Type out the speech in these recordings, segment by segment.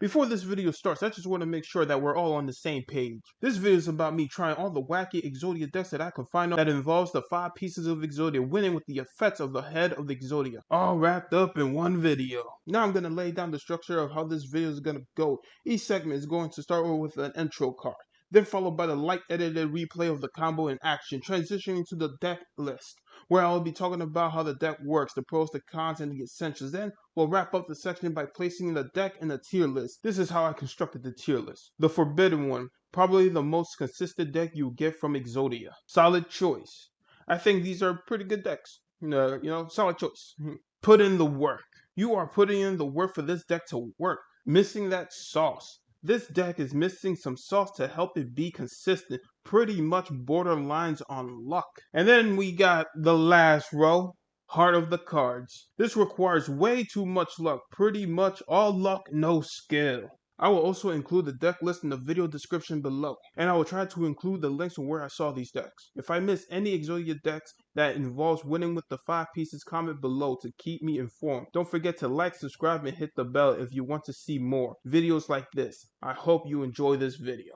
Before this video starts, I just want to make sure that we're all on the same page. This video is about me trying all the wacky Exodia decks that I can find that involves the 5 pieces of Exodia, winning with the effects of the head of the Exodia, all wrapped up in one video. Now I'm going to lay down the structure of how this video is going to go. Each segment is going to start with an intro card, then followed by the light edited replay of the combo in action, transitioning to the deck list, where I will be talking about how the deck works, the pros, the cons, and the essentials. Then we'll wrap up the section by placing the deck in the tier list. This is how I constructed the tier list. The Forbidden One, probably the most consistent deck you get from Exodia. Solid choice. I think these are pretty good decks. Solid choice. Put in the work. You are putting in the work for this deck to work. Missing that sauce. This deck is missing some sauce to help it be consistent, pretty much borderlines on luck. And then we got the last row, Heart of the Cards. This requires way too much luck, pretty much all luck, no skill. I will also include the deck list in the video description below, and I will try to include the links on where I saw these decks. If I miss any Exodia decks that involves winning with the 5 pieces, comment below to keep me informed. Don't forget to like, subscribe, and hit the bell if you want to see more videos like this. I hope you enjoy this video.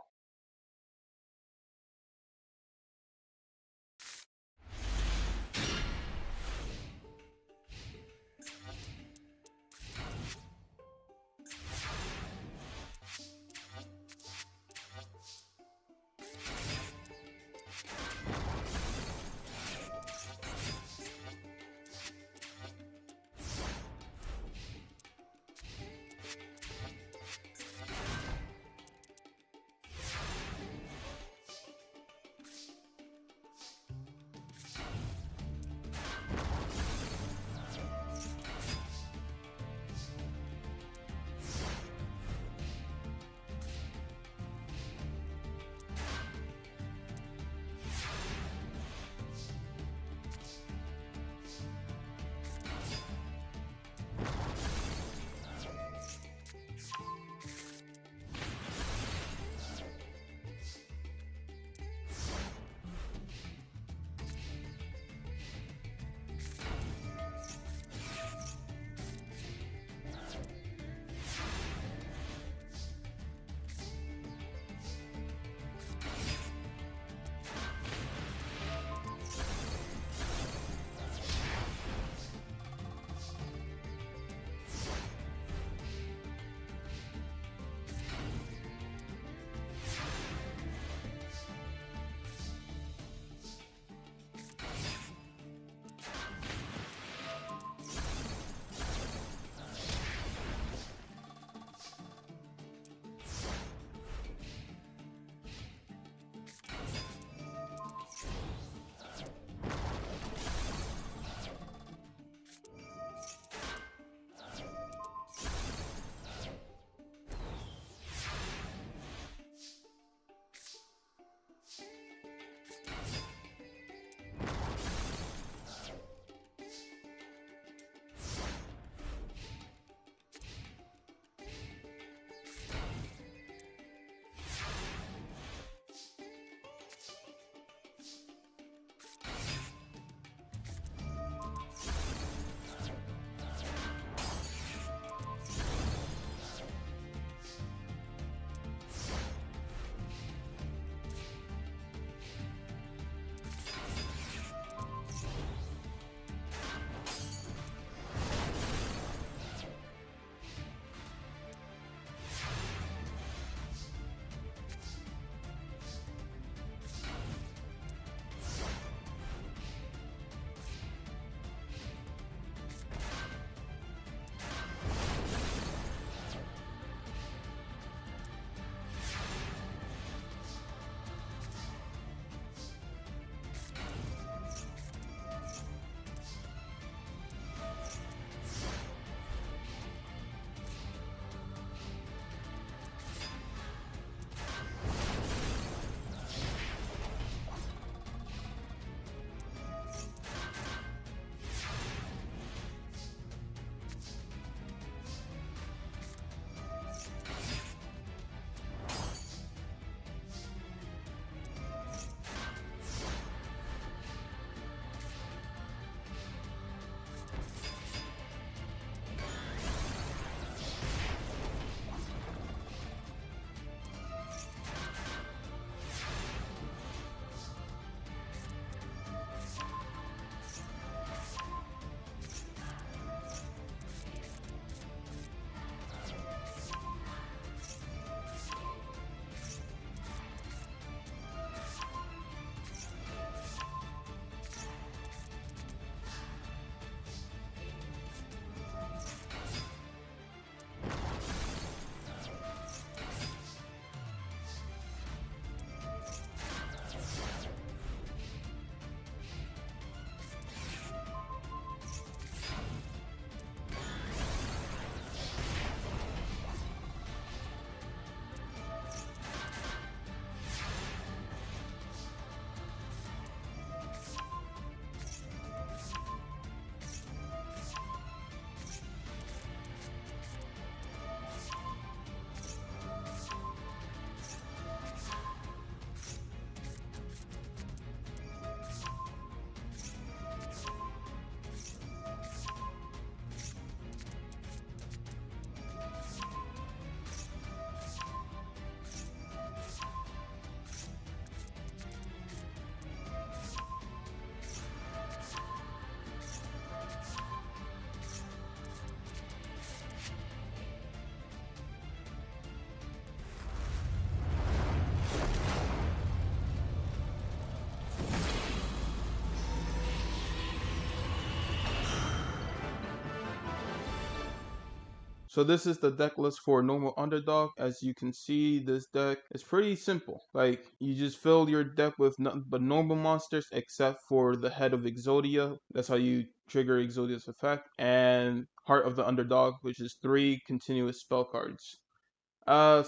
So this is the deck list for normal Underdog. As you can see, this deck is pretty simple. Like, you just fill your deck with nothing but normal monsters except for the head of Exodia. That's how you trigger Exodia's effect. And Heart of the Underdog, which is 3 continuous spell cards.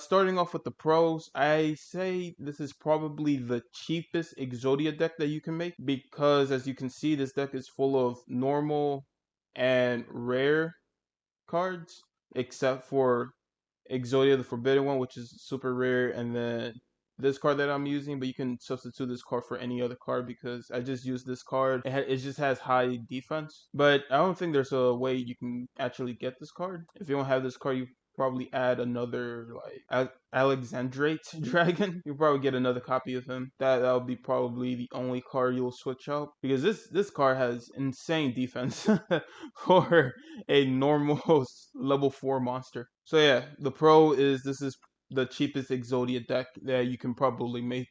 Starting off with the pros, I say this is probably the cheapest Exodia deck that you can make, because as you can see, this deck is full of normal and rare cards, except for Exodia the Forbidden One, which is super rare, and then this card that I'm using, but you can substitute this card for any other card because I just used this card. It just has high defense, but I don't think there's a way you can actually get this card. If you don't have this card, you probably add another like Alexandrite dragon. You'll probably get another copy of him. That'll be probably the only card you'll switch out, because this card has insane defense for a normal level 4 monster. So yeah, the pro is this is the cheapest Exodia deck that you can probably make.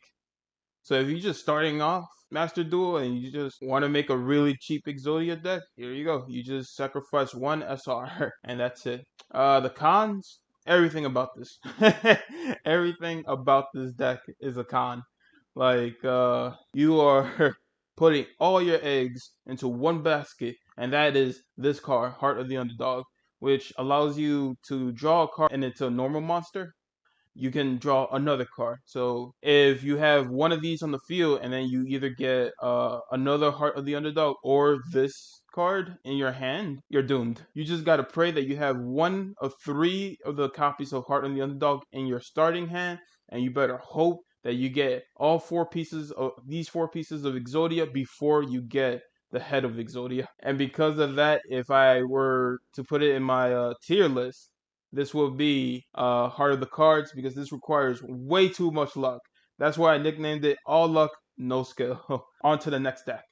So if you're just starting off Master Duel and you just want to make a really cheap Exodia deck, here you go. You just sacrifice 1 SR and that's it. The cons, everything about this. Everything about this deck is a con. Like, you are putting all your eggs into one basket, and that is this card, Heart of the Underdog, which allows you to draw a card and it's a normal monster. You can draw another card. So if you have one of these on the field and then you either get another Heart of the Underdog or this card in your hand, you're doomed. You just gotta pray that you have 1 of 3 of the copies of Heart of the Underdog in your starting hand, and you better hope that you get all 4 pieces of these 4 pieces of Exodia before you get the head of Exodia. And because of that, if I were to put it in my tier list, this will be Heart of the Cards, because this requires way too much luck. That's why I nicknamed it All Luck, No Skill. On to the next deck.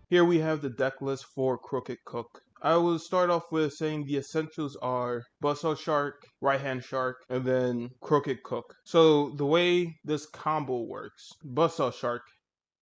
Here we have the deck list for Crooked Cook. I will start off with saying the essentials are Buzzsaw Shark, Right Hand Shark, and then Crooked Cook. So the way this combo works, Buzzsaw Shark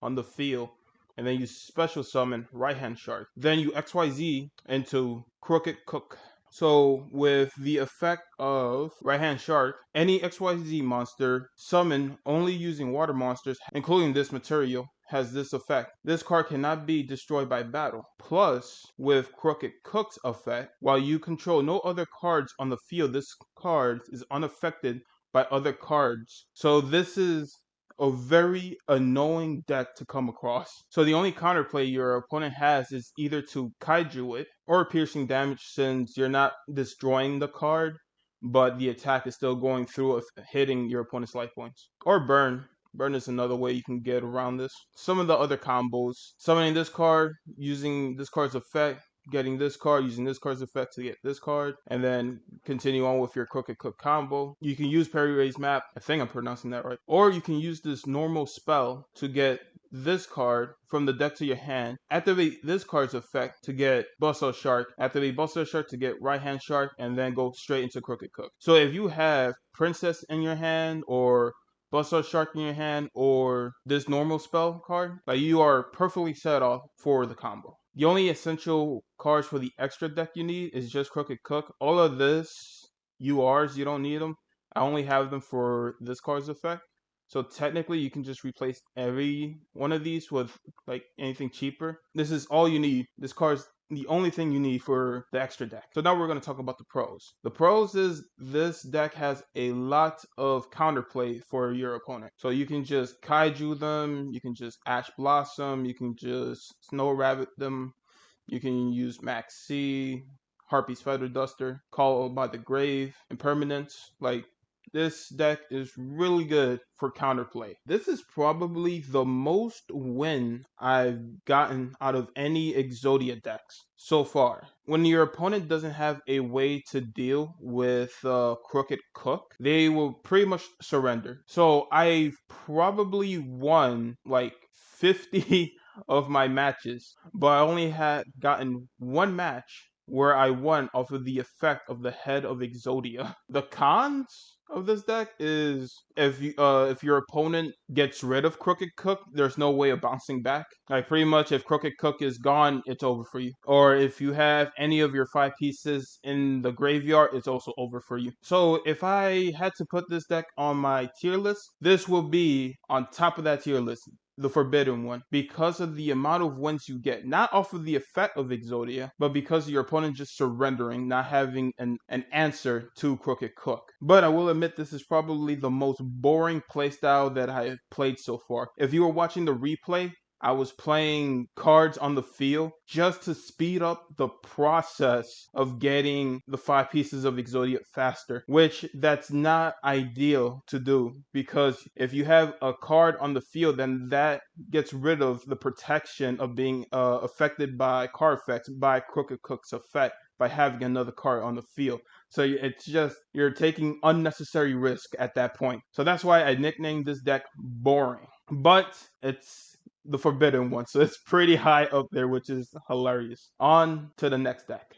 on the field, and then you special summon Right Hand Shark. Then you XYZ into Crooked Cook. So with the effect of Right Hand Shark, any XYZ monster summoned only using water monsters, including this material, has this effect. This card cannot be destroyed by battle. Plus, with Crooked Cook's effect, while you control no other cards on the field, this card is unaffected by other cards. So this is a very annoying deck to come across. So the only counterplay your opponent has is either to kaiju it or piercing damage, since you're not destroying the card, but the attack is still going through, hitting your opponent's life points. Or burn. Burn is another way you can get around this. Some of the other combos: summoning this card, using this card's effect, getting this card, using this card's effect to get this card, and then continue on with your Crooked Cook combo. You can use Perry Ray's map, I think I'm pronouncing that right, or you can use this normal spell to get this card from the deck to your hand, activate this card's effect to get Buzzsaw Shark, activate Buzzsaw Shark to get Right Hand Shark, and then go straight into Crooked Cook. So if you have Princess in your hand, or Buzzsaw Shark in your hand, or this normal spell card, like, you are perfectly set off for the combo. The only essential cards for the extra deck you need is just Crooked Cook. All of this URs, you don't need them. I only have them for this card's effect. So technically you can just replace every one of these with like anything cheaper. This is all you need. This card's the only thing you need for the extra deck. So now we're going to talk about the pros. The pros is this deck has a lot of counterplay for your opponent. So you can just kaiju them, you can just Ash Blossom, you can just Snow Rabbit them, you can use Max C, Harpy's Feather Duster, Call by the Grave, Impermanence. Like, this deck is really good for counterplay. This is probably the most win I've gotten out of any Exodia decks so far. When your opponent doesn't have a way to deal with Crooked Cook, they will pretty much surrender. So I've probably won like 50 of my matches, but I only had gotten one match where I won off of the effect of the head of Exodia. The cons of this deck is if your opponent gets rid of Crooked Cook, there's no way of bouncing back. Like, pretty much if Crooked Cook is gone, it's over for you. Or if you have any of your 5 pieces in the graveyard, it's also over for you. So if I had to put this deck on my tier list, this will be on top of that tier list, the forbidden one, because of the amount of wins you get, not off of the effect of Exodia, but because of your opponent just surrendering, not having an answer to Crooked Cook. But I will admit, this is probably the most boring playstyle that I have played so far. If you were watching the replay, I was playing cards on the field just to speed up the process of getting the 5 pieces of Exodia faster, which that's not ideal to do, because if you have a card on the field, then that gets rid of the protection of being affected by card effects by Crooked Cook's effect by having another card on the field. So it's just, you're taking unnecessary risk at that point. So that's why I nicknamed this deck boring. But it's the forbidden one, so it's pretty high up there, which is hilarious. On to the next deck.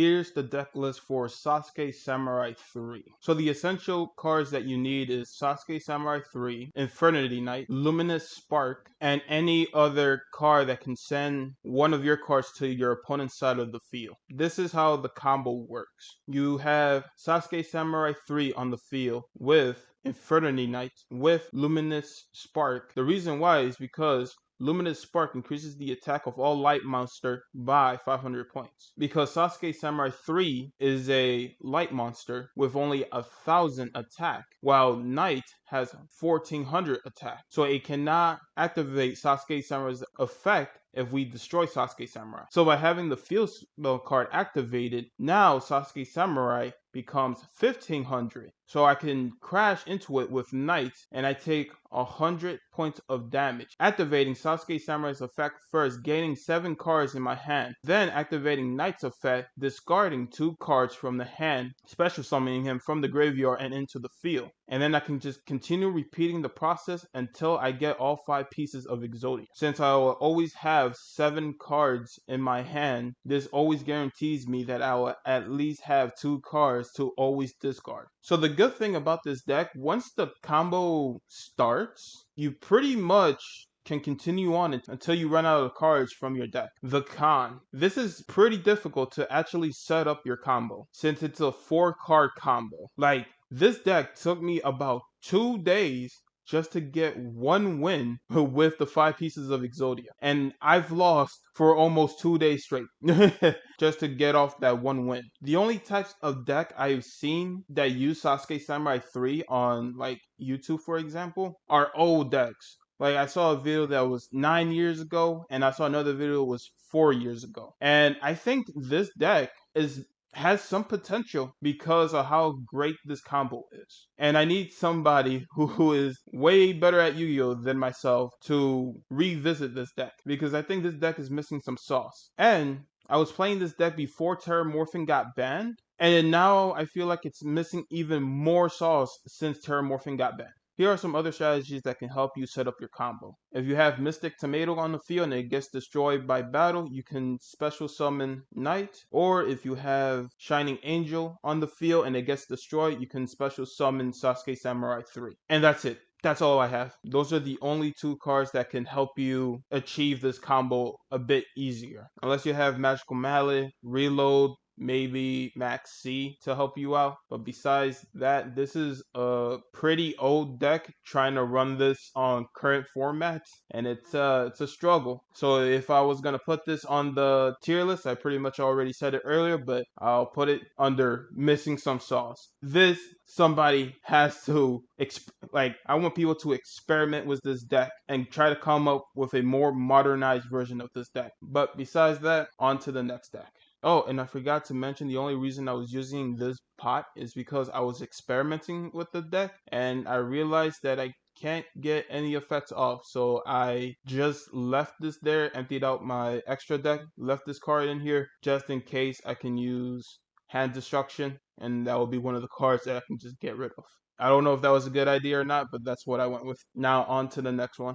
here's the deck list for Sasuke Samurai 3. So the essential cards that you need is Sasuke Samurai 3, Infinity Knight, Luminous Spark, and any other card that can send one of your cards to your opponent's side of the field. This is how the combo works. You have Sasuke Samurai 3 on the field with Infinity Knight with Luminous Spark. The reason why is because Luminous Spark increases the attack of all light monster by 500 points. Because Sasuke Samurai 3 is a light monster with only 1,000 attack, while Knight has 1,400 attack. So it cannot activate Sasuke Samurai's effect if we destroy Sasuke Samurai. So by having the field spell card activated, now Sasuke Samurai becomes 1,500. So I can crash into it with Knight and I take 100 points of damage. Activating Sasuke Samurai's effect first, gaining 7 cards in my hand. Then activating Knight's effect, discarding 2 cards from the hand, special summoning him from the graveyard and into the field. And then I can just continue repeating the process until I get all 5 pieces of Exodia. Since I will always have 7 cards in my hand, this always guarantees me that I will at least have 2 cards to always discard. So the good thing about this deck, once the combo starts, you pretty much can continue on until you run out of cards from your deck. The con. This is pretty difficult to actually set up your combo since it's a 4-card combo. Like, this deck took me about 2 days just to get 1 win with the 5 pieces of Exodia. And I've lost for almost 2 days straight just to get off that 1 win. The only types of deck I've seen that use Sasuke Samurai 3 on like YouTube, for example, are old decks. Like, I saw a video that was 9 years ago, and I saw another video that was 4 years ago. And I think this deck has some potential because of how great this combo is. And I need somebody who is way better at Yu-Gi-Oh than myself to revisit this deck, because I think this deck is missing some sauce. And I was playing this deck before Terramorphing got banned, and now I feel like it's missing even more sauce since Terramorphing got banned. Here are some other strategies that can help you set up your combo. If you have Mystic Tomato on the field and it gets destroyed by battle, you can special summon Knight. Or if you have Shining Angel on the field and it gets destroyed, you can special summon Sasuke Samurai 3. And that's it. That's all I have. Those are the only 2 cards that can help you achieve this combo a bit easier. Unless you have Magical Mallet, Reload, maybe Max C to help you out. But besides that, this is a pretty old deck trying to run this on current formats, and it's a struggle. So if I was gonna put this on the tier list, I pretty much already said it earlier, but I'll put it under missing some sauce. This, somebody has to I want people to experiment with this deck and try to come up with a more modernized version of this deck. But besides that, on to the next deck. Oh, and I forgot to mention, the only reason I was using this pot is because I was experimenting with the deck and I realized that I can't get any effects off. So I just left this there, emptied out my extra deck, left this card in here just in case I can use Hand Destruction, and that will be one of the cards that I can just get rid of. I don't know if that was a good idea or not, but that's what I went with. Now on to the next one.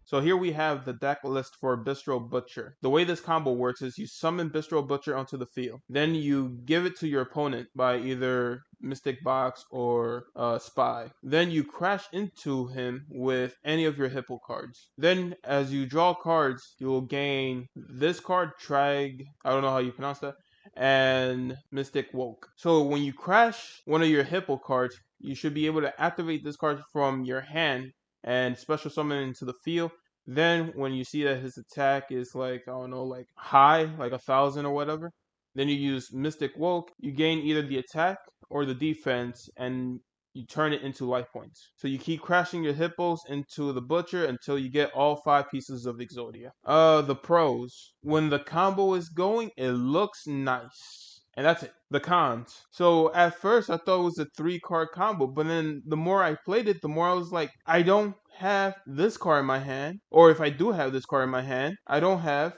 So here we have the deck list for Bistro Butcher. The way this combo works is you summon Bistro Butcher onto the field. Then you give it to your opponent by either Mystic Box or Spy. Then you crash into him with any of your Hippo cards. Then as you draw cards, you will gain this card, Trag, I don't know how you pronounce that, and Mystic Woke. So when you crash one of your Hippo cards, you should be able to activate this card from your hand and special summon it into the field. Then when you see that his attack is like, I don't know, like high, like 1,000 or whatever, then you use Mystic Woke. You gain either the attack or the defense, and you turn it into life points. So you keep crashing your hippos into the butcher until you get all 5 pieces of Exodia. The pros. When the combo is going, it looks nice. And that's it. The cons. So at first I thought it was a 3-card combo, but then the more I played it, the more I was like, I don't have this card in my hand. Or if I do have this card in my hand, I don't have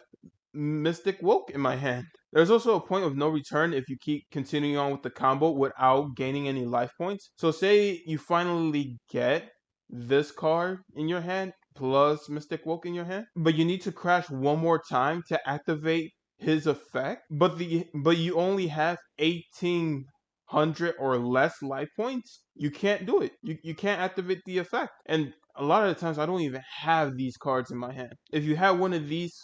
Mystic Woke in my hand. There's also a point of no return if you keep continuing on with the combo without gaining any life points. So say you finally get this card in your hand plus Mystic Woke in your hand, but you need to crash one more time to activate his effect, but you only have 1,800 or less life points. You can't do it. You can't activate the effect. And a lot of the times I don't even have these cards in my hand. If you have one of these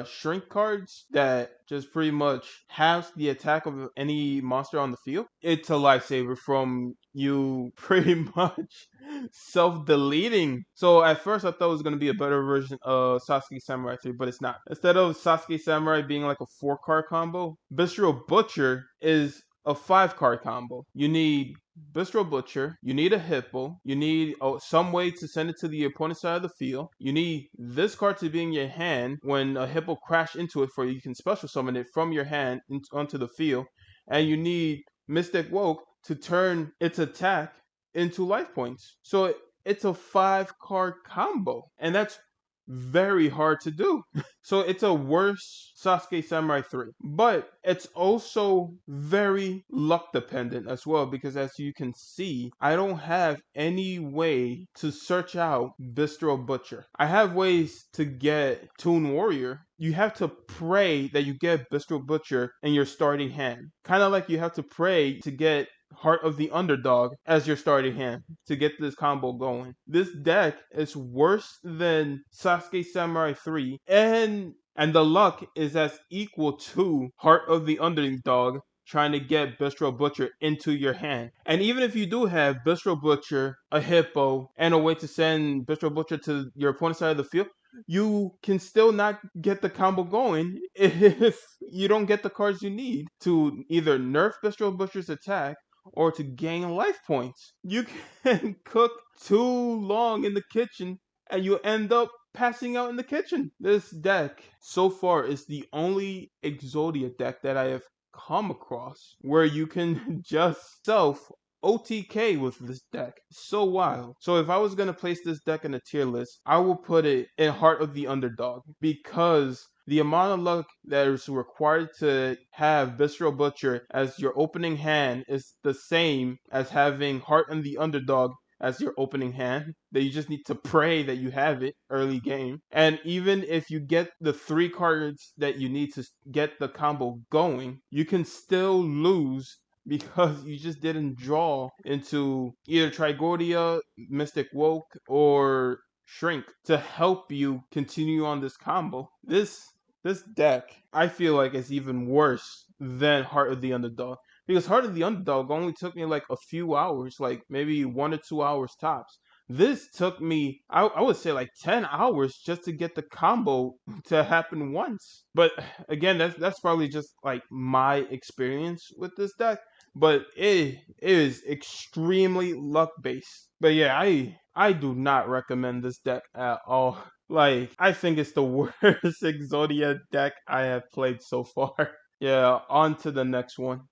shrink cards that just pretty much halves the attack of any monster on the field, it's a lifesaver from you pretty much self-deleting. So at first I thought it was going to be a better version of Sasuke Samurai 3, but it's not. Instead of Sasuke Samurai being like a 4-card combo, Bistro Butcher is a 5-card combo. You need Bistro Butcher, you need a Hippo, you need some way to send it to the opponent's side of the field, you need this card to be in your hand when a Hippo crash into it for you can special summon it from your hand onto the field, and you need Mystic Woke to turn its attack into life points. So it's a 5-card combo, and that's very hard to do. So it's a worse Sasuke Samurai 3. But it's also very luck dependent as well, because as you can see, I don't have any way to search out Bistro Butcher. I have ways to get Toon Warrior. You have to pray that you get Bistro Butcher in your starting hand. Kind of like you have to pray to get Heart of the Underdog as your starting hand to get this combo going. This deck is worse than Sasuke Samurai 3, and the luck is as equal to Heart of the Underdog trying to get Bistro Butcher into your hand. And even if you do have Bistro Butcher, a Hippo, and a way to send Bistro Butcher to your opponent's side of the field, you can still not get the combo going if you don't get the cards you need to either nerf Bistro Butcher's attack or to gain life points. You can cook too long in the kitchen and you end up passing out in the kitchen. This deck so far is the only Exodia deck that I have come across where you can just self OTK with this deck. So wild. So if I was going to place this deck in a tier list, I will put it in Heart of the Underdog, because the amount of luck that is required to have Bistro Butcher as your opening hand is the same as having Heart and the Underdog as your opening hand, that you just need to pray that you have it early game. And even if you get the 3 cards that you need to get the combo going, you can still lose because you just didn't draw into either Trigoria, Mystic Woke, or Shrink to help you continue on this combo. This deck, I feel like, is even worse than Heart of the Underdog. Because Heart of the Underdog only took me like a few hours, like maybe 1 or 2 hours tops. This took me, I would say, like 10 hours just to get the combo to happen once. But again, that's probably just like my experience with this deck. But it is extremely luck based. But yeah, I do not recommend this deck at all. Like, I think it's the worst Exodia deck I have played so far. Yeah, on to the next one.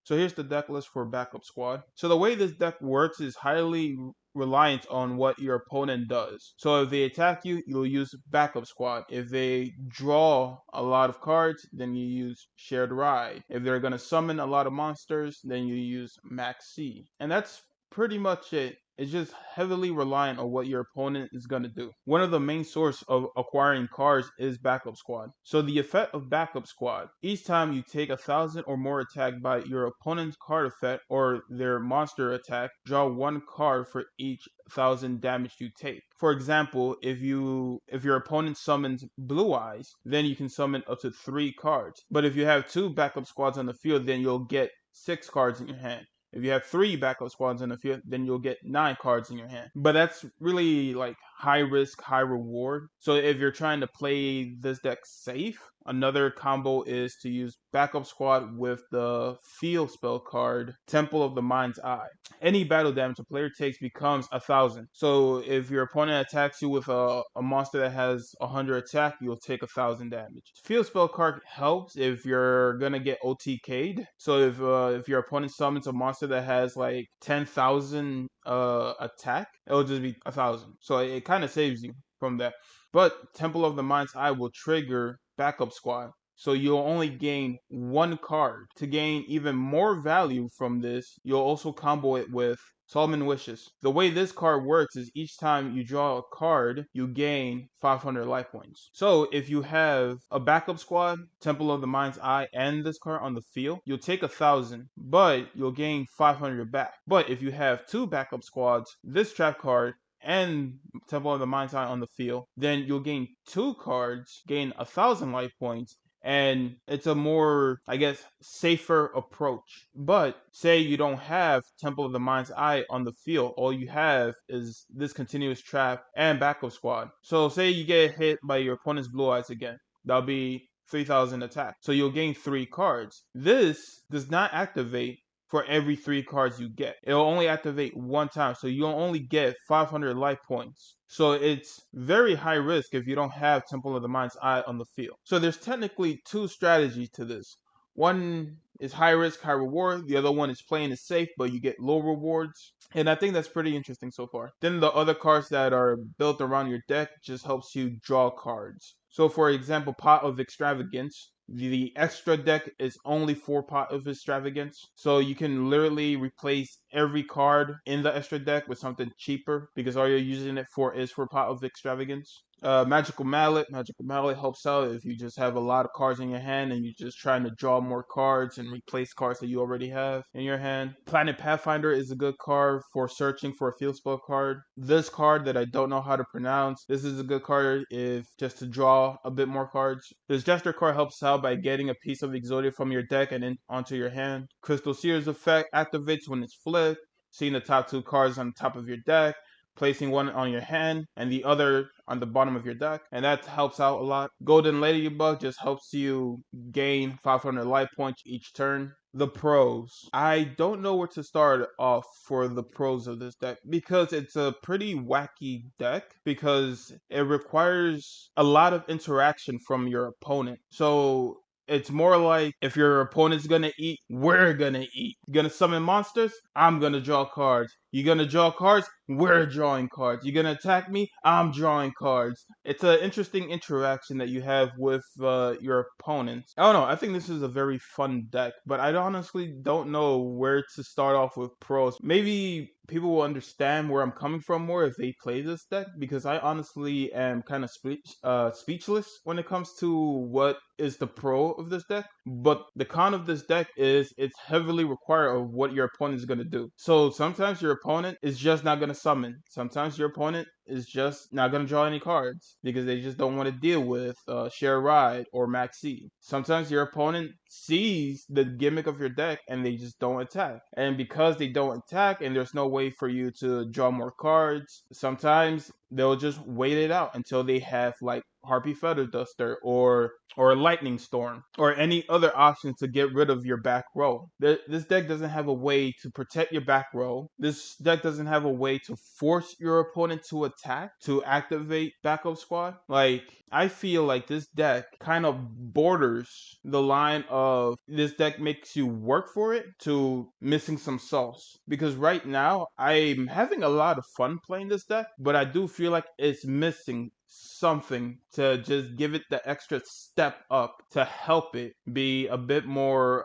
So here's the deck list for backup squad. So the way this deck works is highly reliant on what your opponent does. So if they attack you, you'll use backup squad. If they draw a lot of cards, then you use shared ride. If they're gonna summon a lot of monsters, then you use max C. And that's pretty much it. It's just heavily reliant on what your opponent is going to do. One of the main source of acquiring cards is backup squad. So the effect of backup squad: each time you take 1,000 or more attack by your opponent's card effect or their monster attack, draw one card for each 1,000 damage you take. For example, if your opponent summons Blue Eyes, then you can summon up to 3 cards. But if you have 2 backup squads on the field, then you'll get 6 cards in your hand. If you have 3 backup squads in the field, then you'll get 9 cards in your hand. But that's really like high risk, high reward. So if you're trying to play this deck safe, another combo is to use backup squad with the field spell card, Temple of the Mind's Eye. Any battle damage a player takes becomes 1,000. So if your opponent attacks you with a monster that has 100 attack, you'll take 1,000 damage. Field spell card helps if you're gonna get OTK'd. So if your opponent summons a monster that has like 10,000 attack, it'll just be 1,000. So it kind of saves you from that. But Temple of the Mind's Eye will trigger backup squad. So you'll only gain 1 card. To gain even more value from this, you'll also combo it with Solomon Wishes. The way this card works is each time you draw a card, you gain 500 life points. So if you have a backup squad, Temple of the Mind's Eye, and this card on the field, you'll take 1,000, but you'll gain 500 back. But if you have 2 backup squads, this trap card, and Temple of the Mind's Eye on the field, then you'll gain 2 cards, gain 1,000 life points, and it's a more, I guess, safer approach. But say you don't have Temple of the Mind's Eye on the field, all you have is this continuous trap and backup squad. So say you get hit by your opponent's Blue Eyes again, that'll be 3,000 attack. So you'll gain 3 cards. This does not activate for every 3 cards you get. It'll only activate 1 time, so you'll only get 500 life points. So it's very high risk if you don't have Temple of the Mind's Eye on the field. So there's technically 2 strategies to this. One is high risk, high reward. The other one is playing it safe, but you get low rewards. And I think that's pretty interesting so far. Then the other cards that are built around your deck just helps you draw cards. So for example, Pot of Extravagance. The extra deck is only for Pot of Extravagance. So you can literally replace every card in the extra deck with something cheaper because all you're using it for is for Pot of Extravagance. Magical Mallet. Magical Mallet helps out if you just have a lot of cards in your hand and you're just trying to draw more cards and replace cards that you already have in your hand. Planet Pathfinder is a good card for searching for a field spell card. This card that I don't know how to pronounce, this is a good card if just to draw a bit more cards. This Gesture card helps out by getting a piece of Exodia from your deck and onto your hand. Crystal Seer's effect activates when it's flipped, seeing the top 2 cards on the top of your deck, placing one on your hand and the other on the bottom of your deck, and that helps out a lot. Golden Ladybug just helps you gain 500 life points each turn. The pros. I don't know where to start off for the pros of this deck because it's a pretty wacky deck because it requires a lot of interaction from your opponent. So it's more like if your opponent's gonna eat, we're gonna eat. You're gonna summon monsters, I'm gonna draw cards. You're gonna draw cards, we're drawing cards. You're gonna attack me, I'm drawing cards. It's an interesting interaction that you have with your opponents. I don't know, I think this is a very fun deck, but I honestly don't know where to start off with pros. Maybe people will understand where I'm coming from more if they play this deck, because I honestly am kind of speechless when it comes to what is the pro of this deck. But the con of this deck is it's heavily required of what your opponent is going to do. So sometimes your opponent is just not going to summon. Sometimes your opponent is just not going to draw any cards because they just don't want to deal with Share Ride or Maxi. Sometimes your opponent sees the gimmick of your deck and they just don't attack. And because they don't attack and there's no way for you to draw more cards, sometimes they'll just wait it out until they have like Harpy Feather Duster or Lightning Storm or any other option to get rid of your back row. This deck doesn't have a way to protect your back row. This deck doesn't have a way to force your opponent to attack to activate backup squad. Like, I feel like this deck kind of borders the line of this deck makes you work for it to missing some sauce. Because right now, I'm having a lot of fun playing this deck, but I do feel like it's missing something to just give it the extra step up to help it be a bit more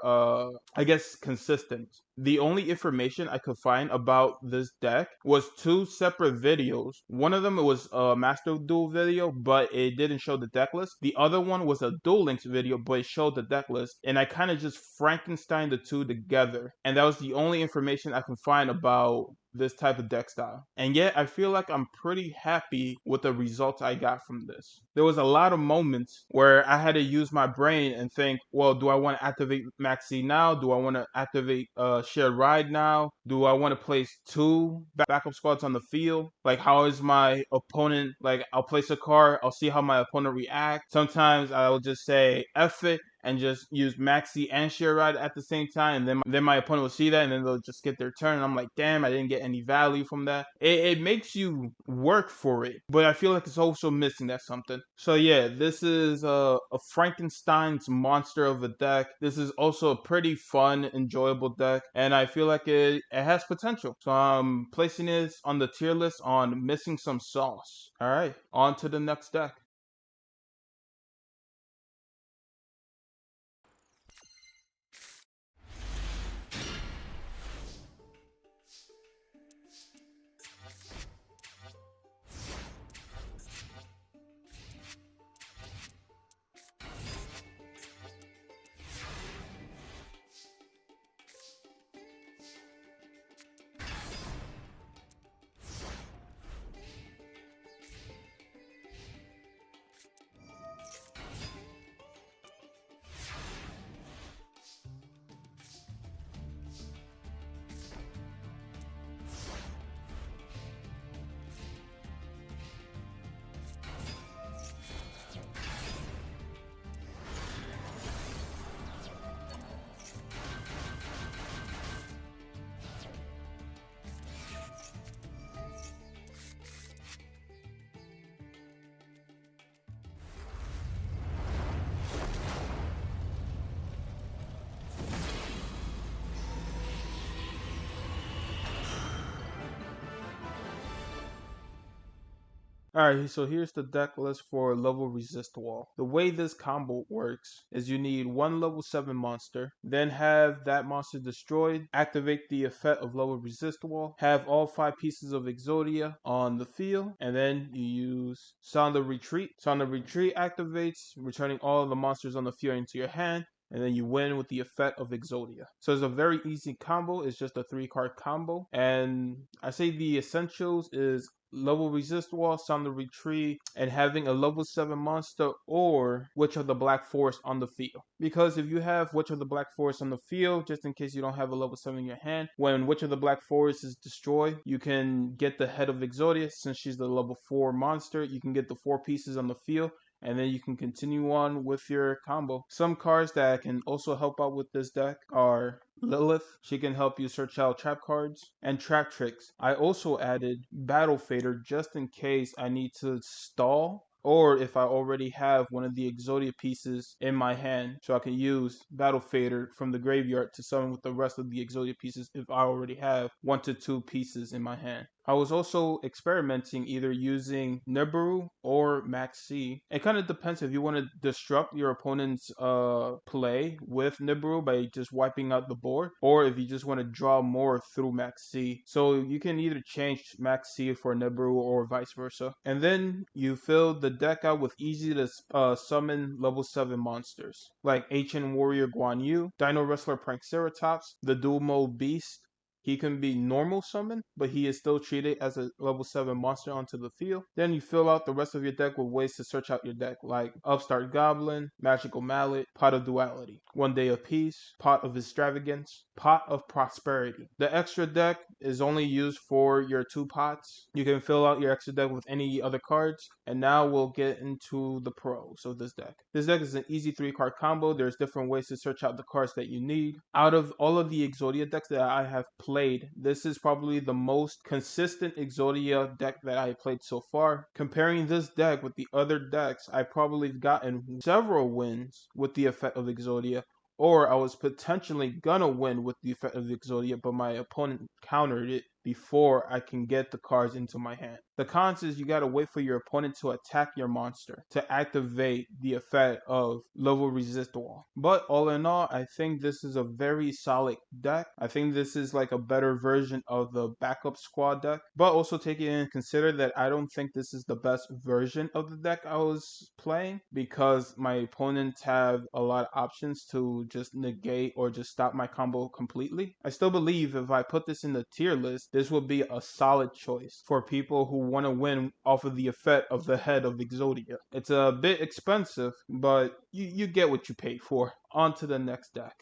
I guess consistent. The only information I could find about this deck was two separate videos. One of them was a Master Duel video, but it didn't show the deck list. The other one was a Duel Links video, but it showed the deck list. And I kind of just Frankenstein the two together. And that was the only information I could find about this type of deck style. And yet I feel like I'm pretty happy with the results I got from this. There was a lot of moments where I had to use my brain and think, well, do I want to activate Maxi now? Do I want to activate Shared Ride now? Do I want to place two backup squads on the field? Like, how is my opponent? Like, I'll place a card, I'll see how my opponent reacts. Sometimes I'll just say F it and just use Maxi and Share Ride at the same time, and then my opponent will see that, and then they'll just get their turn, and I'm like, damn, I didn't get any value from that. It makes you work for it, but I feel like it's also missing that something. So yeah, this is a Frankenstein's monster of a deck. This is also a pretty fun, enjoyable deck, and I feel like it has potential. So I'm placing this on the tier list on missing some sauce. All right, on to the next deck. Alright, so here's the deck list for level resist wall. The way this combo works is you need one level 7 monster, then have that monster destroyed, activate the effect of level resist wall, have all 5 pieces of Exodia on the field, and then you use Sound of Retreat. Sound of Retreat activates, returning all of the monsters on the field into your hand, and then you win with the effect of Exodia. So it's a very easy combo. It's just a 3-card combo. And I say the essentials is level resist wall, Sound of Retreat, and having a level 7 monster or Witch of the Black Forest on the field. Because if you have Witch of the Black Forest on the field, just in case you don't have a level 7 in your hand, when Witch of the Black Forest is destroyed, you can get the head of Exodia. Since she's the level 4 monster, you can get the 4 pieces on the field, and then you can continue on with your combo. Some cards that can also help out with this deck are Lilith. She can help you search out trap cards, and Trap Tricks. I also added Battle Fader just in case I need to stall, or if I already have one of the Exodia pieces in my hand, so I can use Battle Fader from the graveyard to summon with the rest of the Exodia pieces if I already have 1 to 2 pieces in my hand. I was also experimenting either using Nibiru or Maxi. It kind of depends if you want to disrupt your opponent's play with Nibiru by just wiping out the board, or if you just want to draw more through Maxi. So you can either change Maxi for Nibiru or vice versa. And then you fill the deck out with easy to summon level 7 monsters like Ancient Warrior Guan Yu, Dino Wrestler Prankceratops, the Dual Mode Beast. He can be normal summon, but he is still treated as a level 7 monster onto the field. Then you fill out the rest of your deck with ways to search out your deck, like Upstart Goblin, Magical Mallet, Pot of Duality, One Day of Peace, Pot of Extravagance, Pot of Prosperity. The extra deck is only used for your 2 pots. You can fill out your extra deck with any other cards. And now we'll get into the pros of this deck. This deck is an easy 3-card combo. There's different ways to search out the cards that you need. Out of all of the Exodia decks that I have played, this is probably the most consistent Exodia deck that I played so far. Comparing this deck with the other decks, I probably gotten several wins with the effect of Exodia, or I was potentially gonna win with the effect of Exodia, but my opponent countered it before I can get the cards into my hand. The cons is you gotta wait for your opponent to attack your monster to activate the effect of level resist wall. But all in all, I think this is a very solid deck. I think this is like a better version of the backup squad deck. But also taking into consider that I don't think this is the best version of the deck I was playing, because my opponents have a lot of options to just negate or just stop my combo completely. I still believe if I put this in the tier list, this would be a solid choice for people who want to win off of the effect of the head of Exodia. It's a bit expensive, but you get what you pay for. On to the next deck.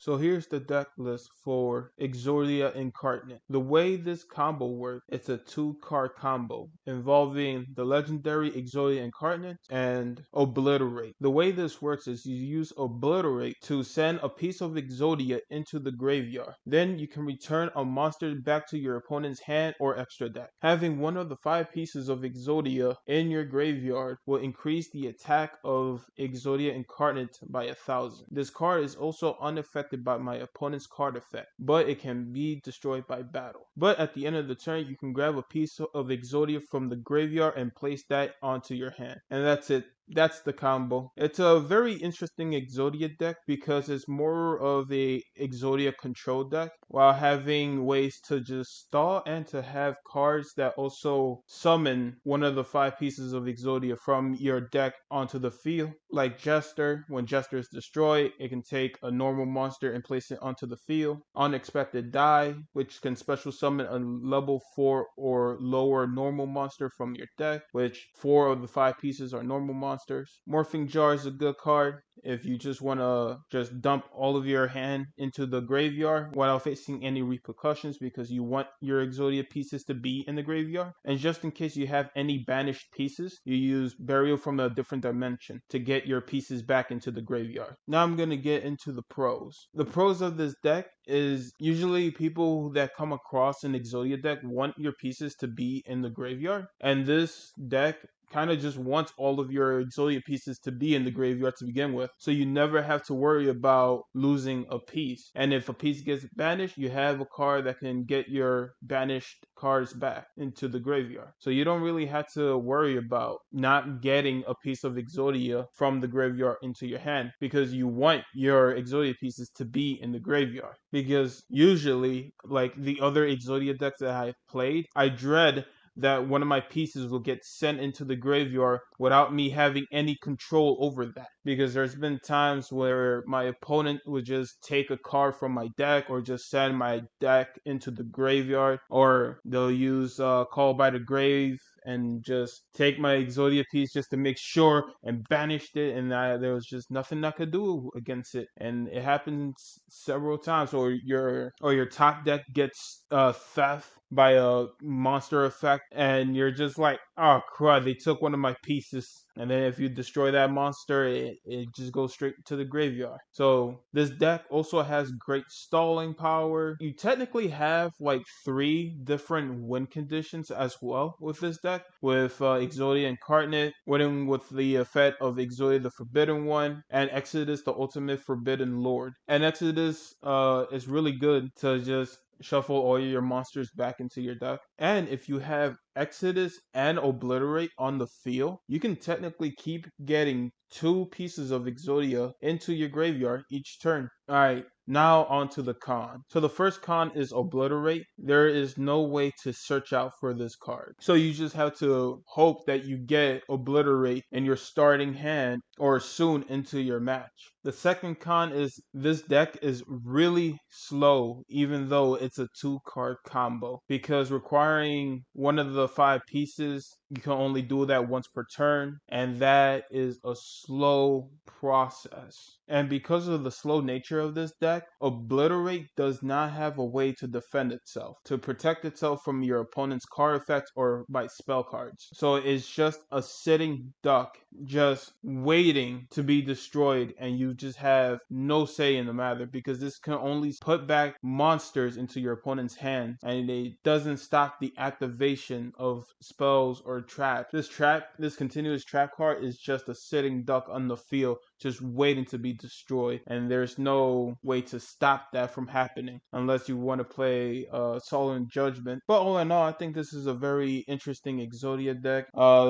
So here's the deck list for Exodia Incarnate. The way this combo works, it's a 2-card combo involving the legendary Exodia Incarnate and Obliterate. The way this works is you use Obliterate to send a piece of Exodia into the graveyard. Then you can return a monster back to your opponent's hand or extra deck. Having one of the 5 pieces of Exodia in your graveyard will increase the attack of Exodia Incarnate by 1,000. This card is also unaffected by my opponent's card effect, but it can be destroyed by battle. But at the end of the turn, you can grab a piece of Exodia from the graveyard and place that onto your hand. And that's it. That's the combo. It's a very interesting Exodia deck because it's more of a Exodia control deck while having ways to just stall and to have cards that also summon one of the 5 pieces of Exodia from your deck onto the field. Like Jester, when Jester is destroyed, it can take a normal monster and place it onto the field. Unexpected Die, which can special summon a level 4 or lower normal monster from your deck, which 4 of the 5 pieces are normal monsters. Morphing Jar is a good card. if you just want to just dump all of your hand into the graveyard without facing any repercussions, because you want your Exodia pieces to be in the graveyard. And just in case you have any banished pieces, you use Burial from a Different Dimension to get your pieces back into the graveyard. Now I'm going to get into the pros. The pros of this deck is usually people that come across an Exodia deck want your pieces to be in the graveyard, and this deck kind of just wants all of your Exodia pieces to be in the graveyard to begin with, so you never have to worry about losing a piece. And if a piece gets banished, you have a card that can get your banished cards back into the graveyard, so you don't really have to worry about not getting a piece of Exodia from the graveyard into your hand, because you want your Exodia pieces to be in the graveyard. Because usually, like the other Exodia decks that I've played, I dread that one of my pieces will get sent into the graveyard without me having any control over that. Because there's been times where my opponent would just take a card from my deck, or just send my deck into the graveyard, or they'll use Call by the Grave and just take my Exodia piece just to make sure and banished it, and there was just nothing I could do against it. And it happens several times. Or your top deck gets theft by a monster effect, and you're just like, oh crud, they took one of my pieces. And then if you destroy that monster, it just goes straight to the graveyard. So this deck also has great stalling power. You technically have like 3 different win conditions as well with this deck, with Exodia Incarnate winning with the effect of Exodia the Forbidden One, and Exodus the Ultimate Forbidden Lord. And Exodus is really good to just shuffle all your monsters back into your deck. And if you have Exodus and Obliterate on the field, you can technically keep getting 2 pieces of Exodia into your graveyard each turn. Alright, now on to the con. So the first con is Obliterate. There is no way to search out for this card, so you just have to hope that you get Obliterate in your starting hand or soon into your match. The second con is this deck is really slow, even though it's a 2-card combo, because requiring one of the 5 pieces, you can only do that once per turn, and that is a slow process. And because of the slow nature of this deck, Obliterate does not have a way to defend itself, to protect itself from your opponent's card effects or by spell cards. So it's just a sitting duck, just waiting to be destroyed, and you just have no say in the matter, because this can only put back monsters into your opponent's hands, and it doesn't stop the activation of spells or traps. This continuous trap card is just a sitting duck on the field, just waiting to be destroyed, and there's no way to stop that from happening unless you want to play Solemn Judgment. But all in all, I think this is a very interesting Exodia deck.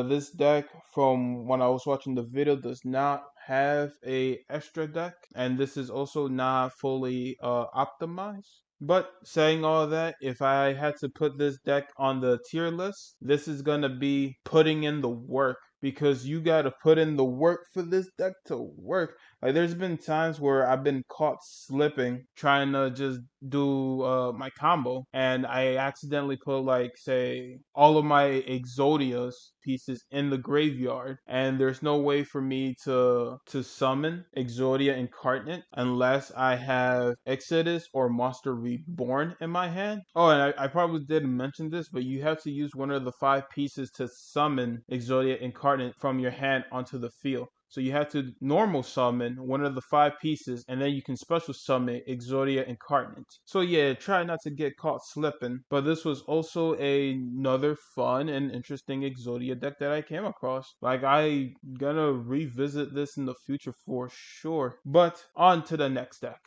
This deck, from when I was watching the video, does not have a extra deck, and this is also not fully optimized. But saying all that, if I had to put this deck on the tier list, this is gonna be putting in the work, because you gotta put in the work for this deck to work. Like, there's been times where I've been caught slipping trying to just do my combo, and I accidentally put, like, say, all of my Exodia's pieces in the graveyard, and there's no way for me to summon Exodia Incarnate unless I have Exodus or Monster Reborn in my hand. Oh, and I probably didn't mention this, but you have to use one of the 5 pieces to summon Exodia Incarnate from your hand onto the field. So you have to normal summon one of the 5 pieces, and then you can special summon Exodia Incarnate. So yeah, try not to get caught slipping. But this was also another fun and interesting Exodia deck that I came across. Like, I gonna revisit this in the future for sure. But on to the next deck.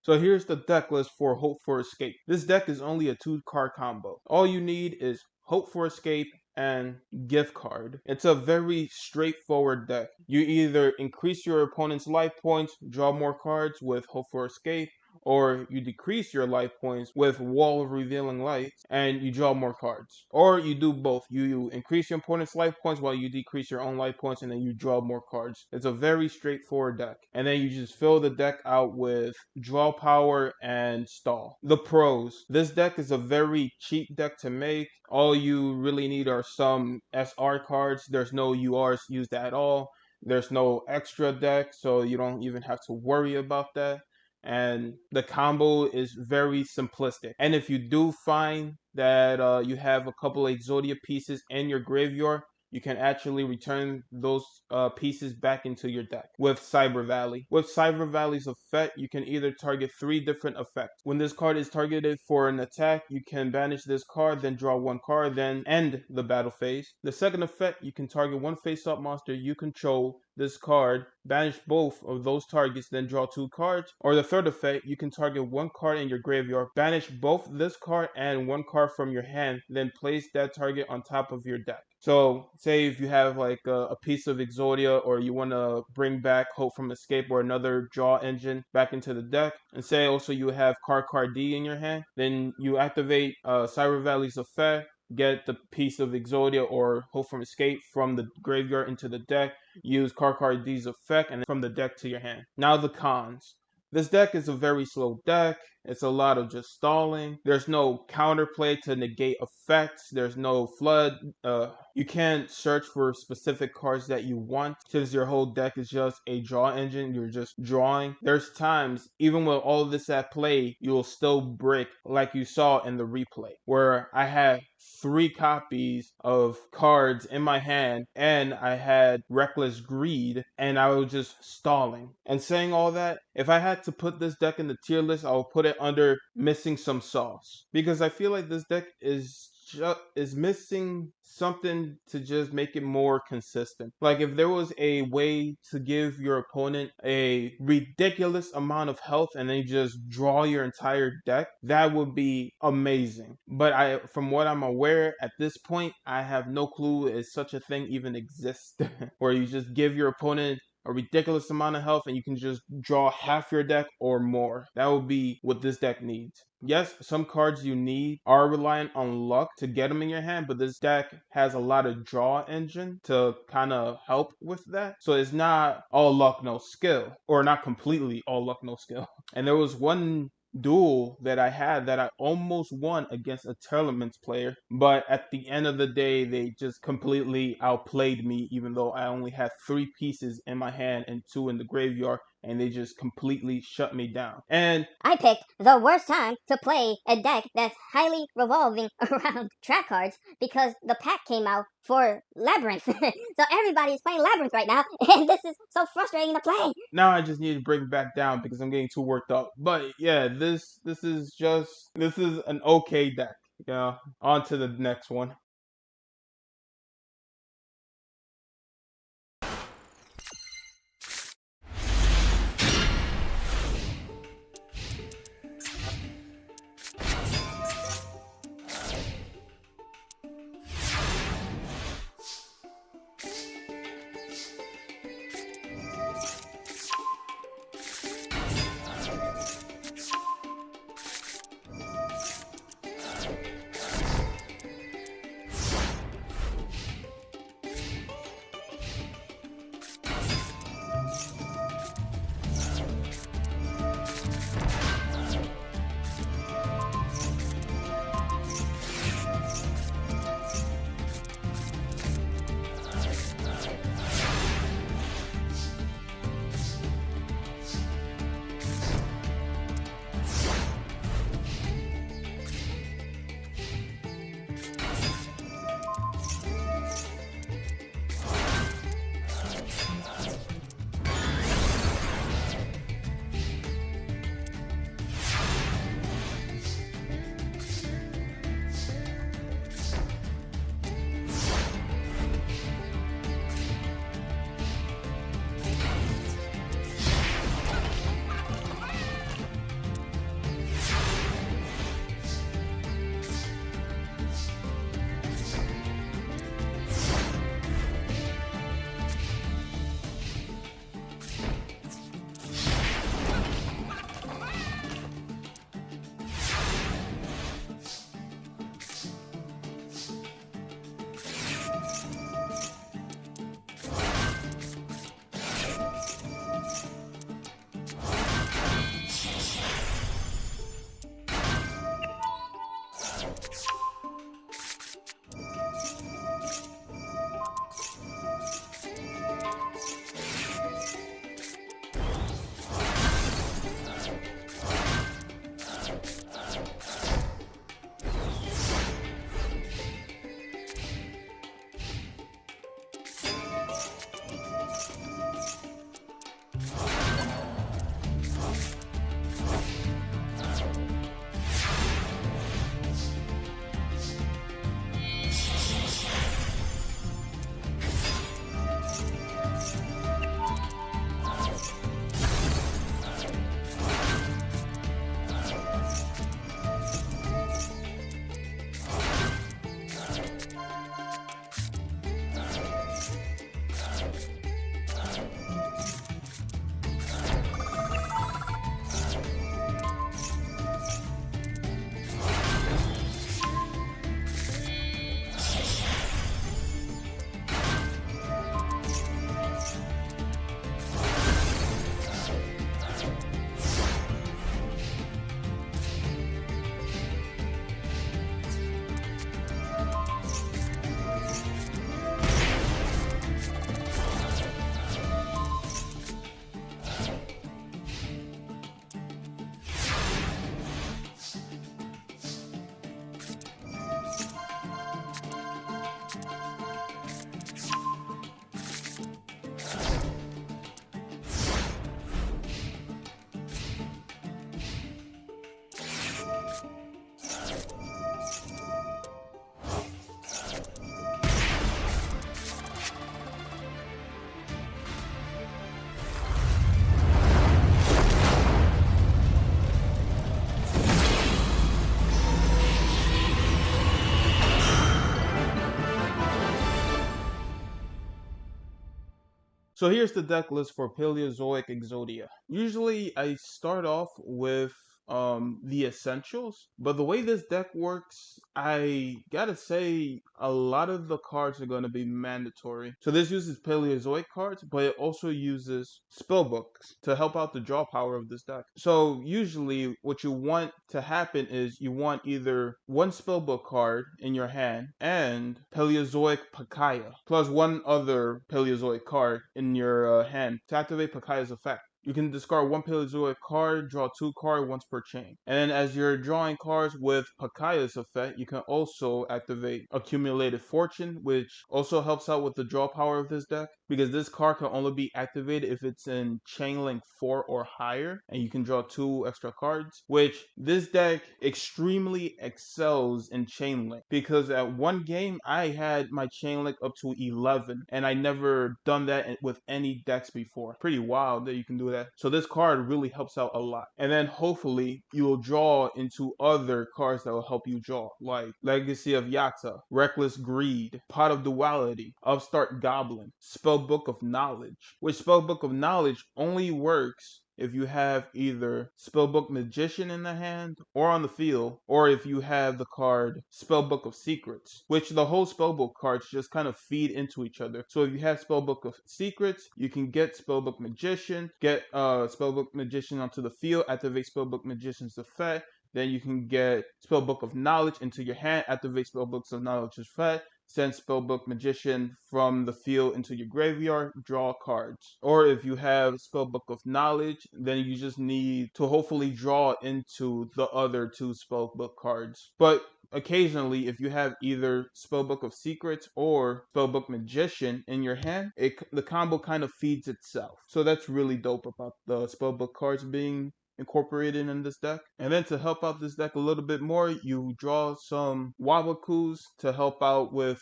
So here's the deck list for Hope for Escape. This deck is only a 2-card combo. All you need is Hope for Escape and Gift Card. It's a very straightforward deck. You either increase your opponent's life points, draw more cards with Hope for Escape, or you decrease your life points with Wall of Revealing Lights and you draw more cards. Or you do both. You increase your opponent's life points while you decrease your own life points and then you draw more cards. It's a very straightforward deck. And then you just fill the deck out with draw power and stall. The pros. This deck is a very cheap deck to make. All you really need are some SR cards. There's no URs used at all. There's no extra deck, so you don't even have to worry about that. And the combo is very simplistic. And if you do find that you have a couple of Exodia pieces in your graveyard, you can actually return those pieces back into your deck with Cyber Valley. With Cyber Valley's effect, you can either target 3 different effects. When this card is targeted for an attack, you can banish this card, then draw 1 card, then end the battle phase. The second effect, you can target 1 face-up monster you control, this card, banish both of those targets, then draw 2 cards. Or the third effect, you can target 1 card in your graveyard, banish both this card and 1 card from your hand, then place that target on top of your deck. So, say if you have like a piece of Exodia, or you want to bring back Hope from Escape or another draw engine back into the deck, and say also you have Cardian in your hand, then you activate Cyber Valley's effect, get the piece of Exodia or Hope from Escape from the graveyard into the deck, use Cardian's effect, and then from the deck to your hand. Now the cons. This deck is a very slow deck. It's a lot of just stalling. There's no counterplay to negate effects. There's no flood. You can't search for specific cards that you want since your whole deck is just a draw engine. You're just drawing. There's times, even with all of this at play, you'll still break like you saw in the replay, where I had 3 copies of cards in my hand and I had Reckless Greed and I was just stalling. And saying all that, if I had to put this deck in the tier list, I would put it under missing some sauce, because I feel like this deck is missing something to just make it more consistent. Like if there was a way to give your opponent a ridiculous amount of health and then you just draw your entire deck, that would be amazing. But from what I'm aware at this point, I have no clue if such a thing even exists where you just give your opponent a ridiculous amount of health and you can just draw half your deck or more. That would be what this deck needs. Yes, some cards you need are reliant on luck to get them in your hand, but this deck has a lot of draw engine to kind of help with that. So it's not all luck, no skill, or not completely all luck, no skill. And there was one duel that I had that I almost won against a tournament player, but at the end of the day they just completely outplayed me, even though I only had 3 pieces in my hand and 2 in the graveyard, and they just completely shut me down. And I picked the worst time to play a deck that's highly revolving around track cards because the pack came out for Labyrinth. So everybody's playing Labyrinth right now, and this is so frustrating to play. Now I just need to bring it back down because I'm getting too worked up. But yeah, this is an okay deck. Yeah, on to the next one. So here's the deck list for Paleozoic Exodia. Usually I start off with the essentials, but the way this deck works, I gotta say a lot of the cards are gonna be mandatory. So this uses Paleozoic cards, but it also uses spellbooks to help out the draw power of this deck. So usually what you want to happen is you want either one spellbook card in your hand and Paleozoic Pacaya, plus one other Paleozoic card in your hand to activate Pacaya's effect. You can discard one Paleozoic card, draw 2 cards once per chain. And then as you're drawing cards with Pacaya's effect, you can also activate Accumulated Fortune, which also helps out with the draw power of this deck, because this card can only be activated if it's in chain link 4 or higher, and you can draw 2 extra cards, which this deck extremely excels in chain link, because at one game I had my chain link up to 11, and I never done that with any decks before. Pretty wild that you can do that. So this card really helps out a lot. And then hopefully you will draw into other cards that will help you draw, like Legacy of Yata, Reckless Greed, Pot of Duality, Upstart Goblin, Spellbook of Knowledge, which Spellbook of Knowledge only works if you have either Spellbook Magician in the hand or on the field, or if you have the card Spellbook of Secrets, which the whole Spellbook cards just kind of feed into each other. So if you have Spellbook of Secrets, you can get Spellbook Magician, get Spellbook Magician onto the field, activate Spellbook Magician's effect, then you can get Spellbook of Knowledge into your hand, activate Spellbooks of Knowledge's effect, send Spellbook Magician from the field into your graveyard, draw cards. Or if you have Spellbook of Knowledge, then you just need to hopefully draw into the other 2 Spellbook cards. But occasionally, if you have either Spellbook of Secrets or Spellbook Magician in your hand, the combo kind of feeds itself. So that's really dope about the Spellbook cards being incorporated in this deck. And then to help out this deck a little bit more, you draw some Wawakus to help out with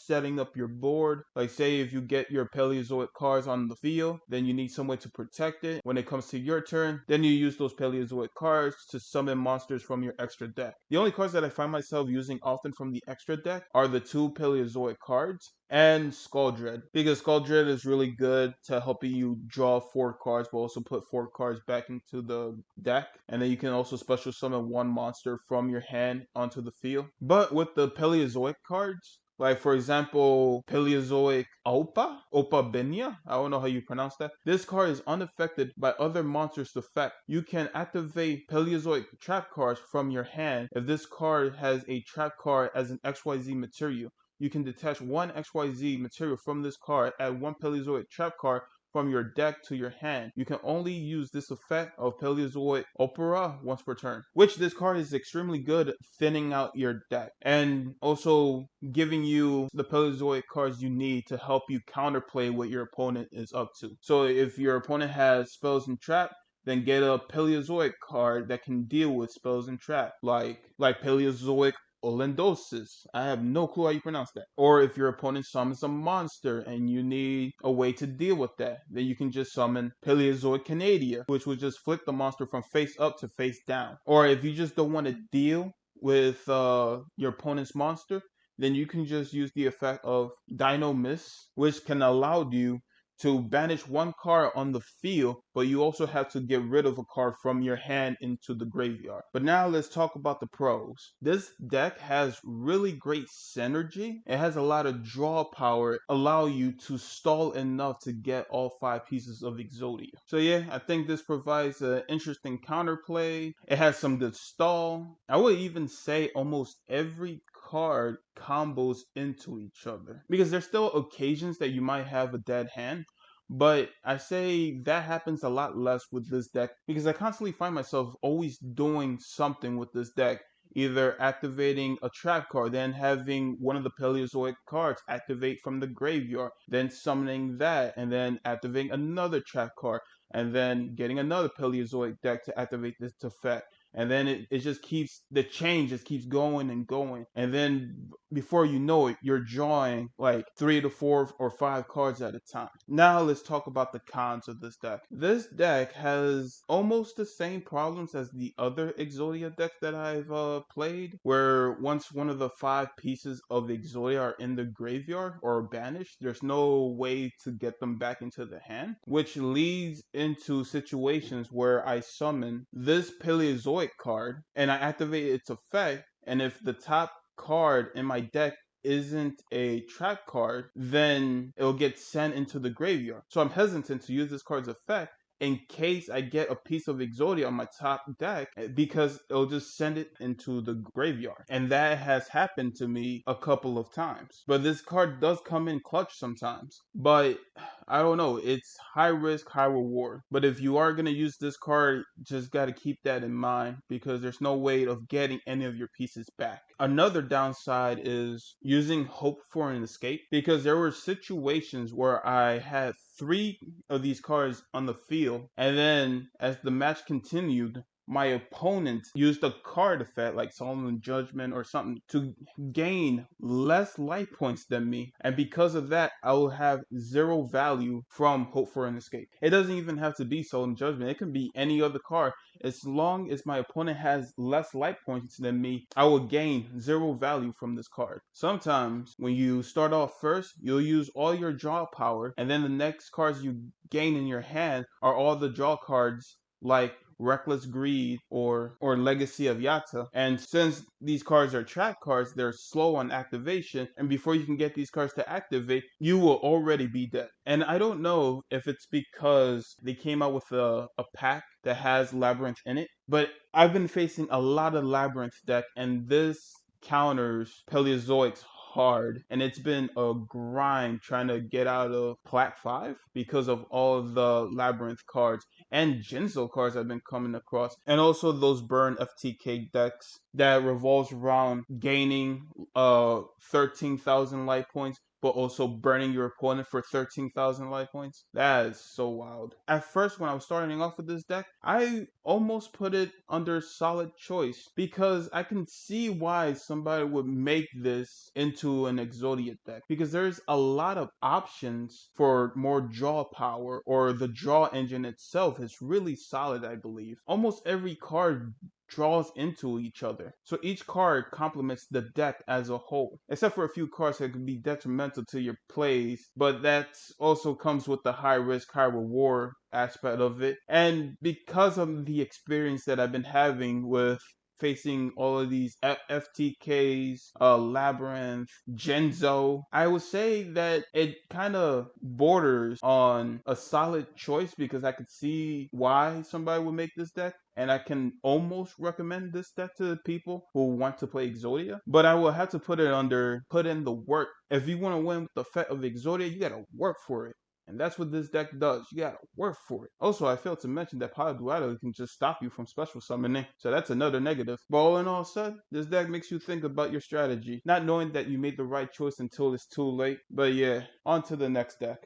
setting up your board. Like say if you get your Paleozoic cards on the field, then you need some way to protect it. When it comes to your turn, then you use those Paleozoic cards to summon monsters from your extra deck. The only cards that I find myself using often from the extra deck are the 2 Paleozoic cards and Skull Dread, because Skull Dread is really good to helping you draw 4 cards, but also put 4 cards back into the deck, and then you can also special summon 1 monster from your hand onto the field. But with the Paleozoic cards, like for example, Paleozoic Opa Benya, I don't know how you pronounce that. This card is unaffected by other monsters' effect. You can activate Paleozoic trap cards from your hand if this card has a trap card as an XYZ material. You can detach 1 XYZ material from this card, add 1 Paleozoic trap card from your deck to your hand. You can only use this effect of Paleozoic Opera once per turn, which this card is extremely good at thinning out your deck and also giving you the Paleozoic cards you need to help you counterplay what your opponent is up to. So if your opponent has spells and trap, then get a Paleozoic card that can deal with spells and trap, like Paleozoic Olendosis. I have no clue how you pronounce that. Or if your opponent summons a monster and you need a way to deal with that, then you can just summon Paleozoic Canadia, which will just flip the monster from face up to face down. Or if you just don't want to deal with your opponent's monster, then you can just use the effect of Dino Miss, which can allow you to banish 1 card on the field, but you also have to get rid of a card from your hand into the graveyard. But now let's talk about the pros. This deck has really great synergy. It has a lot of draw power, allow you to stall enough to get all 5 pieces of Exodia. So yeah, I think this provides an interesting counterplay. It has some good stall. I would even say almost every card combos into each other, because there's still occasions that you might have a dead hand, but I say that happens a lot less with this deck, because I constantly find myself always doing something with this deck, either activating a trap card, then having one of the Paleozoic cards activate from the graveyard, then summoning that, and then activating another trap card, and then getting another Paleozoic deck to activate this effect. and then it just keeps, the chain just keeps going and going, and then before you know it, you're drawing like 3 to 4 or 5 cards at a time. Now let's talk about the cons of this deck. This deck has almost the same problems as the other Exodia decks that I've played, where once one of the 5 pieces of Exodia are in the graveyard or banished, there's no way to get them back into the hand, which leads into situations where I summon this Paleozoic card and I activate its effect, and if the top card in my deck isn't a trap card, then it'll get sent into the graveyard. So I'm hesitant to use this card's effect in case I get a piece of Exodia on my top deck, because it'll just send it into the graveyard. And that has happened to me a couple of times. But this card does come in clutch sometimes. But I don't know, it's high risk, high reward. But if you are going to use this card, just got to keep that in mind, because there's no way of getting any of your pieces back. Another downside is using Hope for an Escape, because there were situations where I had 3 of these cards on the field, and then as the match continued, my opponent used a card effect like Solemn Judgment or something to gain less life points than me, and because of that, I will have 0 value from Hope for an Escape. It doesn't even have to be Solemn Judgment, it can be any other card. As long as my opponent has less life points than me, I will gain 0 value from this card. Sometimes when you start off first, you'll use all your draw power, and then the next cards you gain in your hand are all the draw cards like Reckless Greed or Legacy of Yatta. And since these cards are trap cards, they're slow on activation, and before you can get these cards to activate, you will already be dead. And I don't know if it's because they came out with a pack that has Labyrinth in it, but I've been facing a lot of Labyrinth deck, and this counters Paleozoics hard, and it's been a grind trying to get out of Plat 5 because of all of the Labyrinth cards and Jinzo cards I've been coming across, and also those burn FTK decks that revolves around gaining 13,000 life points but also burning your opponent for 13,000 life points. That is so wild. At first, when I was starting off with this deck, I almost put it under solid choice, because I can see why somebody would make this into an Exodia deck, because there's a lot of options for more draw power, or the draw engine itself is really solid, I believe. Almost every card draws into each other, so each card complements the deck as a whole, except for a few cards that could be detrimental to your plays, but that also comes with the high risk, high reward aspect of it. And because of the experience that I've been having with facing all of these FTKs, Labyrinth, Genzo, I would say that it kind of borders on a solid choice, because I could see why somebody would make this deck, and I can almost recommend this deck to people who want to play Exodia. But I will have to put in the work. If you want to win with the effect of Exodia, you gotta work for it. And that's what this deck does. You gotta work for it. Also, I failed to mention that Paleozoic can just stop you from special summoning, so that's another negative. But all in all said, this deck makes you think about your strategy, not knowing that you made the right choice until it's too late. But yeah, on to the next deck.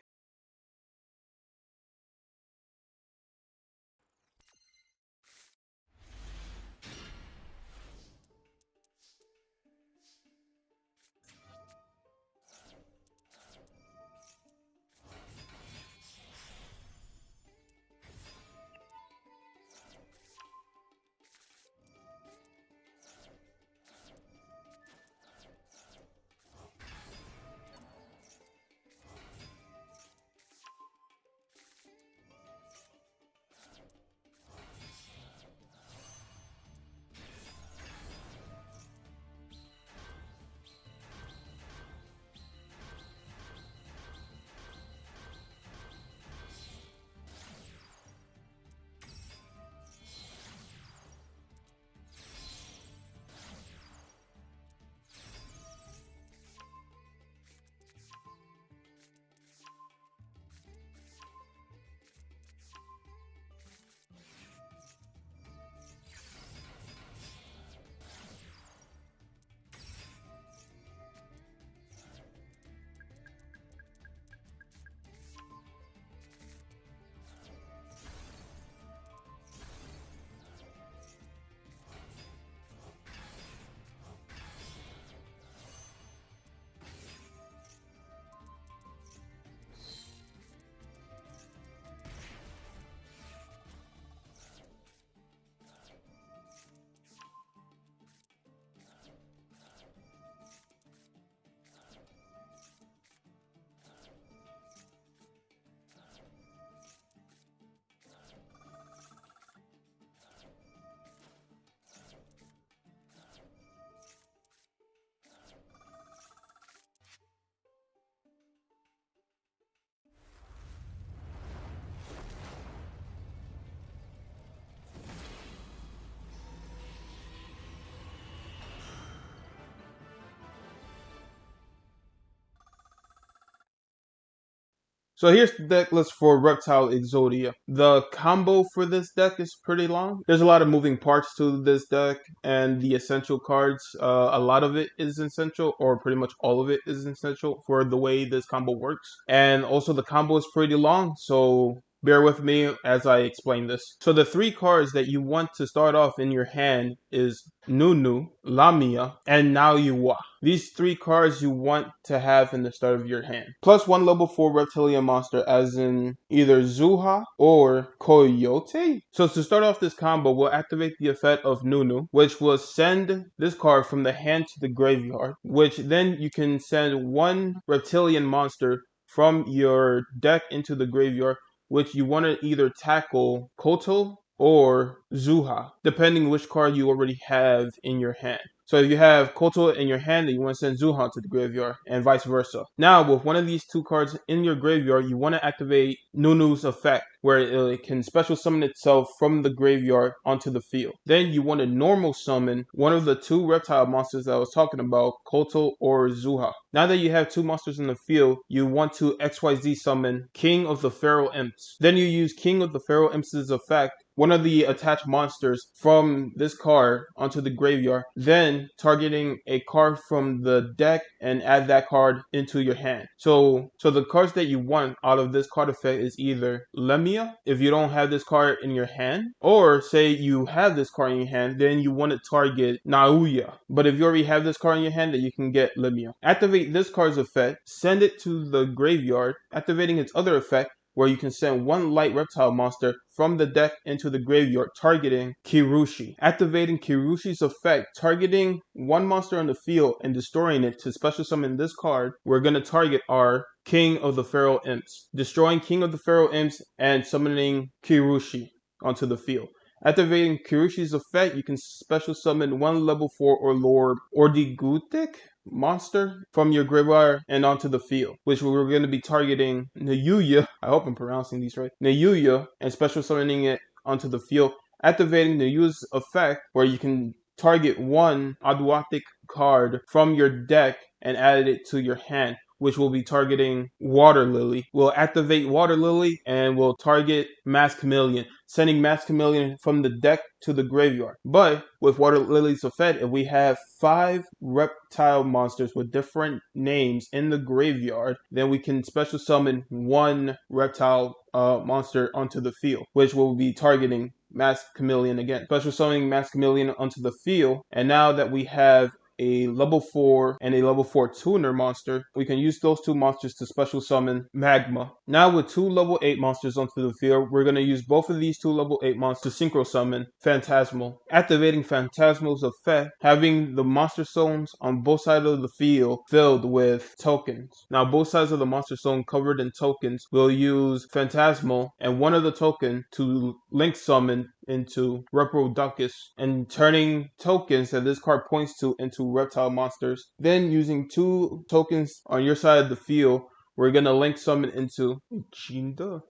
So here's the deck list for Reptile Exodia. The combo for this deck is pretty long. There's a lot of moving parts to this deck, and the essential cards, a lot of it is essential, or pretty much all of it is essential for the way this combo works. And also the combo is pretty long, so bear with me as I explain this. So the 3 cards that you want to start off in your hand is Nunu, Lamia, and now Yugioh. These 3 cards you want to have in the start of your hand. Plus 1 level 4 reptilian monster, as in either Zuha or Coyote. So to start off this combo, we'll activate the effect of Nunu, which will send this card from the hand to the graveyard, which then you can send 1 reptilian monster from your deck into the graveyard, which you want to either tackle Koto or Zuha, depending which card you already have in your hand. So if you have Koto in your hand, then you want to send Zuha to the graveyard, and vice versa. Now, with one of these 2 cards in your graveyard, you want to activate Nunu's effect, where it can special summon itself from the graveyard onto the field. Then you want to normal summon one of the 2 reptile monsters that I was talking about, Koto or Zuha. Now that you have 2 monsters in the field, you want to XYZ summon King of the Feral Imps. Then you use King of the Feral Imps' effect, one of the attached monsters from this card onto the graveyard, then targeting a card from the deck and add that card into your hand. So the cards that you want out of this card effect is either Lemia, if you don't have this card in your hand, or say you have this card in your hand, then you want to target Naoya. But if you already have this card in your hand, then you can get Lemia. Activate this card's effect, send it to the graveyard, activating its other effect, where you can send 1 light reptile monster from the deck into the graveyard, targeting Kirushi. Activating Kirushi's effect, targeting 1 monster on the field and destroying it to special summon this card, we're going to target our King of the Feral Imps. Destroying King of the Feral Imps and summoning Kirushi onto the field. Activating Kirushi's effect, you can special summon 1 level 4 or lower Ordigutic monster from your graveyard and onto the field, which we're going to be targeting Nayuya, I hope I'm pronouncing these right, Nayuya, and special summoning it onto the field. Activating Nayuya's effect, where you can target 1 Aduatic card from your deck and add it to your hand, which will be targeting Water Lily. We'll activate Water Lily and we'll target Mass Chameleon, sending Mass Chameleon from the deck to the graveyard. But with Water Lily's effect, if we have 5 reptile monsters with different names in the graveyard, then we can special summon 1 reptile monster onto the field, which will be targeting Mass Chameleon again. Special summoning Mass Chameleon onto the field, and now that we have a level 4 and a level 4 tuner monster, we can use those 2 monsters to special summon Magma. Now with 2 level 8 monsters onto the field, we're going to use both of these 2 level 8 monsters to synchro summon Phantasmal. Activating Phantasmal's effect, having the monster zones on both sides of the field filled with tokens. Now both sides of the monster zone covered in tokens, we'll use Phantasmal and one of the tokens to link summon into Reproducus, and turning tokens that this card points to into reptile monsters. Then using 2 tokens on your side of the field, we're going to link summon into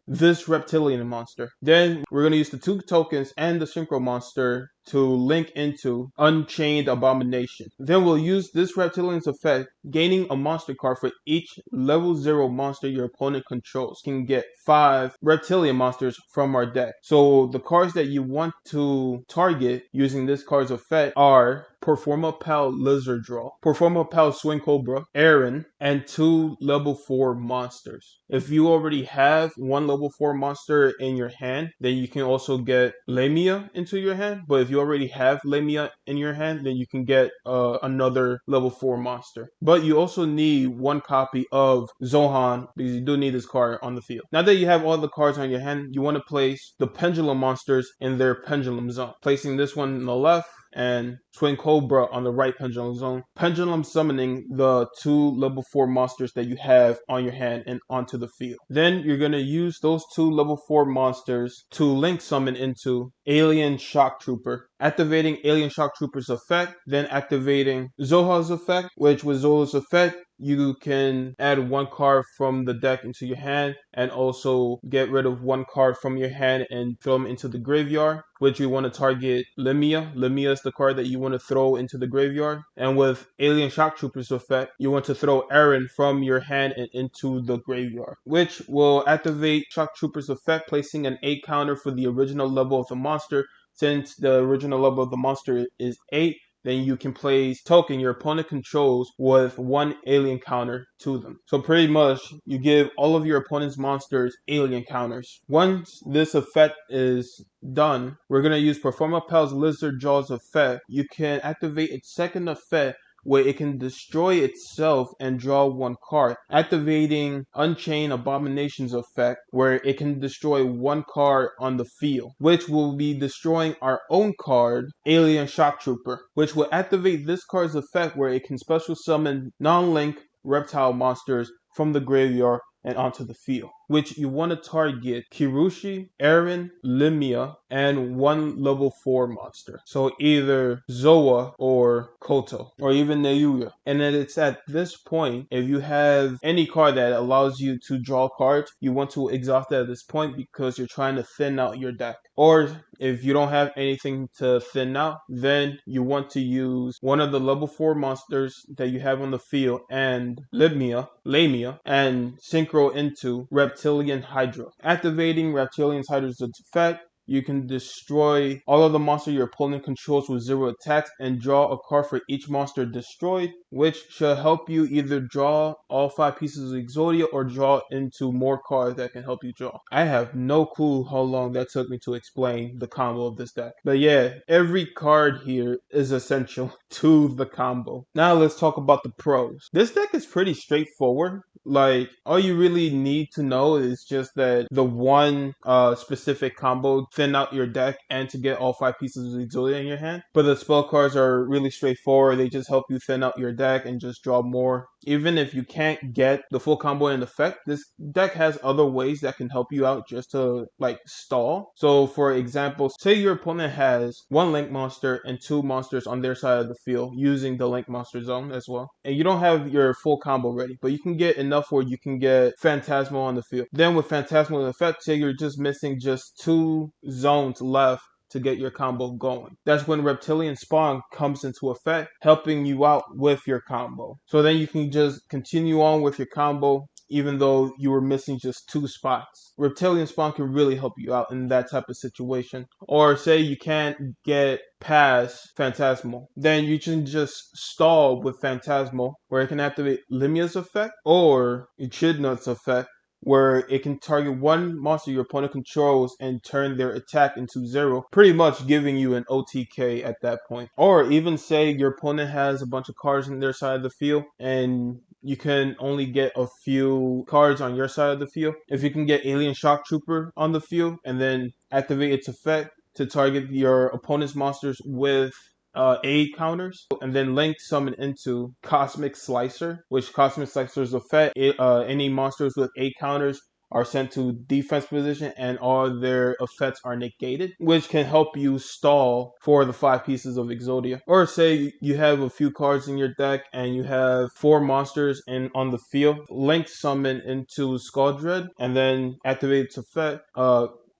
this reptilian monster. Then we're going to use the 2 tokens and the synchro monster to link into Unchained Abomination. Then we'll use this reptilian's effect, gaining a monster card for each level 0 monster your opponent controls. You can get 5 reptilian monsters from our deck. So the cards that you want to target using this card's effect are Performapal Lizard Draw, Performapal Swing Cobra, Aaron, and 2 level 4 monsters. If you already have 1 level 4 monster in your hand, then you can also get Lamia into your hand. But if you already have Lamia in your hand, then you can get another level 4 monster. But you also need 1 copy of Zohan, because you do need this card on the field. Now that you have all the cards on your hand, you want to place the pendulum monsters in their pendulum zone. Placing this one on the left and Twin Cobra on the right pendulum zone. Pendulum summoning the 2 level 4 monsters that you have on your hand and onto the field. Then you're going to use those 2 level 4 monsters to link summon into Alien Shock Trooper. Activating Alien Shock Trooper's effect, then activating Zoha's effect, which with Zoha's effect, you can add one card from the deck into your hand and also get rid of one card from your hand and throw them into the graveyard, which you want to target Limia. Limia is the card that you want to throw into the graveyard. And with Alien Shock Troopers effect, you want to throw Aaron from your hand and into the graveyard, which will activate Shock Troopers effect, placing an 8 counter for the original level of the monster. Since the original level of the monster is 8, then you can place token your opponent controls with 1 alien counter to them. So pretty much, you give all of your opponent's monsters alien counters. Once this effect is done, we're going to use Performapal's Lizard Jaws effect. You can activate its second effect where it can destroy itself and draw 1 card, activating Unchained Abominations effect where it can destroy 1 card on the field, which will be destroying our own card, Alien Shock Trooper, which will activate this card's effect where it can special summon non-link reptile monsters from the graveyard and onto the field, which you want to target Kirushi, Aaron, Limia, and 1 level 4 monster. So either Zoa or Koto, or even Neyuya. And then it's at this point, if you have any card that allows you to draw cards, you want to exhaust that at this point because you're trying to thin out your deck. Or if you don't have anything to thin out, then you want to use one of the level 4 monsters that you have on the field and Lamia, and synchro into Reptilian Hydra. Activating Reptilian Hydra's effect, you can destroy all of the monsters your opponent controls with 0 attacks and draw a card for each monster destroyed, which should help you either draw all 5 pieces of Exodia or draw into more cards that can help you draw. I have no clue how long that took me to explain the combo of this deck. But yeah, every card here is essential to the combo. Now let's talk about the pros. This deck is pretty straightforward. Like, all you really need to know is just that the one specific combo, thin out your deck and to get all 5 pieces of Exodia in your hand. But the spell cards are really straightforward. They just help you thin out your deck and just draw more. Even if you can't get the full combo in effect, this deck has other ways that can help you out just to like stall. So for example, say your opponent has 1 link monster and 2 monsters on their side of the field using the link monster zone as well. And you don't have your full combo ready, but you can get enough where you can get Phantasmal on the field. Then with Phantasmal in effect, say you're just missing just 2 zones left to get your combo going. That's when Reptilian Spawn comes into effect, helping you out with your combo. So then you can just continue on with your combo even though you were missing just 2 spots. Reptilian Spawn can really help you out in that type of situation. Or say you can't get past Phantasmal, then you can just stall with Phantasmal where it can activate Limia's effect or Echidna's effect, where it can target 1 monster your opponent controls and turn their attack into 0, pretty much giving you an OTK at that point. Or even say your opponent has a bunch of cards in their side of the field and you can only get a few cards on your side of the field. If you can get Alien Shock Trooper on the field and then activate its effect to target your opponent's monsters with 8 counters, and then link summon into Cosmic Slicer, which Cosmic Slicer's effect, any monsters with 8 counters are sent to defense position and all their effects are negated, which can help you stall for the 5 pieces of Exodia. Or say you have a few cards in your deck and you have 4 monsters on the field, link summon into Skull Dread and then activate its effect,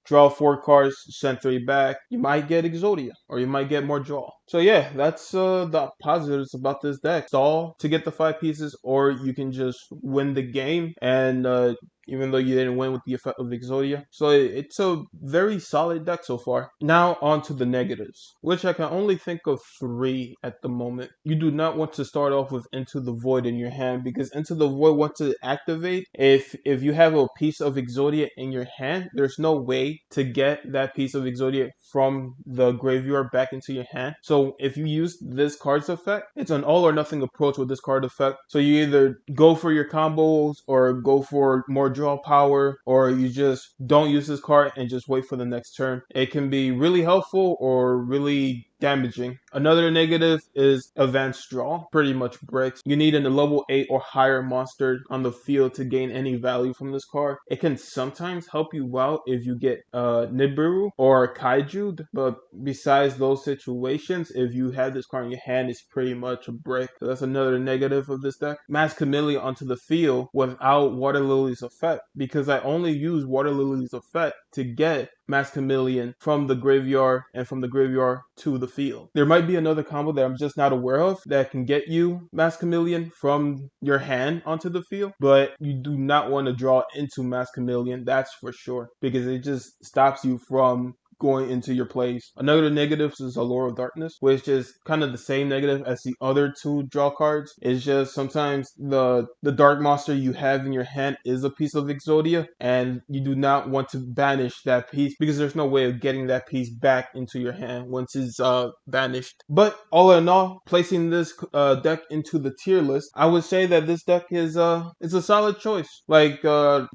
draw 4 cards, send 3 back. You might get Exodia, or you might get more draw. So yeah, that's the positives about this deck. Stall to get the 5 pieces, or you can just win the game, and even though you didn't win with the effect of Exodia. So it's a very solid deck so far. Now on to the negatives, which I can only think of 3 at the moment. You do not want to start off with Into the Void in your hand, because Into the Void, once it activate, if you have a piece of Exodia in your hand, there's no way to get that piece of Exodia from the graveyard back into your hand. So if you use this card's effect, it's an all or nothing approach with this card effect. So you either go for your combos or go for more draw power, or you just don't use this card and just wait for the next turn. It can be really helpful or really damaging. Another negative is advanced draw, pretty much bricks. You need a level 8 or higher monster on the field to gain any value from this card. It can sometimes help you out if you get Nibiru or Kaiju, but besides those situations, if you have this card in your hand, it's pretty much a brick. So that's another negative of this deck. Mass Chameleon onto the field without Water Lily's effect, because I only use Water Lily's effect to get Mass Chameleon from the graveyard and from the graveyard to the field. There might be another combo that I'm just not aware of that can get you Mass Chameleon from your hand onto the field, but you do not want to draw into Mass Chameleon, that's for sure, because it just stops you from going into your plays. Another negative is Allure of Darkness, which is kind of the same negative as the other two draw cards. It's just sometimes the dark monster you have in your hand is a piece of Exodia, and you do not want to banish that piece because there's no way of getting that piece back into your hand once it's banished. But all in all, placing this deck into the tier list, I would say that this deck is a solid choice. Like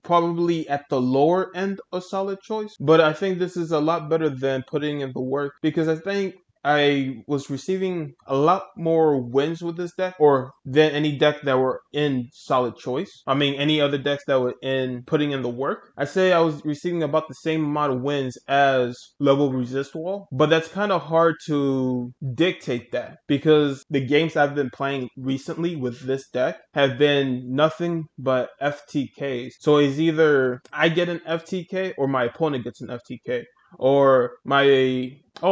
probably at the lower end a solid choice, but I think this is a lot better than putting in the work, because I think I was receiving a lot more wins with this deck, or than any deck that were in solid choice. I mean, any other decks that were in putting in the work. I say I was receiving about the same amount of wins as level resist wall, but that's kind of hard to dictate that, because the games I've been playing recently with this deck have been nothing but FTKs. So it's either I get an FTK or my opponent gets an FTK. Or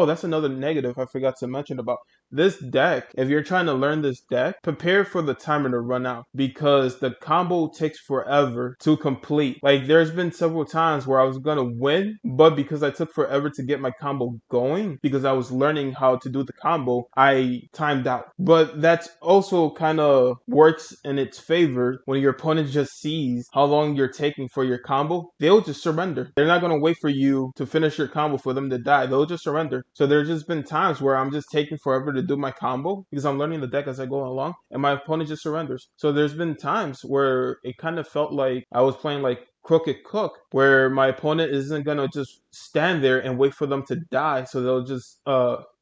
that's another negative I forgot to mention about this deck. If you're trying to learn this deck, prepare for the timer to run out, because the combo takes forever to complete. Like, there's been several times where I was gonna win, but because I took forever to get my combo going, because I was learning how to do the combo, I timed out. But that's also kind of works in its favor when your opponent just sees how long you're taking for your combo. They'll just surrender. They're not gonna wait for you to finish your combo for them to die. They'll just surrender. So there's just been times where I'm just taking forever to do my combo because I'm learning the deck as I go along, and my opponent just surrenders. So there's been times where it kind of felt like I was playing like Crooked Cook, where my opponent isn't gonna just stand there and wait for them to die, so they'll just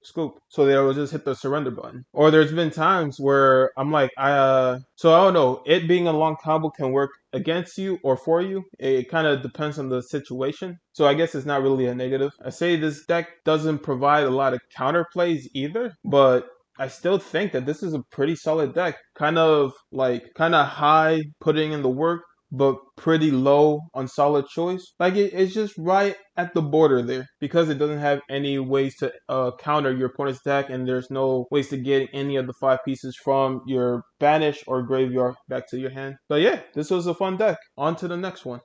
scoop. So they'll just hit the surrender button. Or there's been times where I'm like, so I don't know, it being a long combo can work against you or for you. It kind of depends on the situation. So I guess it's not really a negative. I say this deck doesn't provide a lot of counter plays either, but I still think that this is a pretty solid deck. Kind of high putting in the work, but pretty low on solid choice. Like it's just right at the border there, because it doesn't have any ways to counter your opponent's deck, and there's no ways to get any of the 5 pieces from your banish or graveyard back to your hand. But yeah, this was a fun deck. On to the next one.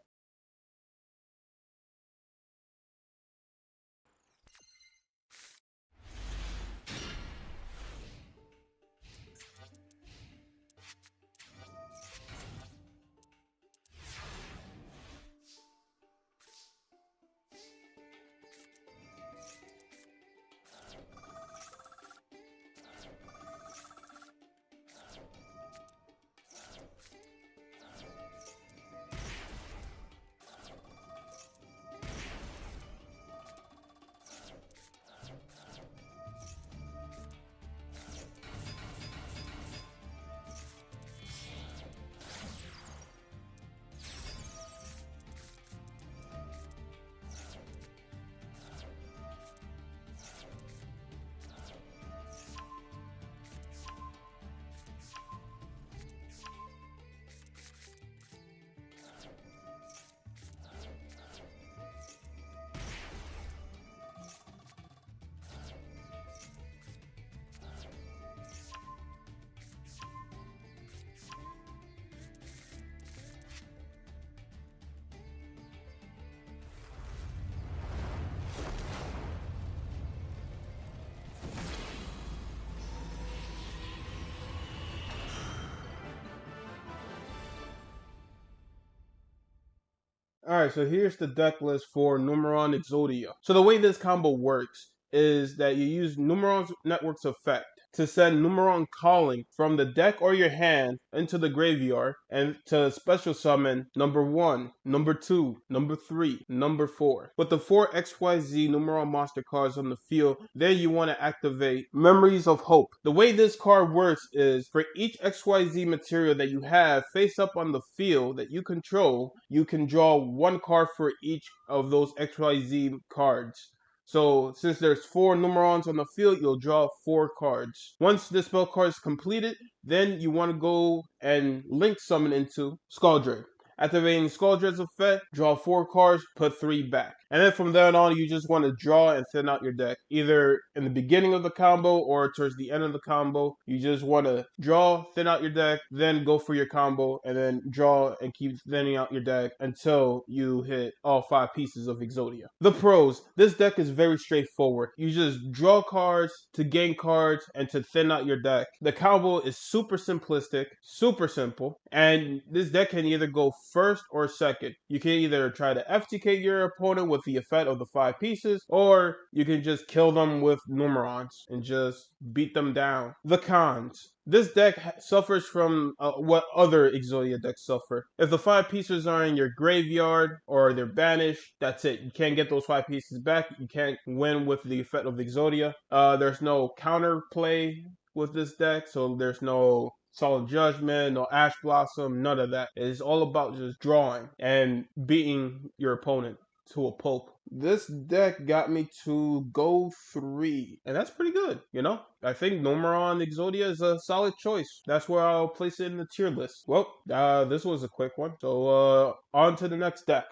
Alright, so here's the deck list for Numeron Exodia. So the way this combo works is that you use Numeron's Network's effect. to send Numeron Calling from the deck or your hand into the graveyard, and to special summon number 1, number 2, number 3, number 4. With the 4 XYZ Numeron monster cards on the field, then you want to activate Memories of Hope. The way this card works is for each XYZ material that you have face up on the field that you control, you can draw 1 card for each of those XYZ cards. So since there's 4 Numerons on the field, you'll draw 4 cards. Once the spell card is completed, then you want to go and link summon into Scaldred. Activating Scaldred's effect, draw 4 cards, put 3 back. And then from then on, you just want to draw and thin out your deck. Either in the beginning of the combo or towards the end of the combo. You just want to draw, thin out your deck, then go for your combo, and then draw and keep thinning out your deck until you hit all 5 pieces of Exodia. The pros. This deck is very straightforward. You just draw cards to gain cards and to thin out your deck. The combo is super simplistic, super simple, and this deck can either go first or second. You can either try to FTK your opponent with the effect of the 5 pieces, or you can just kill them with Numerons and just beat them down. The cons. This deck suffers from what other Exodia decks suffer. If the 5 pieces are in your graveyard or they're banished, that's it. You can't get those 5 pieces back. You can't win with the effect of Exodia. There's no counter play with this deck, so there's no Solid Judgment, no Ash Blossom, none of that. It's all about just drawing and beating your opponent to a pulp. This deck got me to go 3, and that's pretty good, you know? I think Numeron Exodia is a solid choice. That's where I'll place it in the tier list. Well, this was a quick one, so on to the next deck.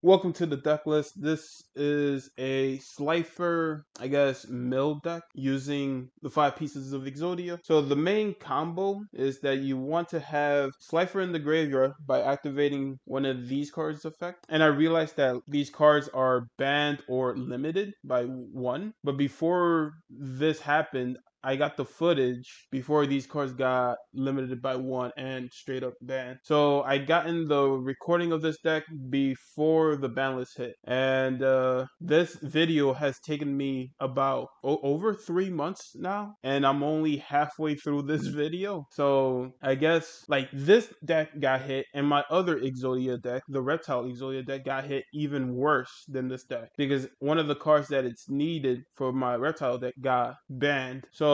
Welcome to the deck list. This is a Slifer, I guess, mill deck using the 5 pieces of Exodia. So the main combo is that you want to have Slifer in the graveyard by activating one of these cards' effect. And I realized that these cards are banned or limited by 1. But before this happened, I got the footage before these cards got limited by 1 and straight up banned. So I gotten the recording of this deck before the ban list hit. And this video has taken me about over 3 months now. And I'm only halfway through this video. So I guess like this deck got hit and my other Exodia deck, the Reptile Exodia deck, got hit even worse than this deck. Because one of the cards that it's needed for my Reptile deck got banned. So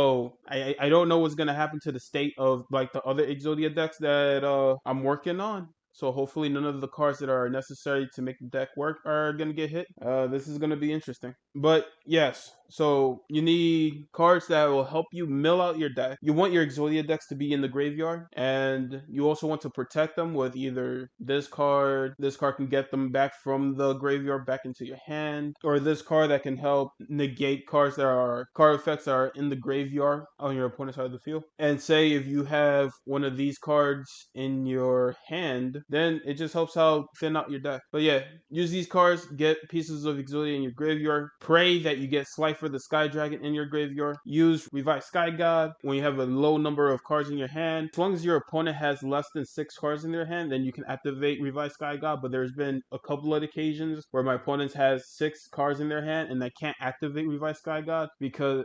I don't know what's gonna happen to the state of like the other Exodia decks that I'm working on. So hopefully none of the cards that are necessary to make the deck work are gonna get hit. This is gonna be interesting. But yes, so you need cards that will help you mill out your deck. You want your Exodia decks to be in the graveyard, and you also want to protect them with either this card. This card can get them back from the graveyard back into your hand, or this card that can help negate cards that are card effects that are in the graveyard on your opponent's side of the field. And say if you have one of these cards in your hand, then it just helps out thin out your deck. But yeah, use these cards, get pieces of Exodia in your graveyard, pray that you get Slifer the Sky Dragon in your graveyard, use Revive Sky God when you have a low number of cards in your hand. As long as your opponent has less than 6 cards in their hand, then you can activate Revive Sky God. But there's been a couple of occasions where my opponent has 6 cards in their hand and I can't activate Revive Sky God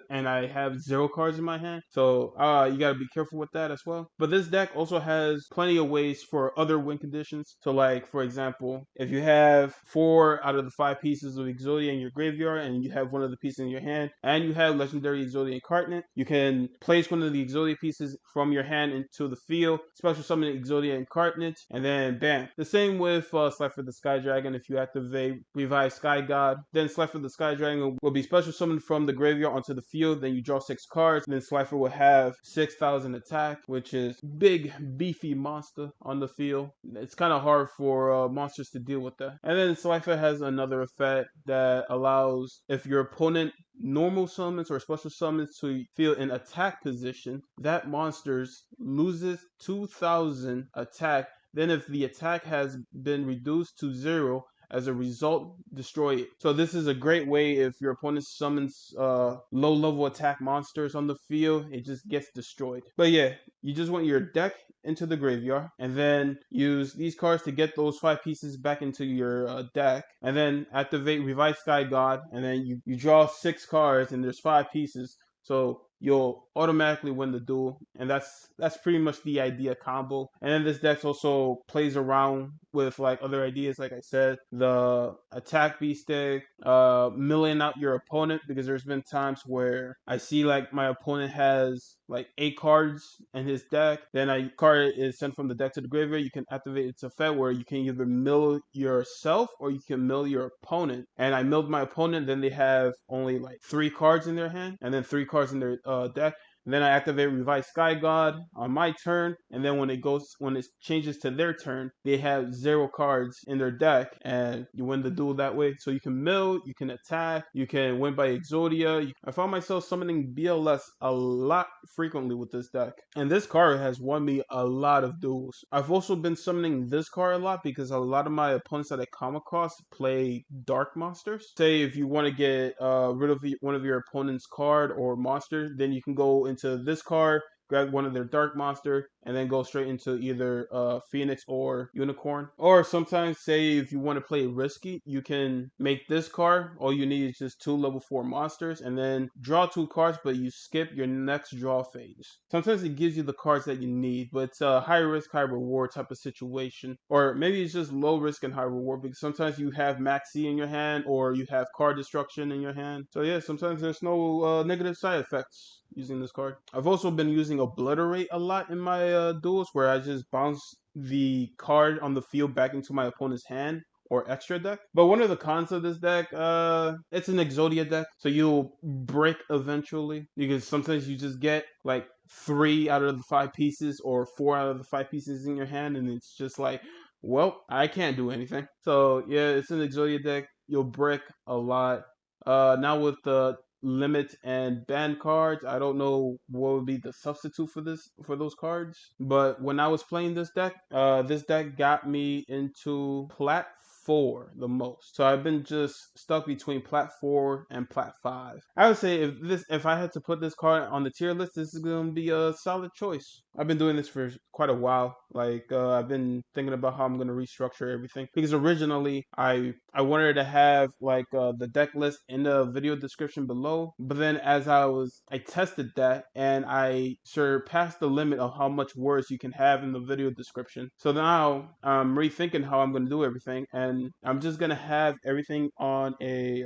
and I have 0 cards in my hand. So you gotta be careful with that as well. But this deck also has plenty of ways for other win conditions. So like, for example, if you have 4 out of the 5 pieces of Exodia in your graveyard and you have one of the pieces in your hand and you have Legendary Exodia Incarnate, you can place one of the Exodia pieces from your hand into the field, special summon Exodia Incarnate, and then bam. The same with Slifer the Sky Dragon. If you activate Revive Sky God, then Slifer the Sky Dragon will be special summoned from the graveyard onto the field. Then you draw 6 cards, and then Slifer will have 6,000 attack, which is big beefy monster on the field. It's kind of hard for monsters to deal with that. And then Slifer has another effect that allows if your opponent normal summons or special summons to field in attack position, that monsters loses 2,000 attack. Then if the attack has been reduced to 0, as a result, destroy it. So this is a great way if your opponent summons low level attack monsters on the field, it just gets destroyed. But yeah, you just want your deck into the graveyard and then use these cards to get those 5 pieces back into your deck, and then activate Revive Sky God, and then you draw 6 cards and there's 5 pieces. So you'll automatically win the duel, and that's pretty much the idea combo. And then this deck also plays around with like other ideas, like I said, the attack beast deck, milling out your opponent, because there's been times where I see like my opponent has like 8 cards in his deck, then a card is sent from the deck to the graveyard. You can activate its effect where you can either mill yourself or you can mill your opponent. And I milled my opponent, then they have only like 3 cards in their hand and then 3 cards in their deck. And then I activate Revive Sky God on my turn, and then when it changes to their turn, they have 0 cards in their deck, and you win the duel that way. So you can mill, you can attack, you can win by Exodia. I found myself summoning BLS a lot frequently with this deck, and this card has won me a lot of duels. I've also been summoning this card a lot because a lot of my opponents that I come across play dark monsters. Say if you want to get rid of one of your opponent's card or monster, then you can go into this card, grab one of their dark monster, and then go straight into either Phoenix or Unicorn. Or sometimes, say if you want to play risky, you can make this card. All you need is just 2 level 4 monsters, and then draw 2 cards, but you skip your next draw phase. Sometimes it gives you the cards that you need, but it's a high risk, high reward type of situation. Or maybe it's just low risk and high reward, because sometimes you have Maxi in your hand, or you have card destruction in your hand. So yeah, sometimes there's no negative side effects using this card. I've also been using Obliterate a lot in my duels, where I just bounce the card on the field back into my opponent's hand or extra deck. But one of the cons of this deck, it's an Exodia deck, so you'll break eventually, because sometimes you just get like 3 out of the 5 pieces or 4 out of the 5 pieces in your hand, and it's just like, Well, I can't do anything. So yeah, it's an Exodia deck. You'll brick a lot. Now with the limit and ban cards, I don't know what would be the substitute for those cards. But when I was playing this deck got me into Plat 4 the most. So I've been just stuck between Plat 4 and Plat 5. I would say if I had to put this card on the tier list, this is gonna be a solid choice. I've been doing this for quite a while. Like I've been thinking about how I'm gonna restructure everything because originally I wanted to have like the deck list in the video description below, but then as I tested that and I surpassed the limit of how much words you can have in the video description. So now I'm rethinking how I'm gonna do everything, and I'm just gonna have everything on a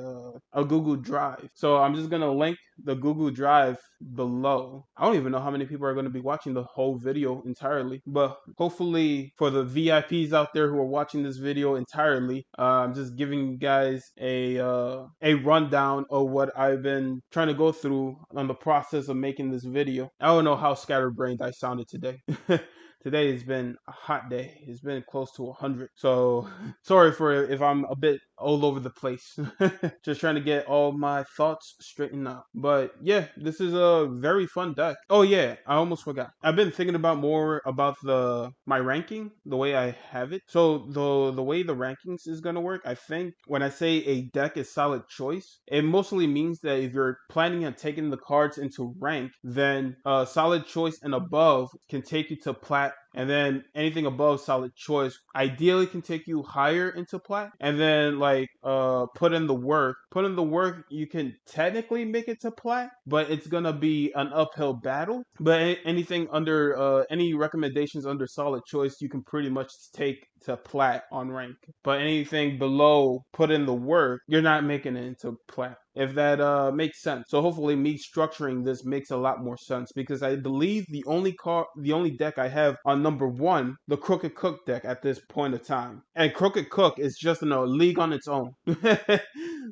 Google Drive. So I'm just gonna link the Google Drive below. I don't even know how many people are going to be watching the whole video entirely, but hopefully for the VIPs out there who are watching this video entirely, I'm just giving you guys a rundown of what I've been trying to go through on the process of making this video. I don't know how scatterbrained I sounded today. Today has been a hot day. It's been close to 100. So sorry for if I'm a bit all over the place. Just trying to get all my thoughts straightened out. But yeah, this is a very fun deck. Oh yeah, I almost forgot. I've been thinking about more about my ranking, the way I have it. So the way the rankings is gonna work, I think when I say a deck is solid choice, it mostly means that if you're planning on taking the cards into rank, then solid choice and above can take you to plat, and then anything above solid choice ideally can take you higher into plat, and then like put in the work, you can technically make it to plat, but it's gonna be an uphill battle. But anything under any recommendations under solid choice, you can pretty much take to plat on rank. But anything below put in the work, you're not making it into plat, if that makes sense. So hopefully me structuring this makes a lot more sense, because I believe the only deck I have on number 1, the Crooked Cook deck at this point of time. And Crooked Cook is just in a league on its own.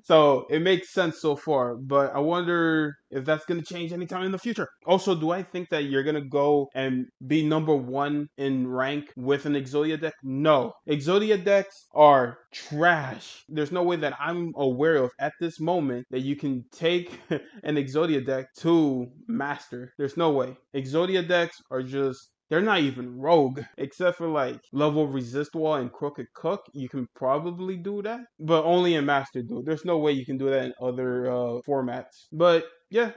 So it makes sense so far, but I wonder if that's going to change anytime in the future. Also, do I think that you're going to go and be number 1 in rank with an Exodia deck? No. Exodia decks are trash. There's no way that I'm aware of at this moment that you can take an Exodia deck to master. There's no way. Exodia decks are just, they're not even rogue, except for like level resist wall and Crooked Cook. You can probably do that, but only in master, dude. There's no way you can do that in other formats. But yeah,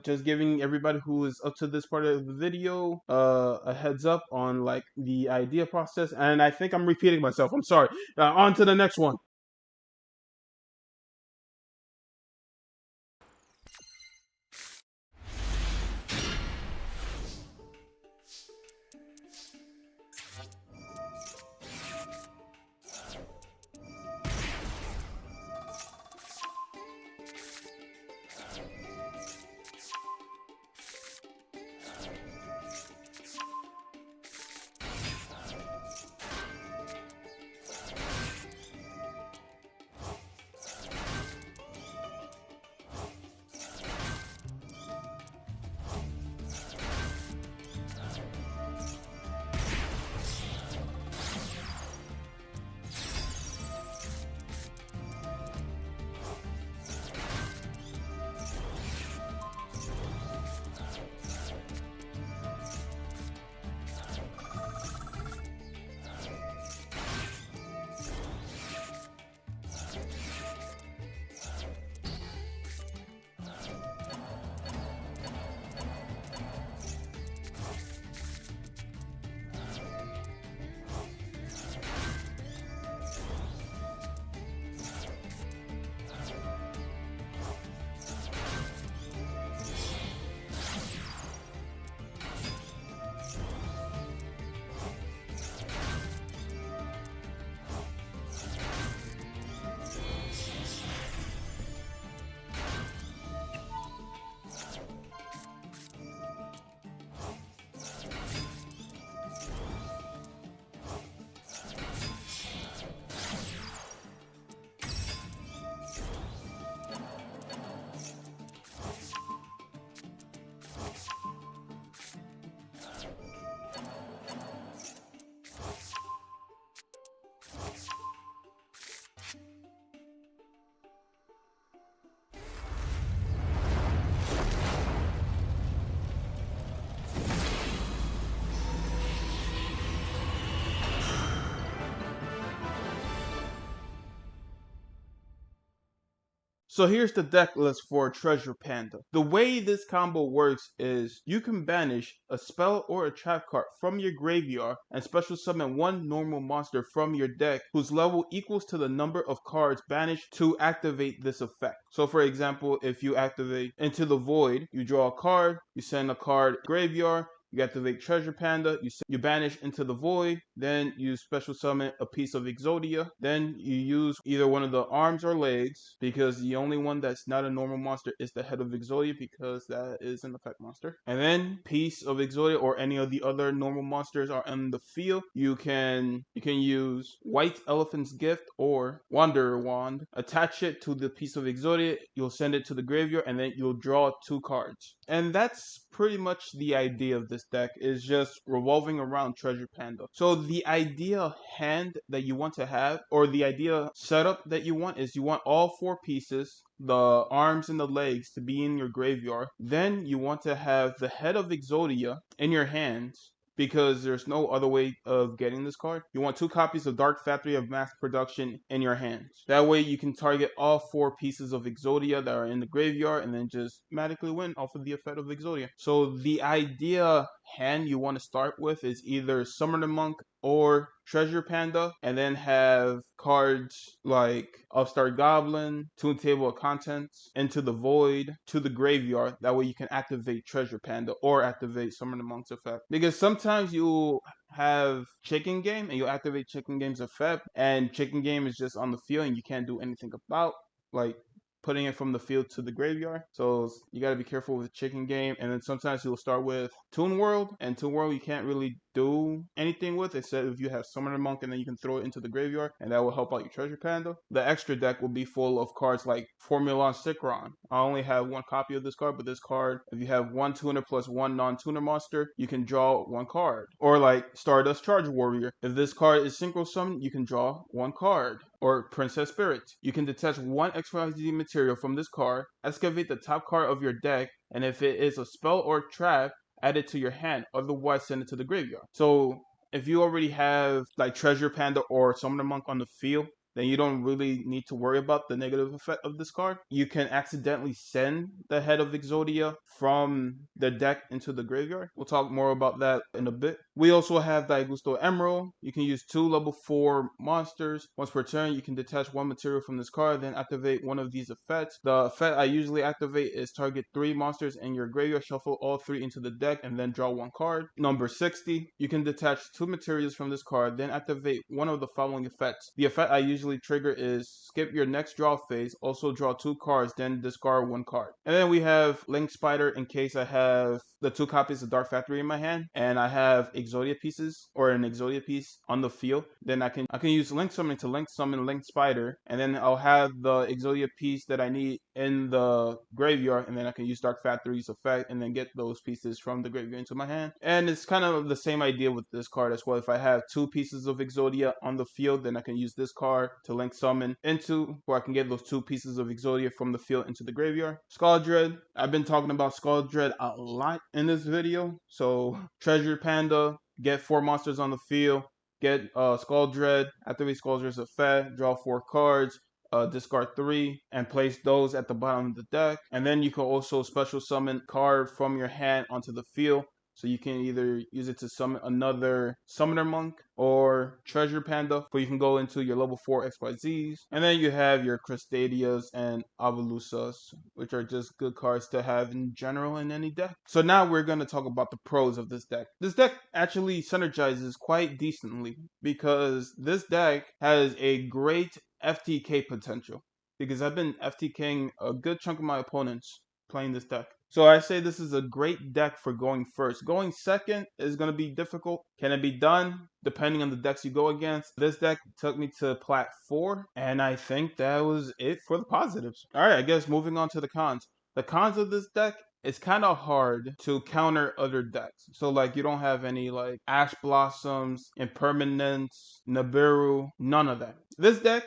just giving everybody who is up to this part of the video a heads up on like the idea process. And I think I'm repeating myself, I'm sorry. On to the next one. So here's the deck list for Treasure Panda. The way this combo works is you can banish a spell or a trap card from your graveyard and special summon one normal monster from your deck whose level equals to the number of cards banished to activate this effect. So for example, if you activate Into the Void, you draw a card, you send a card graveyard, you activate Treasure Panda, you banish Into the Void, then you special summon a piece of Exodia, then you use either one of the arms or legs, because the only one that's not a normal monster is the head of Exodia, because that is an effect monster. And then piece of Exodia or any of the other normal monsters are in the field. You can use White Elephant's Gift or Wanderer Wand, attach it to the piece of Exodia, you'll send it to the graveyard, and then you'll draw 2 cards. And that's pretty much the idea of this deck, is just revolving around Treasure Panda. So the idea hand that you want to have, or the idea setup that you want, is you want all 4 pieces, the arms and the legs, to be in your graveyard. Then you want to have the head of Exodia in your hands, because there's no other way of getting this card. You want 2 copies of Dark Factory of Mass Production in your hands. That way you can target all 4 pieces of Exodia that are in the graveyard and then just magically win off of the effect of Exodia. So the idea hand you want to start with is either Summoner Monk or Treasure Panda, and then have cards like Upstart Goblin, Toon Table of Contents, Into the Void, to the graveyard. That way you can activate Treasure Panda or activate Summoner Monk's effect. Because sometimes you'll have Chicken Game and you'll activate Chicken Game's effect, and Chicken Game is just on the field and you can't do anything about, like, putting it from the field to the graveyard. So you got to be careful with Chicken Game. And then sometimes you'll start with Toon World, and Toon World you can't really do anything with, except if you have Summoner Monk and then you can throw it into the graveyard, and that will help out your Treasure Panda. The extra deck will be full of cards like Formulon Sikron. I only have 1 copy of this card, but this card, if you have 1 tuner plus 1 non-tuner monster, you can draw 1 card. Or like Stardust Charge Warrior. If this card is Synchro Summon, you can draw 1 card. Or Princess Spirit. You can detach 1 XYZ material from this card, excavate the top card of your deck, and if it is a spell or trap, add it to your hand, otherwise send it to the graveyard. So if you already have like Treasure Panda or Summoner Monk on the field, then you don't really need to worry about the negative effect of this card. You can accidentally send the head of Exodia from the deck into the graveyard. We'll talk more about that in a bit. We also have Daigusto Emerald. You can use 2 level 4 monsters. Once per turn, you can detach 1 material from this card, then activate one of these effects. The effect I usually activate is target 3 monsters in your graveyard, shuffle all 3 into the deck, and then draw 1 card. Number 60, you can detach 2 materials from this card, then activate one of the following effects. The effect I usually trigger is skip your next draw phase, also draw 2 cards, then discard 1 card. And then we have Link Spider in case I have the 2 copies of Dark Factory in my hand and I have Exodia pieces or an Exodia piece on the field. Then I can use Link Summoning to Link Summon Link Spider, and then I'll have the Exodia piece that I need in the graveyard, and then I can use Dark Factory's effect and then get those pieces from the graveyard into my hand. And it's kind of the same idea with this card as well. If I have 2 pieces of Exodia on the field, then I can use this card to Link Summon into, where I can get those 2 pieces of Exodia from the field into the graveyard. Skull Dread. I've been talking about Skull Dread a lot in this video. So Treasure Panda, get 4 monsters on the field, get Skull Dread, activate Skull Dread's effect, draw 4 cards, discard 3, and place those at the bottom of the deck. And then you can also special summon card from your hand onto the field. So you can either use it to summon another Summoner Monk or Treasure Panda, where you can go into your level 4 XYZs. And then you have your Crustadias and Avalusas, which are just good cards to have in general in any deck. So now we're going to talk about the pros of this deck. This deck actually synergizes quite decently, because this deck has a great FTK potential, because I've been FTKing a good chunk of my opponents playing this deck. So I say this is a great deck for going first. Going second is going to be difficult. Can it be done? Depending on the decks you go against. This deck took me to Plat 4, and I think that was it for the positives. Alright, I guess moving on to the cons. The cons of this deck, it's kind of hard to counter other decks. So like you don't have any like Ash Blossoms, Impermanence, Nibiru, none of that. This deck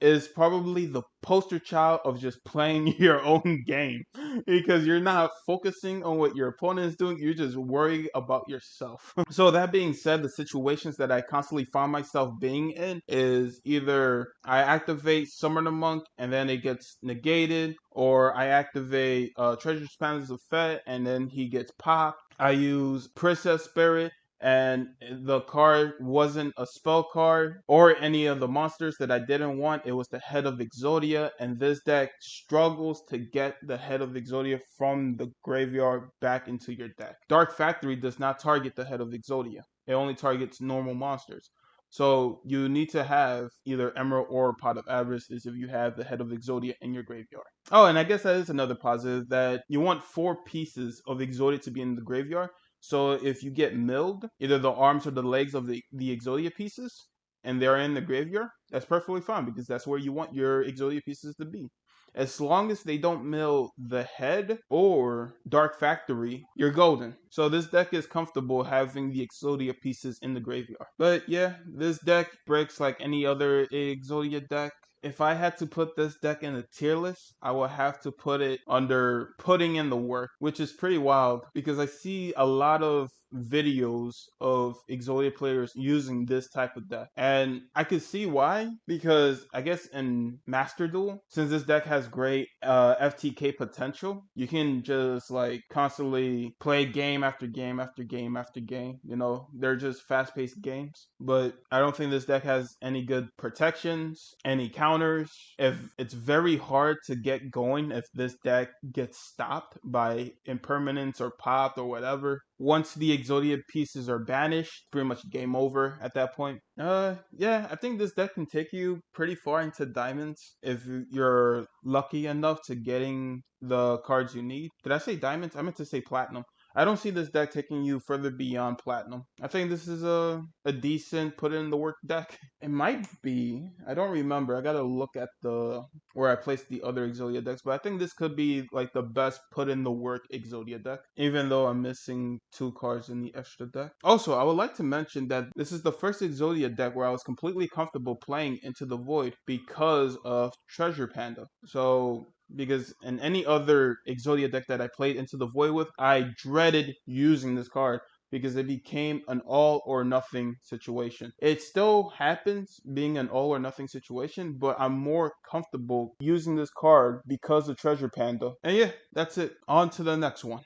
is probably the poster child of just playing your own game because you're not focusing on what your opponent is doing. You're just worrying about yourself. So that being said, the situations that I constantly find myself being in is either I activate Summon the Monk and then it gets negated, or I activate Treasure Spanner's effect and then he gets popped. I use Princess Spirit and the card wasn't a spell card or any of the monsters that I didn't want. It was the Head of Exodia, and this deck struggles to get the Head of Exodia from the graveyard back into your deck. Dark Factory does not target the Head of Exodia. It only targets normal monsters. So you need to have either Emerald or Pot of Avarice if you have the Head of Exodia in your graveyard. Oh, and I guess that is another positive, that you want 4 pieces of Exodia to be in the graveyard. So if you get milled, either the arms or the legs of the Exodia pieces, and they're in the graveyard, that's perfectly fine because that's where you want your Exodia pieces to be. As long as they don't mill the head or Dark Factory, you're golden. So this deck is comfortable having the Exodia pieces in the graveyard. But yeah, this deck breaks like any other Exodia deck. If I had to put this deck in a tier list, I would have to put it under putting in the work, which is pretty wild because I see a lot of videos of Exodia players using this type of deck. And I could see why, because I guess in Master Duel, since this deck has great FTK potential, you can just like constantly play game after game after game after game. You know, they're just fast-paced games. But I don't think this deck has any good protections, any counters. If it's very hard to get going if this deck gets stopped by impermanence or popped or whatever. Once the Exodia pieces are banished, pretty much game over at that point. Yeah, I think this deck can take you pretty far into diamonds if you're lucky enough to getting the cards you need. Did I say diamonds? I meant to say platinum. I don't see this deck taking you further beyond platinum. I think this is a decent put in the work deck. It might be. I don't remember. I gotta look at the where I placed the other Exodia decks, but I think this could be like the best put in the work Exodia deck, even though I'm missing 2 cards in the extra deck. Also, I would like to mention that this is the first Exodia deck where I was completely comfortable playing Into the Void because of Treasure Panda. So because in any other Exodia deck that I played Into the Void with, I dreaded using this card because it became an all or nothing situation. It still happens being an all or nothing situation, but I'm more comfortable using this card because of Treasure Panda. And yeah, that's it. On to the next one.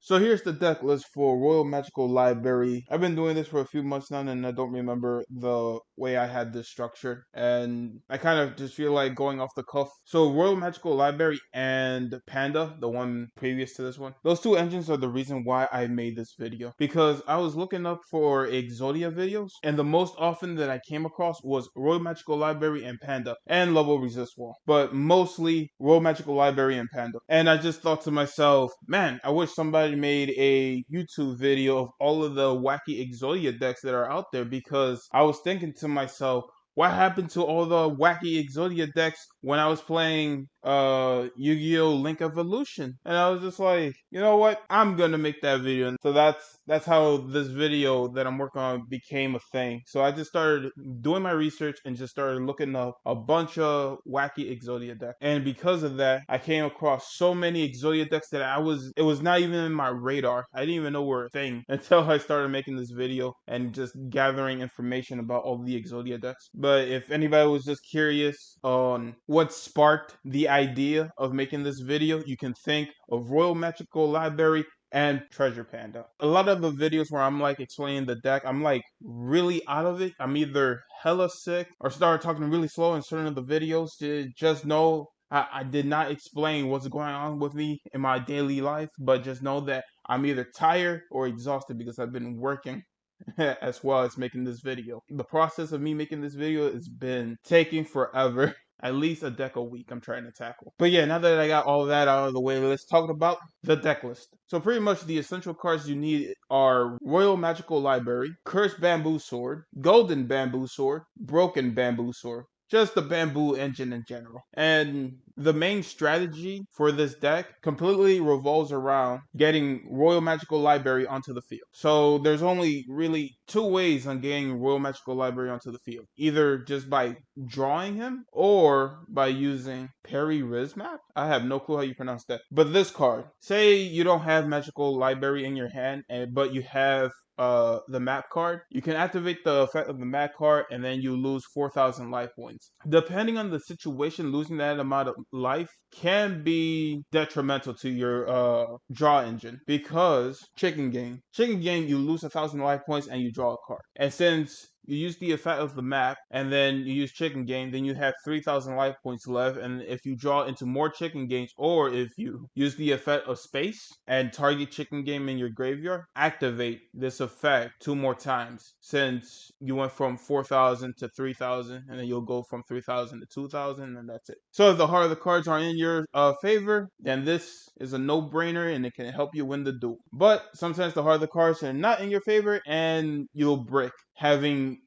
So here's the deck list for Royal Magical Library. I've been doing this for a few months now and I don't remember the way I had this structure. And I kind of just feel like going off the cuff. So Royal Magical Library and Panda, the one previous to this one, those two engines are the reason why I made this video. Because I was looking up for Exodia videos and the most often that I came across was Royal Magical Library and Panda and Level Resist Wall. But mostly Royal Magical Library and Panda. And I just thought to myself, man, I wish somebody made a YouTube video of all of the wacky Exodia decks that are out there, because I was thinking to myself, what happened to all the wacky Exodia decks when I was playing Yu-Gi-Oh! Link Evolution? And I was just like, you know what? I'm gonna make that video. And so that's how this video that I'm working on became a thing. So I just started doing my research and just started looking up a bunch of wacky Exodia decks. And because of that, I came across so many Exodia decks that it was not even in my radar. I didn't even know were a thing until I started making this video and just gathering information about all the Exodia decks. But if anybody was just curious on what sparked the idea of making this video, you can think of Royal Magical Library and Treasure Panda. A lot of the videos where I'm like explaining the deck, I'm like really out of it. I'm either hella sick or start talking really slow in certain of the videos. Just know I did not explain what's going on with me in my daily life, but just know that I'm either tired or exhausted because I've been working as well as making this video. The process of me making this video has been taking forever. At least a deck a week I'm trying to tackle. But yeah, now that I got all of that out of the way, let's talk about the deck list. So pretty much the essential cards you need are Royal Magical Library, Cursed Bamboo Sword, Golden Bamboo Sword, Broken Bamboo Sword, just the bamboo engine in general. And the main strategy for this deck completely revolves around getting Royal Magical Library onto the field. So there's only really two ways on getting Royal Magical Library onto the field. Either just by drawing him or by using Peri-Rizmap. I have no clue how you pronounce that. But this card, say you don't have Magical Library in your hand, but you have the map card, you can activate the effect of the map card and then you lose 4,000 life points. Depending on the situation, losing that amount of life can be detrimental to your draw engine, because chicken game, you lose 1,000 life points and you draw a card. And since you use the effect of the map and then you use chicken game, then you have 3,000 life points left. And if you draw into more chicken games, or if you use the effect of space and target chicken game in your graveyard, activate this effect 2 more times, since you went from 4,000 to 3,000, and then you'll go from 3,000 to 2,000, and that's it. So if the heart of the cards are in your favor, then this is a no-brainer and it can help you win the duel. But sometimes the heart of the cards are not in your favor and you'll brick having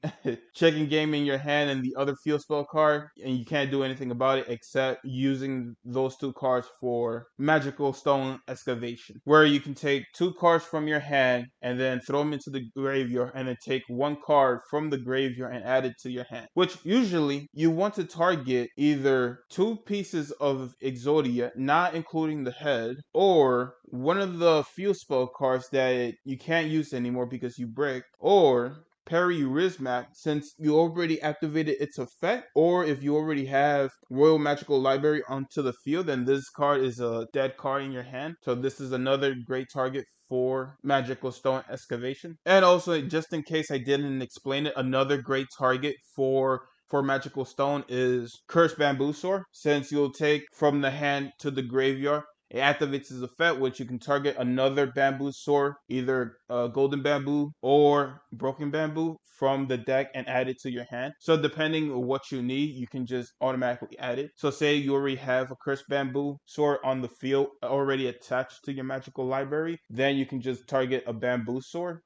checking game in your hand and the other field spell card, and you can't do anything about it except using those two cards for Magical Stone Excavation, where you can take 2 cards from your hand and then throw them into the graveyard, and then take 1 card from the graveyard and add it to your hand. Which usually you want to target either 2 pieces of Exodia, not including the head, or one of the field spell cards that you can't use anymore because you bricked, or Peri-Rizmap, since you already activated its effect, or if you already have Royal Magical Library onto the field, then this card is a dead card in your hand. So this is another great target for Magical Stone Excavation. And also, just in case I didn't explain it, another great target for Magical Stone is Cursed Bamboo Sword, since you'll take from the hand to the graveyard. It activates his effect, which you can target another bamboo sword, either golden bamboo or broken bamboo, from the deck and add it to your hand. So depending on what you need, you can just automatically add it. So say you already have a cursed bamboo sword on the field already attached to your magical library, then you can just target a bamboo sword.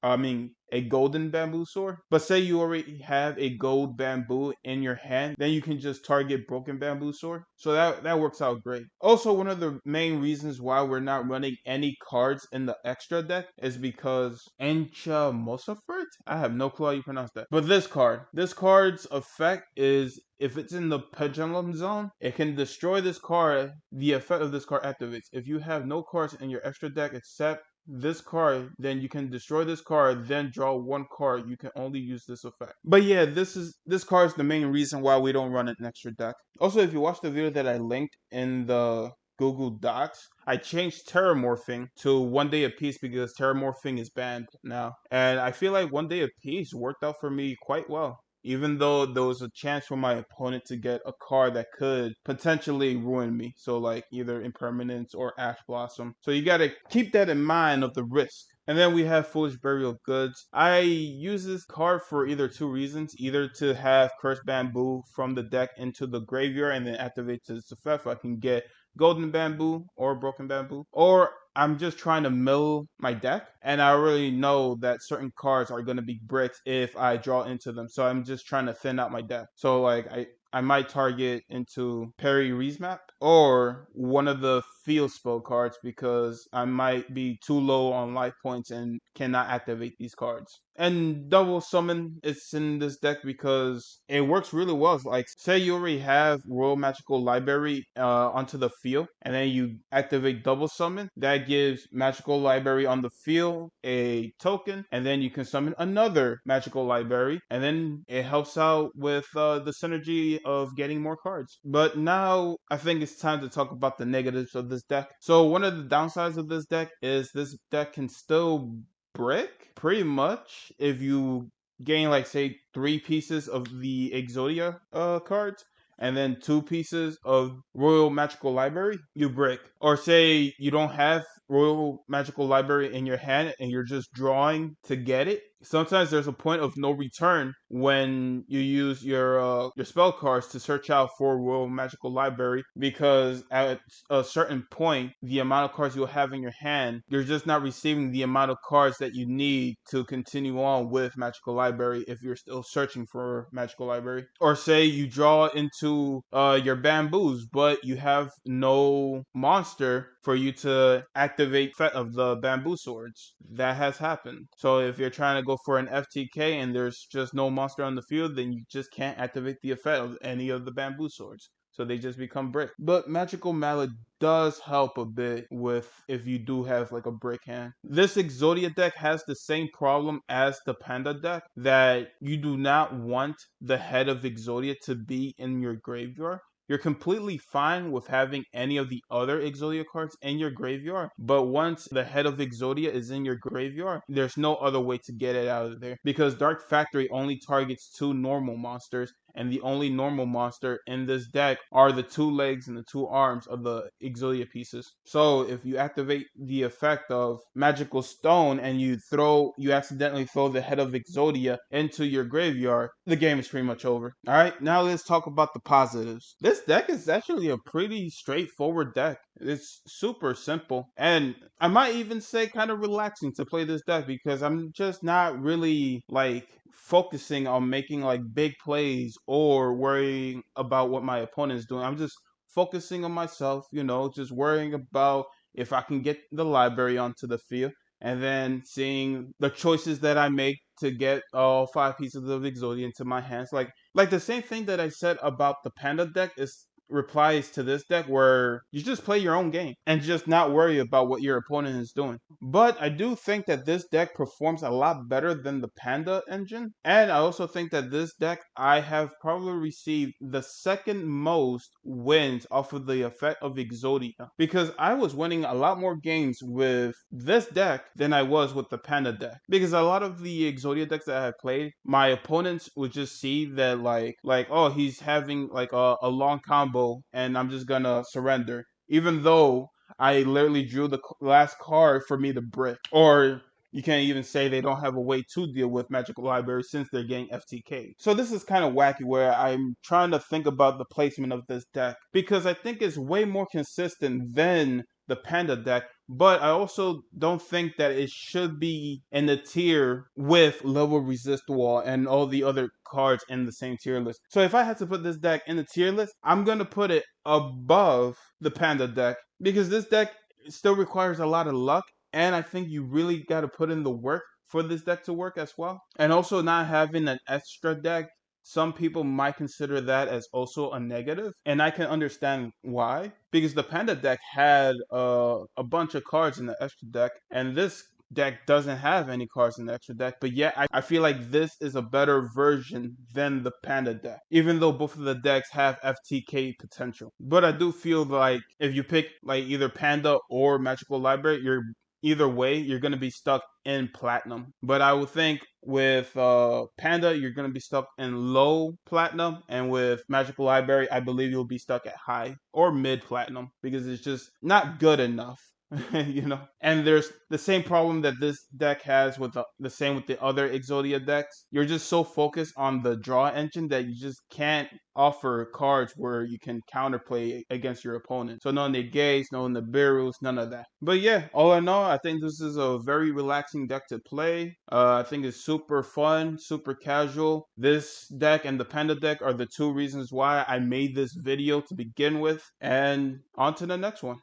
A golden bamboo sword. But say you already have a gold bamboo in your hand, then you can just target broken bamboo sword. So that works out great. Also, one of the main reasons why we're not running any cards in the extra deck is because Encha Mosafert? I have no clue how you pronounce that. But this card's effect is, if it's in the pendulum zone, it can destroy this card. The effect of this card activates. If you have no cards in your extra deck except this card, then you can destroy this card, then draw 1 card. You can only use this effect. But yeah, this card is the main reason why we don't run an extra deck. Also, if you watch the video that I linked in the Google Docs, I changed terramorphing to 1 day a piece because terramorphing is banned now. And I feel like 1 day a piece worked out for me quite well. Even though there was a chance for my opponent to get a card that could potentially ruin me. So like either Impermanence or Ash Blossom. So you gotta keep that in mind of the risk. And then we have Foolish Burial Goods. I use this card for either two reasons. Either to have Cursed Bamboo from the deck into the graveyard and then activate to its effect so I can get Golden Bamboo or Broken Bamboo. Or I'm just trying to mill my deck, and I already know that certain cards are going to be bricks if I draw into them. So I'm just trying to thin out my deck. So like I might target into Perry Reesmap or one of the field spell cards because I might be too low on life points and cannot activate these cards. And double summon is in this deck because it works really well. Like say you already have Royal Magical Library onto the field and then you activate double summon. That gives Magical Library on the field a token and then you can summon another Magical Library and then it helps out with the synergy of getting more cards. But now I think it's time to talk about the negatives of this deck. So one of the downsides of this deck is this deck can still brick pretty much if you gain like say 3 pieces of the Exodia cards and then 2 pieces of Royal Magical Library, you brick. Or say you don't have Royal Magical Library in your hand and you're just drawing to get it. Sometimes there's a point of no return when you use your spell cards to search out for Royal Magical Library because at a certain point, the amount of cards you'll have in your hand, you're just not receiving the amount of cards that you need to continue on with Magical Library if you're still searching for Magical Library. Or say you draw into your bamboos, but you have no monster for you to activate of the bamboo swords. That has happened. So if you're trying to go for an FTK and there's just no monster on the field, then you just can't activate the effect of any of the bamboo swords. So they just become brick. But Magical Mallet does help a bit with if you do have like a brick hand. This Exodia deck has the same problem as the Panda deck that you do not want the head of Exodia to be in your graveyard. You're completely fine with having any of the other Exodia cards in your graveyard, but once the head of Exodia is in your graveyard, there's no other way to get it out of there because Dark Factory only targets 2 normal monsters and the only normal monster in this deck are the 2 legs and the 2 arms of the Exodia pieces. So if you activate the effect of Magical Stone and you accidentally throw the head of Exodia into your graveyard, the game is pretty much over. Alright, now let's talk about the positives. This deck is actually a pretty straightforward deck. It's super simple and I might even say kind of relaxing to play this deck because I'm just not really like focusing on making like big plays or worrying about what my opponent is doing. I'm just focusing on myself, just worrying about if I can get the library onto the field and then seeing the choices that I make to get all 5 pieces of Exodia into my hands. Like the same thing that I said about the Panda deck is replies to this deck where you just play your own game and just not worry about what your opponent is doing. But I do think that this deck performs a lot better than the Panda engine. And I also think that this deck, I have probably received the second most wins off of the effect of Exodia. Because I was winning a lot more games with this deck than I was with the Panda deck. Because a lot of the Exodia decks that I have played, my opponents would just see that oh, he's having like a long combo and I'm just gonna surrender. Even though I literally drew the last card for me to brick. Or you can't even say they don't have a way to deal with Magical Library since they're getting FTK. So this is kind of wacky where I'm trying to think about the placement of this deck because I think it's way more consistent than the Panda deck, but I also don't think that it should be in the tier with Level Resist Wall and all the other cards in the same tier list. So if I had to put this deck in the tier list, I'm going to put it above the Panda deck because this deck still requires a lot of luck and I think you really got to put in the work for this deck to work as well. And also not having an extra deck, some people might consider that as also a negative, and I can understand why. Because the Panda deck had a bunch of cards in the extra deck, and this deck doesn't have any cards in the extra deck, but yet I feel like this is a better version than the Panda deck, even though both of the decks have FTK potential. But I do feel like if you pick like either Panda or Magical Library, either way, you're going to be stuck in platinum. But I would think with Panda, you're going to be stuck in low platinum. And with Magical Library, I believe you'll be stuck at high or mid platinum because it's just not good enough. You know, and there's the same problem that this deck has with the same with the other Exodia decks. You're just so focused on the draw engine that you just can't offer cards where you can counterplay against your opponent. So no negates, no Nibiru's, none of that. But yeah, all in all, I think this is a very relaxing deck to play. I think it's super fun, super casual. This deck and the Panda deck are the two reasons why I made this video to begin with. And on to the next one.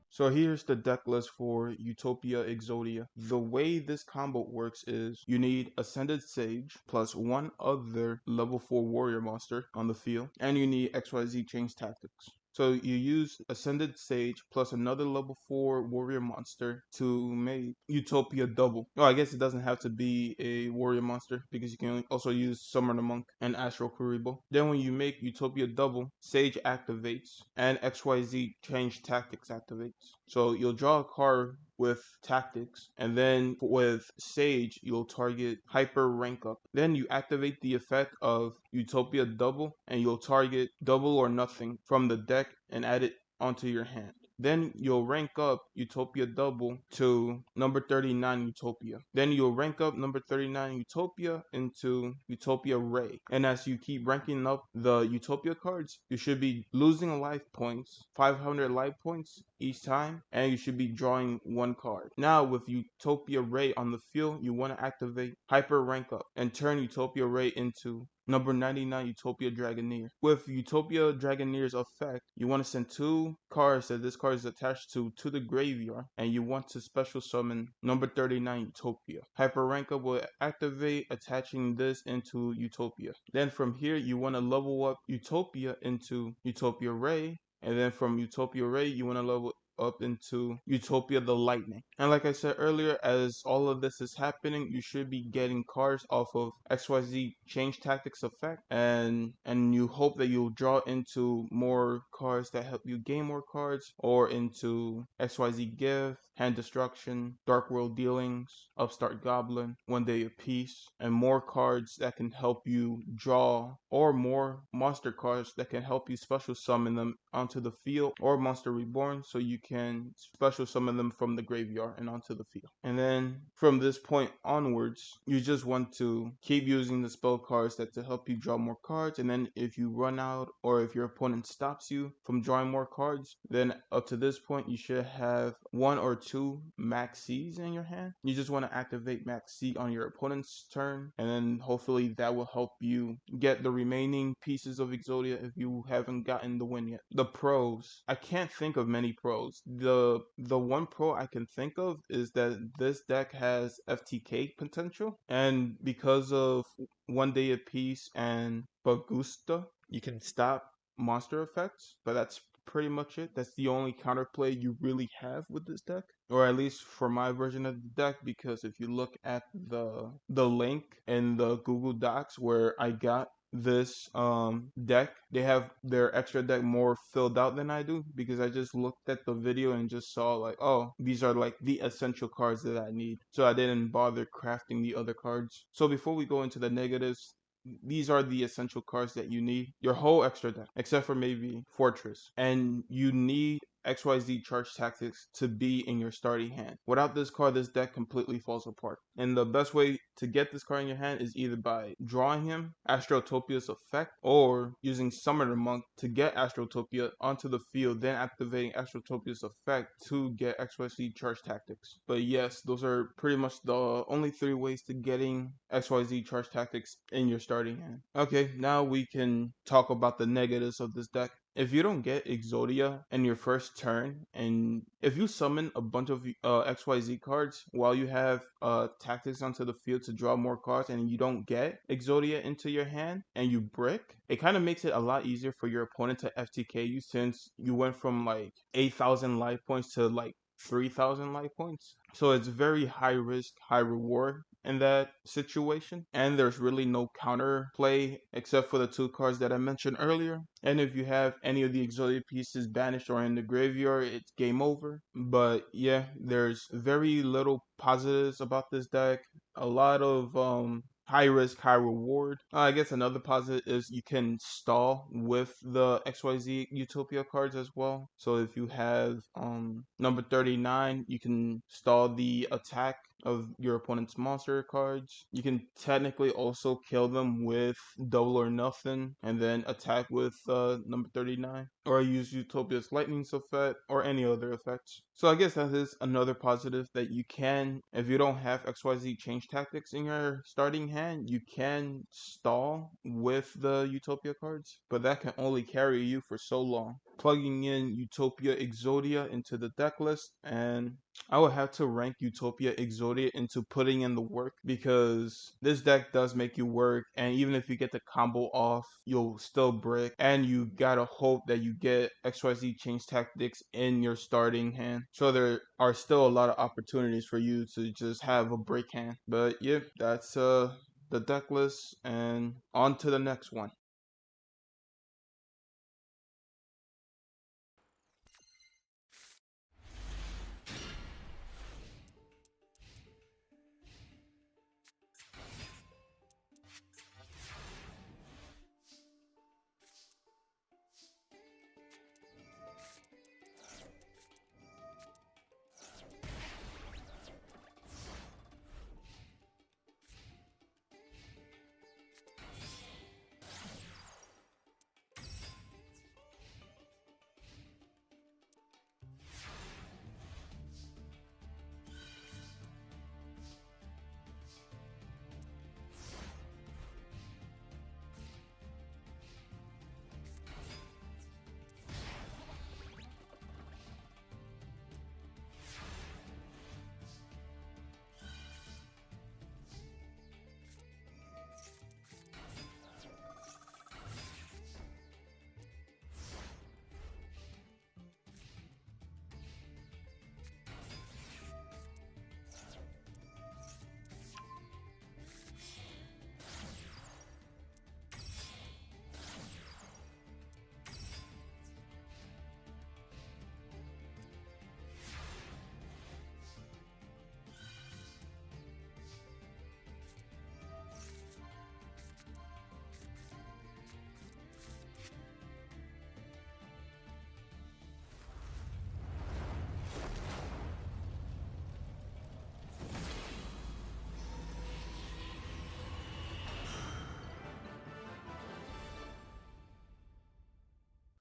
So here's the deck list for Utopia Exodia. The way this combo works is you need Ascended Sage plus one other level 4 warrior monster on the field, and you need XYZ Change Tactics. So you use Ascended Sage plus another level 4 warrior monster to make Utopia double. Oh, I guess it doesn't have to be a warrior monster because you can also use Summon a Monk and Astral Kuribo. Then when you make Utopia double, Sage activates and XYZ Change Tactics activates. So you'll draw a card with Tactics, and then with Sage, you'll target Hyper Rank Up. Then you activate the effect of Utopia Double, and you'll target Double or Nothing from the deck and add it onto your hand. Then you'll rank up Utopia Double to number 39 Utopia. Then you'll rank up number 39 Utopia into Utopia Ray. And as you keep ranking up the Utopia cards, you should be losing life points, 500 life points each time, and you should be drawing one card. Now with Utopia Ray on the field, you want to activate Hyper Rank Up and turn Utopia Ray into Number 99, Utopia Dragoneer. With Utopia Dragoneer's effect, you want to send 2 cards that this card is attached to the graveyard, and you want to special summon number 39, Utopia. Hyper Rank Up will activate, attaching this into Utopia. Then from here, you want to level up Utopia into Utopia Ray, and then from Utopia Ray, you want to level up into Utopia the Lightning. And like I said earlier, as all of this is happening, you should be getting cards off of XYZ Change Tactics effect, and you hope that you'll draw into more cards that help you gain more cards, or into XYZ Gift, Hand Destruction, Dark World Dealings, Upstart Goblin, One Day of Peace, and more cards that can help you draw, or more monster cards that can help you special summon them onto the field, or Monster Reborn, so you can special summon them from the graveyard and onto the field. And then from this point onwards, you just want to keep using the spell cards that to help you draw more cards, and then if you run out, or if your opponent stops you from drawing more cards, then up to this point you should have 1 or 2 Max C's in your hand. You just want to activate Max C on your opponent's turn, and then hopefully that will help you get the remaining pieces of Exodia if you haven't gotten the win yet. The pros, I can't think of many pros. The one pro I can think of is that this deck has FTK potential, and because of One Day of Peace and Bagusta, you can stop monster effects, but that's pretty much it. That's the only counterplay you really have with this deck, or at least for my version of the deck, because if you look at the link in the Google Docs where I got this deck, they have their extra deck more filled out than I do, because I just looked at the video and just saw like, oh, these are like the essential cards that I need, so I didn't bother crafting the other cards. So before we go into the negatives, these are the essential cards that you need. Your whole extra deck, except for maybe Fortress. And you need XYZ Charge Tactics to be in your starting hand. Without this card, this deck completely falls apart. And the best way to get this card in your hand is either by drawing him, Astrotopia's effect, or using Summoner Monk to get Astrotopia onto the field, then activating Astrotopia's effect to get XYZ Charge Tactics. But yes, those are pretty much the only 3 ways to getting XYZ Charge Tactics in your starting hand. Okay, now we can talk about the negatives of this deck. If you don't get Exodia in your first turn, and if you summon a bunch of XYZ cards while you have tactics onto the field to draw more cards, and you don't get Exodia into your hand and you brick, it kind of makes it a lot easier for your opponent to FTK you, since you went from like 8,000 life points to like 3,000 life points. So it's very high risk, high reward in that situation, and there's really no counter play except for the 2 cards that I mentioned earlier. And if you have any of the Exodia pieces banished or in the graveyard, it's game over. But yeah, there's very little positives about this deck. A lot of high risk, high reward. I guess another positive is you can stall with the XYZ Utopia cards as well. So if you have number 39, you can stall the attack of your opponent's monster cards. You can technically also kill them with double or nothing and then attack with number 39, or use Utopia's lightning's effect or any other effects. So I guess that is another positive, that you can, if you don't have XYZ Change Tactics in your starting hand, you can stall with the Utopia cards, but that can only carry you for so long. Plugging in Utopia Exodia into the deck list, and I would have to rank Utopia Exodia into putting in the work, because this deck does make you work, and even if you get the combo off, you'll still brick, and you gotta hope that you get XYZ Change Tactics in your starting hand. So there are still a lot of opportunities for you to just have a break hand. But yeah, that's the deck list, and on to the next one.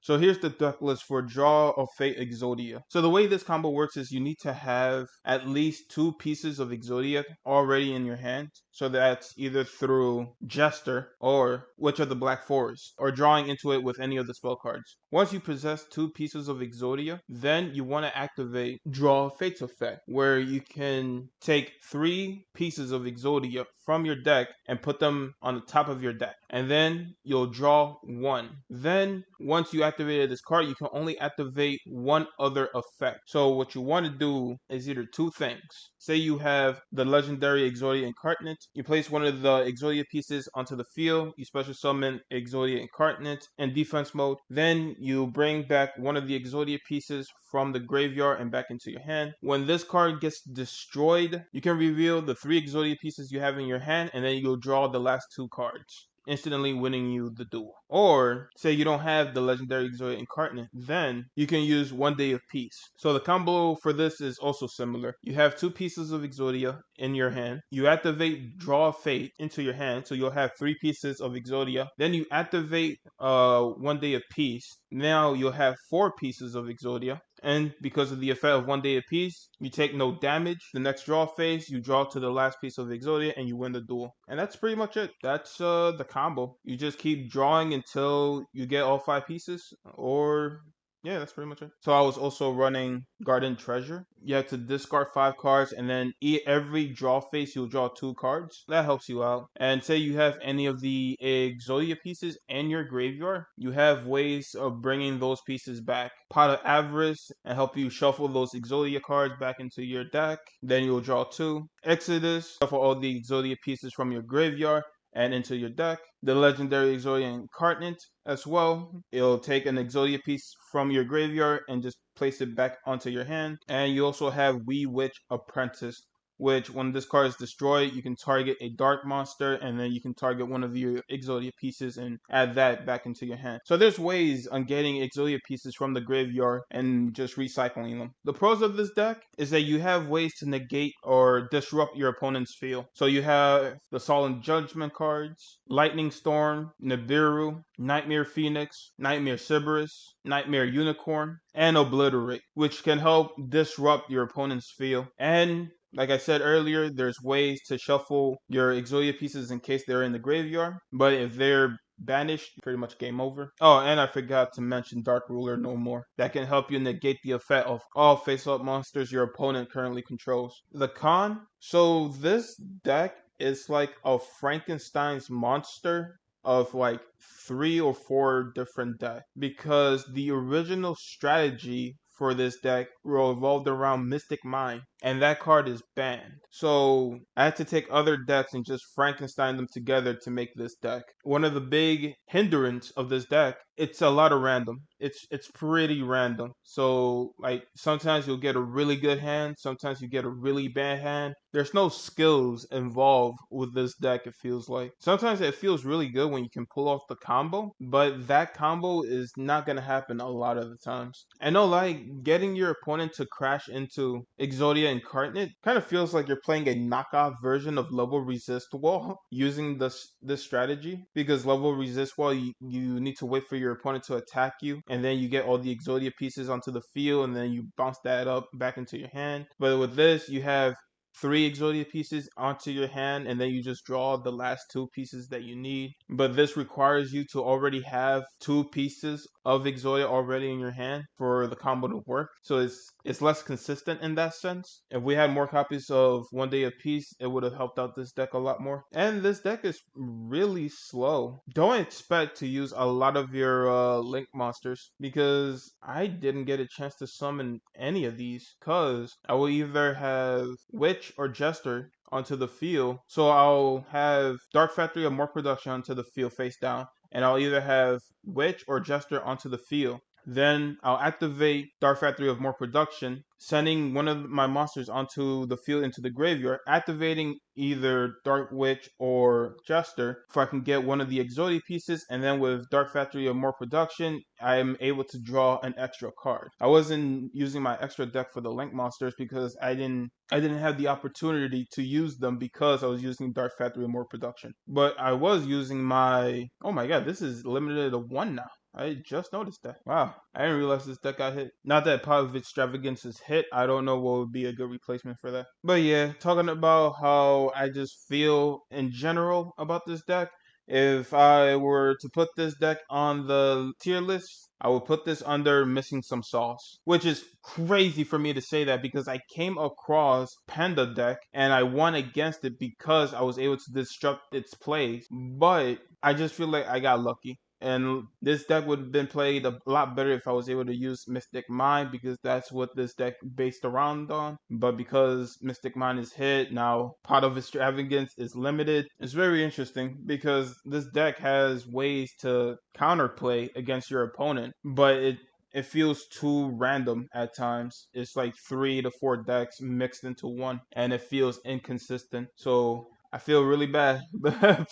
So here's the deck list for Draw of Fate Exodia. So the way this combo works is you need to have at least 2 pieces of Exodia already in your hand. So that's either through Jester or Witch of the Black Forest, or drawing into it with any of the spell cards. Once you possess 2 pieces of Exodia, then you want to activate Draw of Fate's effect, where you can take 3 pieces of Exodia from your deck and put them on the top of your deck. And then you'll draw 1. Then once you activated this card, you can only activate 1 other effect. So what you want to do is either 2 things. Say you have the legendary Exodia Incarnate, you place one of the Exodia pieces onto the field, you special summon Exodia Incarnate in defense mode, then you bring back one of the Exodia pieces from the graveyard and back into your hand. When this card gets destroyed, you can reveal the 3 Exodia pieces you have in your hand, and then you'll draw the last 2 cards, instantly winning you the duel. Or say you don't have the legendary Exodia Incarnate, then you can use 1 Day of Peace. So the combo for this is also similar. You have 2 pieces of Exodia in your hand. You activate Draw Fate into your hand, so you'll have 3 pieces of Exodia. Then you activate 1 Day of Peace. Now you'll have 4 pieces of Exodia. And because of the effect of 1 Day of Peace, you take no damage. The next draw phase, you draw to the last piece of Exodia and you win the duel. And that's pretty much it. That's the combo. You just keep drawing until you get all 5 pieces, or yeah, that's pretty much it. So I was also running Garden Treasure. You have to discard 5 cards, and then every draw phase you'll draw 2 cards. That helps you out. And say you have any of the Exodia pieces in your graveyard, you have ways of bringing those pieces back. Pot of Avarice and help you shuffle those Exodia cards back into your deck. Then you'll draw 2. Exodus, shuffle all the Exodia pieces from your graveyard and into your deck. The legendary Exodia Incarnate as well. It'll take an Exodia piece from your graveyard and just place it back onto your hand. And you also have Wee Witch Apprentice, which when this card is destroyed, you can target a dark monster, and then you can target one of your Exodia pieces and add that back into your hand. So there's ways on getting Exodia pieces from the graveyard and just recycling them. The pros of this deck is that you have ways to negate or disrupt your opponent's field. So you have the Solemn Judgment cards, Lightning Storm, Nibiru, Nightmare Phoenix, Nightmare Cerberus, Nightmare Unicorn, and Obliterate, which can help disrupt your opponent's field. And like I said earlier, there's ways to shuffle your Exodia pieces in case they're in the graveyard, but if they're banished, pretty much game over. Oh, and I forgot to mention Dark Ruler No More. That can help you negate the effect of all face-up monsters your opponent currently controls. The con? So this deck is like a Frankenstein's monster of like 3 or 4 different decks, because the original strategy for this deck revolved around Mystic Mind, and that card is banned. So I had to take other decks and just Frankenstein them together to make this deck. One of the big hindrance of this deck, it's a lot of random. It's pretty random. So like sometimes you'll get a really good hand, sometimes you get a really bad hand. There's no skills involved with this deck, it feels like. Sometimes it feels really good when you can pull off the combo, but that combo is not gonna happen a lot of the times. I know, like, getting your opponent to crash into Exodia Incarnate kind of feels like you're playing a knockoff version of Level Resist Wall using this strategy, because Level Resist Wall, you need to wait for your opponent to attack you, and then you get all the Exodia pieces onto the field, and then you bounce that up back into your hand. But with this, you have 3 Exodia pieces onto your hand, and then you just draw the last 2 pieces that you need. But this requires you to already have 2 pieces of Exodia already in your hand for the combo to work. So it's less consistent in that sense. If we had more copies of 1 Day of Peace, it would have helped out this deck a lot more. And this deck is really slow. Don't expect to use a lot of your Link monsters, because I didn't get a chance to summon any of these, because I will either have Witch or Jester onto the field. So I'll have Dark Factory of More Production onto the field face down, and I'll either have Witch or Jester onto the field. Then I'll activate Dark Factory of More Production, sending one of my monsters onto the field into the graveyard, activating either Dark Witch or Jester, so I can get one of the Exodia pieces, and then with Dark Factory of More Production, I'm able to draw an extra card. I wasn't using my extra deck for the Link monsters because I didn't have the opportunity to use them because I was using Dark Factory of More Production. But I was using my, oh my god, this is limited to 1 now. I just noticed that. Wow, I didn't realize this deck got hit. Not that Power of Extravagance is hit. I don't know what would be a good replacement for that. But yeah, talking about how I just feel in general about this deck. If I were to put this deck on the tier list, I would put this under missing some sauce, which is crazy for me to say that because I came across Panda deck and I won against it because I was able to disrupt its plays. But I just feel like I got lucky. And this deck would have been played a lot better if I was able to use Mystic Mind because that's what this deck based around on. But because Mystic Mind is hit, now Pot of Extravagance is limited. It's very interesting because this deck has ways to counterplay against your opponent, but it feels too random at times. It's like 3 to 4 decks mixed into one, and it feels inconsistent. So I feel really bad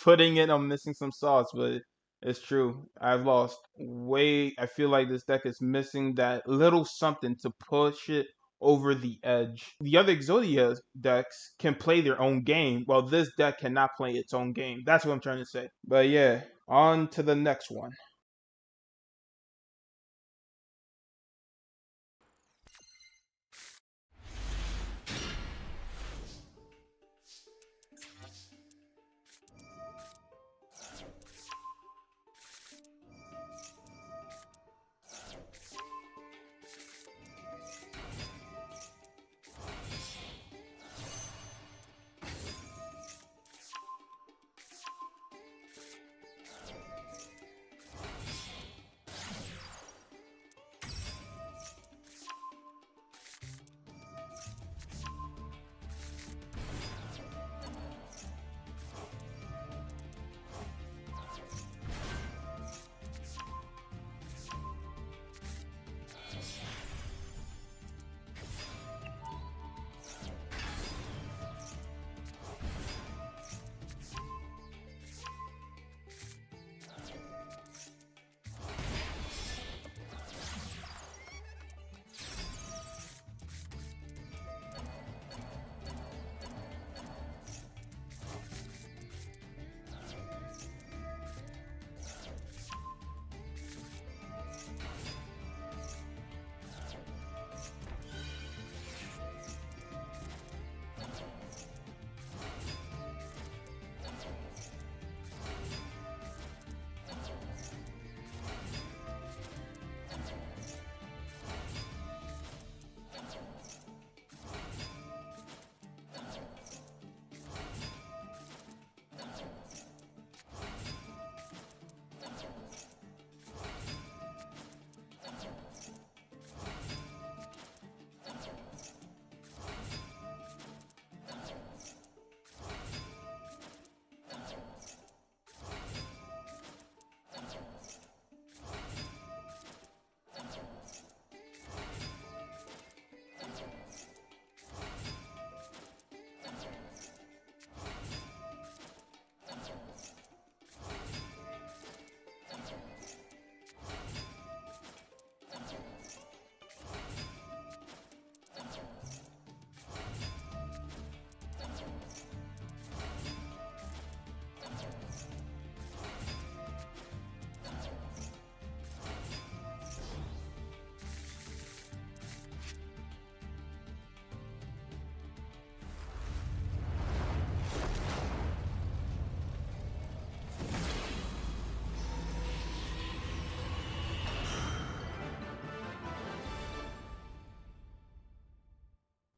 putting it on missing some sauce, but it's true. I've lost way. I feel like this deck is missing that little something to push it over the edge. The other Exodia decks can play their own game, while this deck cannot play its own game. That's what I'm trying to say. But yeah, on to the next one.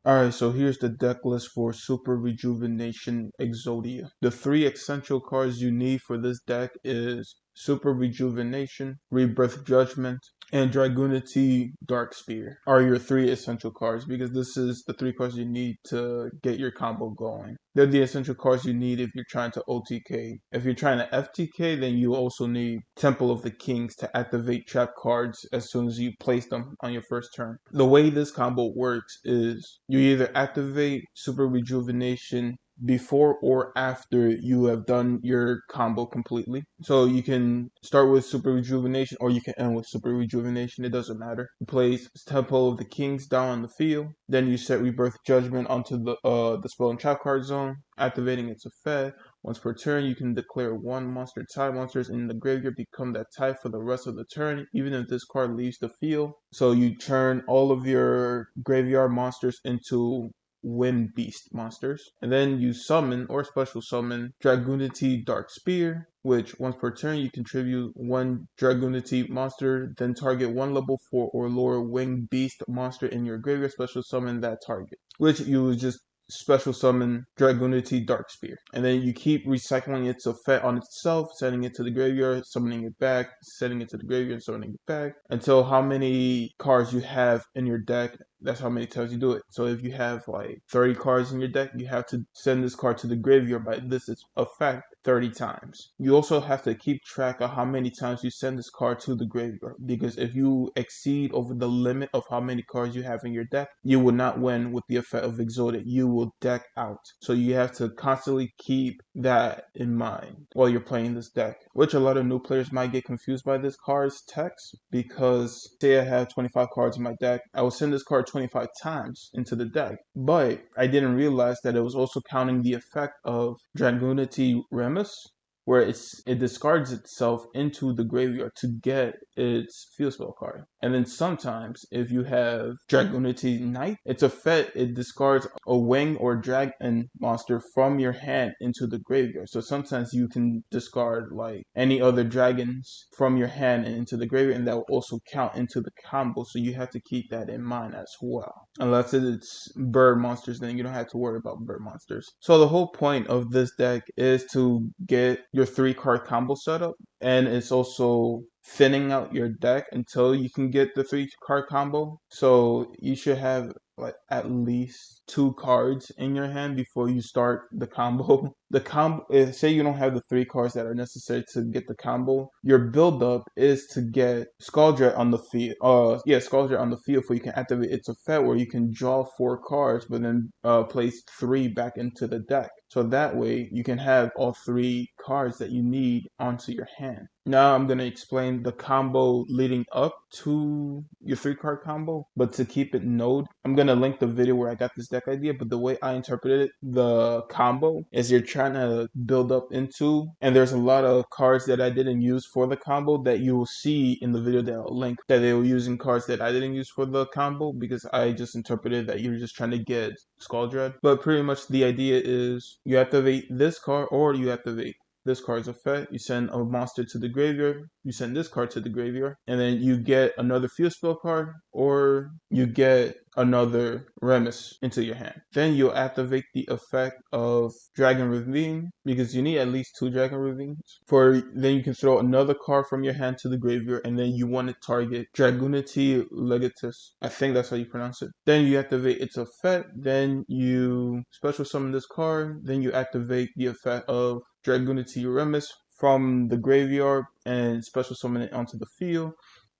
Alright, so here's the deck list for Super Rejuvenation Exodia. The 3 essential cards you need for this deck is Super Rejuvenation, Rebirth Judgment, and Dragoonity Dark Spear are your 3 essential cards because this is the 3 cards you need to get your combo going. They're the essential cards you need if you're trying to OTK. If you're trying to FTK, then you also need Temple of the Kings to activate trap cards as soon as you place them on your first turn. The way this combo works is you either activate Super Rejuvenation before or after you have done your combo completely. So you can start with Super Rejuvenation or you can end with Super Rejuvenation. It doesn't matter. You place Temple of the Kings down on the field. Then you set Rebirth Judgment onto the spell and trap card zone, activating its effect. Once per turn, you can declare one monster type. Monsters in the graveyard become that type for the rest of the turn, even if this card leaves the field. So you turn all of your graveyard monsters into Wind Beast monsters. And then you summon or special summon Dragoonity Dark Spear, which once per turn you contribute one Dragoonity monster, then target one level 4 or lower Winged Beast monster in your graveyard, special summon that target. Which you would just special summon Dragoonity Dark Spear. And then you keep recycling its effect on itself, sending it to the graveyard, summoning it back, sending it to the graveyard, summoning it back, until how many cards you have in your deck, that's how many times you do it. So if you have like 30 cards in your deck, you have to send this card to the graveyard by this effect 30 times. You also have to keep track of how many times you send this card to the graveyard, because if you exceed over the limit of how many cards you have in your deck, you will not win with the effect of Exodia. You will deck out. So you have to constantly keep that in mind while you're playing this deck, which a lot of new players might get confused by this card's text, because say I have 25 cards in my deck, I will send this card 25 times into the deck, but I didn't realize that it was also counting the effect of Dragoonity Remus, where it discards itself into the graveyard to get its field spell card. And then sometimes if you have Dragoonity Knight, its effect, it discards a wing or dragon monster from your hand into the graveyard. So sometimes you can discard like any other dragons from your hand and into the graveyard, and that will also count into the combo. So you have to keep that in mind as well. Unless it's bird monsters, then you don't have to worry about bird monsters. So the whole point of this deck is to get your 3-card combo setup, and it's also thinning out your deck until you can get the 3-card combo. So you should have like at least 2 cards in your hand before you start the combo. The combo, say you don't have the 3 cards that are necessary to get the combo, your build up is to get Scaldret on the field. Scaldret on the field, so you can activate its effect where you can draw 4 cards, but then place 3 back into the deck. So that way you can have all 3 cards that you need onto your hand. Now I'm going to explain the combo leading up to your 3-card combo, but to keep it node, I'm going to link the video where I got this deck idea, but the way I interpreted it, the combo is you're trying to build up into, and there's a lot of cards that I didn't use for the combo that you will see in the video that I'll link, that they were using cards that I didn't use for the combo because I just interpreted that you're just trying to get Scaldred. But pretty much the idea is you activate this card or you activate this card's effect, you send a monster to the graveyard, you send this card to the graveyard, and then you get another field spell card, or you get another Remus into your hand. Then you'll activate the effect of Dragon Ravine, because you need at least 2 Dragon Ravines. Then you can throw another card from your hand to the graveyard, and then you want to target Dragoonity Legatus. I think that's how you pronounce it. Then you activate its effect, then you special summon this card, then you activate the effect of Dragoonity Remus from the graveyard and special summon it onto the field.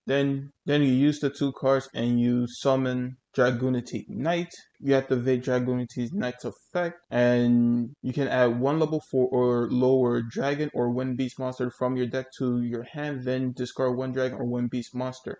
Then you use the 2 cards and you summon Dragoonity Knight. You activate Dragoonity Knight's effect, and you can add 1 level 4 or lower dragon or wind beast monster from your deck to your hand, then discard 1 dragon or wind beast monster.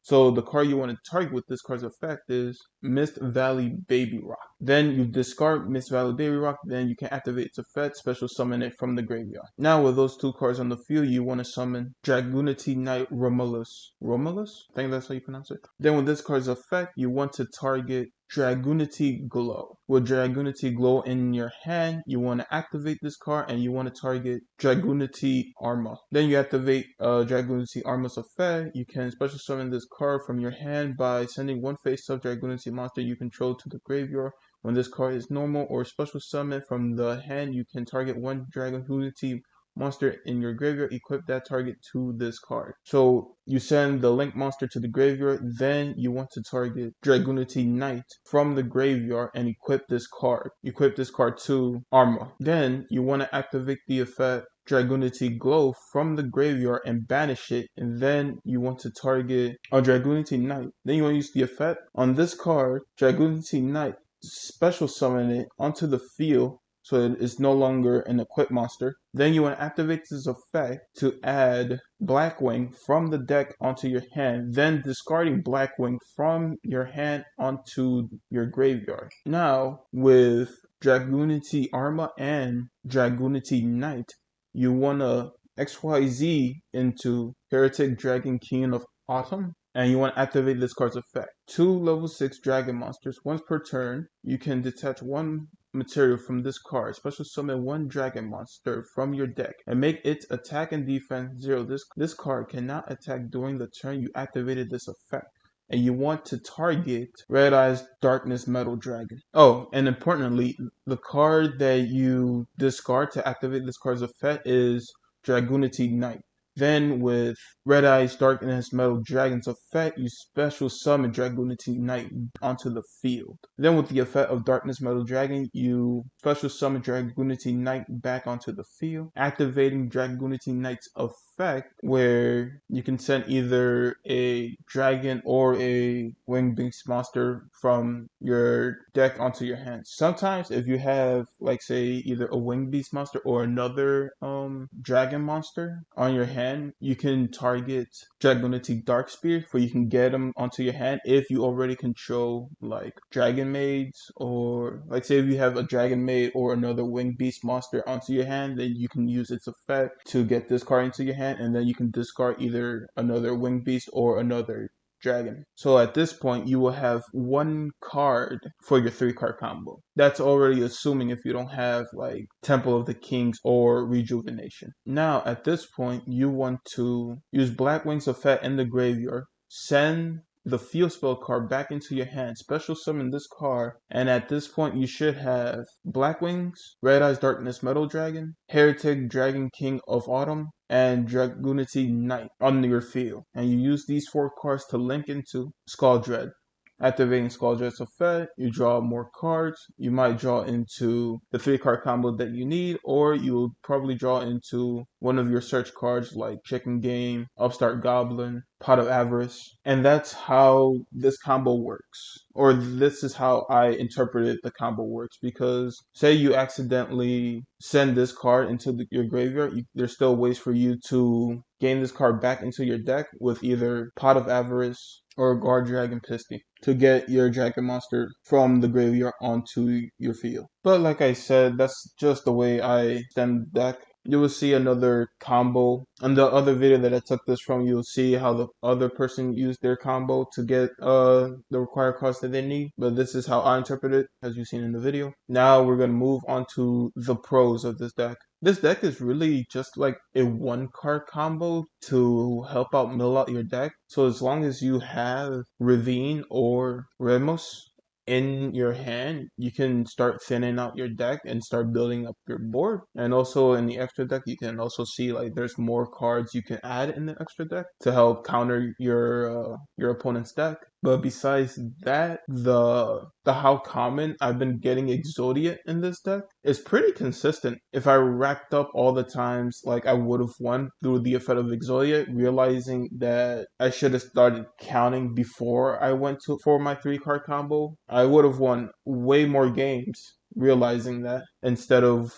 So the card you want to target with this card's effect is Mist Valley Baby Rock. Then you discard Mist Valley Baby Rock, then you can activate its effect, special summon it from the graveyard. Now with those 2 cards on the field, you want to summon Dragoonity Knight Romulus. Romulus? I think that's how you pronounce it. Then with this card's effect, you want to target Dragoonity Glow. With Dragoonity Glow in your hand, you want to activate this card and you want to target Dragoonity Arma. Then you activate Dragoonity Arma's effect. You can special summon this card from your hand by sending 1 face-up Dragoonity monster you control to the graveyard. When this card is normal or special summon from the hand, you can target 1 Dragoonity monster in your graveyard, equip that target to this card. So you send the link monster to the graveyard, then you want to target Dragoonity Knight from the graveyard and equip this card. Equip this card to Arma. Then you want to activate the effect Dragoonity Glow from the graveyard and banish it, and then you want to target a Dragoonity Knight. Then you want to use the effect on this card, Dragoonity Knight, special summon it onto the field, so it's no longer an equipped monster. Then you want to activate this effect to add Blackwing from the deck onto your hand, then discarding Blackwing from your hand onto your graveyard. Now, with Dragoonity Arma and Dragoonity Knight, you want to XYZ into Heretic Dragon King of Autumn, and you want to activate this card's effect. 2 level 6 dragon monsters. Once per turn, you can detach 1 material from this card. Special summon 1 dragon monster from your deck and make its attack and defense 0. This card cannot attack during the turn you activated this effect. And you want to target Red Eyes Darkness Metal Dragon. Oh, and importantly, the card that you discard to activate this card's effect is Dragoonity Knight. Then with Red Eyes Darkness Metal Dragon's effect, you special summon Dragoonity Knight onto the field. Then with the effect of Darkness Metal Dragon, you special summon Dragoonity Knight back onto the field, activating Dragoonity Knight's effect where you can send either a dragon or a winged beast monster from your deck onto your hand. Sometimes if you have, like, say either a winged beast monster or another dragon monster on your hand, you can target Dragoonity Darkspear, where you can get them onto your hand if you already control like dragon maids, or like say if you have a dragon maid or another winged beast monster onto your hand, then you can use its effect to get this card into your hand, and then you can discard either another winged beast or another dragon. So at this point, you will have 1 card for your 3-card combo. That's already assuming if you don't have like Temple of the Kings or Rejuvenation. Now at this point, you want to use Blackwing's effect in the graveyard, send the field spell card back into your hand, special summon this card, and at this point you should have Blackwings, Red Eyes Darkness Metal Dragon, Heretic Dragon King of Autumn, and Dragoonity Knight on your field. And you use these 4 cards to link into Skull Dread. Activating Skull Dread's effect, you draw more cards. You might draw into the 3-card combo that you need, or you'll probably draw into one of your search cards like Chicken Game, Upstart Goblin, Pot of Avarice. And that's how this combo works. Or this is how I interpreted the combo works, because say you accidentally send this card into your graveyard, there's still ways for you to gain this card back into your deck with either Pot of Avarice or Guard Dragon Pisty to get your dragon monster from the graveyard onto your field. But like I said, that's just the way I stem the deck. You will see another combo. On the other video that I took this from, you'll see how the other person used their combo to get the required cards that they need. But this is how I interpret it, as you've seen in the video. Now we're going to move on to the pros of this deck. This deck is really just like a 1-card combo to help out mill out your deck. So as long as you have Ravine or Remos in your hand, you can start thinning out your deck and start building up your board. And also in the extra deck, you can also see like there's more cards you can add in the extra deck to help counter your opponent's deck. But besides that, the how common I've been getting Exodia in this deck is pretty consistent. If I racked up all the times like I would have won through the effect of Exodia, realizing that I should have started counting before I went for my 3-card combo, I would have won way more games realizing that instead of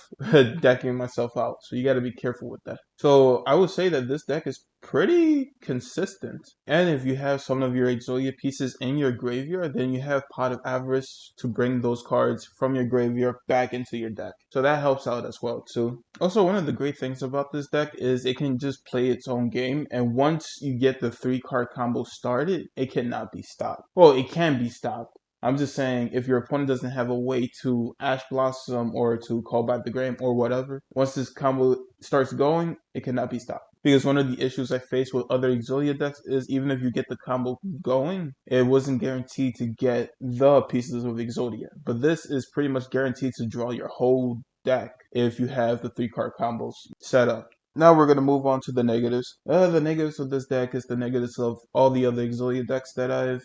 decking myself out. So you got to be careful with that. So I would say that this deck is pretty consistent. And if you have some of your Exodia pieces in your graveyard, then you have Pot of Avarice to bring those cards from your graveyard back into your deck. So that helps out as well too. Also, one of the great things about this deck is it can just play its own game, and once you get the 3-card combo started, it cannot be stopped. Well, it can be stopped. I'm just saying, if your opponent doesn't have a way to Ash Blossom or to Call Back the Graham or whatever, once this combo starts going, it cannot be stopped. Because one of the issues I face with other Exodia decks is even if you get the combo going, it wasn't guaranteed to get the pieces of Exodia. But this is pretty much guaranteed to draw your whole deck if you have the 3-card combos set up. Now we're going to move on to the negatives. The negatives of this deck is the negatives of all the other Exodia decks that I've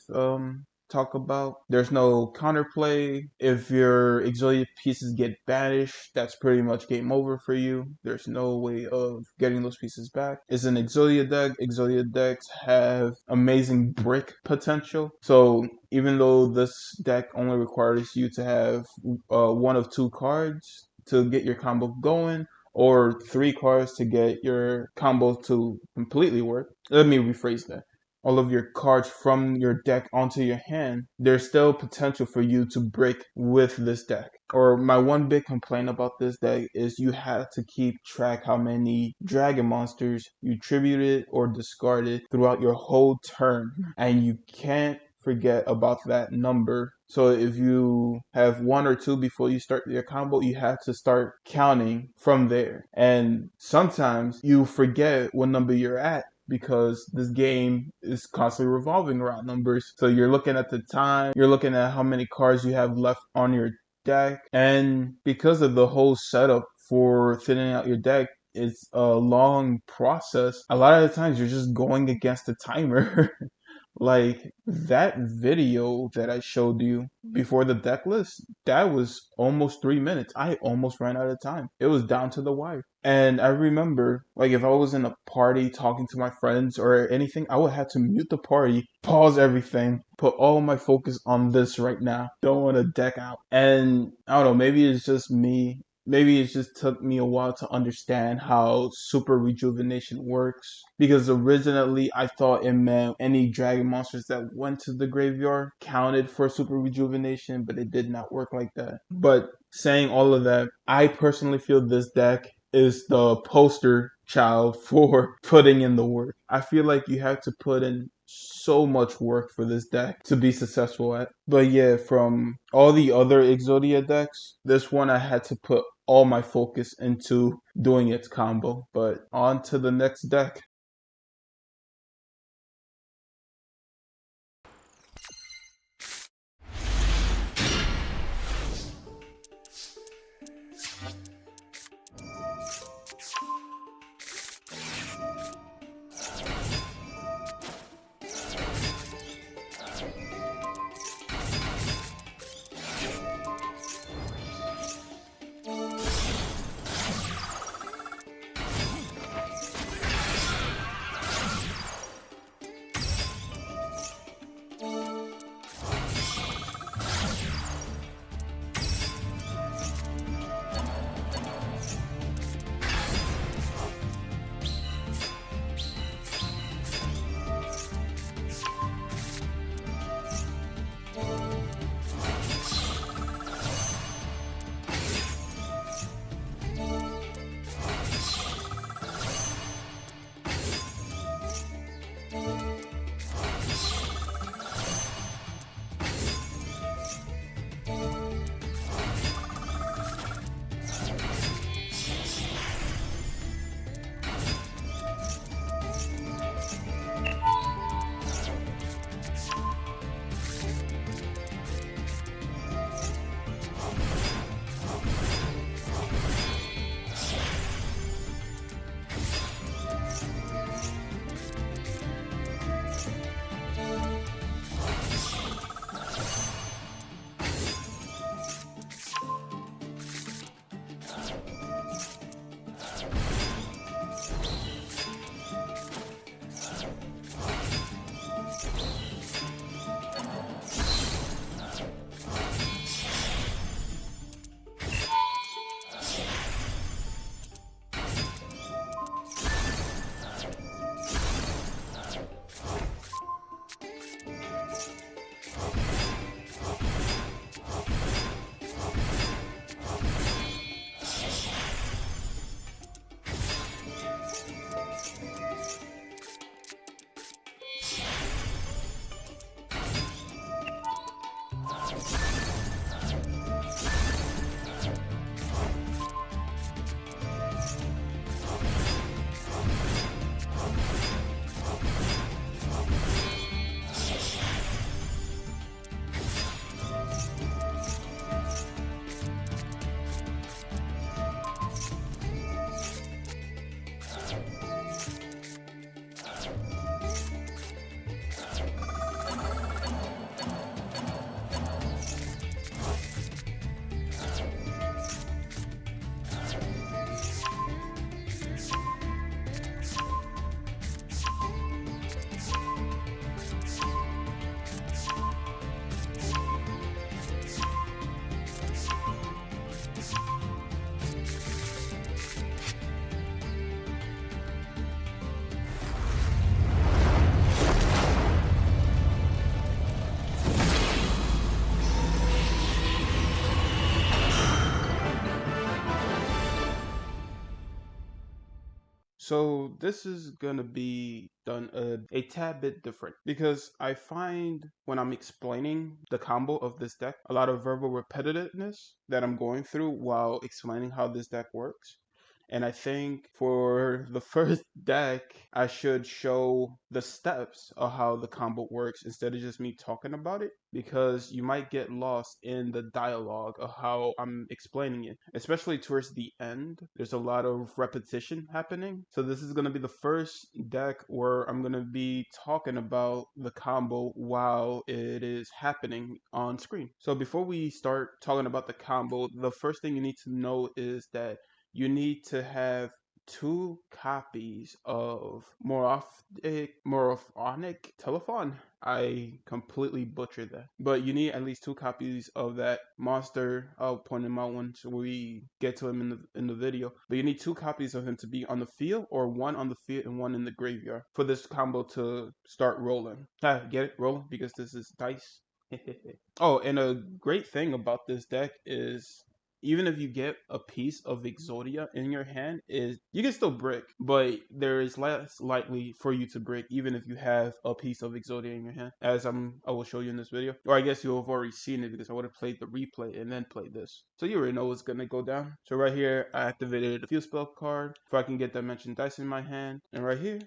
talk about. There's no counterplay. If your Exodia pieces get banished, that's pretty much game over for you. There's no way of getting those pieces back. It's an Exodia deck. Exodia decks have amazing brick potential. So even though this deck only requires you to have 1 of 2 cards to get your combo going, or 3 cards to get your combo to completely work. Let me rephrase that. All of your cards from your deck onto your hand, there's still potential for you to break with this deck. Or my one big complaint about this deck is you have to keep track how many dragon monsters you tributed or discarded throughout your whole turn, and you can't forget about that number. So if you have 1 or 2 before you start your combo, you have to start counting from there. And sometimes you forget what number you're at because this game is constantly revolving around numbers. So you're looking at the time, you're looking at how many cards you have left on your deck, and because of the whole setup for thinning out your deck, it's a long process. A lot of the times you're just going against the timer. Like that video that I showed you before the deck list, that was almost 3 minutes. I almost ran out of time. It was down to the wire. And I remember, like, if I was in a party talking to my friends or anything, I would have to mute the party, pause everything, put all my focus on this right now. Don't want to deck out. And I don't know, maybe it's just me. Maybe it just took me a while to understand how Super Rejuvenation works. Because originally I thought it meant any dragon monsters that went to the graveyard counted for Super Rejuvenation, but it did not work like that. But saying all of that, I personally feel this deck is the poster child for putting in the work. I feel like you have to put in so much work for this deck to be successful at. But yeah, from all the other Exodia decks, this one I had to put all my focus into doing its combo. But on to the next deck. So this is gonna be done a tad bit different because I find when I'm explaining the combo of this deck, a lot of verbal repetitiveness that I'm going through while explaining how this deck works. And I think for the first deck, I should show the steps of how the combo works instead of just me talking about it, because you might get lost in the dialogue of how I'm explaining it, especially towards the end. There's a lot of repetition happening. So this is going to be the first deck where I'm going to be talking about the combo while it is happening on screen. So before we start talking about the combo, the first thing you need to know is that you need to have 2 copies of Moronic Telephone. I completely butchered that. But you need at least 2 copies of that monster. I'll point him out once we get to him in the video. But you need 2 copies of him to be on the field, or 1 on the field and 1 in the graveyard for this combo to start rolling. Get it? Rolling? Because this is dice. Oh, and a great thing about this deck is even if you get a piece of Exodia in your hand, is you can still brick, but there is less likely for you to brick even if you have a piece of Exodia in your hand, as I will show you in this video. Or I guess you'll have already seen it because I would have played the replay and then played this. So you already know what's gonna go down. So right here, I activated the field spell card if I can get Dimension Dice in my hand. And right here,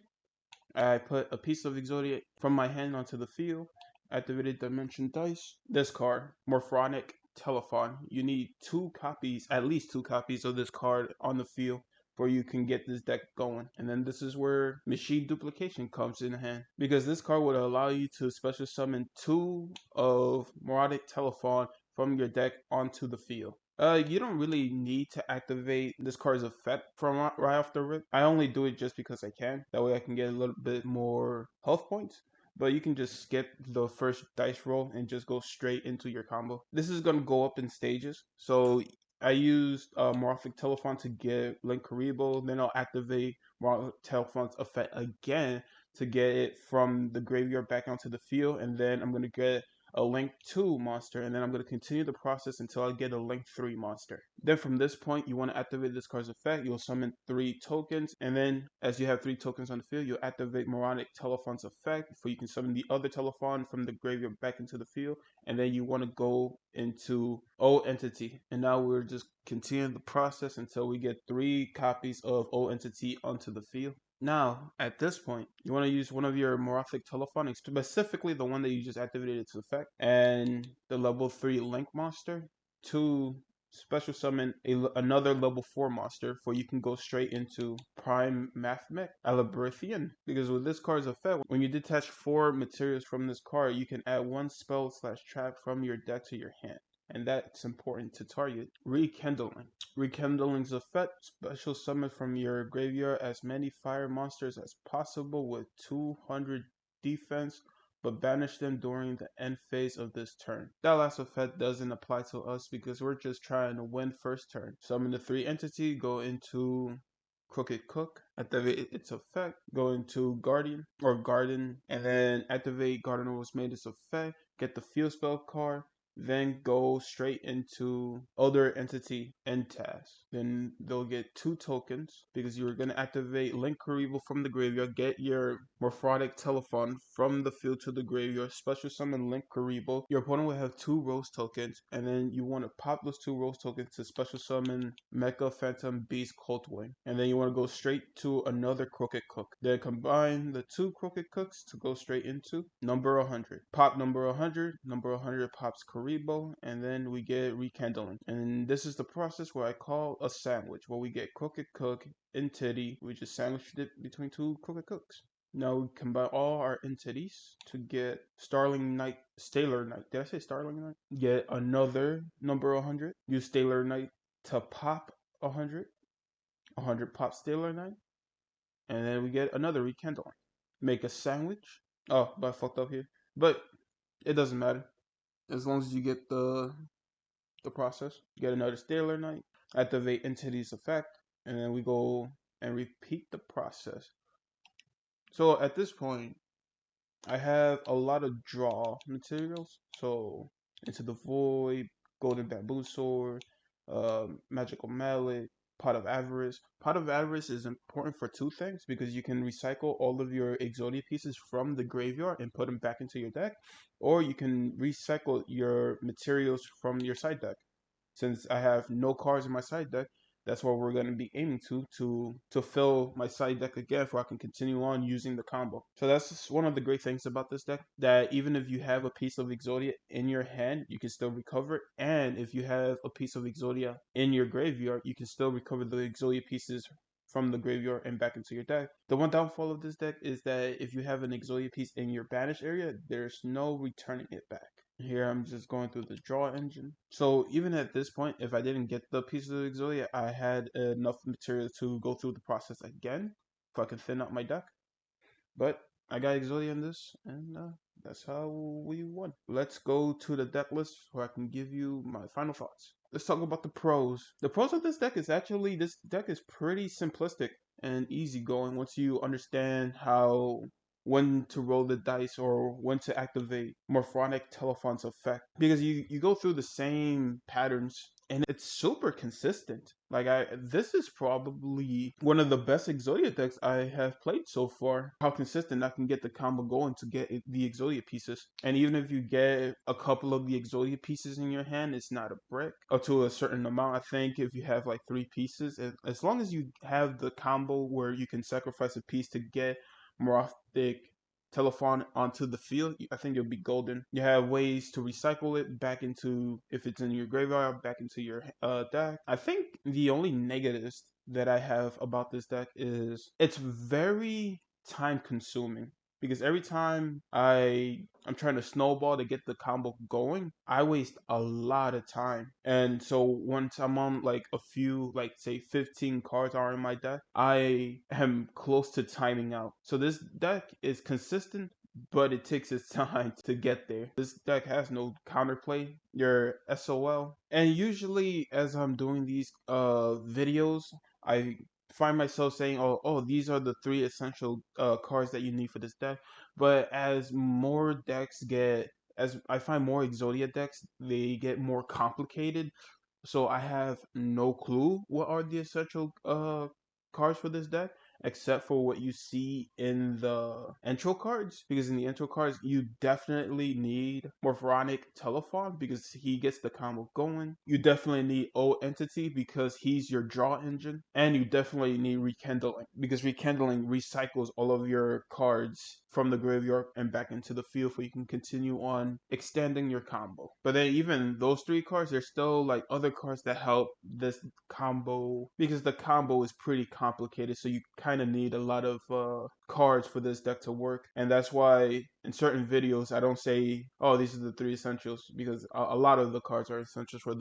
I put a piece of Exodia from my hand onto the field. Activated Dimension Dice. This card, Moronic Telephone. You need 2 copies, at least 2 copies of this card on the field before you can get this deck going. And then this is where Machine Duplication comes in hand, because this card would allow you to special summon 2 of Moronic Telephone from your deck onto the field. You don't really need to activate this card's effect from right off the rip. I only do it just because I can. That way I can get a little bit more health points. But you can just skip the first dice roll and just go straight into your combo. This is going to go up in stages. So I used Morphic Telephone to get Link Karibo. Then I'll activate Morphic Telephone's effect again to get it from the graveyard back onto the field. And then I'm going to get a Link 2 monster, and then I'm going to continue the process until I get a Link 3 monster. Then from this point, you want to activate this card's effect. You'll summon 3 tokens, and then as you have 3 tokens on the field, you'll activate Moronic Telephone's effect, so you can summon the other Telephone from the graveyard back into the field, and then you want to go into O Entity. And now we're just continuing the process until we get 3 copies of O Entity onto the field. Now, at this point, you want to use one of your Morphic Telephonics, specifically the one that you just activated its effect, and the level 3 Link monster to special summon another level 4 monster, for you can go straight into Prime Mathmech Alabrithian. Because with this card's effect, when you detach 4 materials from this card, you can add 1 spell/trap from your deck to your hand. And that's important to target. Rekindling. Rekindling's effect, special summon from your graveyard as many fire monsters as possible with 200 defense, but banish them during the end phase of this turn. That last effect doesn't apply to us because we're just trying to win first turn. Summon the 3 entity, go into Crooked Cook, activate its effect, go into Guardian or Garden, and then activate Garden was made its effect, get the field spell card, then go straight into other entity end task. Then they'll get 2 tokens because you're going to activate Link Karibo from the graveyard, get your Morphic Telephone from the field to the graveyard, special summon Link Karibo. Your opponent will have 2 Rose tokens, and then you want to pop those 2 Rose tokens to special summon Mecha Phantom Beast Coldwing. And then you want to go straight to another Crooked Cook. Then combine the 2 Crooked Cooks to go straight into number 100. Pop number 100, number 100 pops Karibo, and then we get Rekindling. And this is the process where I call a sandwich, where we get Crooked Cook, Entity, we just sandwiched it between 2 Crooked Cooks. Now we combine all our entities to get Starling Knight, Stellar Knight. Did I say Starling Knight? Get another number 100. Use Stellar Knight to pop 100. 100 pop Stellar Knight. And then we get another Rekindling. Make a sandwich. Oh, but I fucked up here. But it doesn't matter, as long as you get the process. Get another Stellar Knight, activate Entity's effect, and then we go and repeat the process. So at this point, I have a lot of draw materials. So Into the Void, Golden Bamboo Sword, Magical Mallet, Pot of Avarice. Pot of Avarice is important for two things, because you can recycle all of your Exodia pieces from the graveyard and put them back into your deck, or you can recycle your materials from your side deck. Since I have no cards in my side deck, that's what we're going to be aiming to fill my side deck again, so I can continue on using the combo. So that's just one of the great things about this deck, that even if you have a piece of Exodia in your hand, you can still recover it. And if you have a piece of Exodia in your graveyard, you can still recover the Exodia pieces from the graveyard and back into your deck. The one downfall of this deck is that if you have an Exodia piece in your banish area, there's no returning it back. Here I'm just going through the draw engine. So even at this point, if I didn't get the pieces of Exodia, I had enough material to go through the process again, if I can thin out my deck. But I got Exodia in this, and that's how we won. Let's go to the deck list where I can give you my final thoughts. Let's talk about the pros. The pros of this deck is actually, this deck is pretty simplistic and easygoing once you understand when to roll the dice or when to activate Morphonic Telephon's effect. Because you go through the same patterns and it's super consistent. Like, this is probably one of the best Exodia decks I have played so far. How consistent I can get the combo going to get the Exodia pieces. And even if you get a couple of the Exodia pieces in your hand, it's not a brick. Up to a certain amount, I think if you have like 3 pieces, as long as you have the combo where you can sacrifice a piece to get Morphic Telephone onto the field, I think you'll be golden. You have ways to recycle it back into, if it's in your graveyard, back into your deck. I think the only negatives that I have about this deck is it's very time consuming, because every time I'm trying to snowball to get the combo going, I waste a lot of time. And so once I'm on like a few, like say 15 cards are in my deck, I am close to timing out. So this deck is consistent, but it takes its time to get there. This deck has no counterplay, your SOL. And usually as I'm doing these videos, I find myself saying, oh, these are the 3 essential cards that you need for this deck. But as I find more Exodia decks, they get more complicated. So I have no clue what are the essential cards for this deck, except for what you see in the intro cards. Because in the intro cards, you definitely need Morphonic Telephone because he gets the combo going. You definitely need O Entity because he's your draw engine. And you definitely need Rekindling because Rekindling recycles all of your cards from the graveyard and back into the field, so you can continue on extending your combo. But then even those 3 cards, there's still like other cards that help this combo, because the combo is pretty complicated, so you kind of need a lot of cards for this deck to work. And that's why in certain videos I don't say, oh, these are the 3 essentials, because a lot of the cards are essentials for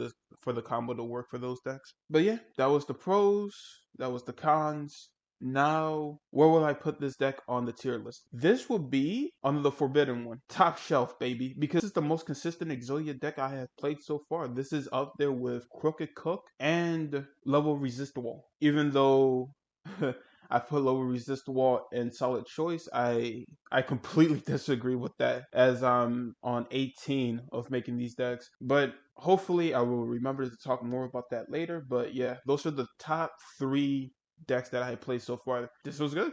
the combo to work for those decks. But yeah, that was the pros, that was the cons. Now, where will I put this deck on the tier list? This will be on the forbidden one. Top shelf, baby. Because it's the most consistent Exodia deck I have played so far. This is up there with Crooked Cook and Level Resist Wall. Even though I put Level Resist Wall in solid choice, I completely disagree with that, as I'm on 18 of making these decks. But hopefully I will remember to talk more about that later. But yeah, those are the top 3 decks that I played so far. This was good.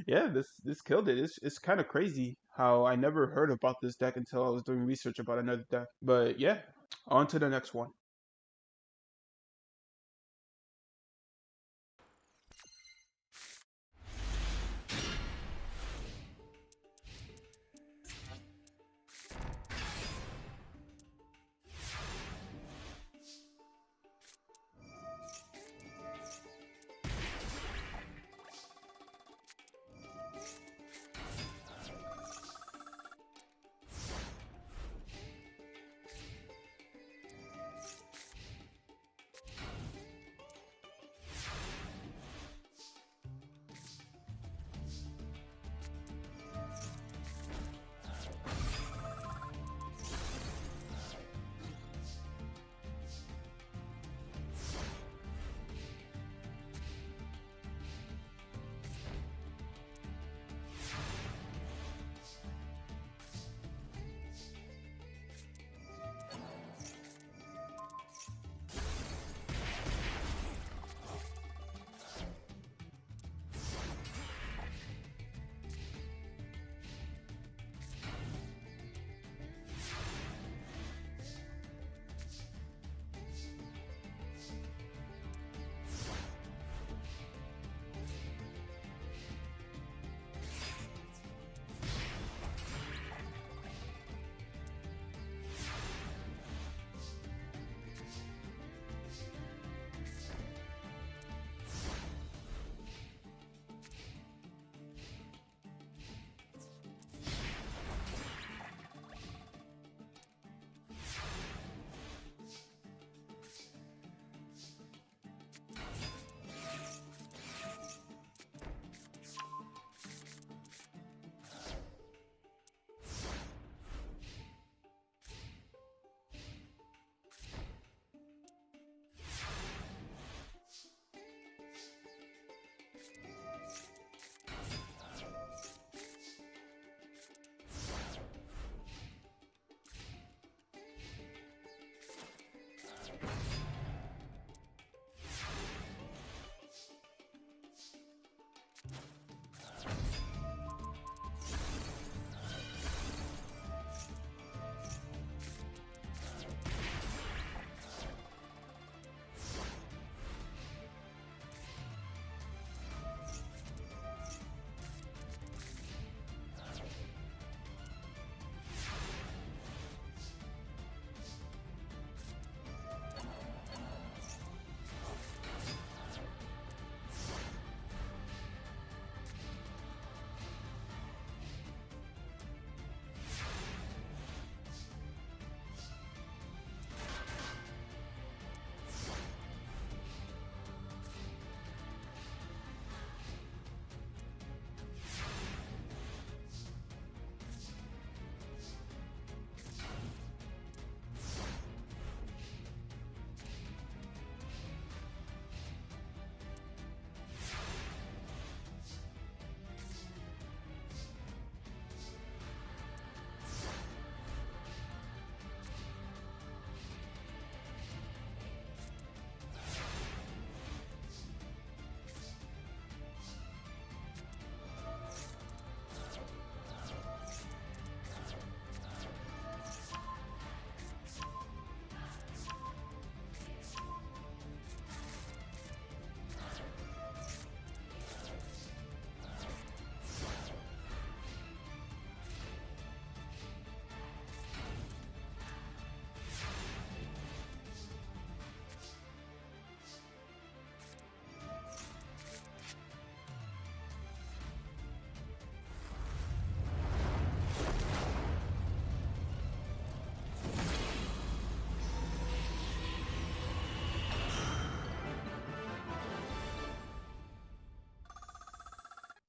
Yeah, this killed it. It's kind of crazy how I never heard about this deck until I was doing research about another deck. But yeah, on to the next one.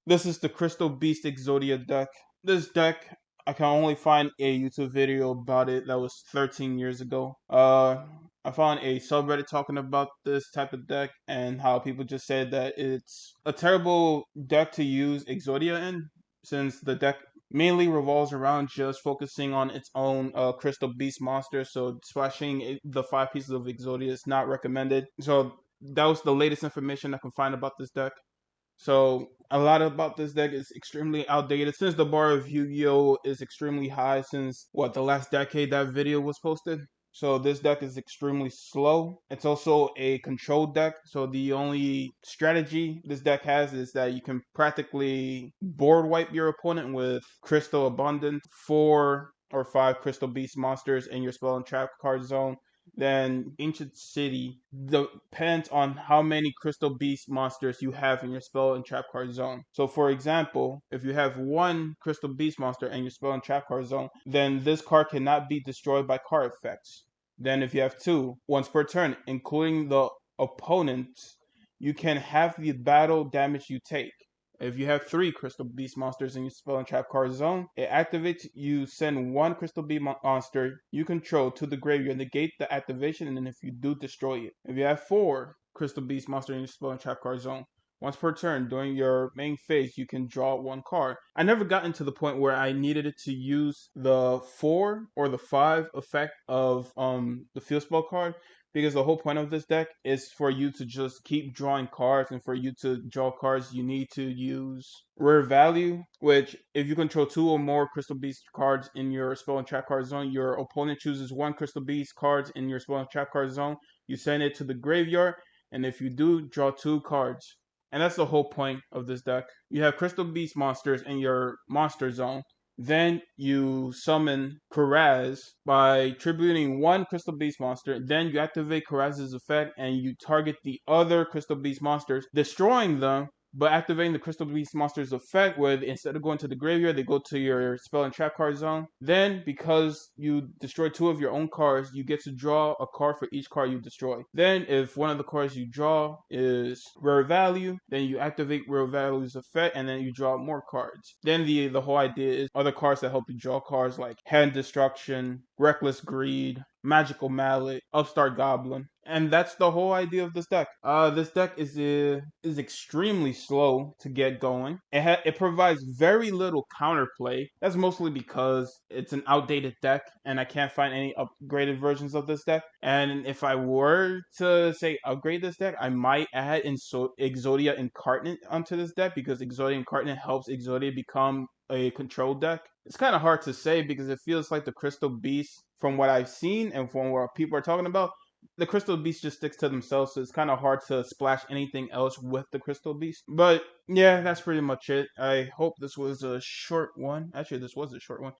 This is the Crystal Beast Exodia deck. This deck, I can only find a YouTube video about it that was 13 years ago. I found a subreddit talking about this type of deck and how people just said that it's a terrible deck to use Exodia in, since the deck mainly revolves around just focusing on its own Crystal Beast monster. So splashing the 5 pieces of Exodia is not recommended. So that was the latest information I can find about this deck. So a lot about this deck is extremely outdated since the bar of Yu-Gi-Oh is extremely high since what, the last decade that video was posted. So this deck is extremely slow. It's also a control deck. So the only strategy this deck has is that you can practically board wipe your opponent with Crystal Abundant, 4 or 5 Crystal Beast monsters in your spell and trap card zone. Then Ancient City depends on how many Crystal Beast monsters you have in your spell and trap card zone. So for example, if you have 1 Crystal Beast monster in your spell and trap card zone, then this card cannot be destroyed by card effects. Then if you have 2, once per turn, including the opponents, you can have the battle damage you take. If you have 3 Crystal Beast monsters in your spell and trap card zone, it activates. You send 1 Crystal Beast monster you control to the graveyard, negate the activation, and then if you do, destroy it. If you have 4 Crystal Beast monsters in your spell and trap card zone, once per turn during your main phase, you can draw 1 card. I never gotten to the point where I needed it to use the 4 or the 5 effect of the field spell card, because the whole point of this deck is for you to just keep drawing cards, and for you to draw cards you need to use rare value, which if you control 2 or more Crystal Beast cards in your spell and trap card zone, your opponent chooses 1 Crystal Beast cards in your spell and trap card zone, you send it to the graveyard, and if you do, draw 2 cards. And that's the whole point of this deck. You have Crystal Beast monsters in your monster zone. Then you summon Karaz by tributing 1 Crystal Beast monster. Then you activate Karaz's effect and you target the other Crystal Beast monsters, destroying them, but activating the Crystal Beast monster's effect, where instead of going to the graveyard, they go to your spell and trap card zone. Then, because you destroy 2 of your own cards, you get to draw a card for each card you destroy. Then, if one of the cards you draw is rare value, then you activate rare value's effect, and then you draw more cards. Then the whole idea is other cards that help you draw cards like Hand Destruction, Reckless Greed, Magical Mallet, Upstart Goblin. And that's the whole idea of this deck. This deck is extremely slow to get going. It provides very little counterplay. That's mostly because it's an outdated deck, and I can't find any upgraded versions of this deck. And if I were to say upgrade this deck, I might add Exodia Incarnate onto this deck, because Exodia Incarnate helps Exodia become a control deck. It's kind of hard to say because it feels like the Crystal Beast, from what I've seen and from what people are talking about, the Crystal Beast just sticks to themselves, so it's kind of hard to splash anything else with the Crystal Beast. But yeah, that's pretty much it. I hope this was a short one. Actually, this was a short one.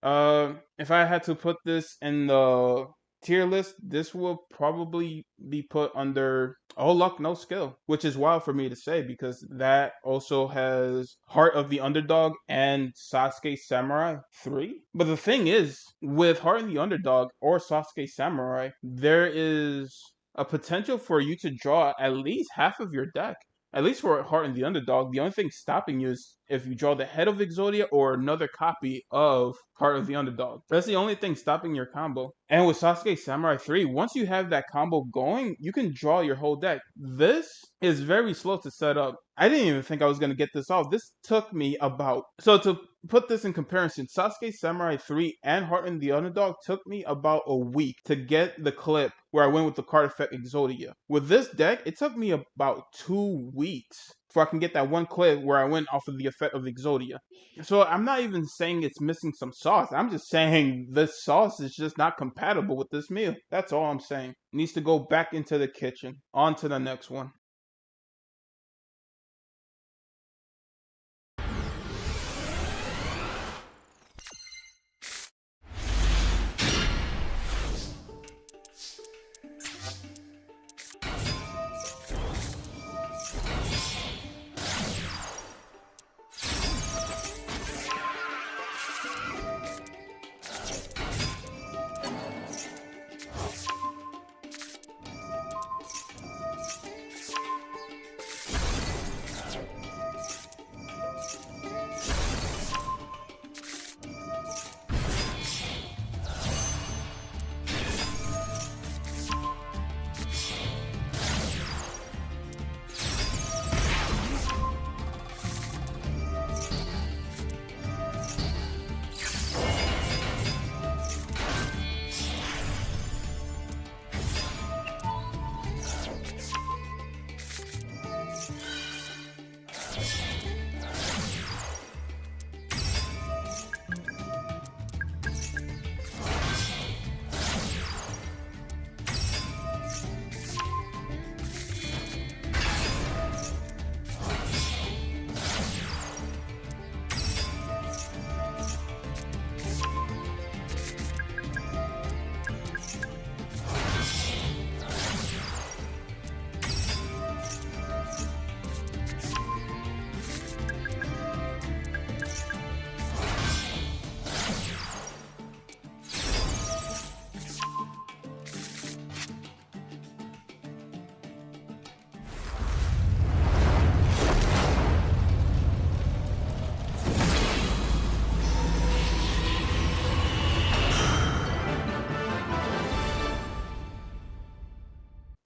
If I had to put this in the tier list, this will probably be put under All Luck No Skill, which is wild for me to say because that also has Heart of the Underdog and Sasuke Samurai 3. But the thing is, with Heart of the Underdog or Sasuke Samurai, there is a potential for you to draw at least half of your deck. At least for Heart and the Underdog, the only thing stopping you is if you draw the head of Exodia or another copy of Heart of the Underdog. That's the only thing stopping your combo. And with Sasuke Samurai 3, once you have that combo going, you can draw your whole deck. This is very slow to set up. I didn't even think I was going to get this off. This took me about... So to put this in comparison, Sasuke Samurai 3 and Heart and the Underdog took me about a week to get the clip where I went with the card effect Exodia. With this deck, it took me about 2 weeks before I can get that one clip where I went off of the effect of Exodia. So I'm not even saying it's missing some sauce. I'm just saying the sauce is just not compatible with this meal. That's all I'm saying. It needs to go back into the kitchen. On to the next one.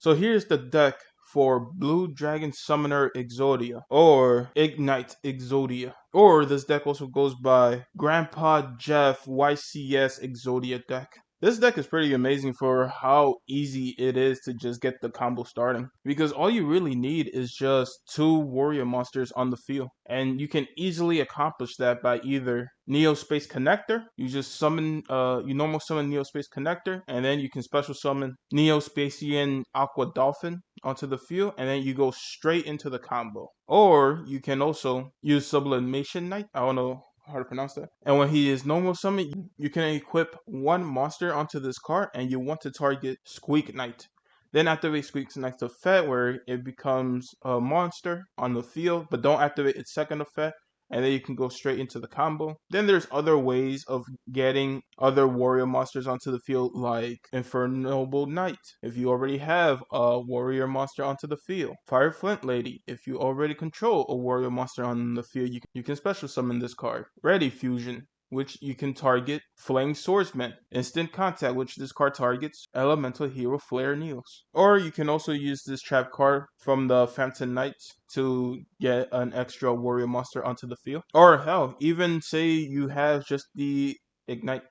So here's the deck for Blue Dragon Summoner Exodia, or Ignite Exodia. Or this deck also goes by Grandpa Jeff YCS Exodia deck. This deck is pretty amazing for how easy it is to just get the combo starting, because all you really need is just 2 warrior monsters on the field, and you can easily accomplish that by either Neo Space Connector. You just summon, you normal summon Neo Space Connector, and then you can special summon Neo Spacian Aqua Dolphin onto the field, and then you go straight into the combo. Or you can also use Sublimation Knight. I don't know how to pronounce that. And when he is normal summon, you can equip 1 monster onto this card, and you want to target Squeak Knight. Then activate Squeak Knight's effect, where it becomes a monster on the field, but don't activate its second effect, and then you can go straight into the combo. Then there's other ways of getting other warrior monsters onto the field, like Inferno Knight, if you already have a warrior monster onto the field. Fire Flint Lady, if you already control a warrior monster on the field, you can special summon this card. Ready Fusion, which you can target Flame Swordsman. Instant Contact, which this card targets Elemental Hero Flare Neos. Or you can also use this trap card from the Phantom Knights to get an extra warrior monster onto the field. Or hell, even say you have just the Ignite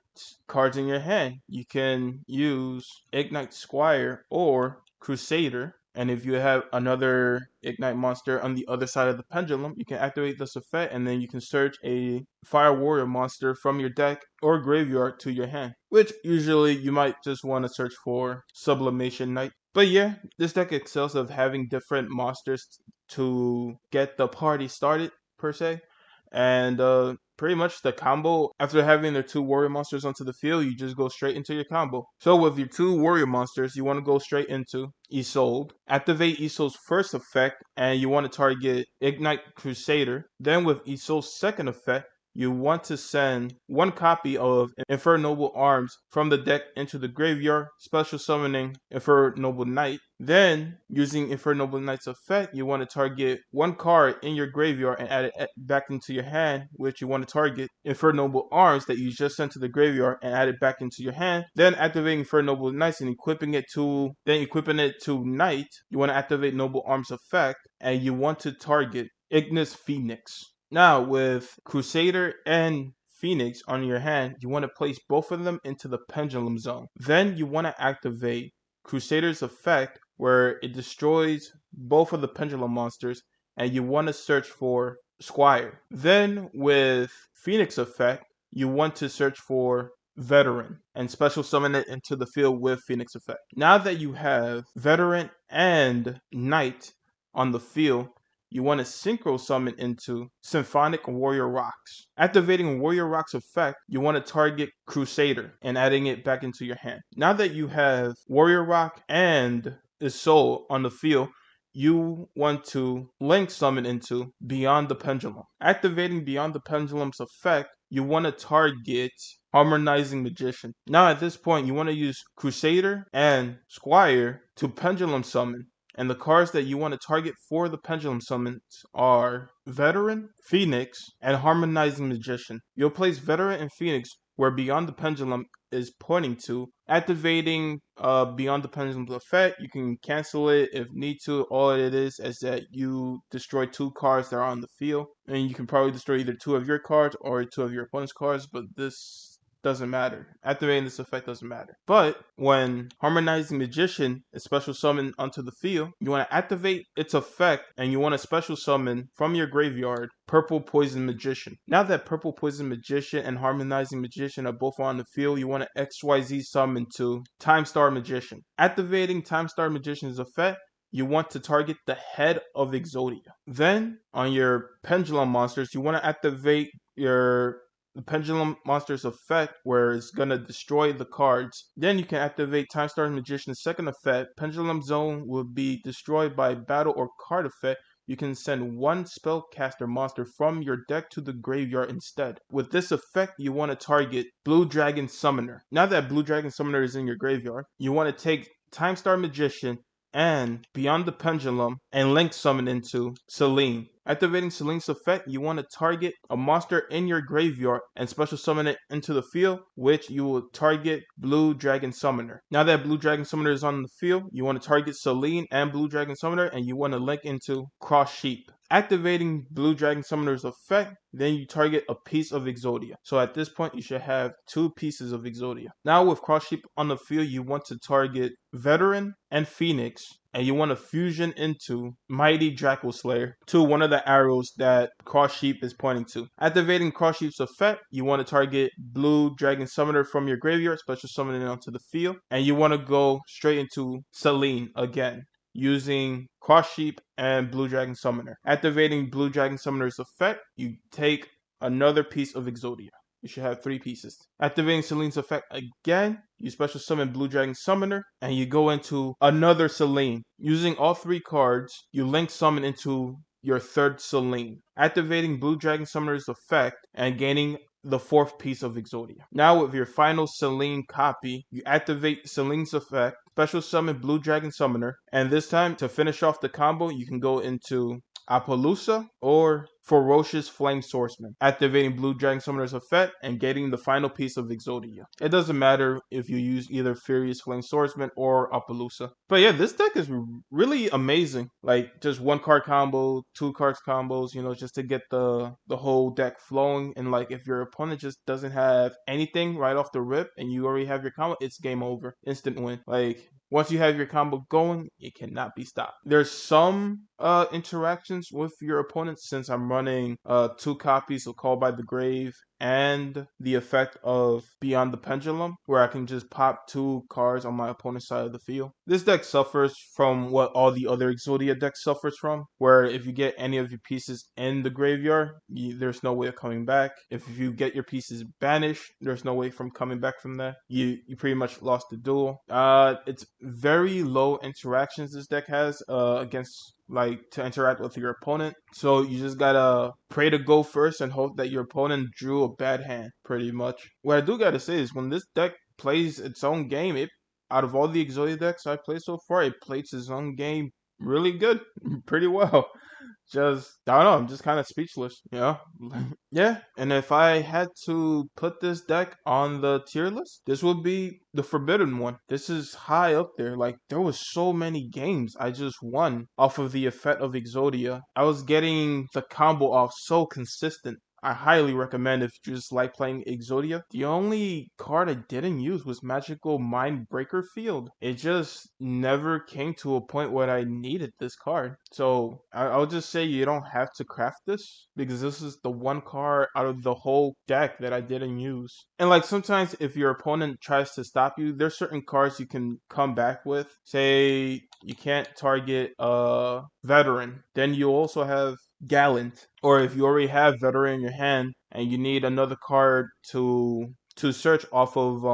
cards in your hand, you can use Ignite Squire or Crusader. And if you have another Ignite monster on the other side of the pendulum, you can activate this effect, and then you can search a Fire Warrior monster from your deck or graveyard to your hand, which usually you might just want to search for Sublimation Knight. But yeah, this deck excels of having different monsters to get the party started, per se. And pretty much the combo, after having the 2 warrior monsters onto the field, you just go straight into your combo. So with your 2 warrior monsters, you want to go straight into Isolde. Activate Isolde's first effect, and you want to target Ignite Crusader. Then with Isolde's second effect, you want to send 1 copy of Inferno Arms from the deck into the graveyard, special summoning Inferno Knight. Then, using Inferno Knight's effect, you want to target 1 card in your graveyard and add it back into your hand, which you want to target Inferno Arms that you just sent to the graveyard and add it back into your hand. Then activating Inferno Knights and equipping it to Knight. You want to activate Noble Arms effect, and you want to target Ignis Phoenix. Now, with Crusader and Phoenix on your hand, you want to place both of them into the Pendulum Zone. Then you want to activate Crusader's effect, where it destroys both of the Pendulum monsters, and you want to search for Squire. Then, with Phoenix effect, you want to search for Veteran and special summon it into the field with Phoenix effect. Now that you have Veteran and Knight on the field, you want to synchro summon into Symphonic Warrior Rocks. Activating Warrior Rocks effect, you want to target Crusader and adding it back into your hand. Now that you have Warrior Rock and Isolde on the field, you want to link summon into Beyond the Pendulum. Activating Beyond the Pendulum's effect, you want to target Harmonizing Magician. Now at this point, you want to use Crusader and Squire to Pendulum Summon. And the cards that you want to target for the Pendulum Summons are Veteran, Phoenix, and Harmonizing Magician. You'll place Veteran and Phoenix where Beyond the Pendulum is pointing to. Activating Beyond the Pendulum's effect, you can cancel it if need to. All it is that you destroy 2 cards that are on the field. And you can probably destroy either 2 of your cards or 2 of your opponent's cards, but this doesn't matter. Activating this effect doesn't matter. But when Harmonizing Magician is special summoned onto the field, you want to activate its effect, and you want to special summon from your graveyard Purple Poison Magician. Now that Purple Poison Magician and Harmonizing Magician are both on the field, you want to XYZ summon to Time Star Magician. Activating Time Star Magician's effect, you want to target the head of Exodia. Then, on your Pendulum monsters, you want to activate the Pendulum Monster's effect, where it's going to destroy the cards. Then you can activate Time Star Magician's second effect. Pendulum Zone will be destroyed by battle or card effect. You can send 1 spellcaster monster from your deck to the graveyard instead. With this effect, you want to target Blue Dragon Summoner. Now that Blue Dragon Summoner is in your graveyard, you want to take Time Star Magician and Beyond the Pendulum, and link summon into Selene. Activating Selene's effect, you want to target a monster in your graveyard and special summon it into the field, which you will target Blue Dragon Summoner. Now that Blue Dragon Summoner is on the field, you want to target Selene and Blue Dragon Summoner, and you want to link into Cross Sheep. Activating Blue Dragon Summoner's effect, then you target a piece of Exodia. So at this point, you should have 2 pieces of Exodia. Now with Cross Sheep on the field, you want to target Veteran and Phoenix, and you want to fusion into Mighty Draco Slayer to one of the arrows that Cross Sheep is pointing to. Activating Cross Sheep's effect, you want to target Blue Dragon Summoner from your graveyard, special summoning it onto the field, and you want to go straight into Selene again, using Cross Sheep and Blue Dragon Summoner. Activating Blue Dragon Summoner's effect, you take another piece of Exodia. You should have 3 pieces. Activating Selene's effect again, you special summon Blue Dragon Summoner, and you go into another Selene. Using all 3 cards, you link summon into your 3rd Selene. Activating Blue Dragon Summoner's effect and gaining the 4th piece of Exodia. Now with your final Selene copy, you activate Selene's effect, special summon Blue Dragon Summoner, and this time to finish off the combo, you can go into Appaloosa or Ferocious Flame Swordsman, activating Blue Dragon Summoner's effect and getting the final piece of Exodia. It doesn't matter if you use either Furious Flame Swordsman or Appaloosa. But yeah, this deck is really amazing. Like just 1 card combo, 2 cards combos, you know, just to get the whole deck flowing. And like if your opponent just doesn't have anything right off the rip and you already have your combo, it's game over. Instant win. Like once you have your combo going, it cannot be stopped. There's some interactions with your opponent since I'm running 2 copies of Call by the Grave and the effect of Beyond the Pendulum, where I can just pop 2 cards on my opponent's side of the field. This deck suffers from what all the other Exodia decks suffers from, where if you get any of your pieces in the graveyard, there's no way of coming back. If you get your pieces banished, there's no way from coming back from that. You pretty much lost the duel. It's very low interactions this deck has against like to interact with your opponent. So you just gotta pray to go first and hope that your opponent drew a bad hand, pretty much. What I do gotta say is when this deck plays its own game, it out of all the Exodia decks I've played so far, it plays its own game really good, pretty well. Just, I don't know, I'm just kind of speechless, you know? Yeah, and if I had to put this deck on the tier list, this would be the Forbidden one. This is high up there. Like, there was so many games I just won off of the effect of Exodia. I was getting the combo off so consistent. I highly recommend if you just like playing Exodia. The only card I didn't use was Magical Mind Breaker Field. It just never came to a point where I needed this card. So I'll just say you don't have to craft this because this is the one card out of the whole deck that I didn't use. And like sometimes if your opponent tries to stop you, there's certain cards you can come back with. Say you can't target a Veteran. Then you also have Gallant, or if you already have Veteran in your hand and you need another card to search off of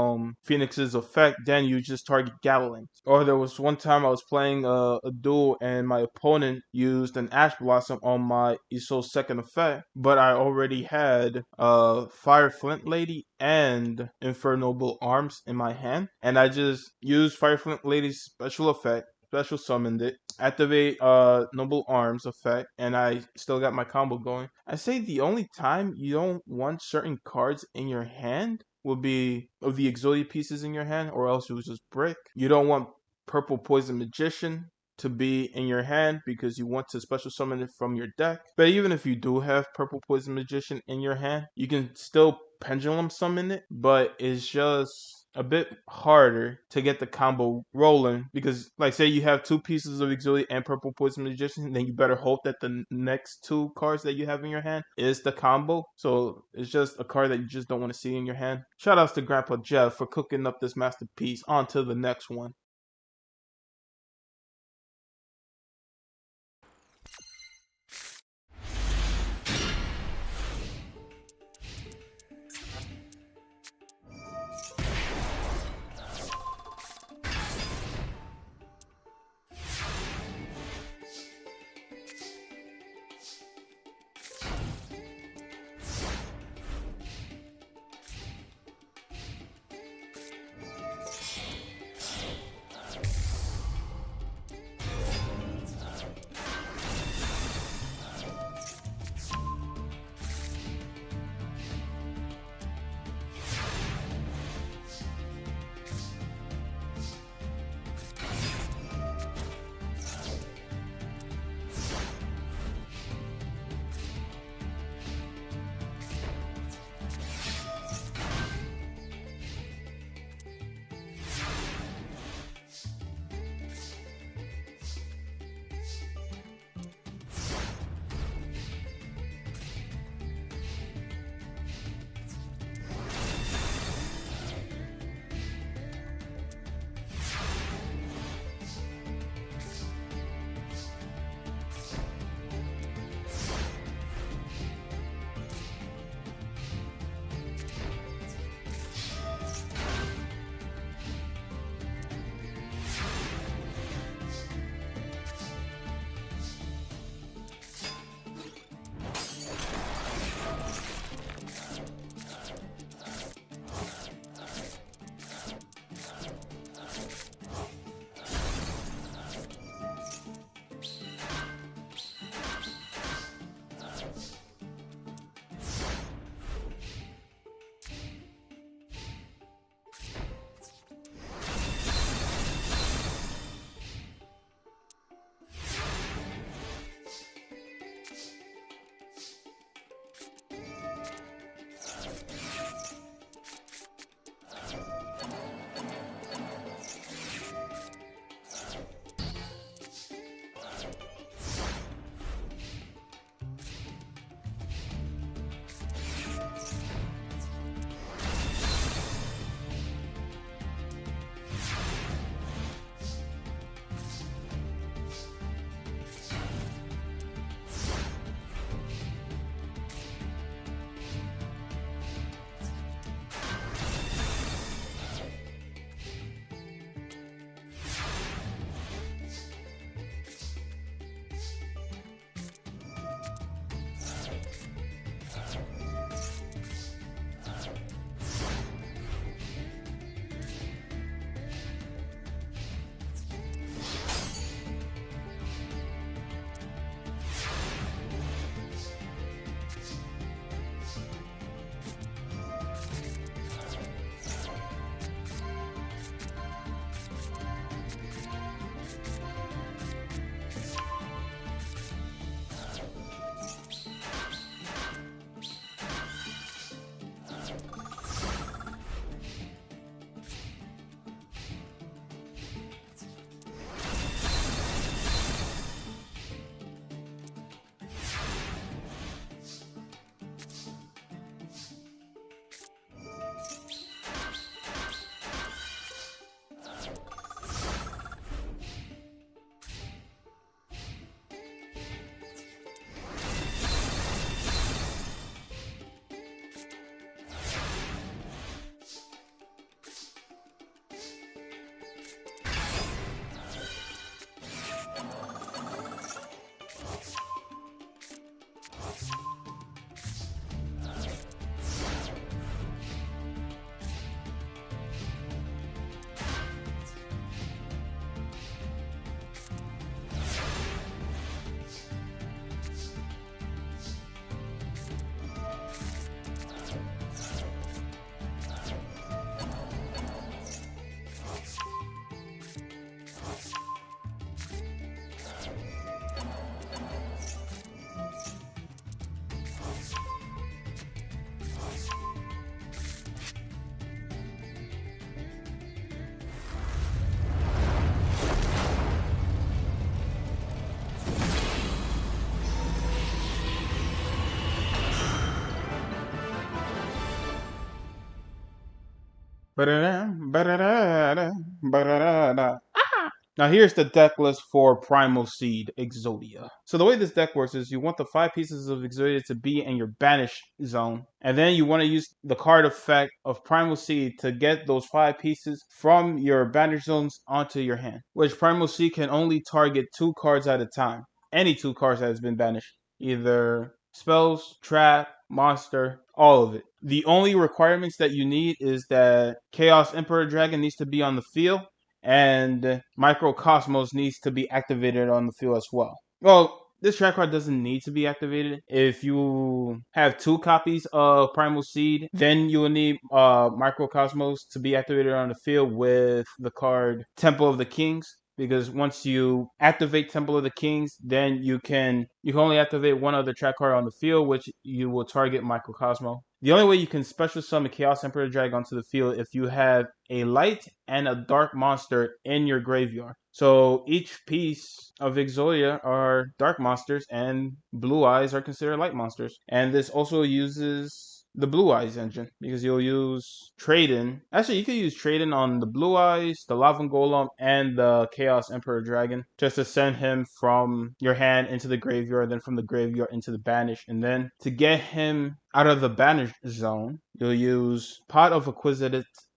Phoenix's effect, then you just target Gallant. Or there was one time I was playing a duel and my opponent used an Ash Blossom on my ESO's second effect, but I already had Fire Flint Lady and Inferno Arms in my hand, and I just used Fire Flint Lady's special effect, special summoned it, activate Noble Arms effect, and I still got my combo going. I say the only time you don't want certain cards in your hand would be of the Exodia pieces in your hand, or else it was just brick. You don't want Purple Poison Magician to be in your hand because you want to special summon it from your deck. But even if you do have Purple Poison Magician in your hand, you can still Pendulum summon it, but it's just a bit harder to get the combo rolling because like say you have 2 pieces of Exodia and Purple Poison Magician, then you better hope that the next 2 cards that you have in your hand is the combo. So it's just a card that you just don't want to see in your hand. Shout outs to Grandpa Jeff for cooking up this masterpiece. On to the next one. Now here's the deck list for Primal Seed Exodia. So the way this deck works is you want the 5 pieces of Exodia to be in your banished zone, and then you want to use the card effect of Primal Seed to get those 5 pieces from your banished zones onto your hand, which Primal Seed can only target 2 cards at a time. Any 2 cards that has been banished. Either spells, trap, monster, all of it. The only requirements that you need is that Chaos Emperor Dragon needs to be on the field, and Microcosmos needs to be activated on the field as well. Well, this track card doesn't need to be activated. If you have 2 copies of Primal Seed, then you will need Microcosmos to be activated on the field with the card Temple of the Kings. Because once you activate Temple of the Kings, then you can only activate one other track card on the field, which you will target Microcosmo. The only way you can special summon Chaos Emperor Drag onto the field if you have a light and a dark monster in your graveyard. So each piece of Exodia are dark monsters, and Blue Eyes are considered light monsters. And this also uses the Blue Eyes engine, because you'll use Trade-in. Actually, you could use Trade-in on the Blue Eyes, the Lava Golem, and the Chaos Emperor Dragon, just to send him from your hand into the graveyard, then from the graveyard into the banish. And then to get him out of the banished zone, you'll use Pot of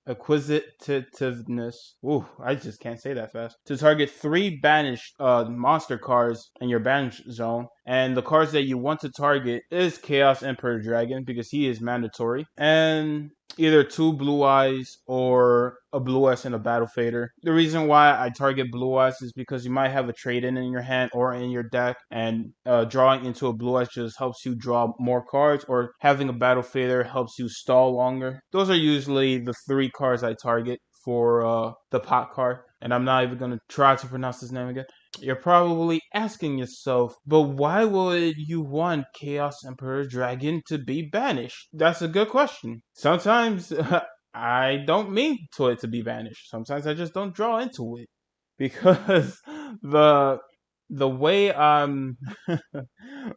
Acquisitiveness. Ooh, I just can't say that fast. To target 3 banished monster cards in your banished zone. And the cards that you want to target is Chaos Emperor Dragon, because he is mandatory. And either 2 Blue Eyes or a Blue Eyes and a Battle Fader. The reason why I target Blue Eyes is because you might have a Trade-in your hand or in your deck, and drawing into a Blue Eyes just helps you draw more cards, or having a Battle Fader helps you stall longer. Those are usually the 3 cards I target for the pot card, and I'm not even going to try to pronounce his name again. You're probably asking yourself, but why would you want Chaos Emperor Dragon to be banished? That's a good question. Sometimes I don't mean to it to be banished. Sometimes I just don't draw into it, because the way I'm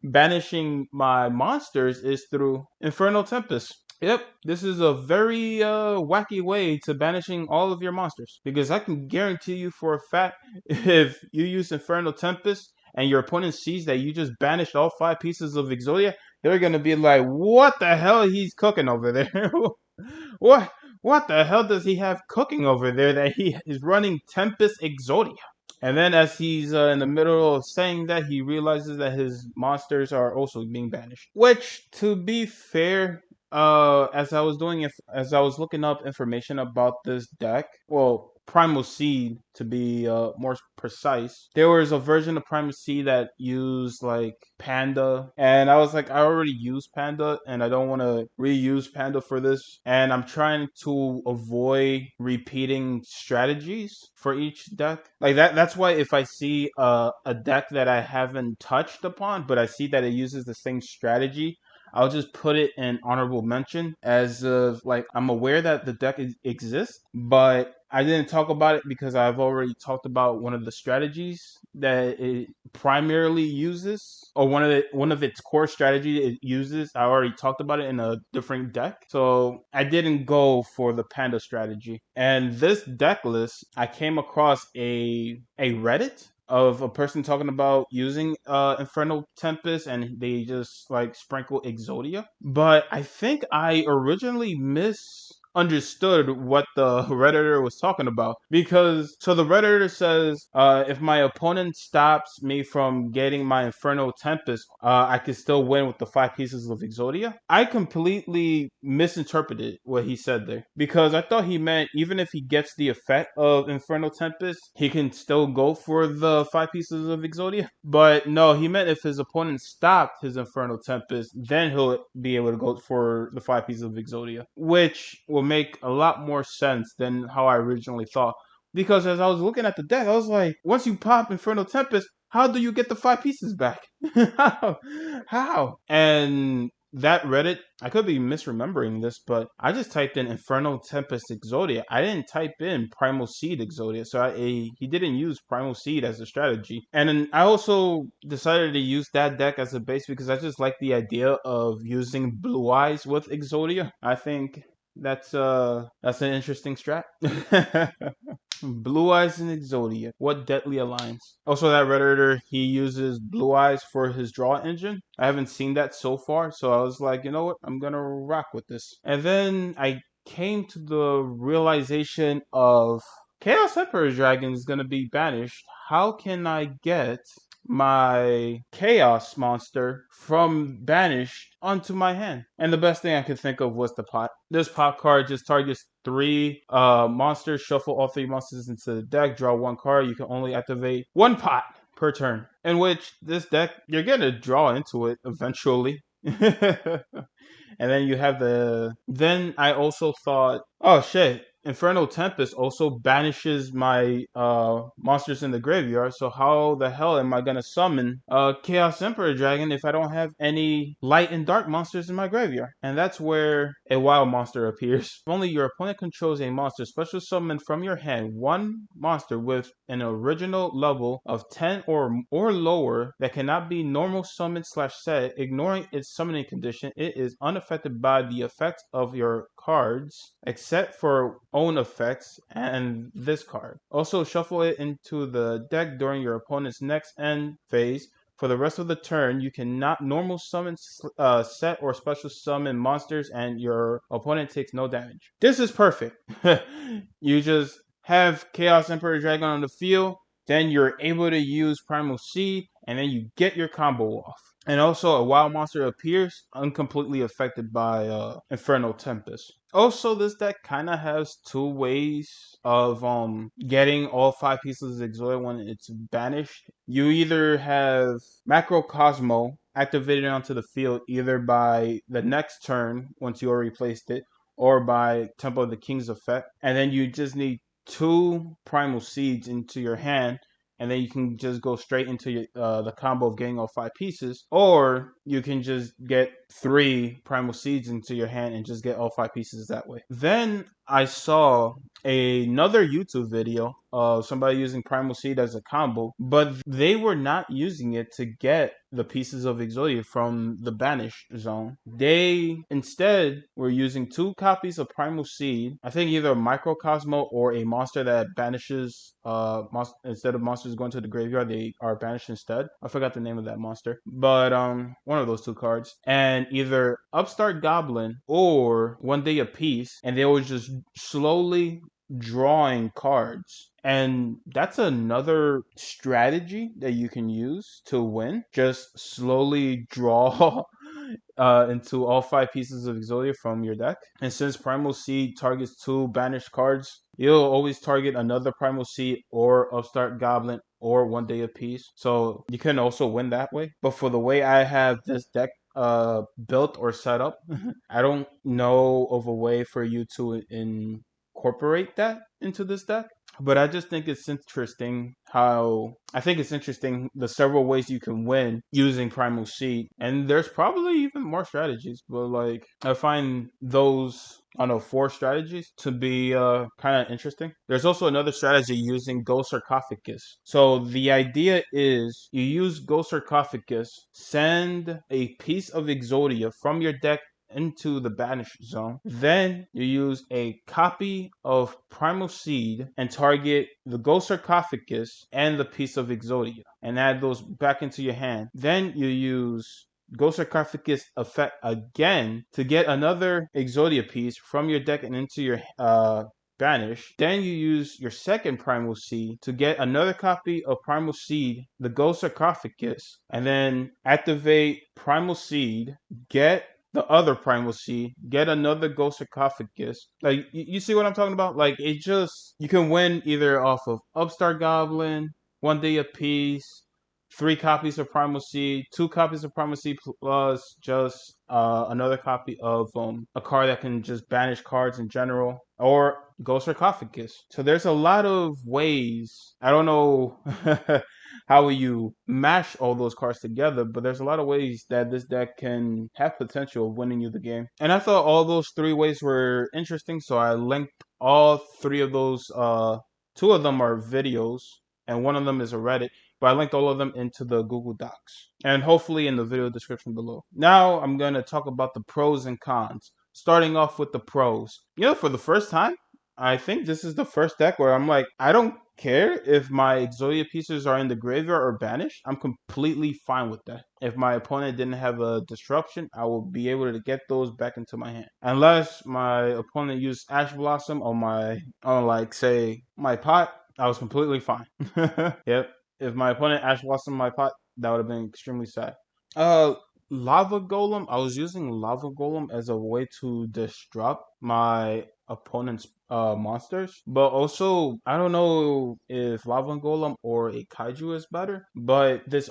banishing my monsters is through Infernal Tempest. Yep, this is a very wacky way to banishing all of your monsters, because I can guarantee you for a fact, if you use Infernal Tempest and your opponent sees that you just banished all 5 pieces of Exodia, they're gonna be like, what the hell he's cooking over there? What the hell does he have cooking over there that he is running Tempest Exodia? And then as he's in the middle of saying that, he realizes that his monsters are also being banished. Which, to be fair, as I was looking up information about this deck, well, Primal Seed to be more precise, there was a version of Primal Seed that used like Panda, and I was like, I already used Panda, and I don't want to reuse Panda for this, and I'm trying to avoid repeating strategies for each deck. Like that's why if I see a deck that I haven't touched upon, but I see that it uses the same strategy, I'll just put it in honorable mention, as of like, I'm aware that the deck exists, but I didn't talk about it because I've already talked about one of the strategies that it primarily uses, or one of its core strategies it uses. I already talked about it in a different deck, so I didn't go for the Panda strategy. And this deck list, I came across a Reddit of a person talking about using Infernal Tempest, and they just like sprinkle Exodia. But I think I originally misunderstood what the Redditor was talking about, because so the Redditor says if my opponent stops me from getting my Infernal Tempest, I can still win with the 5 pieces of Exodia. I completely misinterpreted what he said there, because I thought he meant even if he gets the effect of Infernal Tempest, he can still go for the 5 pieces of Exodia. But no, he meant if his opponent stopped his Infernal Tempest, then he'll be able to go for the 5 pieces of Exodia, which will make a lot more sense than how I originally thought. Because as I was looking at the deck, I was like, once you pop Infernal Tempest, how do you get the 5 pieces back? How? And that Reddit, I could be misremembering this, but I just typed in Infernal Tempest Exodia. I didn't type in Primal Seed Exodia, so he didn't use Primal Seed as a strategy. And then I also decided to use that deck as a base because I just like the idea of using Blue Eyes with Exodia. I think That's an interesting strat. Blue Eyes and Exodia. What deadly alliance? Also, that Redditor, he uses Blue Eyes for his draw engine. I haven't seen that so far, so I was like, you know what? I'm gonna rock with this. And then I came to the realization of Chaos Emperor Dragon is gonna be banished. How can I get my chaos monster from banished onto my hand? And the best thing I could think of was the pot. This pot card just targets 3 monsters, shuffle all 3 monsters into the deck, draw 1 card. You can only activate 1 pot per turn, in which this deck, you're gonna draw into it eventually. And then you have then I also thought, oh shit, Inferno Tempest also banishes my monsters in the graveyard, so how the hell am I gonna summon Chaos Emperor Dragon if I don't have any light and dark monsters in my graveyard? And that's where a wild monster appears. If only your opponent controls a monster, special summon from your hand 1 monster with an original level of 10 or lower that cannot be normal summoned / set, ignoring its summoning condition. It is unaffected by the effects of your cards, except for own effects and this card. Also, shuffle it into the deck during your opponent's next end phase. For the rest of the turn, you cannot normal summon, set, or special summon monsters, and your opponent takes no damage. This is perfect. You just have Chaos Emperor Dragon on the field, then you're able to use Primal Seed, and then you get your combo off. And also, a wild monster appears uncompletely affected by Inferno Tempest. Also, this deck kind of has 2 ways of getting all 5 pieces of Exodia when it's banished. You either have Macrocosmo activated onto the field either by the next turn once you already placed it, or by Temple of the King's effect, and then you just need 2 Primal Seeds into your hand, and then you can just go straight into the combo of getting all 5 pieces, or you can just get 3 Primal Seeds into your hand and just get all 5 pieces that way. Then I saw another YouTube video of somebody using Primal Seed as a combo, but they were not using it to get the pieces of Exodia from the banished zone. They instead were using 2 copies of Primal Seed, I think either a Microcosmo or a monster that banishes instead of monsters going to the graveyard, they are banished instead. I forgot the name of that monster, but one of those 2 cards, and either Upstart Goblin or One Day of Peace, and they were just slowly drawing cards. And that's another strategy that you can use to win. Just slowly draw into all 5 pieces of Exodia from your deck. And since Primal Seed targets 2 banished cards, you'll always target another Primal Seed or Upstart Goblin or One Day of Peace. So you can also win that way. But for the way I have this deck built or set up, I don't know of a way for you to incorporate that into this deck. But I just think it's interesting the several ways you can win using Primal Seed. And there's probably even more strategies, but like I find those 4 strategies to be kind of interesting. There's also another strategy using Ghost Sarcophagus. So the idea is you use Ghost Sarcophagus, send a piece of Exodia from your deck into the banished zone. Then you use a copy of Primal Seed and target the Ghost Sarcophagus and the piece of Exodia and add those back into your hand. Then you use Ghost Sarcophagus effect again to get another Exodia piece from your deck and into your banish. Then you use your second Primal Seed to get another copy of Primal Seed, the Ghost Sarcophagus, and then activate Primal Seed, get the other Primal Seed, get another Ghost Sarcophagus. Like, you see what I'm talking about? Like, you can win either off of Upstart Goblin, One Day of Peace, 3 copies of Primal Seed, 2 copies of Primal Seed plus just another copy of a card that can just banish cards in general, or Ghost Sarcophagus. So there's a lot of ways. I don't know how you mash all those cards together, but there's a lot of ways that this deck can have potential of winning you the game. And I thought all those 3 ways were interesting, so I linked all 3 of those. 2 of them are videos, and 1 of them is a Reddit, but I linked all of them into the Google Docs, and hopefully in the video description below. Now I'm going to talk about the pros and cons. starting off with the pros. You know, for the first time, I think this is the first deck where I'm like, I don't care if my Exodia pieces are in the graveyard or banished. I'm completely fine with that. If my opponent didn't have a disruption, I will be able to get those back into my hand. Unless my opponent used Ash Blossom on like say my pot, I was completely fine. Yep. If my opponent Ash Blossom my pot, that would have been extremely sad. Uh, Lava Golem. I was using Lava Golem as a way to disrupt my opponent's monsters, but also I don't know if Lava Golem or a Kaiju is better. But this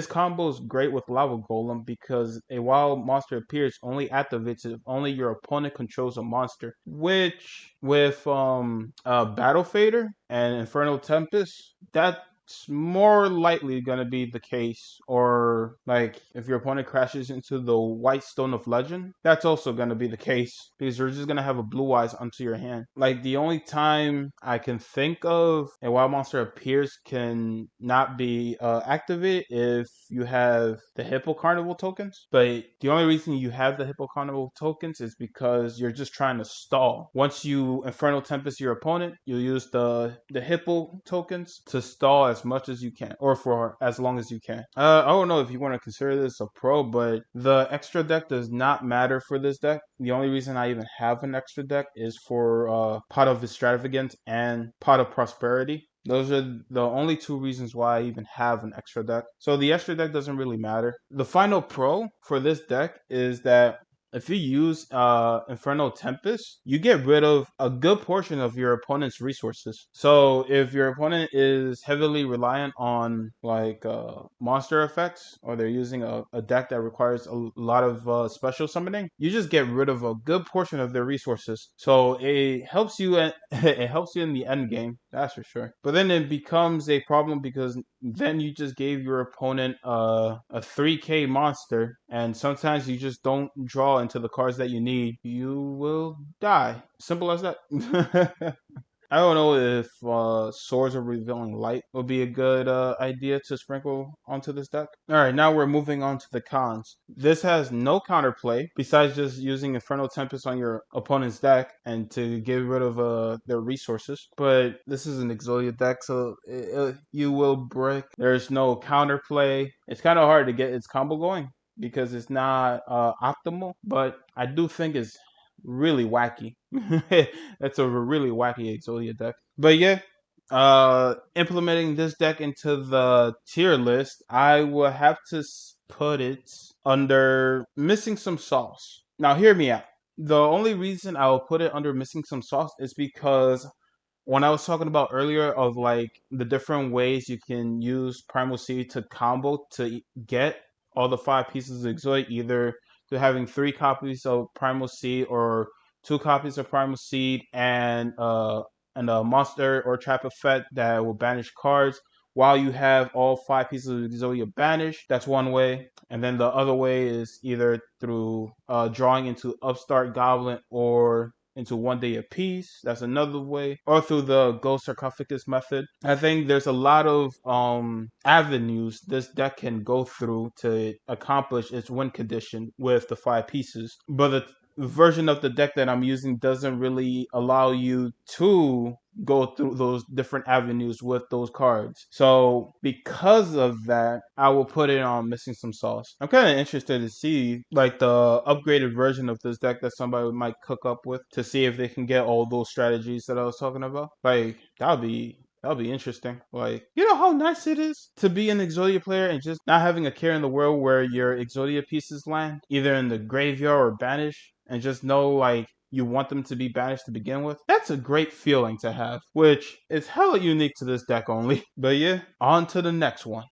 combo is great with Lava Golem because a wild monster appears only activates if only your opponent controls a monster. Which with Battle Fader and Infernal Tempest, that more likely gonna be the case. Or like if your opponent crashes into the White Stone of Legend, that's also gonna be the case because you're just gonna have a Blue Eyes onto your hand. Like the only time I can think of a wild monster appears can not be activated if you have the Hippo Carnival tokens. But the only reason you have the Hippo Carnival tokens is because you're just trying to stall. Once you Infernal Tempest your opponent, you use the Hippo tokens to stall as much as you can, or for as long as you can. I don't know if you want to consider this a pro, but the extra deck does not matter for this deck. The only reason I even have an extra deck is for Pot of Extravagance and Pot of Prosperity. Those are the only two reasons why I even have an extra deck. So the extra deck doesn't really matter. The final pro for this deck is that if you use Inferno Tempest, you get rid of a good portion of your opponent's resources. So if your opponent is heavily reliant on like monster effects, or they're using a deck that requires a lot of special summoning, you just get rid of a good portion of their resources. So it helps you it helps you in the end game, that's for sure. But then it becomes a problem because then you just gave your opponent a 3k monster, and sometimes you just don't draw into the cards that you need. You will die. Simple as that. I don't know if Swords of Revealing Light would be a good idea to sprinkle onto this deck. Alright, now we're moving on to the cons. This has no counterplay besides just using Infernal Tempest on your opponent's deck and to get rid of their resources. But this is an Exodia deck, so you will brick. There's no counterplay. It's kind of hard to get its combo going because it's not optimal, but I do think it's really wacky. That's a really wacky Exodia deck. But yeah, implementing this deck into the tier list, I will have to put it under missing some sauce. Now hear me out. The only reason I will put it under missing some sauce is because when I was talking about earlier of like the different ways you can use Primal Seed to combo to get all the 5 pieces of Exodia, either to having 3 copies of Primal Seed or 2 copies of Primal Seed and a monster or trap effect that will banish cards while you have all 5 pieces of Exodia banished. That's one way. And then the other way is either through drawing into Upstart Goblin or into 1 day apiece. That's another way. Or through the Ghost Sarcophagus method. I think there's a lot of avenues this deck can go through to accomplish its win condition with the 5 pieces. But the version of the deck that I'm using doesn't really allow you to go through those different avenues with those cards. So because of that, I will put it on missing some sauce. I'm kind of interested to see like the upgraded version of this deck that somebody might cook up with to see if they can get all those strategies that I was talking about. Like that'll be interesting. Like, you know how nice it is to be an Exodia player and just not having a care in the world where your Exodia pieces land, either in the graveyard or banished, and just know like you want them to be banished to begin with. That's a great feeling to have, which is hella unique to this deck only. But yeah, on to the next one.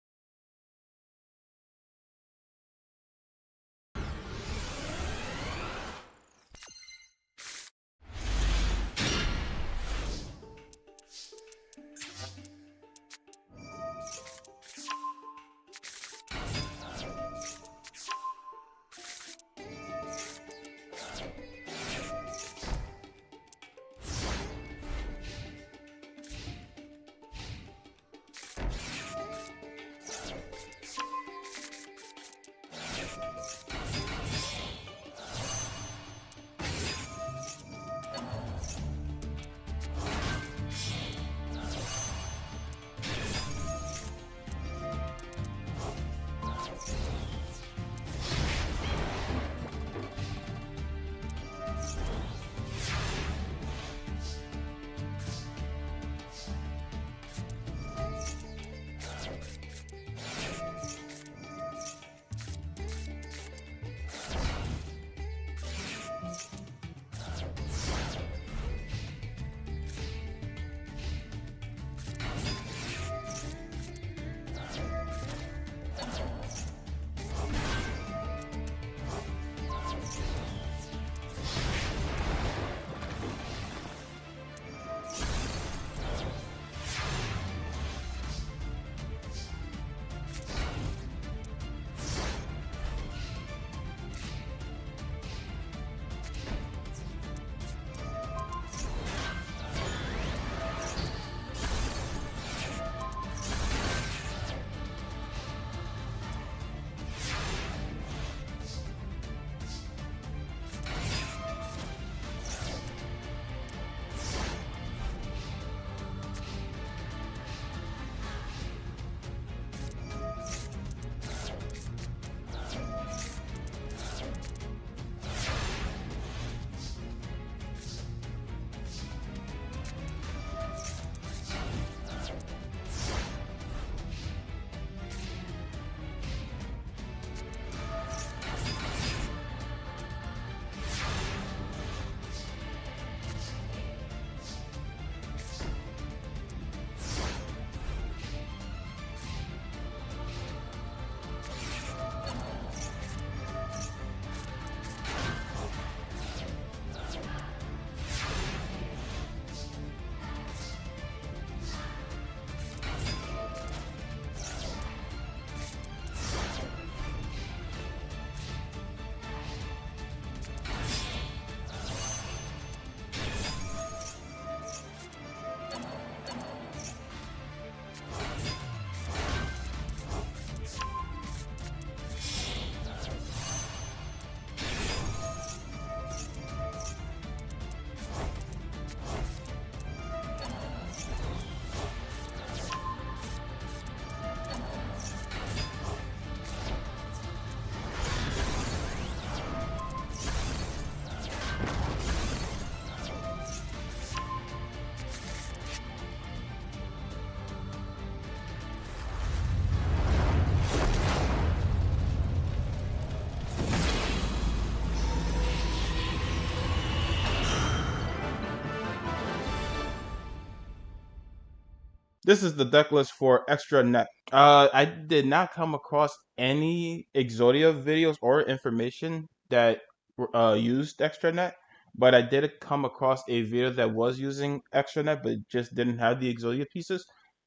This is the deck list for Extra Net. I did not come across any Exodia videos or information that used ExtraNet, but I did come across a video that was using ExtraNet, but just didn't have the Exodia pieces,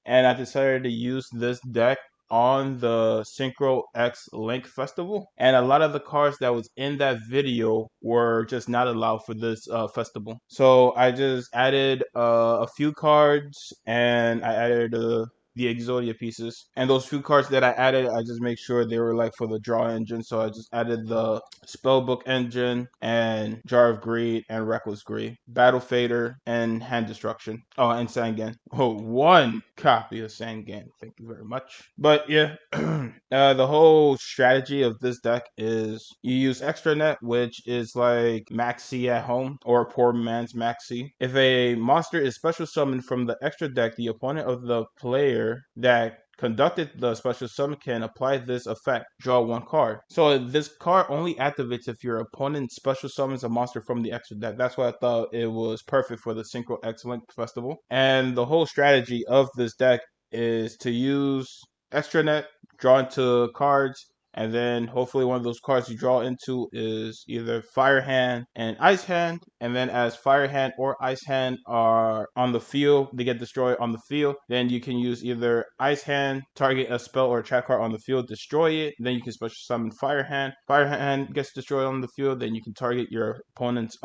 and I decided to use this deck on the Synchro X Link Festival, and a lot of the cards that was in that video were just not allowed for this festival. So I just added a few cards, and I added the Exodia pieces. And those few cards that I added, I just make sure they were like for the draw engine. So I just added the Spellbook engine and Jar of Greed and Reckless Greed, Battle Fader and Hand Destruction. Oh, and Sangan. Oh, one copy of Sangan. Thank you very much. But yeah, the whole strategy of this deck is you use Extra Net, which is like Maxi at home or poor man's Maxi. If a monster is special summoned from the extra deck, the opponent of the player that conducted the special summon can apply this effect, draw one card. So this card only activates if your opponent special summons a monster from the extra deck. That's why I thought it was perfect for the Synchro X Link Festival. And the whole strategy of this deck is to use Extra Net, draw into cards, and then hopefully one of those cards you draw into is either Fire Hand and Ice Hand, and then as Fire Hand or Ice Hand are on the field, they get destroyed on the field, then you can use either Ice Hand, target a spell or a trap card on the field, destroy it, then you can special summon Fire Hand. Fire Hand gets destroyed on the field, then you can target your opponent's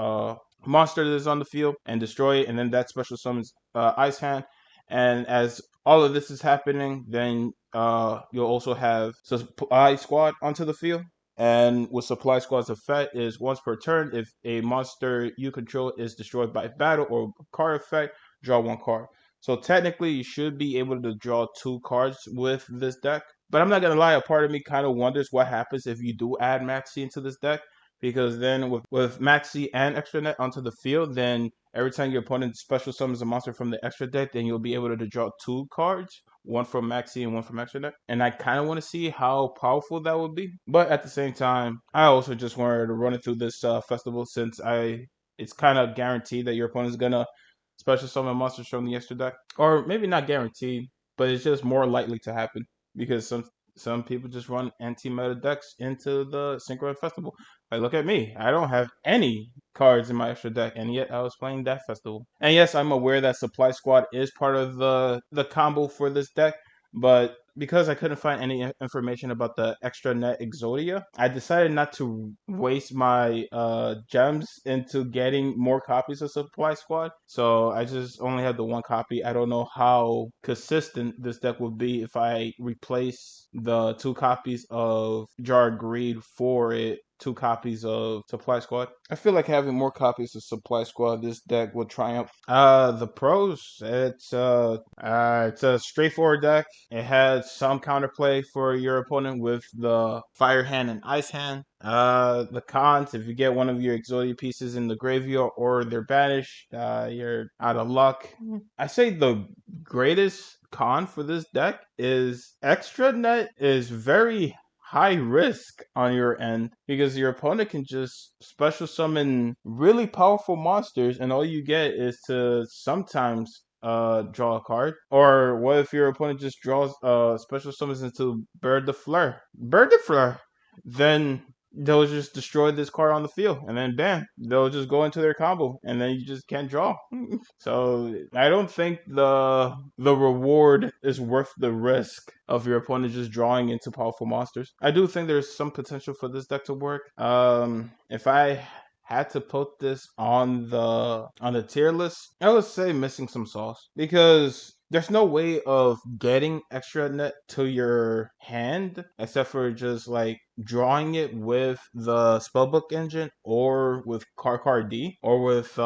monster that is on the field and destroy it, and then that special summons Ice Hand. And as all of this is happening, then you'll also have Supply Squad onto the field. And with Supply Squad's effect is once per turn, if a monster you control is destroyed by battle or card effect, draw one card. So technically, you should be able to draw two cards with this deck. But I'm not gonna lie, a part of me kind of wonders what happens if you do add Maxi into this deck, because then with Maxi and Extra Net onto the field, then every time your opponent special summons a monster from the extra deck, then you'll be able to draw two cards, one from Maxi and one from Extra Deck. And I kind of want to see how powerful that would be. But at the same time, I also just wanted to run it through this festival since it's kind of guaranteed that your opponent's gonna special summon monsters from the extra deck, or maybe not guaranteed, but it's just more likely to happen because some people just run anti-meta decks into the Synchro Festival. Like, look at me. I don't have any cards in my extra deck, and yet I was playing that festival. And yes, I'm aware that Supply Squad is part of the combo for this deck, but because I couldn't find any information about the Extra Net Exodia, I decided not to waste my gems into getting more copies of Supply Squad. So I just only have the one copy. I don't know how consistent this deck would be if I replace the two copies of Jar Greed for it, two copies of Supply Squad. I feel like having more copies of Supply Squad, this deck would triumph. The pros, it's a straightforward deck. It has some counterplay for your opponent with the Fire Hand and Ice Hand. The cons, if you get one of your Exodia pieces in the graveyard or they're banished, you're out of luck. I say the greatest con for this deck is Extra Net is very high risk on your end because your opponent can just special summon really powerful monsters and all you get is to sometimes draw a card. Or what if your opponent just draws special summons into Bird de Fleur? Bird de Fleur. Then they'll just destroy this card on the field and then bam, they'll just go into their combo and then you just can't draw. So I don't think the reward is worth the risk of your opponent just drawing into powerful monsters. I do think there's some potential for this deck to work. If I had to put this on the tier list, I would say missing some sauce because there's no way of getting Extra Net to your hand except for just like drawing it with the spellbook engine or with card D or with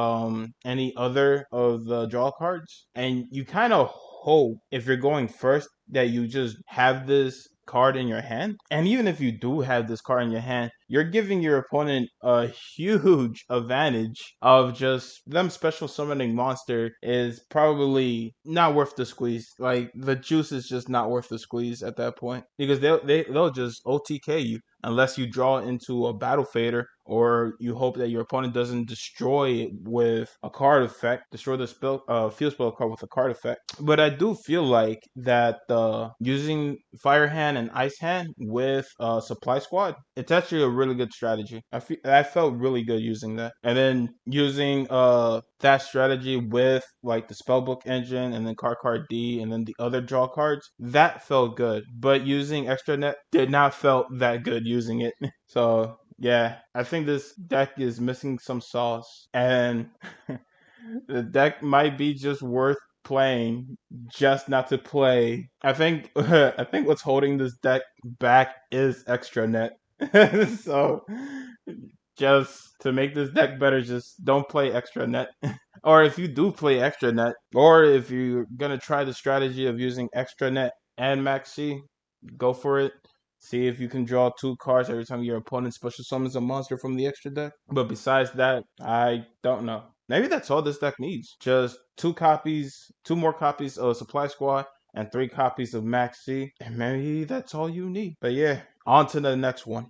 any other of the draw cards. And you kind of hope if you're going first that you just have this card in your hand. And even if you do have this card in your hand, you're giving your opponent a huge advantage of just them special summoning monster is probably not worth the squeeze. Like the juice is just not worth the squeeze at that point because they'll just OTK you unless you draw into a battle fader or you hope that your opponent doesn't destroy it with a card effect, destroy the field spell card with a card effect. But I do feel like that using Fire Hand and Ice Hand with Supply Squad, it's actually a really good strategy. I felt really good using that, and then using that strategy with like the spellbook engine and then card D and then the other draw cards, that felt good. But using extra net did not felt that good using it. So yeah, I think this deck is missing some sauce, and the deck might be just worth playing just not to play. I think I think what's holding this deck back is extra net. So just to make this deck better, just don't play extra net. Or if you do play extra net, or if you're gonna try the strategy of using extra net and maxi, go for it. See if you can draw 2 cards every time your opponent special summons a monster from the extra deck. But besides that, I don't know. Maybe that's all this deck needs. Just 2 more copies of Supply Squad, and 3 copies of Maxi. And maybe that's all you need. But yeah, on to the next one.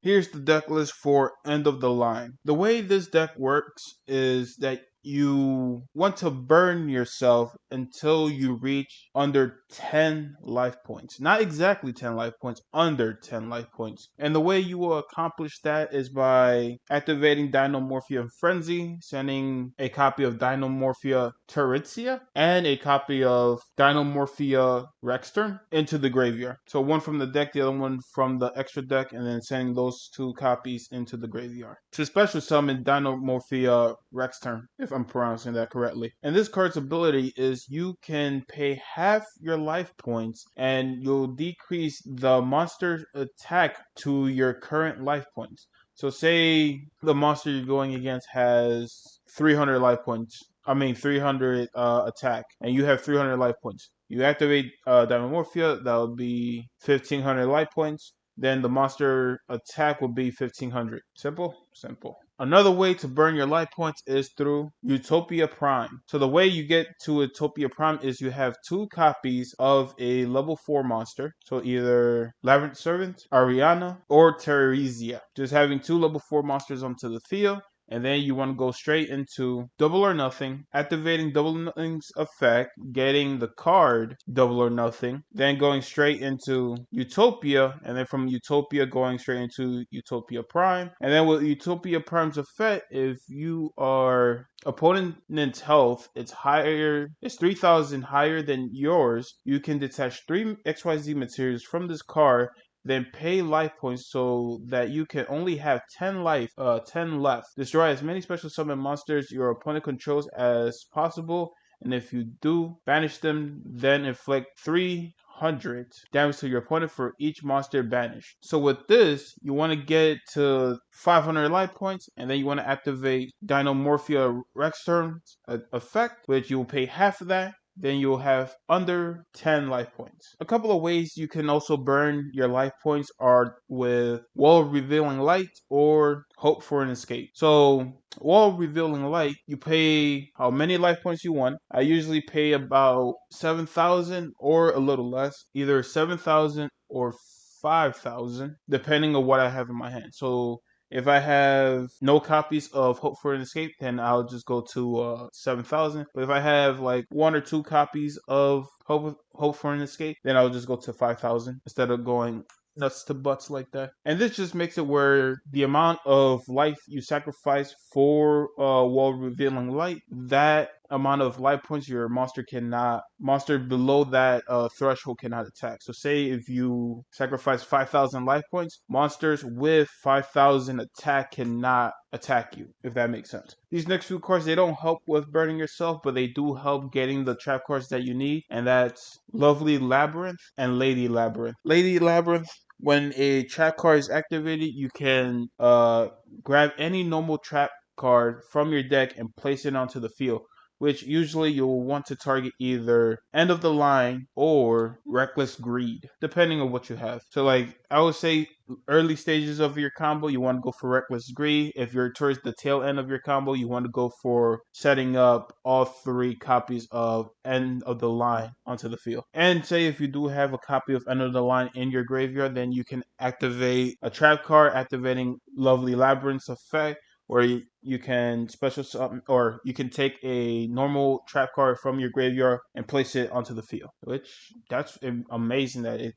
Here's the deck list for End of the Line. The way this deck works is that you want to burn yourself until you reach under 10 life points. Not exactly 10 life points, under 10 life points. And the way you will accomplish that is by activating Dinomorphia Frenzy, sending a copy of Dinomorphia Teritzia and a copy of Dinomorphia Rextern into the graveyard. So one from the deck, the other one from the extra deck, and then sending those two copies into the graveyard to special summon Dinomorphia Rextern, if I'm pronouncing that correctly. And this card's ability is you can pay half your life points and you'll decrease the monster's attack to your current life points. So say the monster you're going against has 300 life points. 300 attack, and you have 300 life points. You activate Dinomorphia, that would be 1500 life points. Then the monster attack will be 1500. Simple? Simple. Another way to burn your life points is through Utopia Prime. So the way you get to Utopia Prime is you have 2 copies of a level 4 monster. So either Labyrinth Servant, Ariana, or Teresia. Just having 2 level 4 monsters onto the field. And then you want to go straight into Double or Nothing, activating Double or Nothing's effect, getting the card Double or Nothing, then going straight into Utopia, and then from Utopia going straight into Utopia Prime. And then with Utopia Prime's effect, if you are opponent's health, it's 3,000 higher than yours, you can detach 3 XYZ materials from this card, then pay life points so that you can only have 10 left. Destroy as many special summon monsters your opponent controls as possible, and if you do, banish them, then inflict 300 damage to your opponent for each monster banished. So with this, you want to get to 500 life points, and then you want to activate Dinomorphia Rextern's effect, which you will pay half of that. Then you'll have under 10 life points. A couple of ways you can also burn your life points are with Wall of Revealing Light or Hope for an Escape. So Wall of Revealing Light, you pay how many life points you want. I usually pay about 7,000 or a little less, either 7,000 or 5,000, depending on what I have in my hand. So if I have no copies of Hope for an Escape, then I'll just go to 7,000. But if I have like 1 or 2 copies of Hope for an Escape, then I'll just go to 5,000 instead of going nuts to butts like that. And this just makes it where the amount of life you sacrifice for Wall Revealing Light, that amount of life points your monster below that threshold cannot attack. So say if you sacrifice 5,000 life points, monsters with 5,000 attack cannot attack you, if that makes sense. These next few cards, they don't help with burning yourself, but they do help getting the trap cards that you need, and that's Lovely Labyrinth and Lady Labyrinth. Lady Labyrinth, when a trap card is activated, you can grab any normal trap card from your deck and place it onto the field, which usually you'll want to target either End of the Line or Reckless Greed, depending on what you have. So like, I would say early stages of your combo, you want to go for Reckless Greed. If you're towards the tail end of your combo, you want to go for setting up all 3 copies of End of the Line onto the field. And say if you do have a copy of End of the Line in your graveyard, then you can activate a trap card, activating Lovely Labyrinth's effect, where you can special summon, or you can take a normal trap card from your graveyard and place it onto the field, which that's amazing that it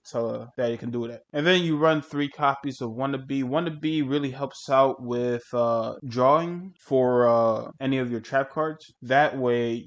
can do that. And then you run 3 copies of Wannabe. Wannabe really helps out with drawing for any of your trap cards. That way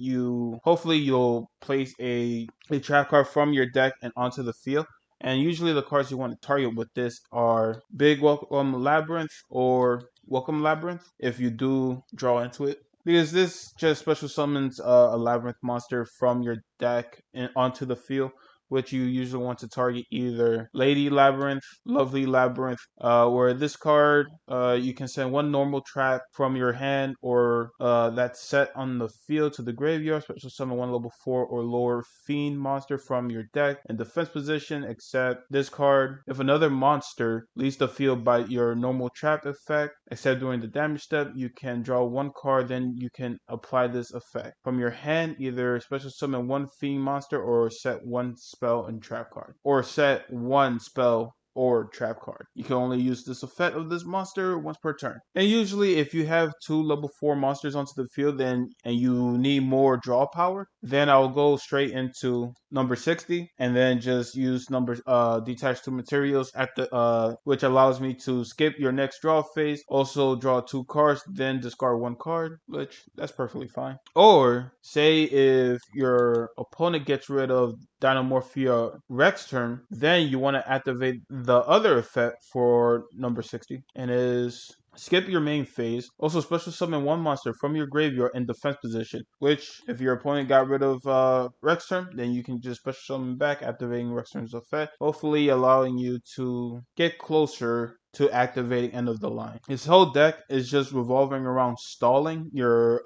hopefully you'll place a trap card from your deck and onto the field. And usually the cards you want to target with this are Big Welcome Labyrinth or Welcome Labyrinth, if you do draw into it. Because this just special summons a Labyrinth monster from your deck and onto the field, which you usually want to target either Lady Labyrinth, Lovely Labyrinth, where this card, you can send 1 normal trap from your hand or that's set on the field to the graveyard, special summon 1 level 4 or lower fiend monster from your deck in defense position, except this card. If another monster leaves the field by your normal trap effect, except during the damage step, you can draw 1 card, then you can apply this effect. From your hand, either special summon 1 fiend monster or set 1 spell and trap card, or set 1 spell or trap card. You can only use this effect of this monster once per turn. And usually if you have 2 level 4 monsters onto the field and you need more draw power, then I'll go straight into number 60 and then just use numbers detached 2 materials at the which allows me to skip your next draw phase, also draw 2 cards, then discard 1 card, which that's perfectly fine. Or say if your opponent gets rid of Dynamorphia Rex turn, then you want to activate the other effect for number 60, and is skip your main phase. Also special summon 1 monster from your graveyard in defense position, which if your opponent got rid of Rex turn, then you can just special summon back, activating Rex turn's effect, hopefully allowing you to get closer to activating end of the line. His whole deck is just revolving around stalling your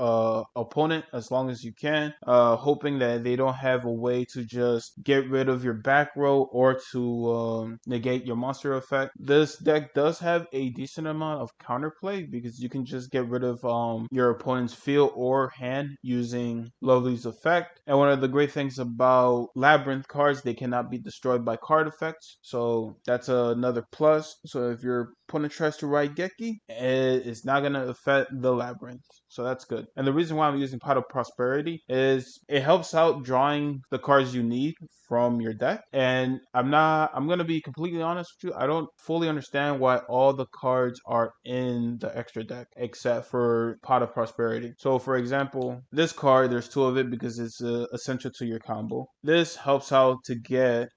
opponent as long as you can, hoping that they don't have a way to just get rid of your back row or to negate your monster effect. This deck does have a decent amount of counterplay because you can just get rid of your opponent's field or hand using Lovely's effect. And one of the great things about Labyrinth cards, they cannot be destroyed by card effects, so that's another plus. So if your opponent tries to ride Geki, it's not going to affect the Labyrinth. So that's good. And the reason why I'm using Pot of Prosperity is it helps out drawing the cards you need from your deck. And I'm going to be completely honest with you, I don't fully understand why all the cards are in the extra deck except for Pot of Prosperity. So for example, this card, there's 2 of it because it's essential to your combo. This helps out to get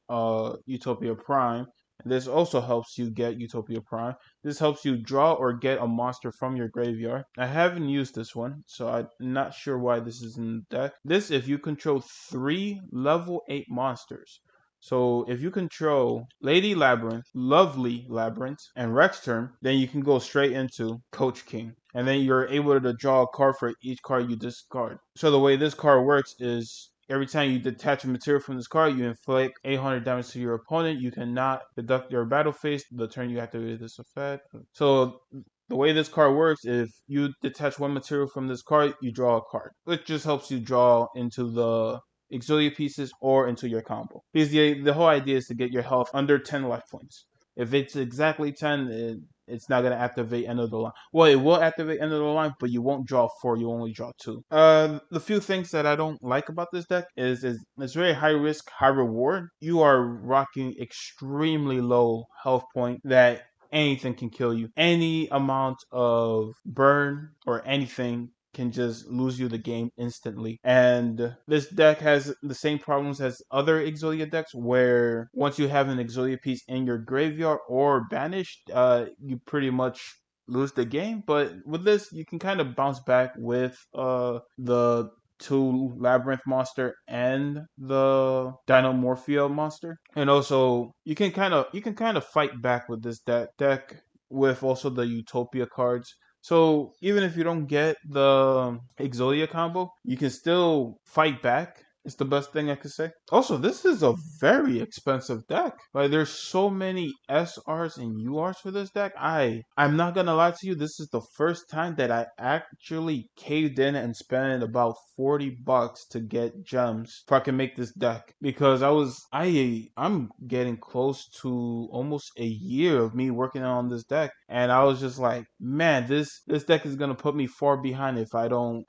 Utopia Prime. This also helps you get Utopia Prime. This helps you draw or get a monster from your graveyard. I haven't used this one, so I'm not sure why this is in the deck. This if you control 3 level 8 monsters. So if you control Lady Labyrinth, Lovely Labyrinth, and Rexturn, then you can go straight into Coach King. And then you're able to draw a card for each card you discard. So the way this card works is every time you detach a material from this card, you inflict 800 damage to your opponent. You cannot deduct your battle phase the turn you activate this effect. So the way this card works, if you detach 1 material from this card, you draw a card. It just helps you draw into the Exodia pieces or into your combo. Because the whole idea is to get your health under 10 life points. If it's exactly 10, it's not going to activate end of the line. Well, it will activate end of the line, but you won't draw 4, you only draw 2. The few things that I don't like about this deck is it's very high risk, high reward. You are rocking extremely low health point that anything can kill you. Any amount of burn or anything can just lose you the game instantly. And this deck has the same problems as other Exodia decks, where once you have an Exodia piece in your graveyard or banished, you pretty much lose the game. But with this, you can kind of bounce back with the 2 Labyrinth monster and the Dynamorphia monster. And also you can kind of fight back with this deck with also the Utopia cards. So even if you don't get the Exodia combo, you can still fight back. It's the best thing I could say. Also, this is a very expensive deck. Like, there's so many SRs and URs for this deck. I'm not gonna lie to you, this is the first time that I actually caved in and spent about $40 to get gems if I can make this deck. Because I'm getting close to almost a year of me working on this deck, and I was just like, man, this deck is gonna put me far behind if I don't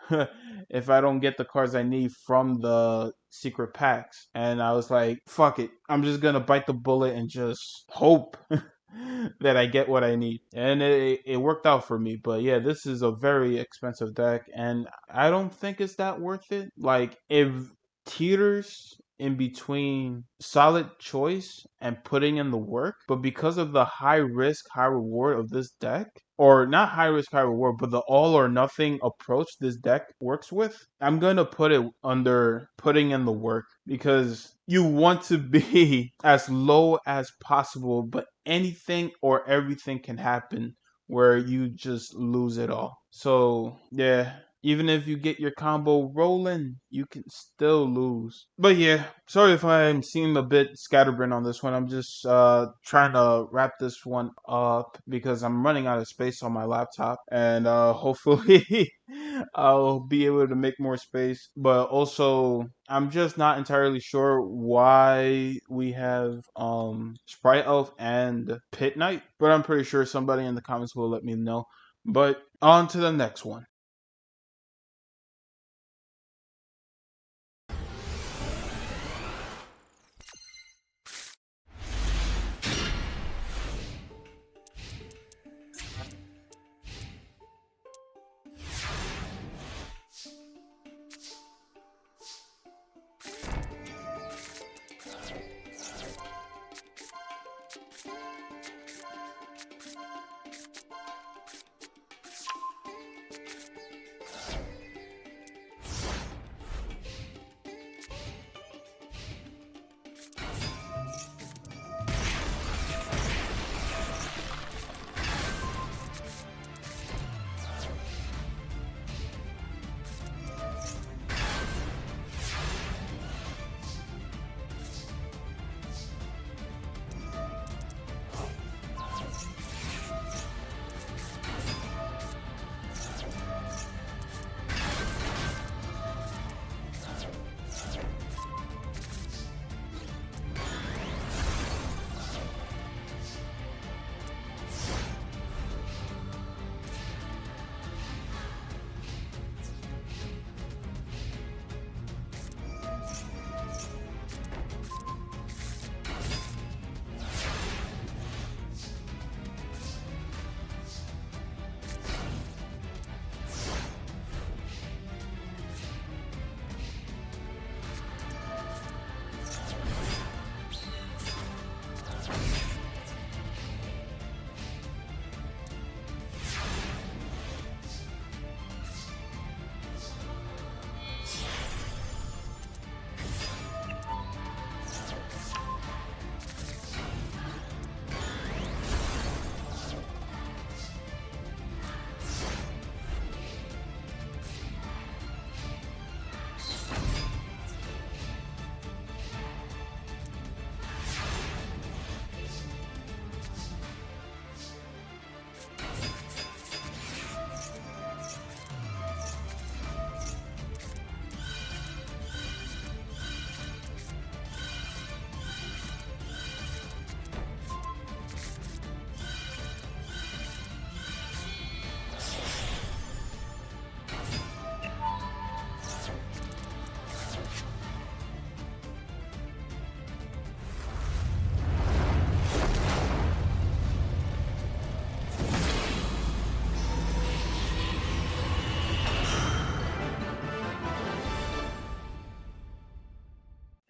if I don't get the cards I need from the secret packs. And I was like, fuck it, I'm just gonna bite the bullet and just hope that I get what I need. And it worked out for me. But yeah, this is a very expensive deck, and I don't think it's that worth it. Like, it teeters in between solid choice and putting in the work, but because of the high risk, high reward of this deck, or not high risk, high reward, but the all or nothing approach this deck works with, I'm gonna put it under putting in the work, because you want to be as low as possible, but anything or everything can happen where you just lose it all. So yeah, Even if you get your combo rolling, you can still lose. But yeah, sorry if I seem a bit scatterbrained on this one. I'm just trying to wrap this one up because I'm running out of space on my laptop, and hopefully I'll be able to make more space. But also, I'm just not entirely sure why we have Sprite Elf and Pit Knight, but I'm pretty sure somebody in the comments will let me know. But on to the next one.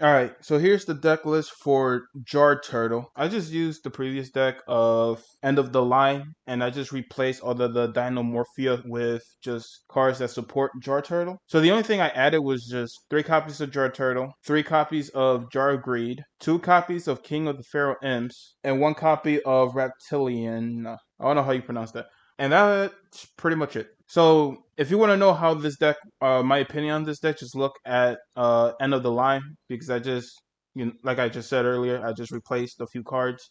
Alright, so here's the deck list for Jar Turtle. I just used the previous deck of End of the Line, and I just replaced all the Dinomorphia with just cards that support Jar Turtle. So the only thing I added was just 3 copies of Jar Turtle, 3 copies of Jar of Greed, 2 copies of King of the Pharaoh Imps, and 1 copy of Reptilian. I don't know how you pronounce that. And that's pretty much it. So if you want to know how this deck, my opinion on this deck, just look at End of the Line, because I just, like I just said earlier, I just replaced a few cards.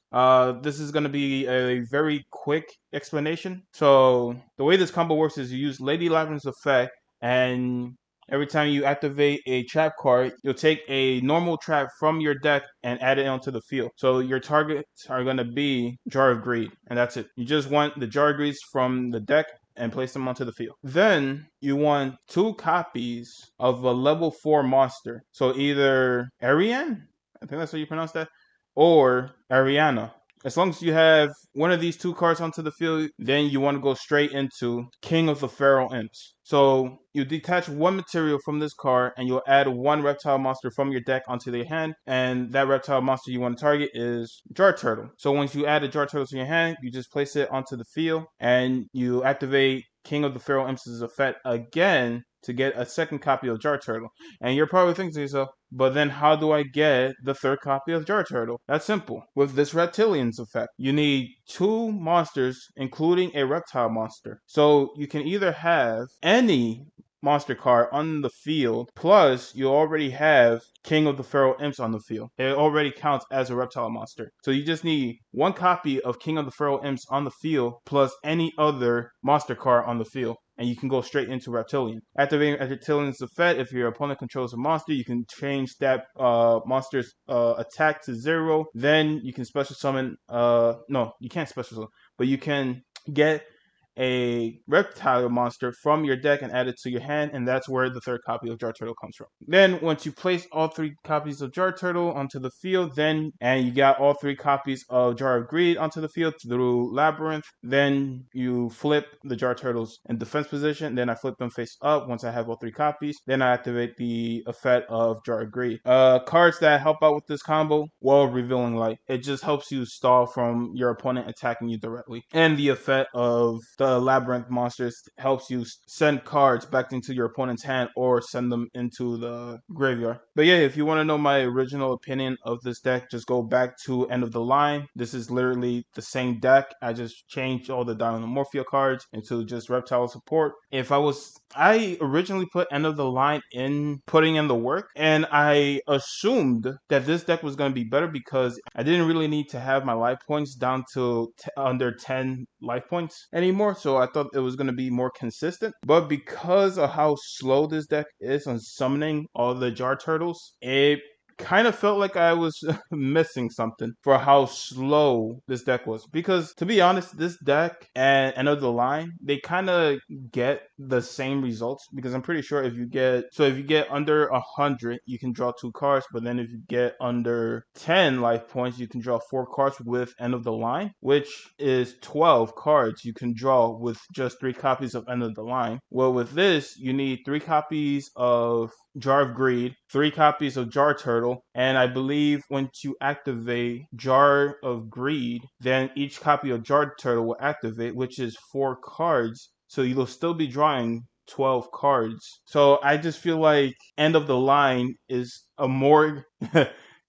This is going to be a very quick explanation. So the way this combo works is you use Lady Labyrinth's effect, and every time you activate a trap card, you'll take a normal trap from your deck and add it onto the field. So your targets are going to be Jar of Greed, and that's it. You just want the Jar of Greed from the deck and place them onto the field. Then you want 2 copies of a level 4 monster. So either Ariane, I think that's how you pronounce that, or Ariana. As long as you have one of these 2 cards onto the field, then you want to go straight into King of the Pharaoh Imps. So you detach 1 material from this card, and you'll add 1 reptile monster from your deck onto their hand, and that reptile monster you want to target is Jar Turtle. So once you add a Jar Turtle to your hand, you just place it onto the field, and you activate King of the Pharaoh Imps' effect again to get a 2nd copy of Jar Turtle. And you're probably thinking to yourself, but then how do I get the 3rd copy of Jar Turtle? That's simple. With this Reptilian's effect, you need 2 monsters, including a reptile monster. So you can either have any monster card on the field, plus you already have King of the Feral Imps on the field. It already counts as a reptile monster. So you just need one copy of King of the Feral Imps on the field, plus any other monster card on the field, and you can go straight into Reptilian. Activating Reptilian's effect, if your opponent controls a monster, you can change that monster's attack to 0. Then you can special summon, no, you can't special summon, but you can get a reptile monster from your deck and add it to your hand, and that's where the third copy of Jar Turtle comes from. Then once you place all 3 copies of Jar Turtle onto the field, and you got all 3 copies of Jar of Greed onto the field through Labyrinth, then you flip the Jar Turtles in defense position. Then I flip them face up once I have all 3 copies. Then I activate the effect of Jar of Greed. Cards that help out with this combo, well, Revealing Light. It just helps you stall from your opponent attacking you directly. And the effect of the Labyrinth monsters helps you send cards back into your opponent's hand or send them into the graveyard. But yeah, if you want to know my original opinion of this deck, just go back to End of the Line. This is literally the same deck. I just changed all the Dynamorphia cards into just Reptile support. I originally put End of the Line in putting in the work, and I assumed that this deck was going to be better because I didn't really need to have my life points down to under 10 life points anymore, so I thought it was going to be more consistent. But because of how slow this deck is on summoning all the Jar Turtles, it kind of felt like I was missing something for how slow this deck was. Because to be honest, this deck and End of the Line, they kind of get the same results, because I'm pretty sure if you get under 100, you can draw 2 cards, but then if you get under 10 life points, you can draw 4 cards with End of the Line, which is 12 cards you can draw with just 3 copies of End of the Line. Well, with this, you need 3 copies of Jar of Greed, 3 copies of Jar Turtle, and I believe once you activate Jar of Greed, then each copy of Jar Turtle will activate, which is 4 cards. So you'll still be drawing 12 cards. So I just feel like End of the Line is a more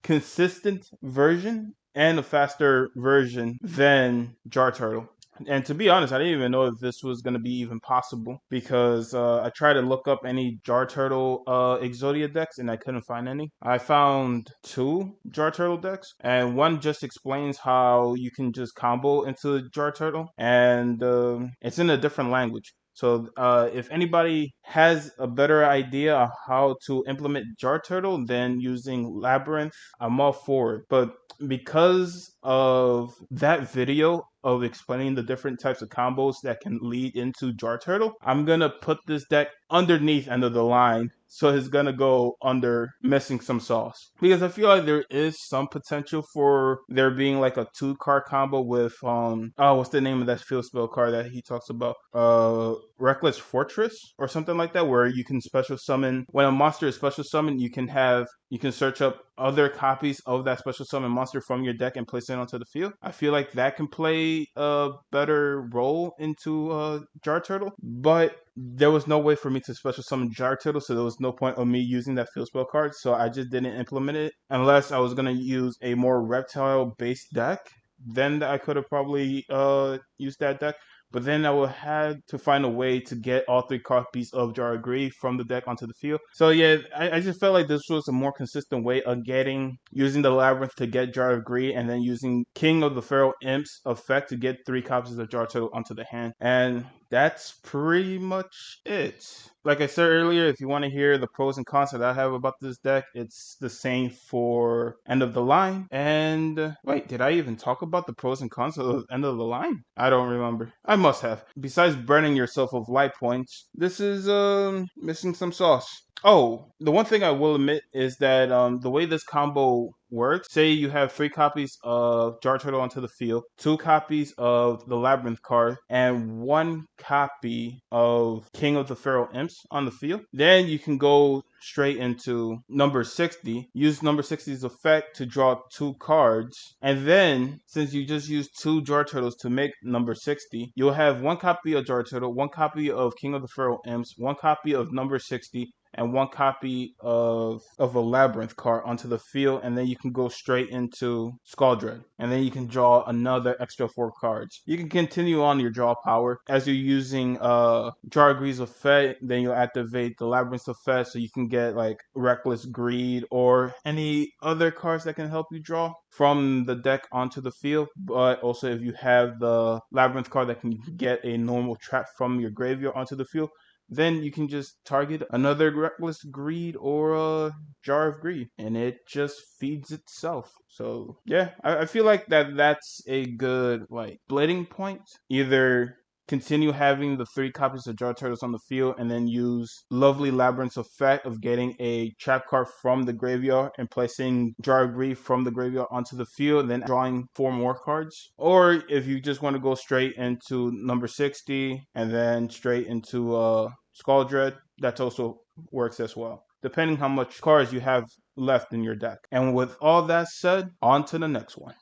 consistent version and a faster version than Jar Turtle. And to be honest, I didn't even know if this was going to be even possible, because I tried to look up any Jar Turtle Exodia decks and I couldn't find any. I found 2 Jar Turtle decks, and one just explains how you can just combo into Jar Turtle, and it's in a different language. So if anybody has a better idea of how to implement Jar Turtle than using Labyrinth, I'm all for it. But because of that video of explaining the different types of combos that can lead into Jar Turtle, I'm gonna put this deck underneath End of the Line, so it's gonna go under Missing Some Sauce, because I feel like there is some potential for there being like a 2-card combo with what's the name of that field spell card that he talks about, Reckless Fortress or something like that, where you can special summon when a monster is special summoned. You can search up other copies of that special summon monster from your deck and place it onto the field. I feel like that can play a better role into Jar Turtle, but there was no way for me to special summon Jar Turtle, so there was no point of me using that field spell card, so I just didn't implement it unless I was going to use a more reptile based deck. Then I could have probably used that deck. But then I would have to find a way to get all 3 copies of Jar of Greed from the deck onto the field. So yeah, I just felt like this was a more consistent way of using the Labyrinth to get Jar of Greed, and then using King of the Feral Imps effect to get 3 copies of Jar Turtle onto the hand. And that's pretty much it. Like I said earlier, if you want to hear the pros and cons that I have about this deck, it's the same for End of the Line. And wait, did I even talk about the pros and cons of End of the Line? I don't remember. I must have. Besides burning yourself of life points, this is missing some sauce. Oh, the one thing I will admit is that the way this combo works, say you have 3 copies of Jar Turtle onto the field, 2 copies of the Labyrinth card, and 1 copy of King of the Feral Imps on the field. Then you can go straight into number 60, use number 60's effect to draw 2 cards, and then since you just used 2 Jar Turtles to make number 60, you'll have 1 copy of Jar Turtle, 1 copy of King of the Feral Imps, 1 copy of number 60, and 1 copy of a Labyrinth card onto the field, and then you can go straight into Scaldred, and then you can draw another extra 4 cards. You can continue on your draw power as you're using Jargree's effect. Then you'll activate the Labyrinth effect, so you can get like Reckless Greed or any other cards that can help you draw from the deck onto the field. But also, if you have the Labyrinth card that can get a normal trap from your graveyard onto the field, then you can just target another Reckless Greed or a Jar of Greed, and it just feeds itself. So yeah, I feel like that's a good like splitting point. Either continue having the 3 copies of Jar Turtles on the field, and then use Lovely Labyrinth's effect of getting a trap card from the graveyard and placing Jar of Greed from the graveyard onto the field, and then drawing 4 more cards. Or if you just want to go straight into number 60 and then straight into Scaldred, that also works as well, depending how much cards you have left in your deck. And with all that said, on to the next one.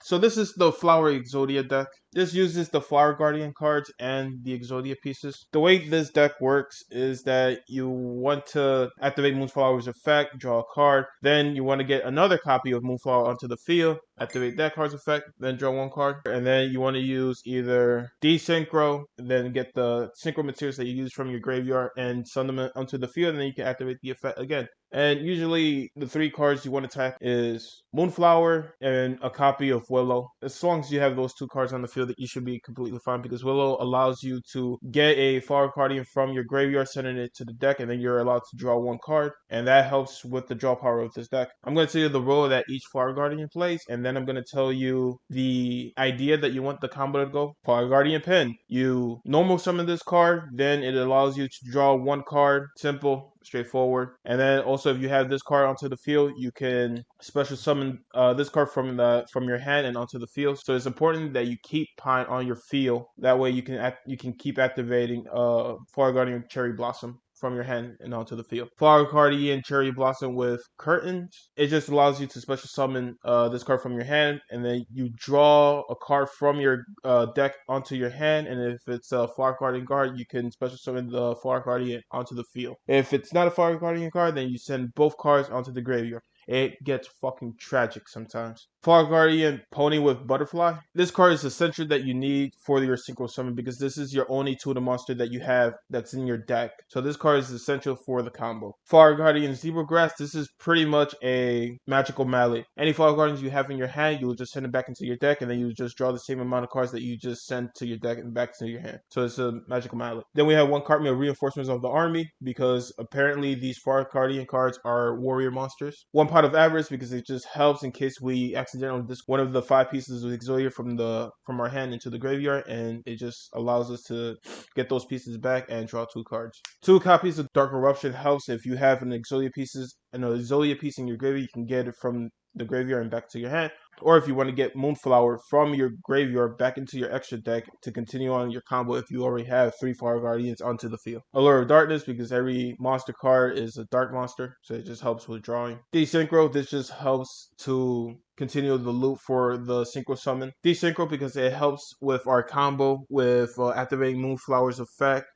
So this is the Flower Exodia deck. This uses the Flower Guardian cards and the Exodia pieces. The way this deck works is that you want to activate Moonflower's effect, draw a card, then you want to get another copy of Moonflower onto the field, activate that card's effect, then draw 1 card, and then you want to use either Desynchro, then get the Synchro materials that you use from your graveyard and send them onto the field, and then you can activate the effect again. And usually the 3 cards you want to tap is Moonflower and a copy of Willow. As long as you have those 2 cards on the field, you should be completely fine, because Willow allows you to get a Flower Guardian from your graveyard, sending it to the deck, and then you're allowed to draw 1 card, and that helps with the draw power of this deck. I'm going to tell you the role that each Flower Guardian plays, and then I'm going to tell you the idea that you want the combo to go. Flower Guardian Pen. You normal summon this card, then it allows you to draw 1 card. Simple, straightforward. And then also, if you have this card onto the field, you can special summon this card from your hand and onto the field. So it's important that you keep Pine on your field. That way you can keep activating Flower Guardian Cherry Blossom from your hand and onto the field. Flower Guardian Cherry Blossom with Curtains. It just allows you to special summon this card from your hand, and then you draw a card from your deck onto your hand, and if it's a Flower Guardian card, you can special summon the Flower Guardian onto the field. If it's not a Flower Guardian card, then you send both cards onto the graveyard. it gets fucking tragic sometimes. Flower Guardian Pony with Butterfly. This card is essential that you need for your Synchro Summon because this is your only tuna monster that you have that's in your deck. So this card is essential for the combo. Flower Guardian Zebra Grass. This is pretty much a magical mallet. Any Flower Guardians you have in your hand, you will just send it back into your deck, and then you just draw the same amount of cards that you just sent to your deck and back to your hand. So it's a magical mallet. Then we have one card of Reinforcements of the Army because apparently these Flower Guardian cards are warrior monsters. One Pot of Avarice because it just helps in case we accidentally discard one of the 5 pieces of Exodia from our hand into the graveyard, and it just allows us to get those pieces back and draw 2 cards. 2 copies of Dark Eruption helps if you have an Exodia piece in your graveyard, you can get it from the graveyard and back to your hand. Or if you want to get Moonflower from your graveyard back into your extra deck to continue on your combo if you already have 3 Flower Guardians onto the field. Allure of Darkness because every monster card is a dark monster, so it just helps with drawing. Desynchro, this just helps to continue the loop for the Synchro Summon. Desynchro because it helps with our combo with activating Moonflower's effect,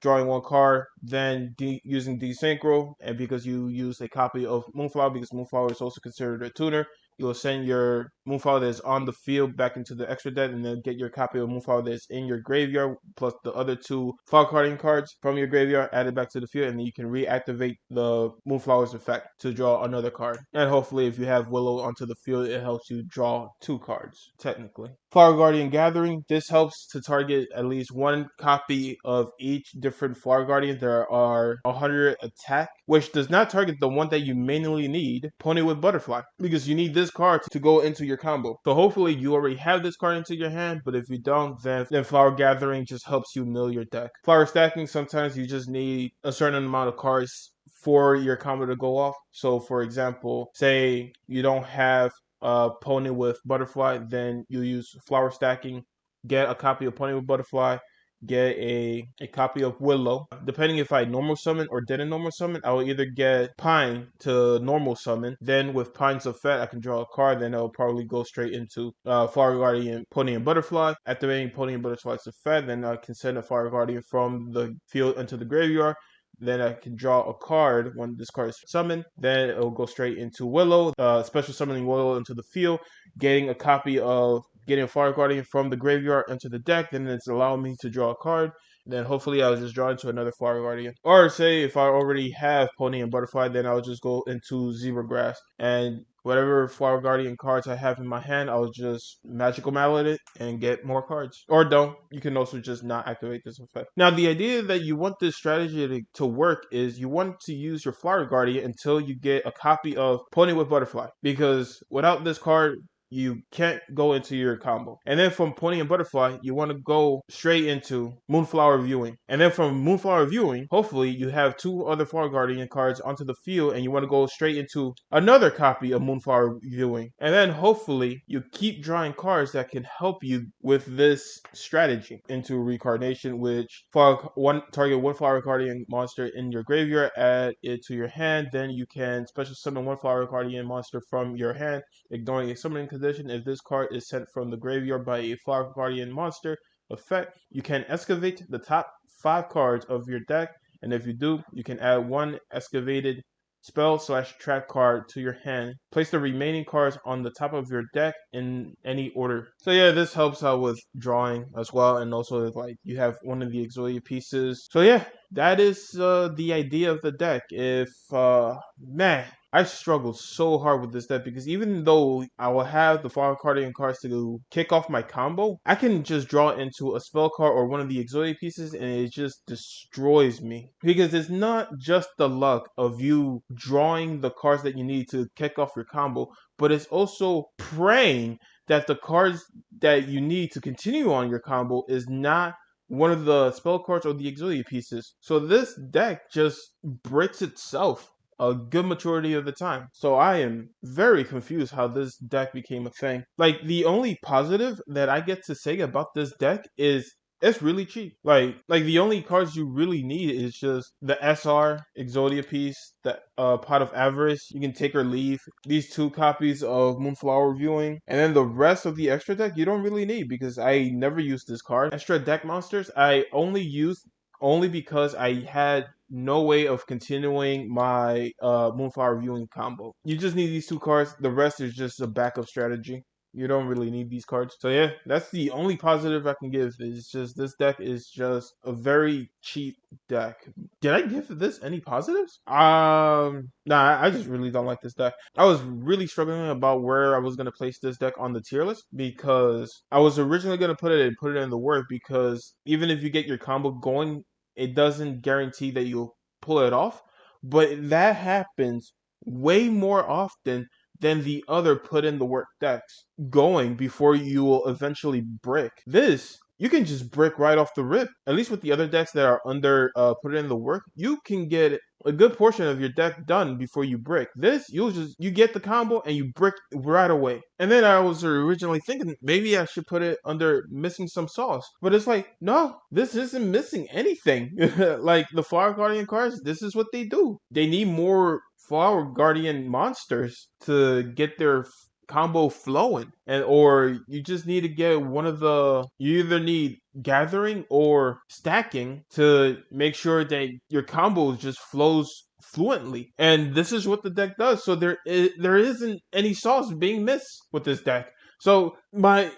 drawing 1 card, then using Desynchro, and because you use a copy of Moonflower, because Moonflower is also considered a tuner, you'll send your Moonflower that is on the field back into the extra deck, and then get your copy of Moonflower that is in your graveyard, plus the other 2 Flower Guardian cards from your graveyard, add it back to the field, and then you can reactivate the Moonflower's effect to draw another card. And hopefully, if you have Willow onto the field, it helps you draw 2 cards, technically. Flower Guardian Gathering, this helps to target at least 1 copy of each different Flower Guardian. There are 100 attack, which does not target the one that you mainly need, Pony with Butterfly, because you need this card to go into your combo. So hopefully you already have this card into your hand, but if you don't, then Flower Gathering just helps you mill your deck. Flower Stacking, sometimes you just need a certain amount of cards for your combo to go off. So for example, say you don't have Pony with Butterfly, then you use Flower Stacking, get a copy of Pony with Butterfly, get a copy of Willow. Depending if I normal summon or didn't normal summon, I will either get Pine to normal summon, then with Pine's effect I can draw a card, then I'll probably go straight into Flower Guardian Pony and Butterfly. Activating Pony and Butterfly's effect, then I can send a Flower Guardian from the field into the graveyard. Then I can draw a card when this card is summoned. Then it'll go straight into Willow, special summoning Willow into the field, getting a Flower Guardian from the graveyard into the deck. Then it's allowing me to draw a card. Then hopefully I'll just draw into another Flower Guardian. Or say if I already have Pony and Butterfly, then I'll just go into Zebra Grass. And whatever Flower Guardian cards I have in my hand, I'll just Magical Mallet it and get more cards. Or don't. You can also just not activate this effect. Now, the idea that you want this strategy to work is you want to use your Flower Guardian until you get a copy of Pony with Butterfly. Because without this card, you can't go into your combo. And then from Pony and Butterfly, you want to go straight into Moonflower Viewing. And then from Moonflower Viewing, hopefully you have 2 other Flower Guardian cards onto the field, and you want to go straight into another copy of Moonflower Viewing. And then hopefully you keep drawing cards that can help you with this strategy into Reincarnation, which target 1 Flower Guardian monster in your graveyard, add it to your hand, then you can special summon 1 Flower Guardian monster from your hand, ignoring a summoning condition. If this card is sent from the graveyard by a Flower Guardian monster effect, you can excavate the top 5 cards of your deck, and if you do, you can add 1 excavated spell/trap card to your hand. Place the remaining cards on the top of your deck in any order. So yeah, this helps out with drawing as well, and also like you have one of the Exodia pieces. So yeah, that is the idea of the deck. If man, I struggled so hard with this deck because even though I will have the Flower Guardian cards to kick off my combo, I can just draw into a spell card or one of the Exodia pieces and it just destroys me. Because it's not just the luck of you drawing the cards that you need to kick off your combo, but it's also praying that the cards that you need to continue on your combo is not one of the spell cards or the Exodia pieces. So this deck just breaks itself a good majority of the time. So I am very confused how this deck became a thing. Like, the only positive that I get to say about this deck is it's really cheap. Like the only cards you really need is just the SR Exodia piece, the Pot of Avarice. You can take or leave these 2 copies of Moonflower Viewing, and then the rest of the extra deck you don't really need because I never used this card. Extra deck monsters I only used only because I had no way of continuing my Moonflower Viewing combo. You just need these two cards. The rest is just a backup strategy. You don't really need these cards. So yeah, that's the only positive I can give. Is just this deck is just a very cheap deck. Did I give this any positives? Nah, I just really don't like this deck. I was really struggling about where I was gonna place this deck on the tier list because I was originally gonna put it in the work because even if you get your combo going, it doesn't guarantee that you'll pull it off. But that happens way more often than the other put in the work decks going before you will eventually brick. This, you can just brick right off the rip. At least with the other decks that are under put in the work, you can get a good portion of your deck done before you brick. This, you get the combo and you brick right away. And then I was originally thinking maybe I should put it under missing some sauce. But it's like, no, this isn't missing anything. Like the Flower Guardian cards, this is what they do. They need more Flower Guardian monsters to get their combo flowing, and or you just need to get one of the, you either need gathering or stacking to make sure that your combo just flows fluently, and this is what the deck does. So there isn't any sauce being missed with this deck. So my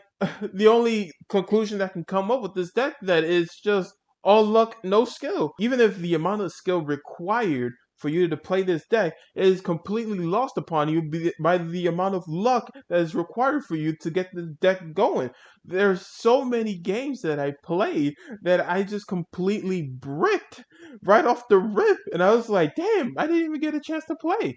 the only conclusion that can come up with this deck that is just all luck, no skill. Even if the amount of skill required for you to play this deck is completely lost upon you by the amount of luck that is required for you to get the deck going. There's so many games that I played that I just completely bricked right off the rip, and I was like, damn, I didn't even get a chance to play.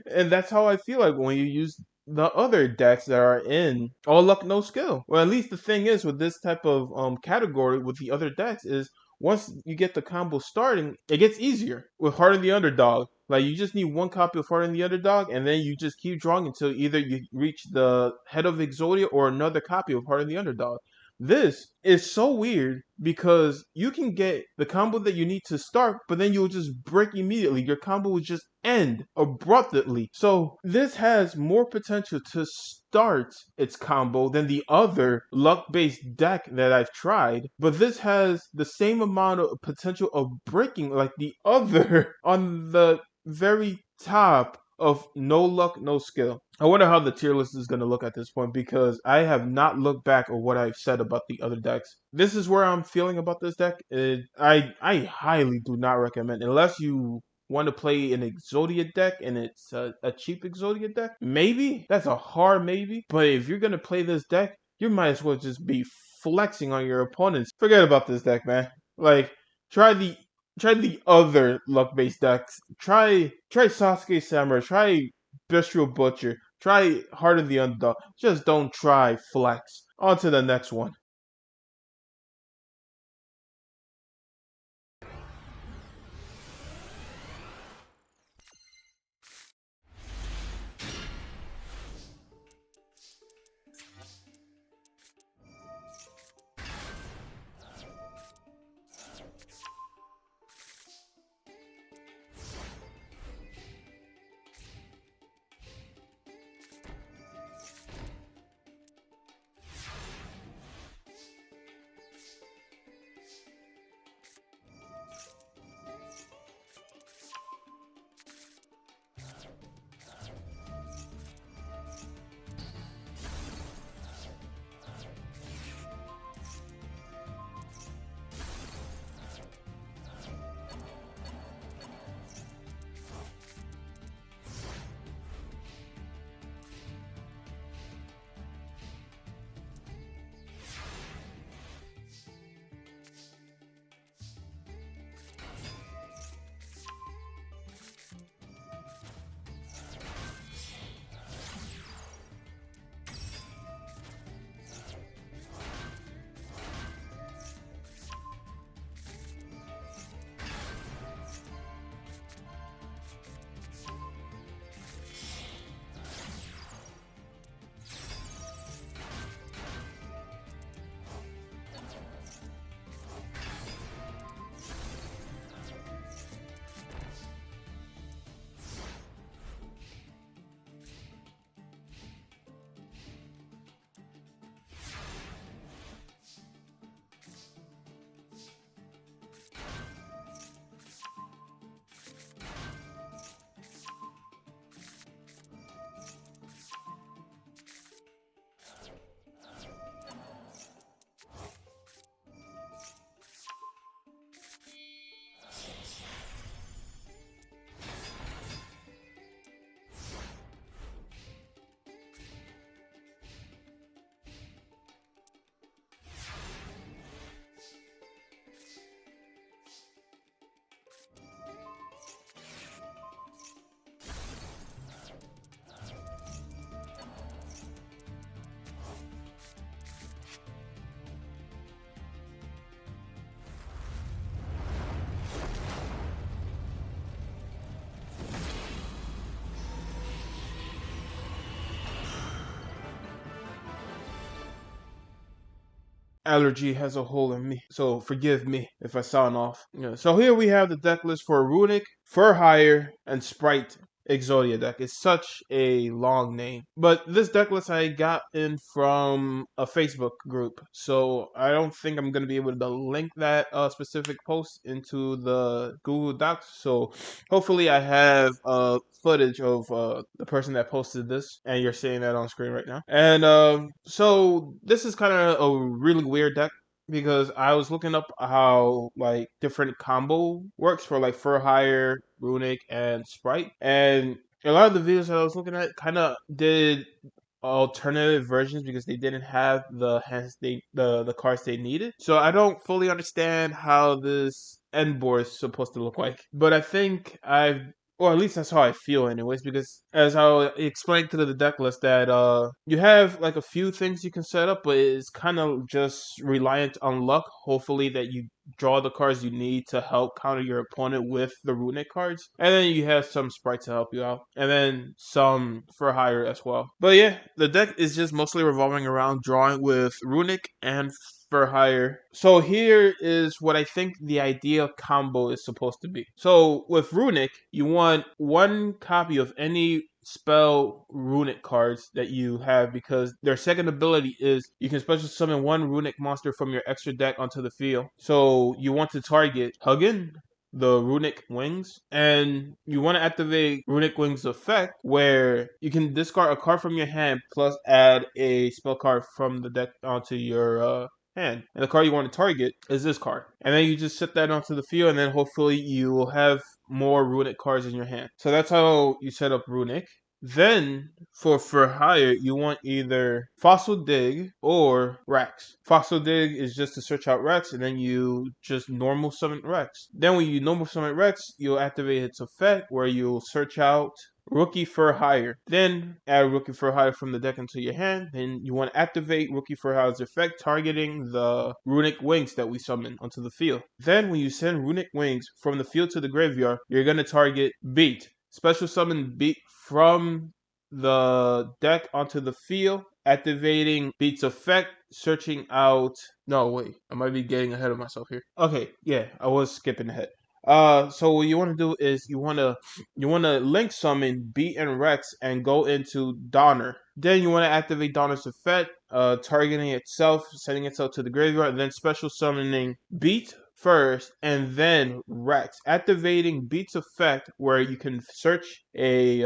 And that's how I feel like when you use the other decks that are in all luck no skill. Well, at least the thing is with this type of category with the other decks is once you get the combo starting, it gets easier with Harden the Underdog. Like you just need one copy of Harden the Underdog, and then you just keep drawing until either you reach the head of Exodia or another copy of Harden the Underdog. This is so weird because you can get the combo that you need to start, but then you'll just break immediately. Your combo will just end abruptly. So this has more potential to start its combo than the other luck-based deck that I've tried, but this has the same amount of potential of breaking like the other on the very top of no luck, no skill. I wonder how the tier list is going to look at this point because I have not looked back at what I've said about the other decks. This is where I'm feeling about this deck. I highly do not recommend, unless you want to play an Exodia deck and it's a cheap Exodia deck. Maybe that's a hard maybe, but if you're going to play this deck, you might as well just be flexing on your opponents. Forget about this deck, man. Like, try the other luck-based decks. Try Sasuke Samurai. Try Bistro Butcher. Try Harden the Underdog. Just don't try Flex. On to the next one. allergy has a hold on me, so forgive me if I sound off. Yeah, so here we have the deck list for Runick, Fur Hire, and Sprite Exodia deck. It's such a long name. But this deck list I got in from a Facebook group, so I don't think I'm going to be able to link that specific post into the Google Docs. So hopefully I have footage of the person that posted this, and you're seeing that on screen right now. And so this is kind of a really weird deck because I was looking up how like different combo works for like Fur Hire, Runick, and Sprite, and a lot of the videos that I was looking at kind of did alternative versions because they didn't have the the cards they needed. So I don't fully understand how this end board is supposed to look like, but I think or at least that's how I feel anyways, because as I explained to the deck list that you have like a few things you can set up, but it's kind of just reliant on luck. Hopefully that you draw the cards you need to help counter your opponent with the Runick cards. And then you have some sprites to help you out. And then some for hire as well. But yeah, the deck is just mostly revolving around drawing with Runick and for hire. So here is what I think the ideal combo is supposed to be. So with Runick, you want one copy of any spell Runick cards that you have, because their second ability is you can special summon one Runick monster from your extra deck onto the field. So you want to target Hugin, the Runick Wings, and you want to activate Runick Wings effect where you can discard a card from your hand plus add a spell card from the deck onto your hand. And the card you want to target is this card. And then you just set that onto the field, and then hopefully you will have more Runick cards in your hand. So that's how you set up Runick. Then for hire, you want either Fossil Dig or Rex. Fossil Dig is just to search out Rex, and then you just normal summon Rex. Then when you normal summon Rex, you'll activate its effect where you'll search out Rookie Fur Hire. Then add Rookie Fur Hire from the deck into your hand. Then you want to activate Rookie Fur Hire's effect, targeting the Runick Wings that we summon onto the field. Then when you send Runick Wings from the field to the graveyard, you're going to target Beat. Special summon Beat from the deck onto the field, activating Beat's effect, searching out... No, wait. I might be getting ahead of myself here. Okay, yeah, I was skipping ahead. So what you want to do is you want to link summon Beat and Rex and go into Donner. Then you want to activate Donner's effect, targeting itself, sending itself to the graveyard, and then special summoning Beat first and then Rex, activating Beat's effect where you can search a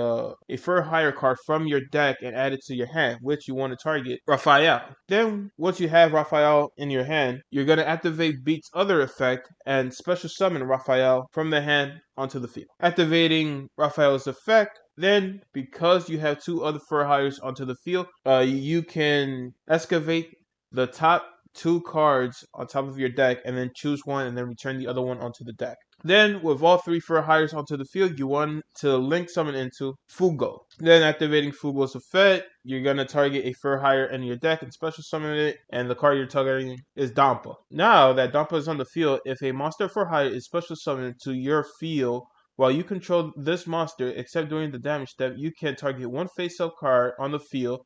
Fur Hire card from your deck and add it to your hand, which you want to target Raphael. Then once you have Raphael in your hand, you're going to activate Beat's other effect and special summon Raphael from the hand onto the field. Activating Raphael's effect, then because you have two other Fur Hires onto the field, you can excavate the top two cards on top of your deck and then choose one and then return the other one onto the deck. Then with all three Fur Hires onto the field, you want to link summon into Fugo. Then activating Fugo's effect, you're going to target a Fur Hire in your deck and special summon it, and the card you're targeting is Dampa. Now that Dampa is on the field, if a monster Fur Hire is special summoned to your field while you control this monster, except during the damage step, you can target one face-up card on the field,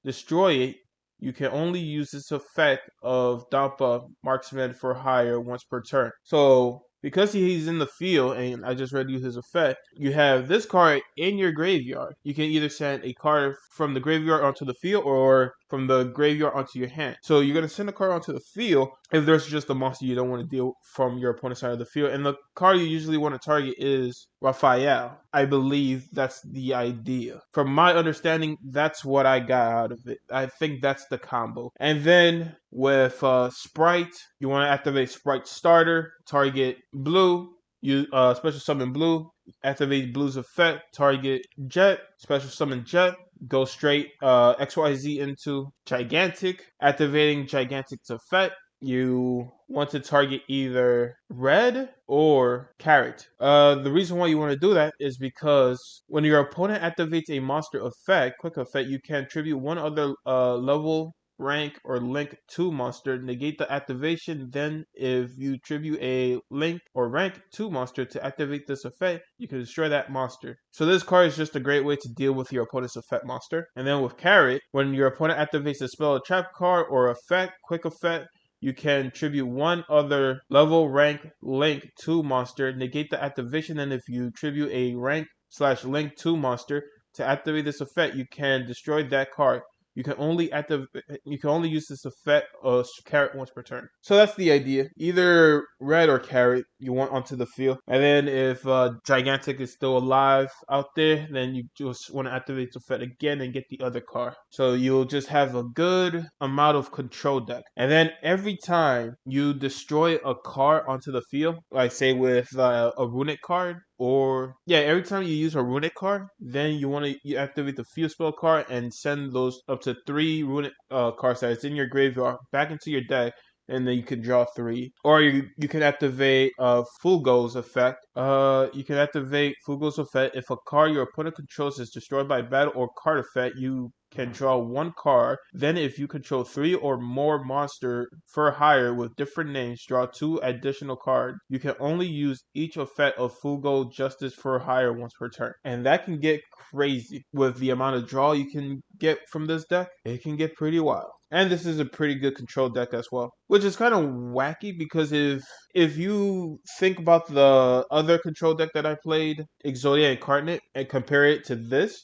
destroy it. You can only use this effect of Dampa Marksman for hire once per turn. So because he's in the field, and I just read you his effect, you have this card in your graveyard. You can either send a card from the graveyard onto the field or from the graveyard onto your hand. So you're going to send a card onto the field if there's just a monster you don't want to deal from your opponent's side of the field. And the card you usually want to target is Raphael. I believe that's the idea. From my understanding, that's what I got out of it. I think that's the combo. And then with Sprite, you want to activate Sprite Starter, target Blue, you special summon Blue, activate Blue's effect, target Jet, special summon Jet, go straight XYZ into Gigantic, activating Gigantic's effect. You want to target either Red or Carrot. The reason why you want to do that is because when your opponent activates a monster effect, quick effect, you can tribute one other level, rank, or link 2 monster, negate the activation. Then if you tribute a link or rank 2 monster to activate this effect, you can destroy that monster. So this card is just a great way to deal with your opponent's effect monster. And then with Carrot, when your opponent activates a spell or trap card or effect, quick effect, you can tribute one other level rank link 2 monster, negate the activation, and if you tribute a rank/link 2 monster to activate this effect, you can destroy that card. You can only use this effect of carrot once per turn. So that's the idea. Either red or carrot you want onto the field. And then if Gigantic is still alive out there, then you just want to activate the effect again and get the other card. So you'll just have a good amount of control deck. And then every time you destroy a card onto the field, like say with a Runick card, or yeah, every time you use a Runick card, then you want to activate the field spell card and send those up to 3 Runick cards that is in your graveyard back into your deck, and then you can draw 3. Or you can activate Fugo's effect. You can activate Fugo's effect if a card your opponent controls is destroyed by battle or card effect. You can draw 1 card. Then if you control 3 or more monster for hire with different names, draw 2 additional cards. You can only use each effect of Fugo Justice for hire once per turn. And that can get crazy with the amount of draw you can get from this deck. It can get pretty wild. And this is a pretty good control deck as well, which is kind of wacky because if you think about the other control deck that I played, Exodia Incarnate, and compare it to this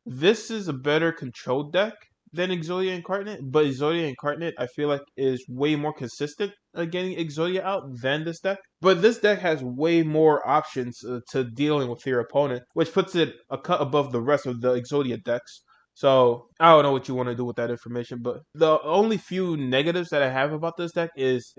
is a better control deck than Exodia Incarnate, but Exodia Incarnate I feel like is way more consistent at getting Exodia out than this deck. But this deck has way more options to dealing with your opponent, which puts it a cut above the rest of the Exodia decks. So I don't know what you want to do with that information, but the only few negatives that I have about this deck is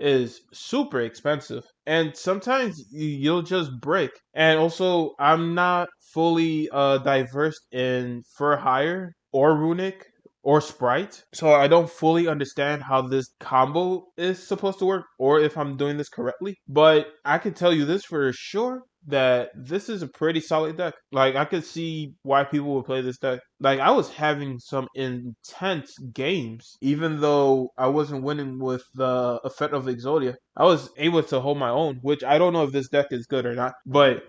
super expensive, and sometimes you'll just break. And also, I'm not fully diverse in Fur Hire or Runick or Sprite, so I don't fully understand how this combo is supposed to work or if I'm doing this correctly. But I can tell you this for sure, that this is a pretty solid deck. Like, I could see why people would play this deck. Like, I was having some intense games, even though I wasn't winning with the effect of Exodia. I was able to hold my own, which I don't know if this deck is good or not, but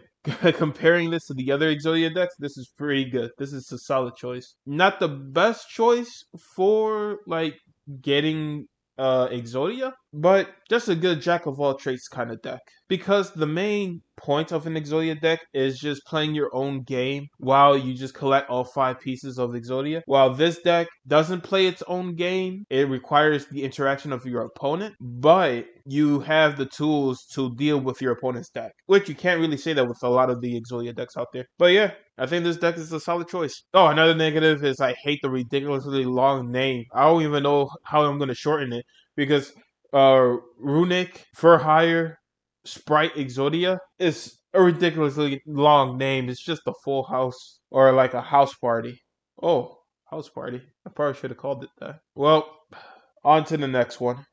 comparing this to the other Exodia decks, this is pretty good. This is a solid choice. Not the best choice for, like, getting Exodia, but just a good jack of all trades kind of deck. Because the main point of an Exodia deck is just playing your own game while you just collect all 5 pieces of Exodia. While this deck doesn't play its own game, it requires the interaction of your opponent, but you have the tools to deal with your opponent's deck, which you can't really say that with a lot of the Exodia decks out there. But yeah, I think this deck is a solid choice. Oh, another negative is I hate the ridiculously long name. I don't even know how I'm going to shorten it, because Runick for hire Sprite Exodia is a ridiculously long name. It's just a full house, or like a house party. Oh, house party. I probably should have called it that. Well, on to the next one.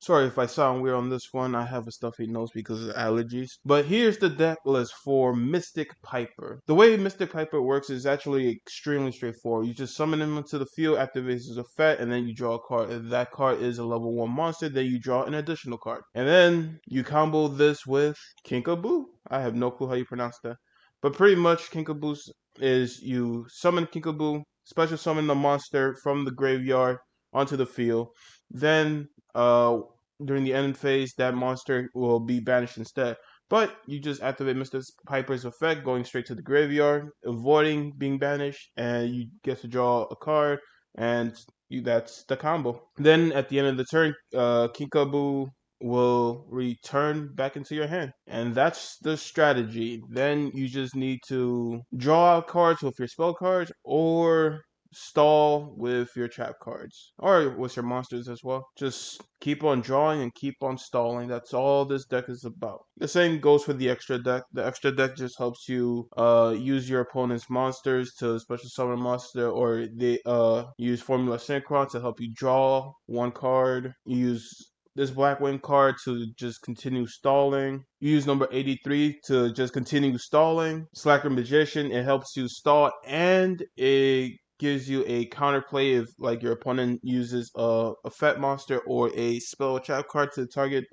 Sorry if I sound weird on this one. I have a stuffy nose because of allergies. But here's the deck list for Mystic Piper. The way Mystic Piper works is actually extremely straightforward. You just summon him into the field, activates his effect, and then you draw a card. If that card is a level 1 monster, then you draw an additional card. And then you combo this with Kinkaboo. I have no clue how you pronounce that. But pretty much Kinkaboo is you summon Kinkaboo, special summon the monster from the graveyard onto the field. Then during the end phase, that monster will be banished instead. But you just activate Mr. Piper's effect, going straight to the graveyard, avoiding being banished, and you get to draw a card, and that's the combo. Then at the end of the turn, Kinkaboo will return back into your hand. And that's the strategy. Then you just need to draw out cards with your spell cards or stall with your trap cards or with your monsters as well. Just keep on drawing and keep on stalling. That's all this deck is about. The same goes for the extra deck. The extra deck just helps you use your opponent's monsters to special summon a monster, or they use Formula Synchron to help you draw one card. You use this Blackwing card to just continue stalling. You use number 83 to just continue stalling. Slacker Magician, it helps you stall, and it gives you a counterplay if like your opponent uses a effect monster or a spell trap card to target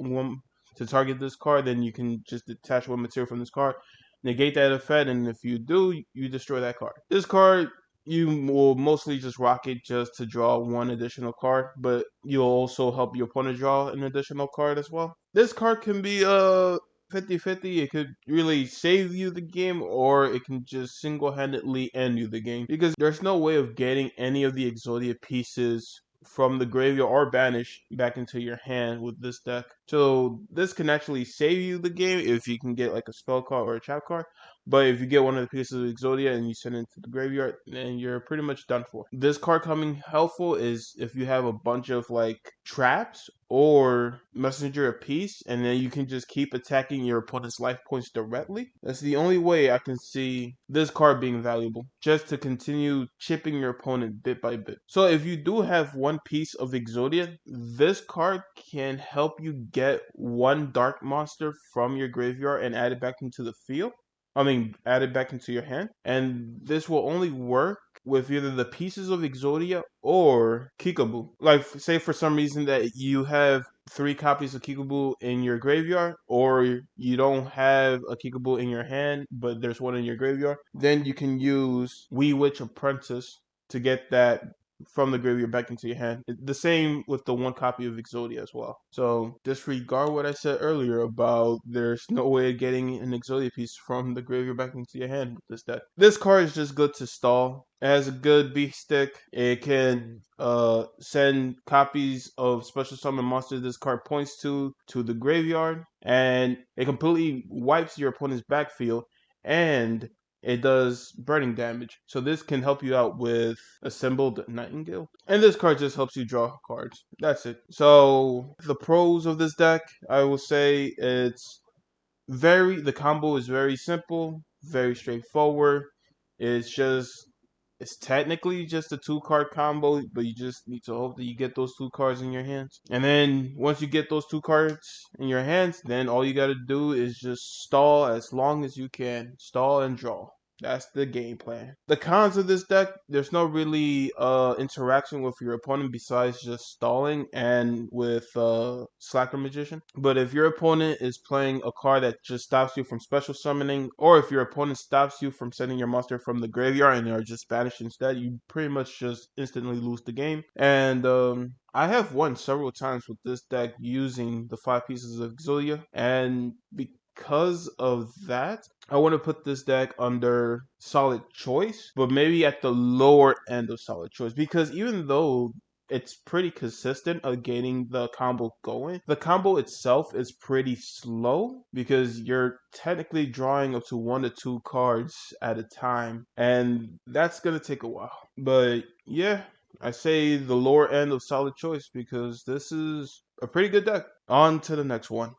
this card, then you can just detach one material from this card, negate that effect, and if you do, you destroy that card. This card, you will mostly just rock it just to draw one additional card, but you'll also help your opponent draw an additional card as well. This card can be 50-50. It could really save you the game, or it can just single-handedly end you the game, because there's no way of getting any of the Exodia pieces from the graveyard or banish back into your hand with this deck. So this can actually save you the game if you can get like a spell card or a trap card. But if you get one of the pieces of Exodia and you send it to the graveyard, then you're pretty much done for. This card coming helpful is if you have a bunch of like traps or messenger a piece, and then you can just keep attacking your opponent's life points directly. That's the only way I can see this card being valuable, just to continue chipping your opponent bit by bit. So if you do have one piece of Exodia, this card can help you get one dark monster from your graveyard and add it back into the field. Add it back into your hand. And this will only work with either the pieces of Exodia or Kickaboo. Like, say for some reason that you have 3 copies of Kickaboo in your graveyard, or you don't have a Kickaboo in your hand, but there's one in your graveyard, then you can use Wee Witch Apprentice to get that from the graveyard back into your hand. The same with the 1 copy of Exodia as well. So disregard what I said earlier about there's no way of getting an Exodia piece from the graveyard back into your hand with this deck. This card is just good to stall. It has a good beat stick. It can send copies of special summon monsters this card points to the graveyard, and it completely wipes your opponent's backfield, and it does burning damage. So this can help you out with Assembled Nightingale. And this card just helps you draw cards. That's it. So the pros of this deck, I will say the combo is very simple, very straightforward. It's technically just a 2-card combo, but you just need to hope that you get those 2 cards in your hands. And then once you get those 2 cards in your hands, then all you gotta do is just stall as long as you can. Stall and draw. That's the game plan. The cons of this deck, there's no really interaction with your opponent besides just stalling and with Slacker Magician. But if your opponent is playing a card that just stops you from special summoning, or if your opponent stops you from sending your monster from the graveyard and are just banished instead, you pretty much just instantly lose the game. And I have won several times with this deck using the 5 pieces of Exodia, and because of that, I want to put this deck under solid choice, but maybe at the lower end of solid choice, because even though it's pretty consistent of getting the combo going, the combo itself is pretty slow because you're technically drawing up to 1 to 2 cards at a time, and that's gonna take a while. But yeah, I say the lower end of solid choice because this is a pretty good deck. On to the next one.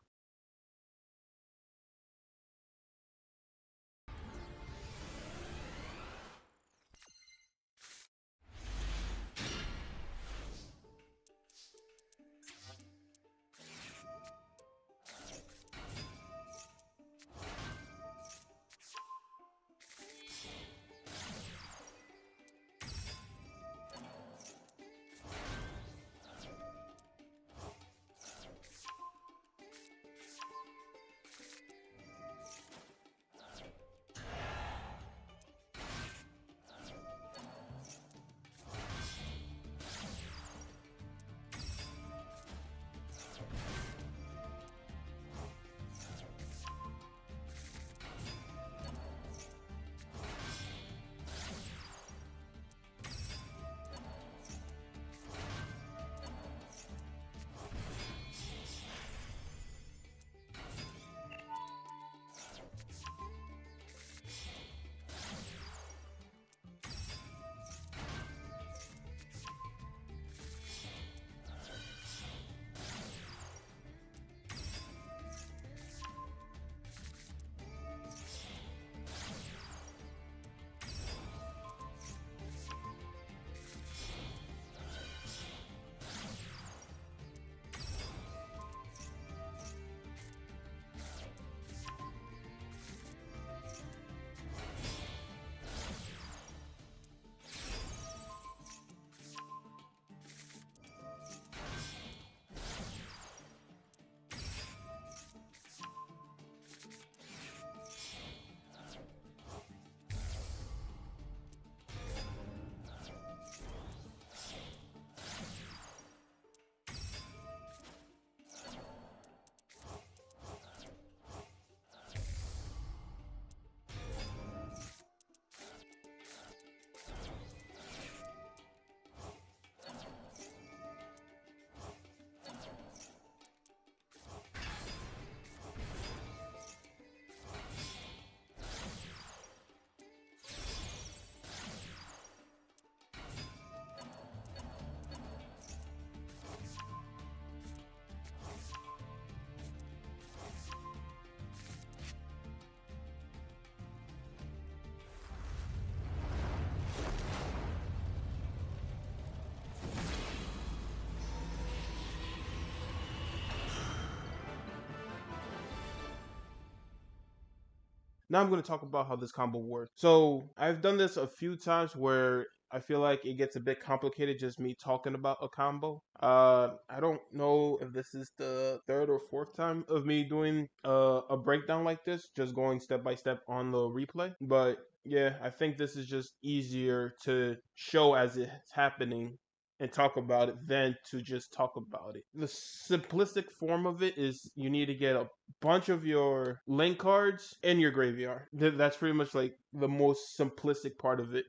Now I'm going to talk about how this combo works. So I've done this a few times where I feel like it gets a bit complicated just me talking about a combo. I don't know if this is the third or fourth time of me doing a breakdown like this, just going step by step on the replay. But yeah, I think this is just easier to show as it's happening and talk about it than to just talk about it. The simplistic form of it is you need to get a bunch of your link cards in your graveyard. That's pretty much like the most simplistic part of it.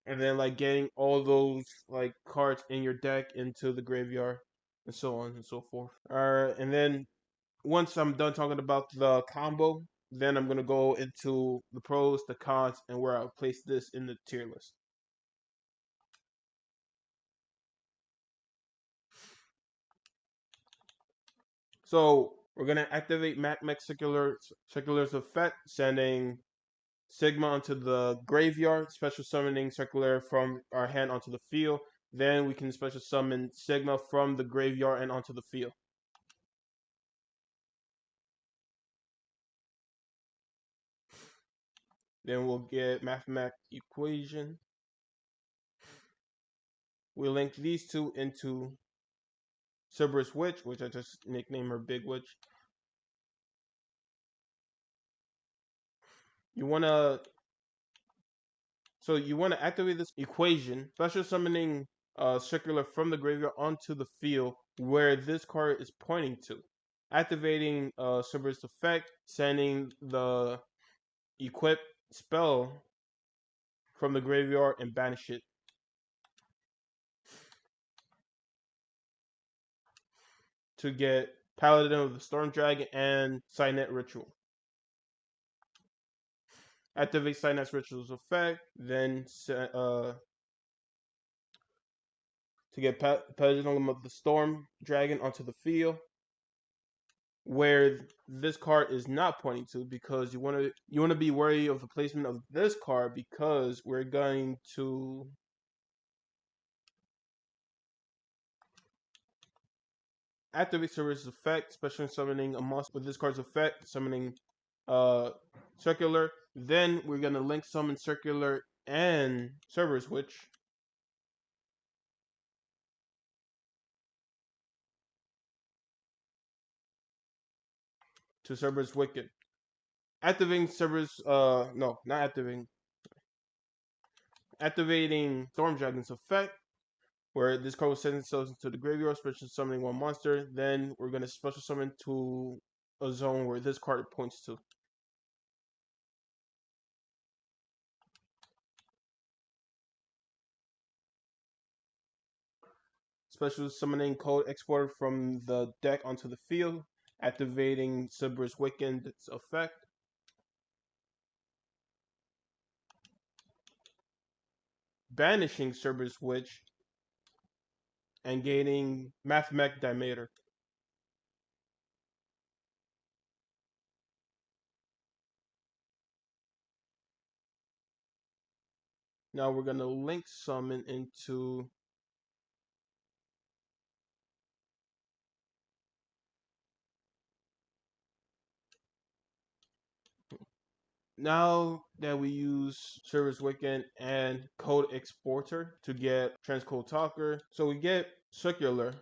And then like getting all those like cards in your deck into the graveyard and so on and so forth. And then once I'm done talking about the combo, then I'm gonna go into the pros, the cons, and where I'll place this in the tier list. So we're gonna activate Mac Circular's effect, sending Sigma onto the graveyard, special summoning Circular from our hand onto the field. Then we can special summon Sigma from the graveyard and onto the field. Then we'll get Mathematic Equation. We link these two into Cerberus Witch, which I just nicknamed her Big Witch. You wanna activate this equation, special summoning Circular from the graveyard onto the field where this card is pointing to. Activating Cerberus effect, sending the equip spell from the graveyard and banish it. To get Paladin of the Storm Dragon and Signet Ritual. Activate Signet's Ritual's effect, then to get Paladin of the Storm Dragon onto the field, where this card is not pointing to, because you want to be wary of the placement of this card, because we're going to activate Cerberus' effect, special summoning a monster with this card's effect, summoning Circular. Then we're gonna link summon Circular and Cerberus Witch. To Cerberus Wicked. Activating Cerberus no, not activating. Activating Storm Dragon's effect, where this card will send itself into the graveyard, special summoning one monster. Then we're gonna special summon to a zone where this card points to. Special summoning code exported from the deck onto the field, activating Cerberus Wicked's effect. Banishing Cerberus Witch and gaining Mathmech Dimator. Now we're gonna link summon into now that we use Service Weekend and Code Exporter to get Codetalker, so we get Circular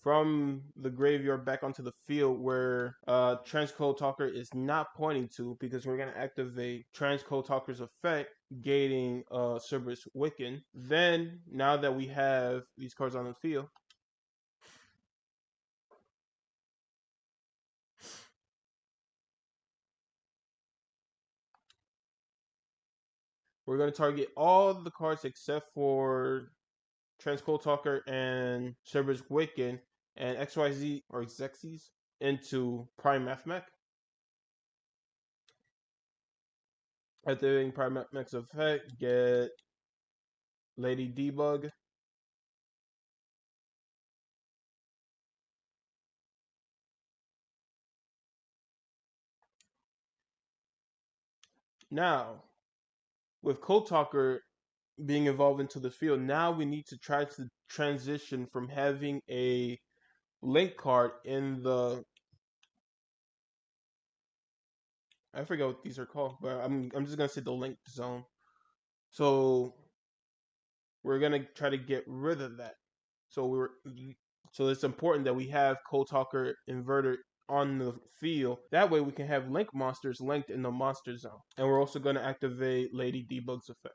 from the graveyard back onto the field where Codetalker is not pointing to, because we're going to activate Codetalker's effect, gating Cerberus Wiccan. Then, now that we have these cards on the field, we're going to target all the cards except for Codetalker and Cerberus Wiccan and XYZ or Xexes into Prime Mathmech. Activating Prime Mathmech's effect, get Lady Debug. Now, with Codetalker being involved into the field, now we need to try to transition from having a link card in the I forget what these are called, but I'm just gonna say the link zone. So we're gonna try to get rid of that. So so it's important that we have Codetalker inverter on the field. That way we can have link monsters linked in the monster zone. And we're also gonna activate Lady Debug's effect.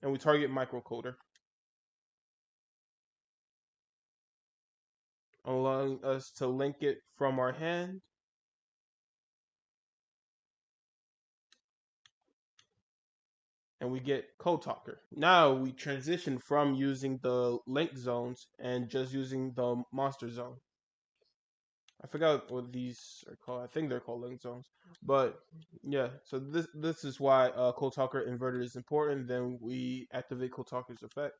And we target microcoder, allowing us to link it from our hand. And we get Codetalker. Now we transition from using the link zones and just using the monster zone. I forgot what these are called. I think they're called link zones. But yeah, so this is why Codetalker inverter is important. Then we activate Codetalker's effect.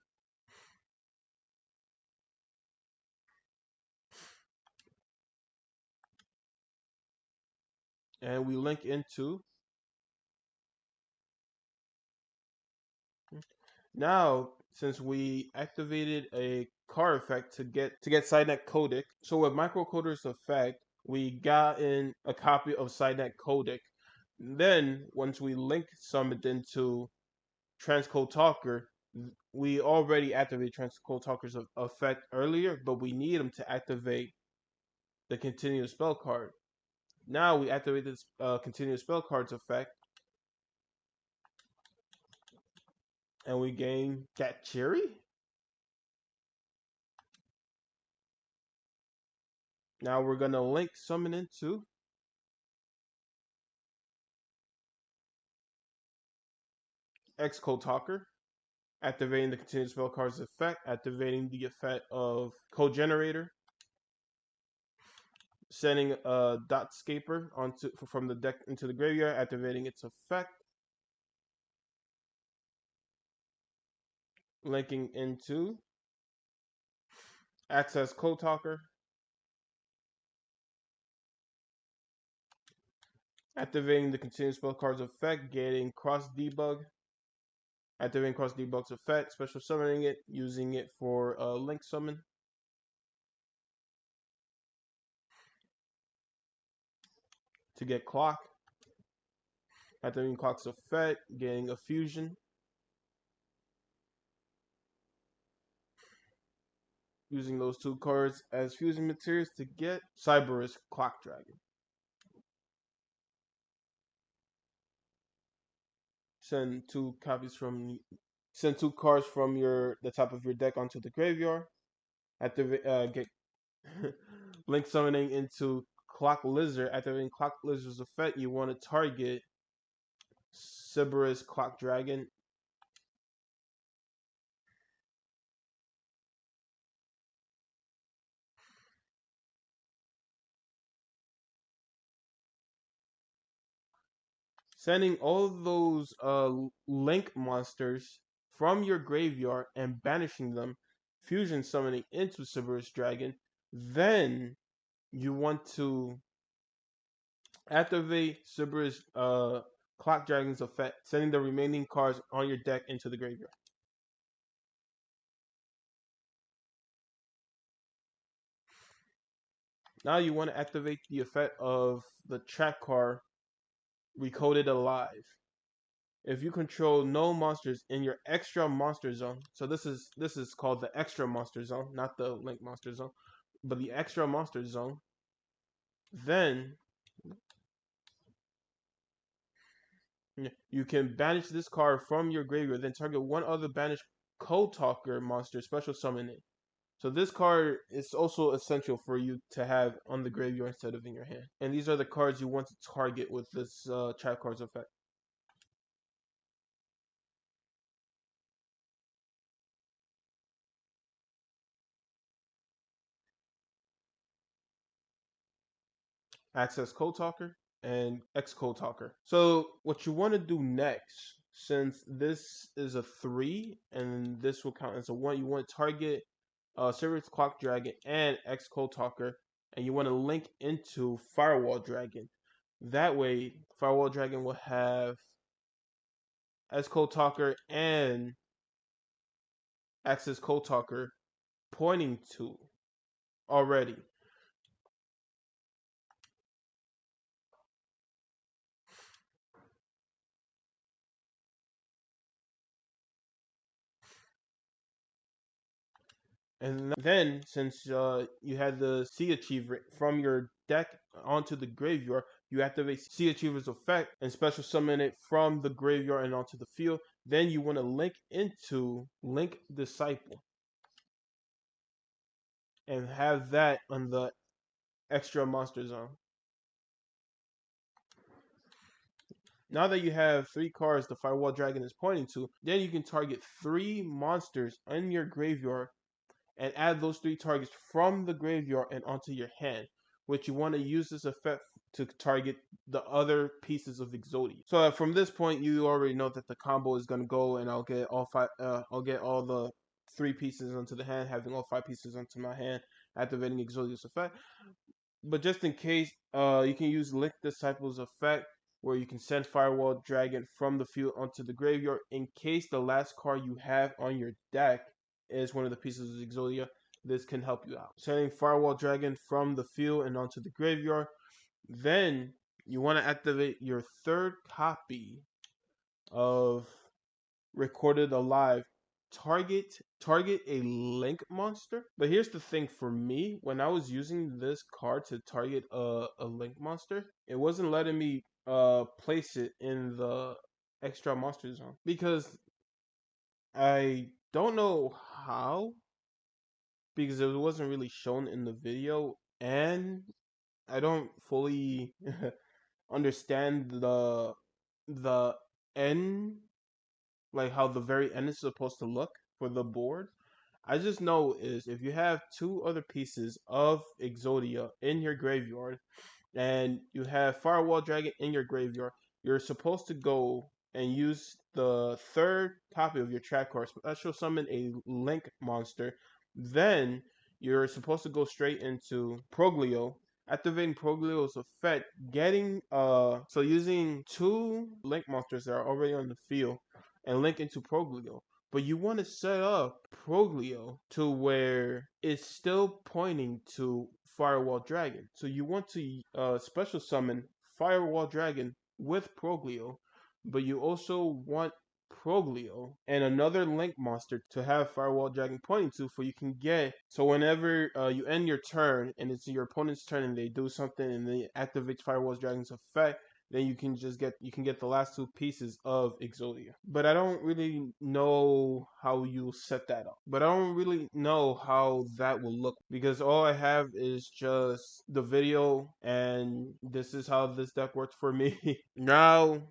And we link into. Now, since we activated a card effect to get Sidenet Codec, so with Microcoder's effect, we got in a copy of Sidenet Codec. Then once we link summoned into Transcode Talker, we already activated Transcode Talker's effect earlier, but we need him to activate the continuous spell card. Now we activate this continuous spell card's effect, and we gain Cat Cherry. Now we're gonna link summon into Codetalker, activating the continuous spell card's effect, activating the effect of Code Generator, sending a Dotscaper from the deck into the graveyard, activating its effect, linking into Access Codetalker, activating the continuous spell card's effect, getting Cross Debug, activating Cross Debug's effect, special summoning it, using it for a link summon. To get Clock, activating Clock's effect, getting a fusion. Using those two cards as fusion materials to get Cyberus Clock Dragon. Send two cards from the top of your deck onto the graveyard. Activate get link summoning into Clock Lizard. Activating Clock Lizard's effect, you want to target Cyberus Clock Dragon. Sending all those link monsters from your graveyard and banishing them, fusion summoning into Cyberus Dragon. Then you want to activate Cyberus Clock Dragon's effect, sending the remaining cards on your deck into the graveyard. Now you want to activate the effect of the trap card Recoded Alive. If you control no monsters in your extra monster zone, so this is called the extra monster zone, not the link monster zone, but the extra monster zone, then you can banish this card from your graveyard, then target one other banished Codetalker monster, special summon it. So this card is also essential for you to have on the graveyard instead of in your hand. And these are the cards you want to target with this trap card's effect. Access Codetalker and X Codetalker. So what you want to do next, since this is a 3 and this will count as a 1, you want to target Sirius Clock Dragon and X Codetalker, and you want to link into Firewall Dragon. That way, Firewall Dragon will have X Codetalker and Access Codetalker pointing to already. And then, since you had the Sea Achiever from your deck onto the graveyard, you activate Sea Achiever's effect and special summon it from the graveyard and onto the field. Then you want to link into Link Disciple and have that on the extra monster zone. Now that you have 3 cards the Firewall Dragon is pointing to, then you can target 3 monsters in your graveyard and add those 3 targets from the graveyard and onto your hand, which you want to use this effect to target the other pieces of Exodia. So from this point, you already know that the combo is going to go, and I'll get all 5. I'll get all the 3 pieces onto the hand, having all 5 pieces onto my hand, activating Exodia's effect. But just in case, you can use Link Disciple's effect, where you can send Firewall Dragon from the field onto the graveyard in case the last card you have on your deck is one of the pieces of Exodia. This can help you out. Sending Firewall Dragon from the field and onto the graveyard. Then you want to activate your 3rd copy of Recorded Alive. Target a link monster. But here's the thing for me, when I was using this card to target a link monster, it wasn't letting me place it in the extra monster zone because I don't know how, because it wasn't really shown in the video, and I don't fully understand the end, like how the very end is supposed to look for the board. I just know is if you have 2 other pieces of Exodia in your graveyard and you have Firewall Dragon in your graveyard, you're supposed to go and use the 3rd copy of your track card, special summon a link monster. Then you're supposed to go straight into Proglio, activating Proglio's effect, getting so using 2 link monsters that are already on the field and link into Proglio. But you want to set up Proglio to where it's still pointing to Firewall Dragon. So you want to special summon Firewall Dragon with Proglio, but you also want Proglio and another link monster to have Firewall Dragon pointing to, for you can get, so whenever you end your turn and it's your opponent's turn and they do something and they activate Firewall Dragon's effect, then you can get the last 2 pieces of Exodia. But I don't really know how you set that up. But I don't really know how that will look because all I have is just the video, and this is how this deck works for me. Now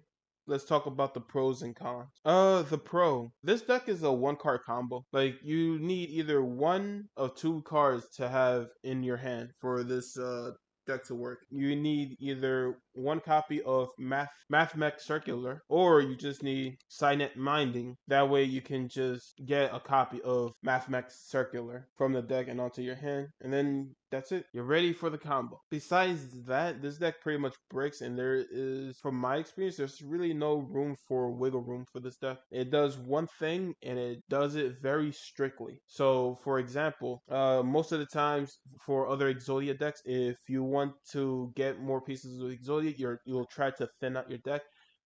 let's talk about the pros and cons. The pro. This deck is a 1-card combo. Like, you need either 1 of 2 cards to have in your hand for this deck to work. You need either 1 copy of Mathmech Circular, or you just need Cynet Minding. That way you can just get a copy of Mathmech Circular from the deck and onto your hand, and then that's it. You're ready for the combo. Besides that, this deck pretty much breaks, and there is, from my experience, there's really no room for wiggle room for this deck. It does one thing, and it does it very strictly. So, for example, most of the times for other Exodia decks, if you want to get more pieces of Exodia, you'll try to thin out your deck.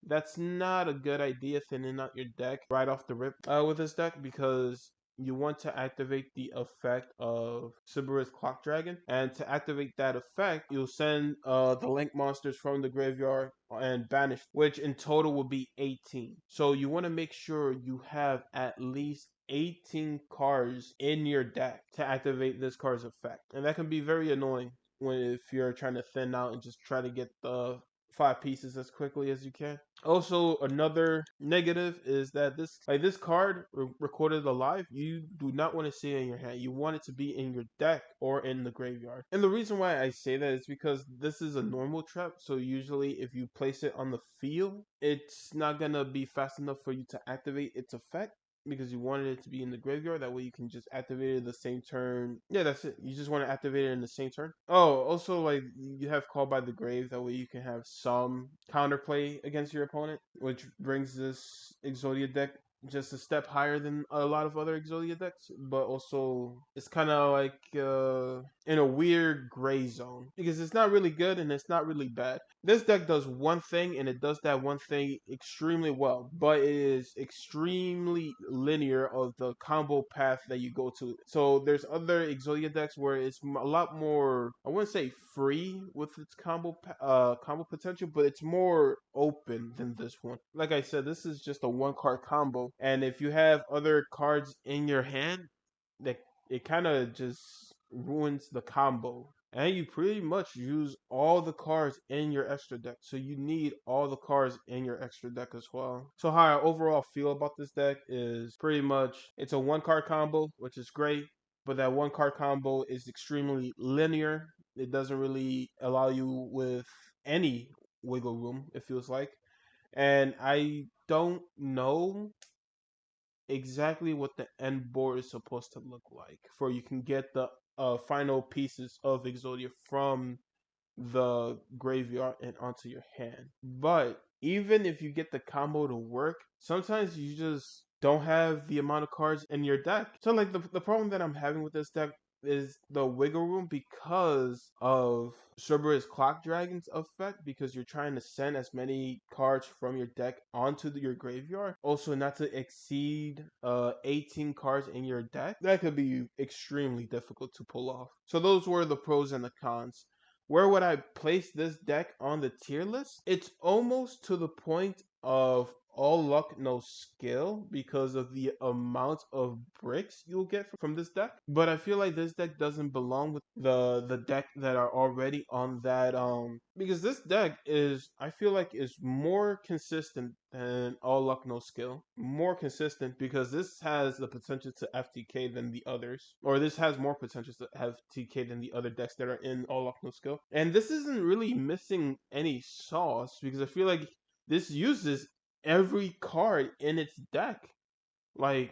That's not a good idea, thinning out your deck right off the rip with this deck, because you want to activate the effect of Siberia's Clock Dragon. And to activate that effect, you'll send the link monsters from the graveyard and banish, which in total will be 18. So you want to make sure you have at least 18 cards in your deck to activate this card's effect. And that can be very annoying if you're trying to thin out and just try to get the 5 pieces as quickly as you can. Also, another negative is that this card Recorded Alive, you do not want to see it in your hand. You want it to be in your deck or in the graveyard. And the reason why I say that is because this is a normal trap, so usually if you place it on the field, it's not gonna be fast enough for you to activate its effect, because you wanted it to be in the graveyard. That way you can just activate it the same turn. Yeah, that's it. You just want to activate it in the same turn. Oh, also, like, you have Call by the Grave. That way you can have some counterplay against your opponent, which brings this Exodia deck just a step higher than a lot of other Exodia decks, but also it's kind of like in a weird gray zone because it's not really good and it's not really bad. This deck does one thing and it does that one thing extremely well, but it is extremely linear of the combo path that you go to. So there's other Exodia decks where it's a lot more, I wouldn't say free with its combo potential, but it's more open than this one. Like I said, this is just a one card combo, and if you have other cards in your hand, that it kind of just ruins the combo. And you pretty much use all the cards in your extra deck. So you need all the cards in your extra deck as well. So how I overall feel about this deck is pretty much it's a one card combo, which is great. But that one card combo is extremely linear. It doesn't really allow you with any wiggle room, it feels like. And I don't know exactly what the end board is supposed to look like for you can get the final pieces of Exodia from the graveyard and onto your hand. But even if you get the combo to work, sometimes you just don't have the amount of cards in your deck. So like the problem that I'm having with this deck is the wiggle room because of Cerberus Clock Dragon's effect, because you're trying to send as many cards from your deck onto your graveyard. Also, not to exceed 18 cards in your deck. That could be extremely difficult to pull off. So those were the pros and the cons. Where would I place this deck on the tier list? It's almost to the point of all luck, no skill because of the amount of bricks you'll get from this deck. But I feel like this deck doesn't belong with the deck that are already on that because this deck is, I feel like, is more consistent than all luck, no skill. More consistent because this has the potential to FTK than the others, or this has more potential to have TK than the other decks that are in all luck, no skill. And this isn't really missing any sauce because I feel like this uses every card in its deck. Like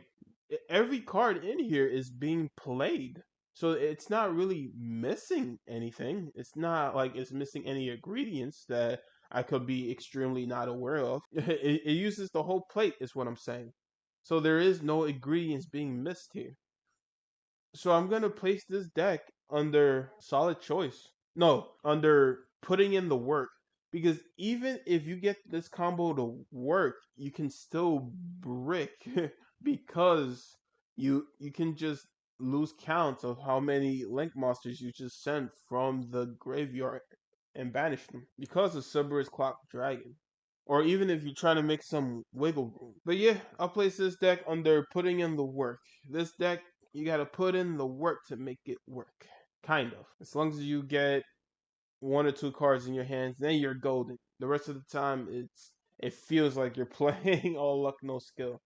every card in here is being played. So it's not really missing anything. It's not like it's missing any ingredients that I could be extremely not aware of. It uses the whole plate is what I'm saying. So there is no ingredients being missed here. So I'm gonna place this deck under solid choice. No, under putting in the work. Because even if you get this combo to work, you can still brick because you can just lose count of how many link monsters you just sent from the graveyard and banish them because of Cerberus Clock Dragon. Or even if you're trying to make some wiggle room. But yeah, I'll place this deck under putting in the work. This deck, you gotta put in the work to make it work. Kind of. As long as you get one or two cards in your hands, then you're golden. The rest of the time, it feels like you're playing all luck, no skill.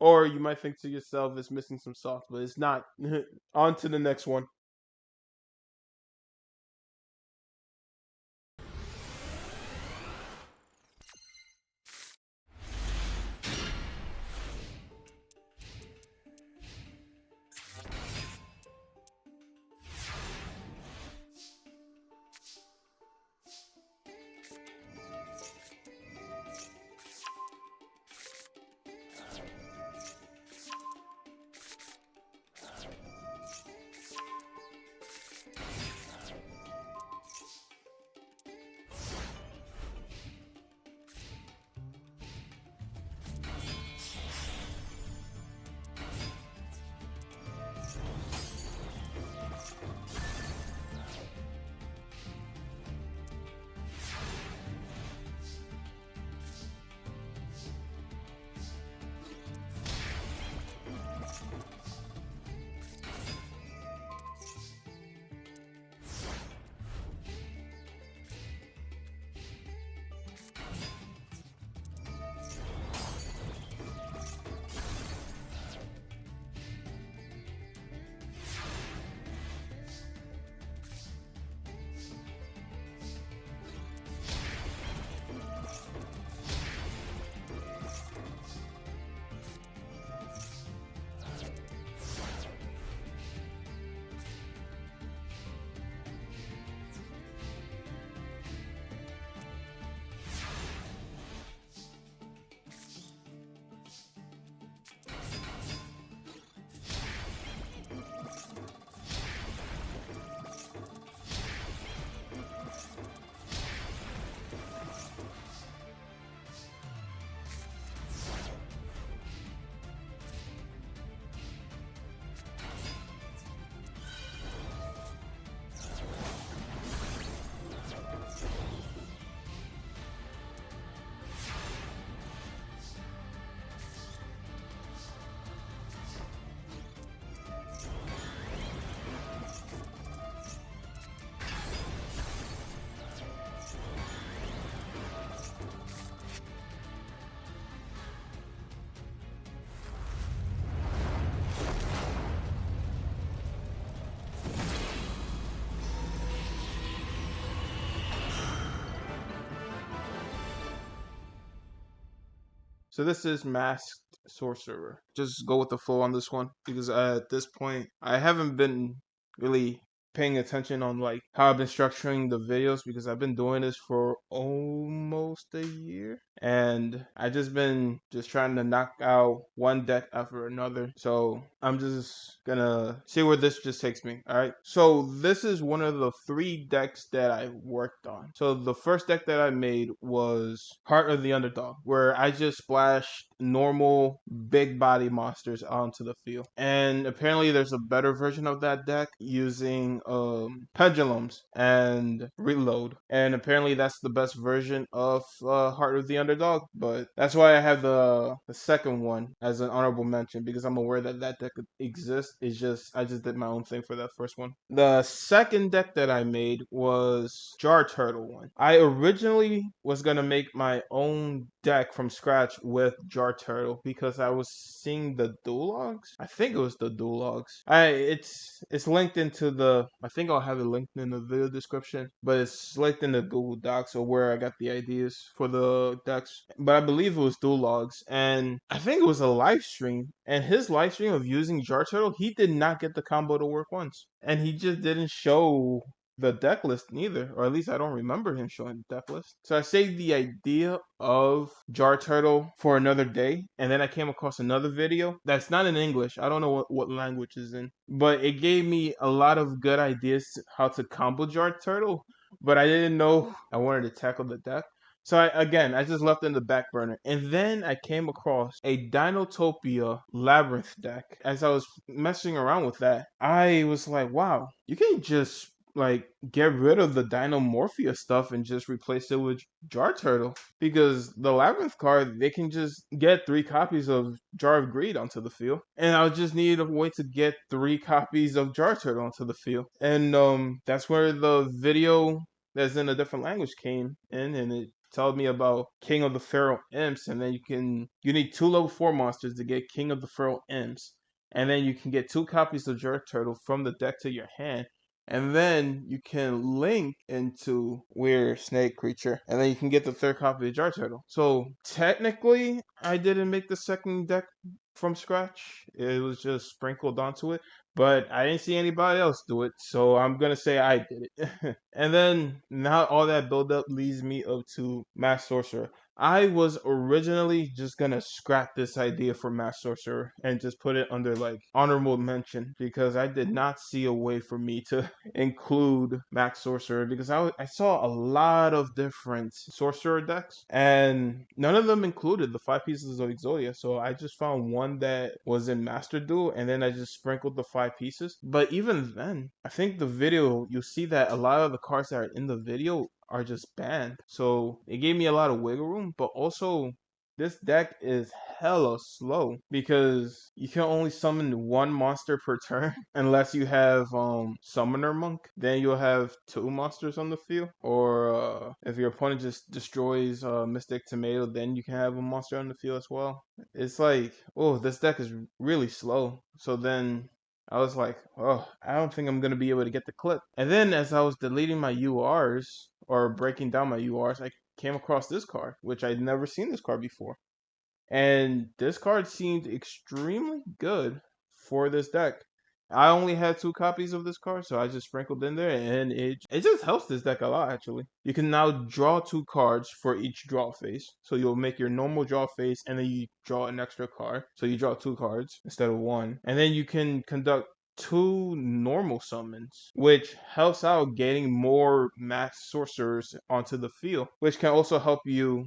Or you might think to yourself it's missing some sauce, but it's not. On to the next one. So this is Masked Sorcerer. Just go with the flow on this one because at this point I haven't been really paying attention on like how I've been structuring the videos because I've been doing this for almost a year and I just trying to knock out one deck after another. So I'm just gonna see where this just takes me. All right. So this is one of the 3 decks that I worked on. So the first deck that I made was Heart of the Underdog, where I just splashed normal big body monsters onto the field. And apparently there's a better version of that deck using pendulums and reload. And apparently that's the best version of Heart of the Underdog, but that's why I have the second one as an honorable mention because I'm aware that that deck exists. It's just I just did my own thing for that first one. The second deck that I made was Jar Turtle one. I originally was gonna make my own deck from scratch with Jar Turtle because I was seeing the dual logs. I think it was the dual logs. It's linked into the I think I'll have it linked in the video description, but it's linked in the Google Docs or where I got the ideas for the decks. But I believe it was dual logs, and I think it was a live stream. And his live stream of using Jar Turtle, he did not get the combo to work once, and he just didn't show the deck list neither, or at least I don't remember him showing the deck list. So I saved the idea of Jar Turtle for another day, and then I came across another video that's not in English. I don't know what language is in, but it gave me a lot of good ideas how to combo Jar Turtle, but I didn't know I wanted to tackle the deck. So I just left it in the back burner. And then I came across a Dinotopia Labyrinth deck. As I was messing around with that, I was like, wow, you can just like get rid of the Dinomorphia stuff and just replace it with Jar Turtle. Because the Labyrinth card, they can just get 3 copies of Jar of Greed onto the field. And I just needed a way to get 3 copies of Jar Turtle onto the field. And that's where the video that's in a different language came in, and it told me about King of the Feral Imps, and then you need 2 level 4 monsters to get King of the Feral Imps, and then you can get 2 copies of Jar Turtle from the deck to your hand, and then you can link into Weird Snake Creature, and then you can get the 3rd copy of Jar Turtle. So technically, I didn't make the second deck from scratch. It was just sprinkled onto it, but I didn't see anybody else do it, so I'm gonna say I did it. And then now all that build up leads me up to Mass Sorcerer. I was originally just gonna scrap this idea for Mass Sorcerer and just put it under like honorable mention because I did not see a way for me to include Max Sorcerer because I saw a lot of different Sorcerer decks and none of them included the 5 pieces of Exodia. So I just found one that was in Master Duel and then I just sprinkled the 5 pieces. But even then, I think the video, you'll see that a lot of the cards that are in the video are just banned. So it gave me a lot of wiggle room, but also this deck is hella slow because you can only summon 1 monster per turn unless you have Summoner Monk. Then you'll have 2 monsters on the field. Or if your opponent just destroys Mystic Tomato, then you can have a monster on the field as well. It's like, oh, this deck is really slow. So then I was like, oh, I don't think I'm going to be able to get the clip. And then as I was deleting my URs or breaking down my URs, I came across this card, which I'd never seen this card before. And this card seemed extremely good for this deck. I only had 2 copies of this card, so I just sprinkled in there, and it just helps this deck a lot, actually. You can now draw 2 cards for each draw phase. So you'll make your normal draw phase, and then you draw an extra card. So you draw 2 cards instead of 1. And then you can conduct 2 normal summons, which helps out getting more max sorcerers onto the field, which can also help you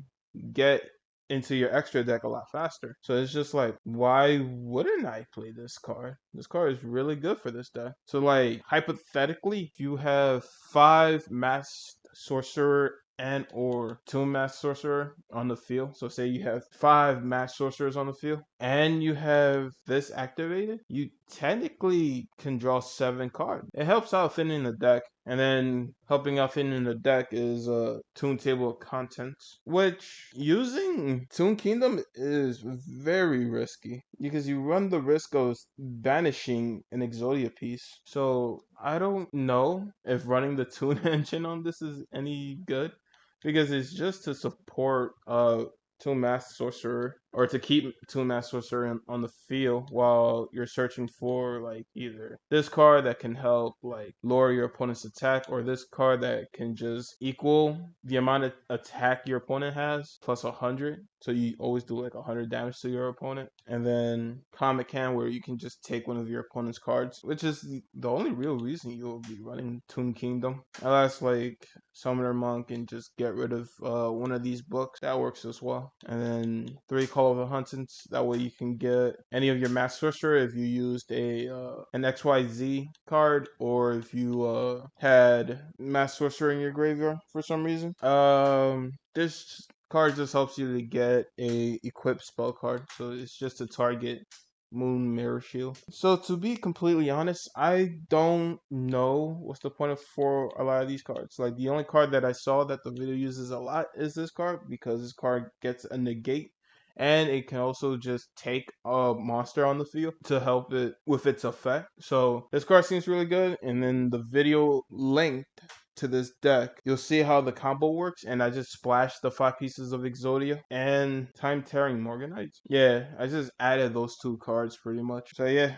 get into your extra deck a lot faster. So it's just like, why wouldn't I play this card? This card is really good for this deck. So like, hypothetically, if you have 5 mass sorcerer and or 2 mass sorcerer on the field. So say you have 5 mass sorcerers on the field and you have this activated, you technically can draw 7 cards. It helps out thinning the deck. And then helping out thinning the deck is a Toon Table of Contents, which using Toon Kingdom is very risky because you run the risk of banishing an Exodia piece. So I don't know if running the Toon engine on this is any good because it's just to support Toon Mass Sorcerer or to keep Toon Master Sorcerer on the field while you're searching for like either this card that can help like lower your opponent's attack, or this card that can just equal the amount of attack your opponent has plus 100. So you always do like 100 damage to your opponent. And then Comet Can, where you can just take one of your opponent's cards, which is the only real reason you'll be running Toon Kingdom. Unless like Summoner Monk and just get rid of one of these books. That works as well. And then 3 Call of the Huntings. That way you can get any of your Mass Sorcerer if you used an XYZ card, or if you had Mass Sorcerer in your graveyard for some reason. This card just helps you to get a equipped spell card, so it's just to target Moon Mirror Shield. So to be completely honest, I don't know what's the point of for a lot of these cards. Like the only card that I saw that the video uses a lot is this card, because this card gets a negate, and it can also just take a monster on the field to help it with its effect. So this card seems really good. And then the video linked to this deck, you'll see how the combo works, and I just splashed the 5 pieces of Exodia and Time Tearing Morganites. Yeah, I just added those 2 cards pretty much. So yeah,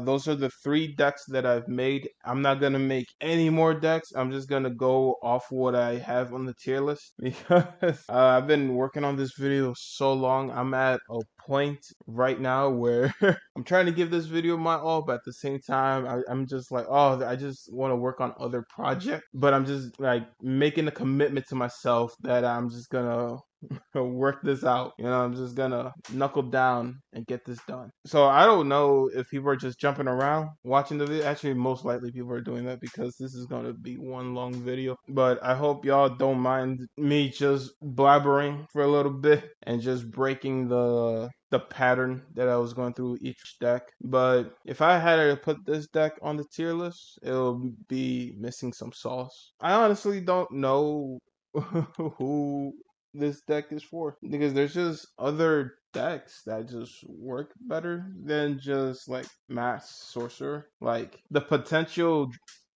those are the 3 decks that I've made. I'm not gonna make any more decks. I'm just gonna go off what I have on the tier list, because I've been working on this video so long. I'm at a point right now where I'm trying to give this video my all, but at the same time, I'm just like, oh, I just want to work on other projects. But I'm just like making a commitment to myself that I'm just gonna work this out. You know, I'm just gonna knuckle down and get this done. So I don't know if people are just jumping around watching the video. Actually, most likely people are doing that, because this is gonna be one long video. But I hope y'all don't mind me just blabbering for a little bit and just breaking the pattern that I was going through each deck. But if I had to put this deck on the tier list, it'll be missing some sauce. I honestly don't know who this deck is for, because there's just other decks that just work better than just like Mass Sorcerer. Like the potential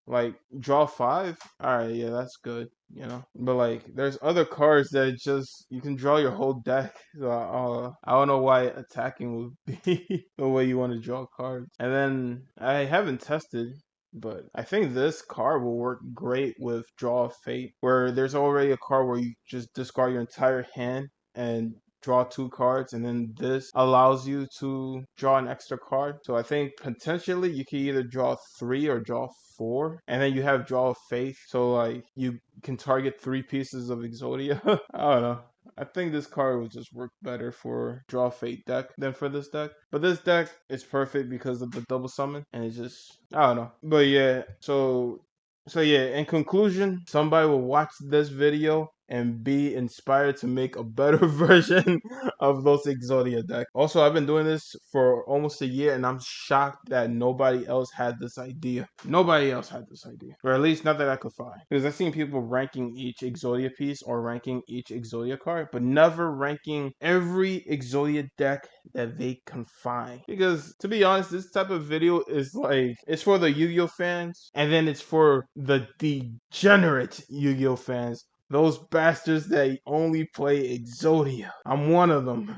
like draw 5, all right, yeah, that's good, you know. But like there's other cards that just you can draw your whole deck. So I don't know why attacking would be the way you want to draw cards. And then I haven't tested, but I think this card will work great with Draw of Fate, where there's already a card where you just discard your entire hand and draw 2 cards, and then this allows you to draw an extra card. So I think potentially you can either draw 3 or draw 4, and then you have Draw of Faith, so like you can target 3 pieces of Exodia. I don't know. I think this card would just work better for Draw Fate deck than for this deck. But this deck is perfect because of the double summon, and it's just, I don't know. But yeah, so yeah, in conclusion, somebody will watch this video and be inspired to make a better version of those Exodia decks. Also, I've been doing this for almost a year, and I'm shocked that nobody else had this idea. Nobody else had this idea, or at least not that I could find. Because I've seen people ranking each Exodia piece or ranking each Exodia card, but never ranking every Exodia deck that they can find. Because to be honest, this type of video is like, it's for the Yu-Gi-Oh fans, and then it's for the degenerate Yu-Gi-Oh fans. Those bastards that only play Exodia. I'm one of them.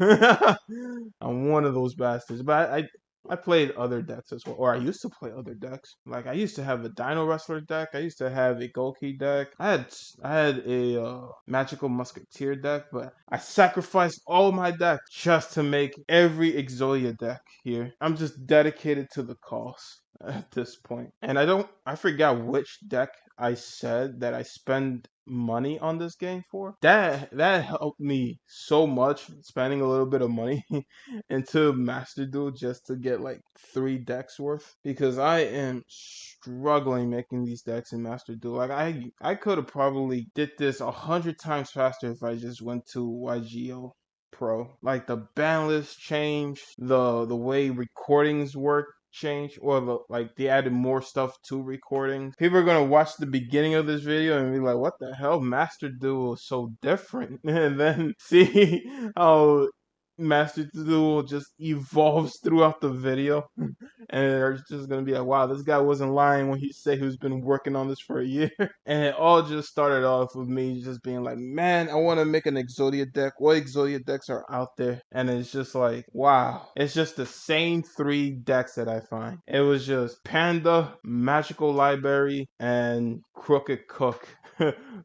I'm one of those bastards. But I played other decks as well, or I used to play other decks. Like I used to have a Dino Wrestler deck. I used to have a Golki deck. I had a Magical Musketeer deck, but I sacrificed all my decks just to make every Exodia deck here. I'm just dedicated to the cause at this point. And I forgot which deck I said that I spend money on this game for. That helped me so much, spending a little bit of money into Master Duel just to get like 3 decks worth, because I am struggling making these decks in Master Duel. Like I could have probably did this 100 times faster if I just went to yugioh Pro. Like the ban list changed, the way recordings work change, or like they added more stuff to recordings. People are gonna watch the beginning of this video and be like, what the hell, Master Duel is so different, and then see how Master Duel just evolves throughout the video. And they're just gonna be like, wow, this guy wasn't lying when he said he's been working on this for a year. And it all just started off with me just being like, man, I want to make an Exodia deck. What Exodia decks are out there? And it's just like, wow, it's just the same 3 decks that I find. It was just Panda, Magical Library, and Crooked Cook.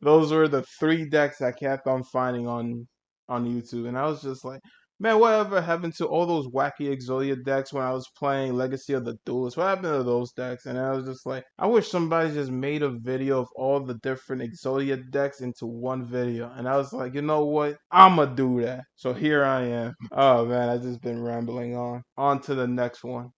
Those were the 3 decks I kept on finding on YouTube, and I was just like, man, whatever happened to all those wacky Exodia decks when I was playing Legacy of the Duelist? What happened to those decks? And I was just like, I wish somebody just made a video of all the different Exodia decks into one video. And I was like, you know what? I'ma do that. So here I am. Oh man, I just been rambling on. On to the next one.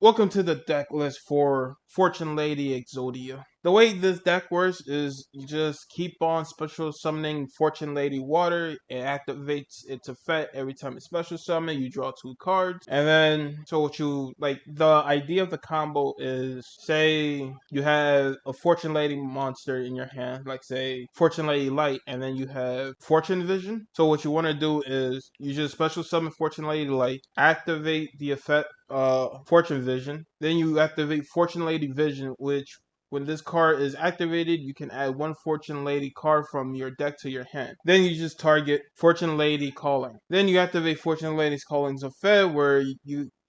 Welcome to the deck list for Fortune Lady Exodia. The way this deck works is you just keep on special summoning Fortune Lady Water. It activates its effect every time it's special summon. You draw 2 cards. And then, so what you, like, the idea of the combo is, say you have a Fortune Lady monster in your hand, like say Fortune Lady Light, and then you have Fortune Vision. So what you want to do is you just special summon Fortune Lady Light, activate the effect Fortune Vision. Then you activate Fortune Lady Vision, which when this card is activated, you can add 1 Fortune Lady card from your deck to your hand. Then you just target Fortune Lady Calling. Then you activate Fortune Lady's Calling's effect, where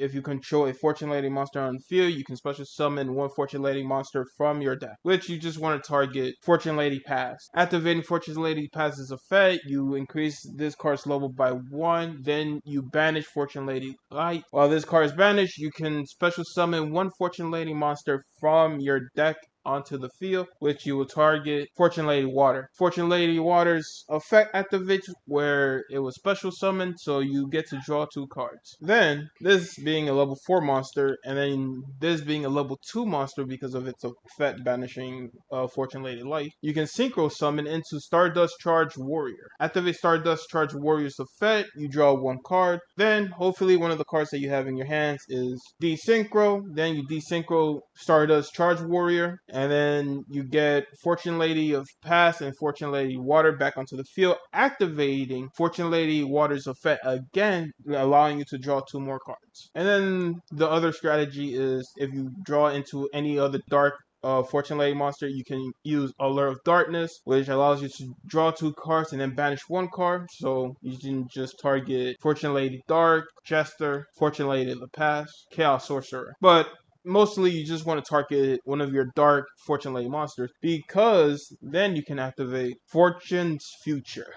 if you control a Fortune Lady monster on the field, you can special summon 1 Fortune Lady monster from your deck, which you just want to target Fortune Lady Pass. Activating Fortune Lady Pass's effect, you increase this card's level by 1, then you banish Fortune Lady Light. While this card is banished, you can special summon 1 Fortune Lady monster from your deck onto the field, which you will target Fortune Lady Water. Fortune Lady Water's effect activates where it was special summoned, so you get to draw 2 cards. Then, this being a level 4 monster, and then this being a level 2 monster because of its effect banishing Fortune Lady Light, you can synchro summon into Stardust Charge Warrior. Activate Stardust Charge Warrior's effect, you draw 1 card. Then, hopefully one of the cards that you have in your hands is desynchro. Then you desynchro Stardust Charge Warrior, and then you get Fortune Lady of Pass and Fortune Lady Water back onto the field, activating Fortune Lady Water's effect again, allowing you to draw 2 more cards. And then the other strategy is if you draw into any other dark Fortune Lady monster, you can use Allure of Darkness, which allows you to draw 2 cards and then banish 1 card. So you can just target Fortune Lady Dark, Jester, Fortune Lady the Pass, Chaos Sorcerer. But mostly you just want to target one of your dark Fortune Lady monsters, because then you can activate Fortune's Future.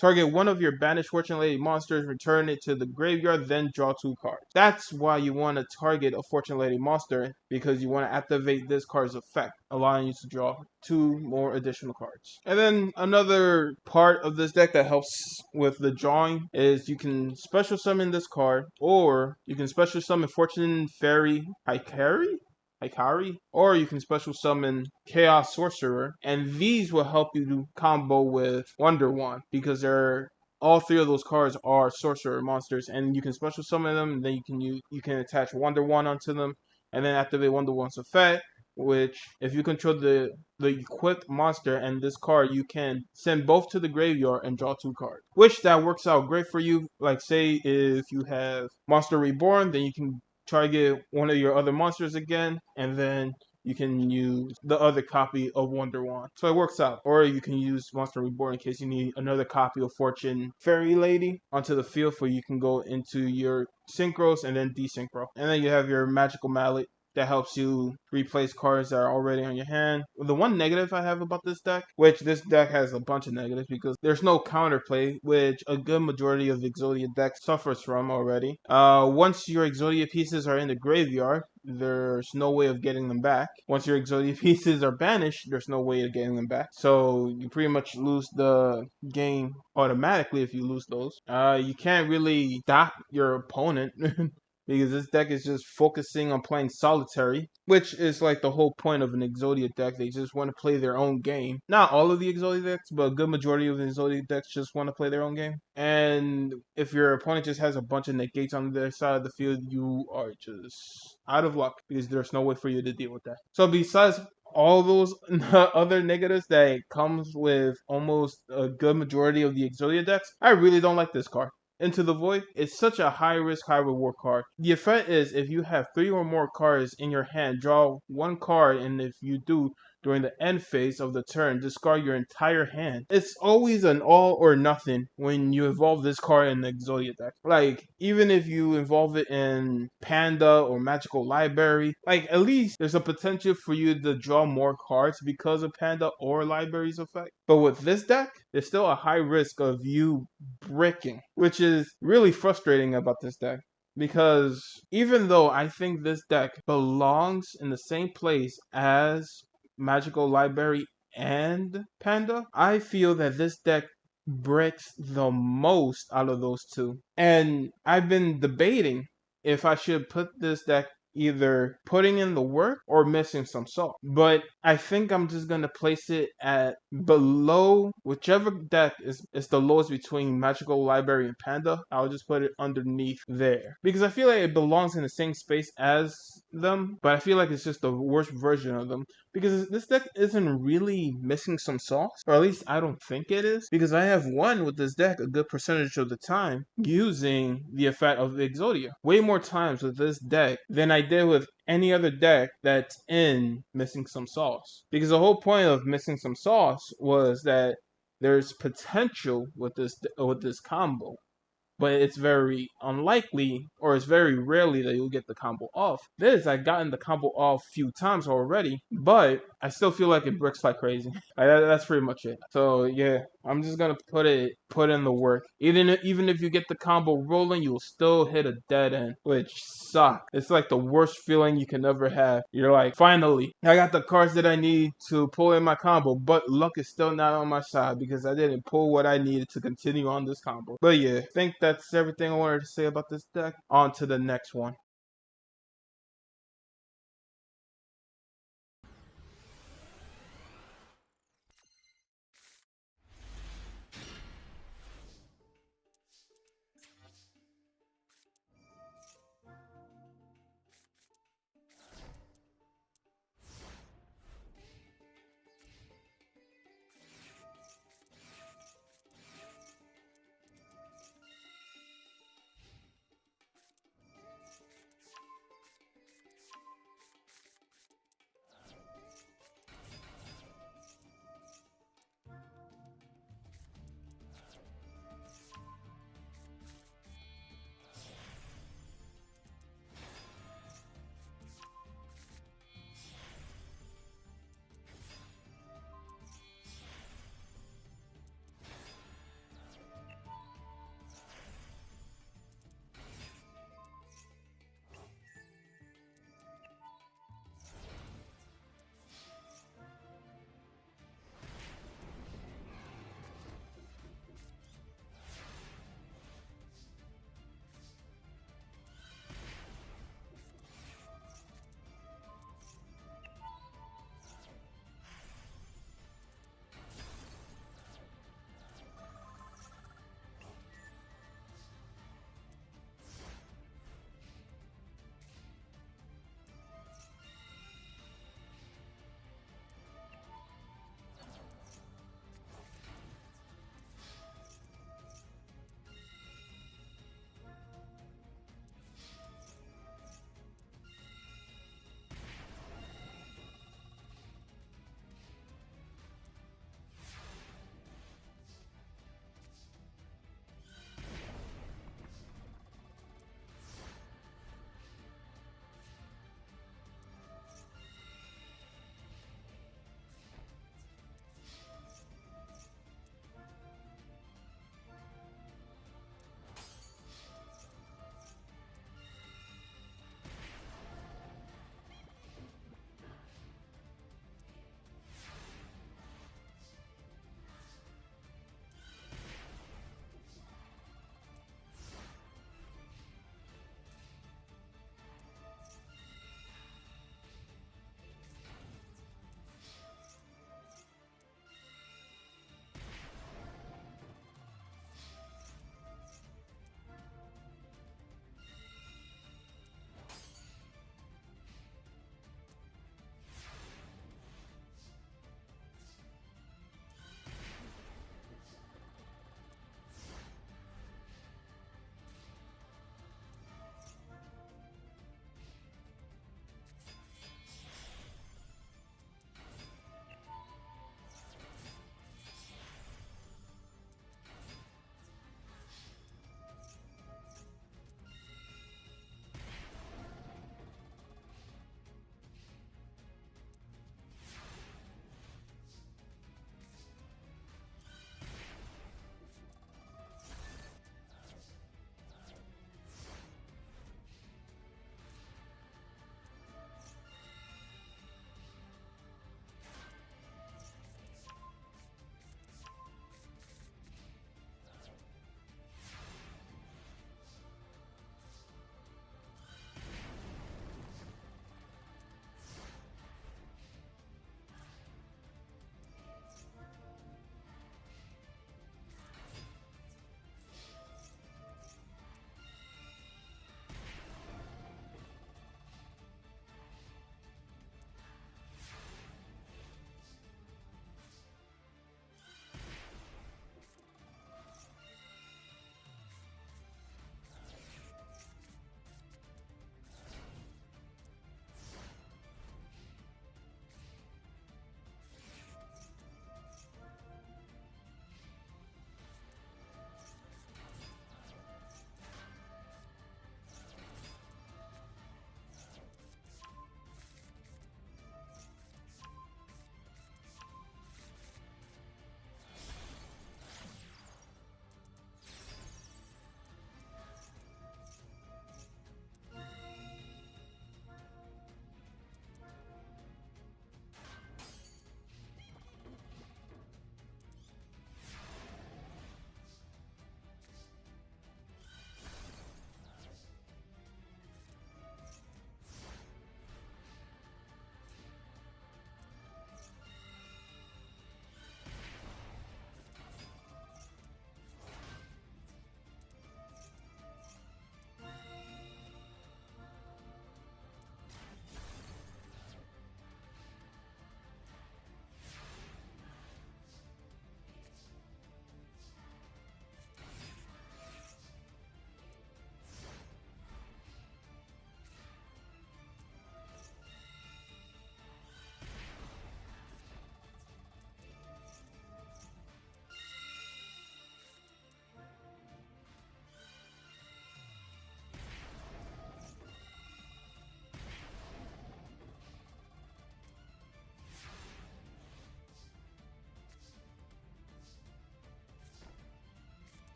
Target one of your banished Fortune Lady monsters, return it to the graveyard, then draw 2 cards. That's why you want to target a Fortune Lady monster, because you want to activate this card's effect, allowing you to draw 2 more additional cards. And then another part of this deck that helps with the drawing is you can special summon this card, or you can special summon Fortune Fairy Hikari. Hikari, or you can special summon Chaos Sorcerer, and these will help you to combo with Wonder Wand because they're all three of those cards are sorcerer monsters, and you can special summon them. And then you can attach Wonder Wand onto them, and then activate Wonder Wand's effect. Which, if you control the equipped monster and this card, you can send both to the graveyard and draw 2 cards. Which that works out great for you. Like say if you have Monster Reborn, then you can try to get one of your other monsters again, and then you can use the other copy of Wonder Wand. So it works out. Or you can use Monster Reborn in case you need another copy of Fortune Fairy Lady onto the field for you can go into your Synchros and then Desynchro. And then you have your Magical Mallet that helps you replace cards that are already on your hand. The one negative I have about this deck, which this deck has a bunch of negatives because there's no counterplay, which a good majority of Exodia decks suffers from already. Once your Exodia pieces are in the graveyard, there's no way of getting them back. Once your Exodia pieces are banished, there's no way of getting them back. So you pretty much lose the game automatically if you lose those. You can't really stop your opponent because this deck is just focusing on playing solitary, which is like the whole point of an Exodia deck. They just want to play their own game. Not all of the Exodia decks, but a good majority of the Exodia decks just want to play their own game. And if your opponent just has a bunch of negates on their side of the field, you are just out of luck because there's no way for you to deal with that. So besides all those other negatives that comes with almost a good majority of the Exodia decks, I really don't like this card. Into the Void is such a high risk, high reward card. The effect is if you have 3 or more cards in your hand, draw 1 card, and if you do, during the end phase of the turn, discard your entire hand. It's always an all or nothing when you involve this card in the Exodia deck. Like, even if you involve it in Panda or Magical Library, like, at least there's a potential for you to draw more cards because of Panda or Library's effect. But with this deck, there's still a high risk of you bricking, which is really frustrating about this deck. Because even though I think this deck belongs in the same place as Magical Library and Panda, I feel that this deck bricks the most out of those two. And I've been debating if I should put this deck either putting in the work or missing some salt. But I think I'm just going to place it at below whichever deck is the lowest between Magical Library and Panda. I'll just put it underneath there. Because I feel like it belongs in the same space as them, but I feel like it's just the worst version of them. Because this deck isn't really missing some sauce, or at least I don't think it is. Because I have won with this deck a good percentage of the time using the effect of Exodia. Way more times with this deck than I did with any other deck that's in missing some sauce. Because the whole point of missing some sauce was that there's potential with this combo, but it's very unlikely, or it's very rarely that you'll get the combo off. I've gotten the combo off a few times already, but I still feel like it bricks like crazy. That's pretty much it. So yeah, I'm just gonna put in the work. Even if you get the combo rolling, you'll still hit a dead end, which sucks. It's like the worst feeling you can ever have. You're like, finally, I got the cards that I need to pull in my combo, but luck is still not on my side because I didn't pull what I needed to continue on this combo. But yeah, I think that's everything I wanted to say about this deck. On to the next one.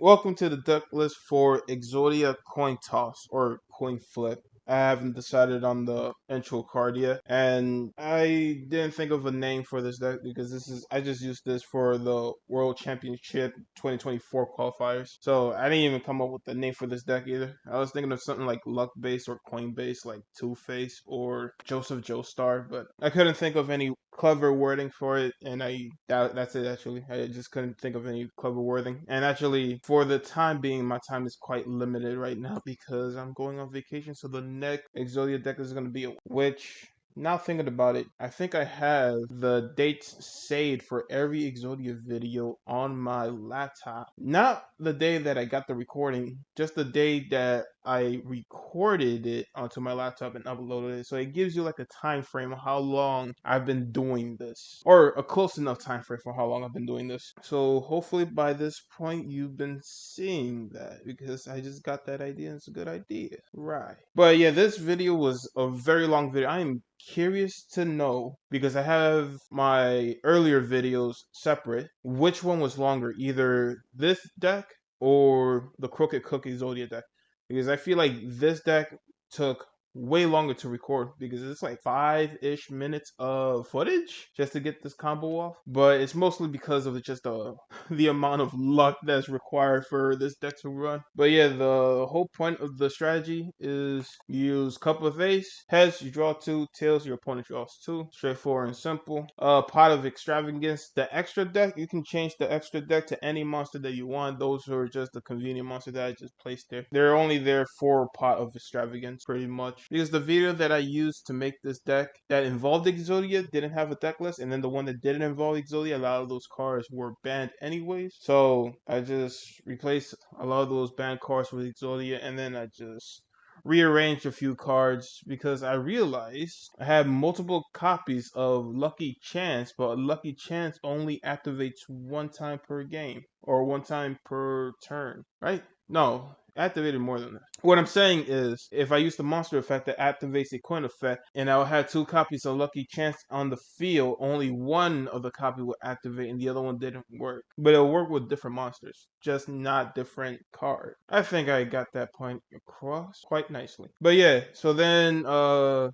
Welcome to the deck list for Exodia Coin Toss or Coin Flip. I haven't decided on the intro card yet, and I didn't think of a name for this deck because I just used this for the World Championship 2024 qualifiers. So I didn't even come up with the name for this deck either. I was thinking of something like Luck Base or Coin Base, like Two Face or Joseph Joestar, but I couldn't think of any clever wording for it, and that's it actually. I just couldn't think of any clever wording. And actually, for the time being, my time is quite limited right now because I'm going on vacation. So the next Exodia deck is going to be which. Now thinking about it, I think I have the dates saved for every Exodia video on my laptop. Not the day that I got the recording, just the day that I recorded it onto my laptop and uploaded it. So it gives you like a time frame of how long I've been doing this, or a close enough time frame for how long I've been doing this. So hopefully by this point you've been seeing that, because I just got that idea and it's a good idea. Right. But yeah, this video was a very long video. I am curious to know, because I have my earlier videos separate, which one was longer, either this deck or the Crooked Cookie Exodia deck, because I feel like this deck took way longer to record because it's like 5-ish minutes of footage just to get this combo off. But it's mostly because of just the amount of luck that's required for this deck to run. But yeah, the whole point of the strategy is you use Cup of Ace. Heads, you draw 2. Tails, your opponent draws 2. Straightforward and simple. Pot of Extravagance. The extra deck, you can change the extra deck to any monster that you want. Those are just the convenient monster that I just placed there. They're only there for Pot of Extravagance, pretty much. Because the video that I used to make this deck that involved Exodia didn't have a deck list, and then the one that didn't involve Exodia, a lot of those cards were banned anyways. So I just replaced a lot of those banned cards with Exodia, and then I just rearranged a few cards because I realized I had multiple copies of Lucky Chance, but Lucky Chance only activates one time per game or one time per turn, right? No, activated more than that. What I'm saying is, if I use the monster effect that activates a coin effect, and I had 2 copies of Lucky Chance on the field, only one of the copy would activate and the other one didn't work. But it'll work with different monsters, just not different cards. I think I got that point across quite nicely. But yeah, so then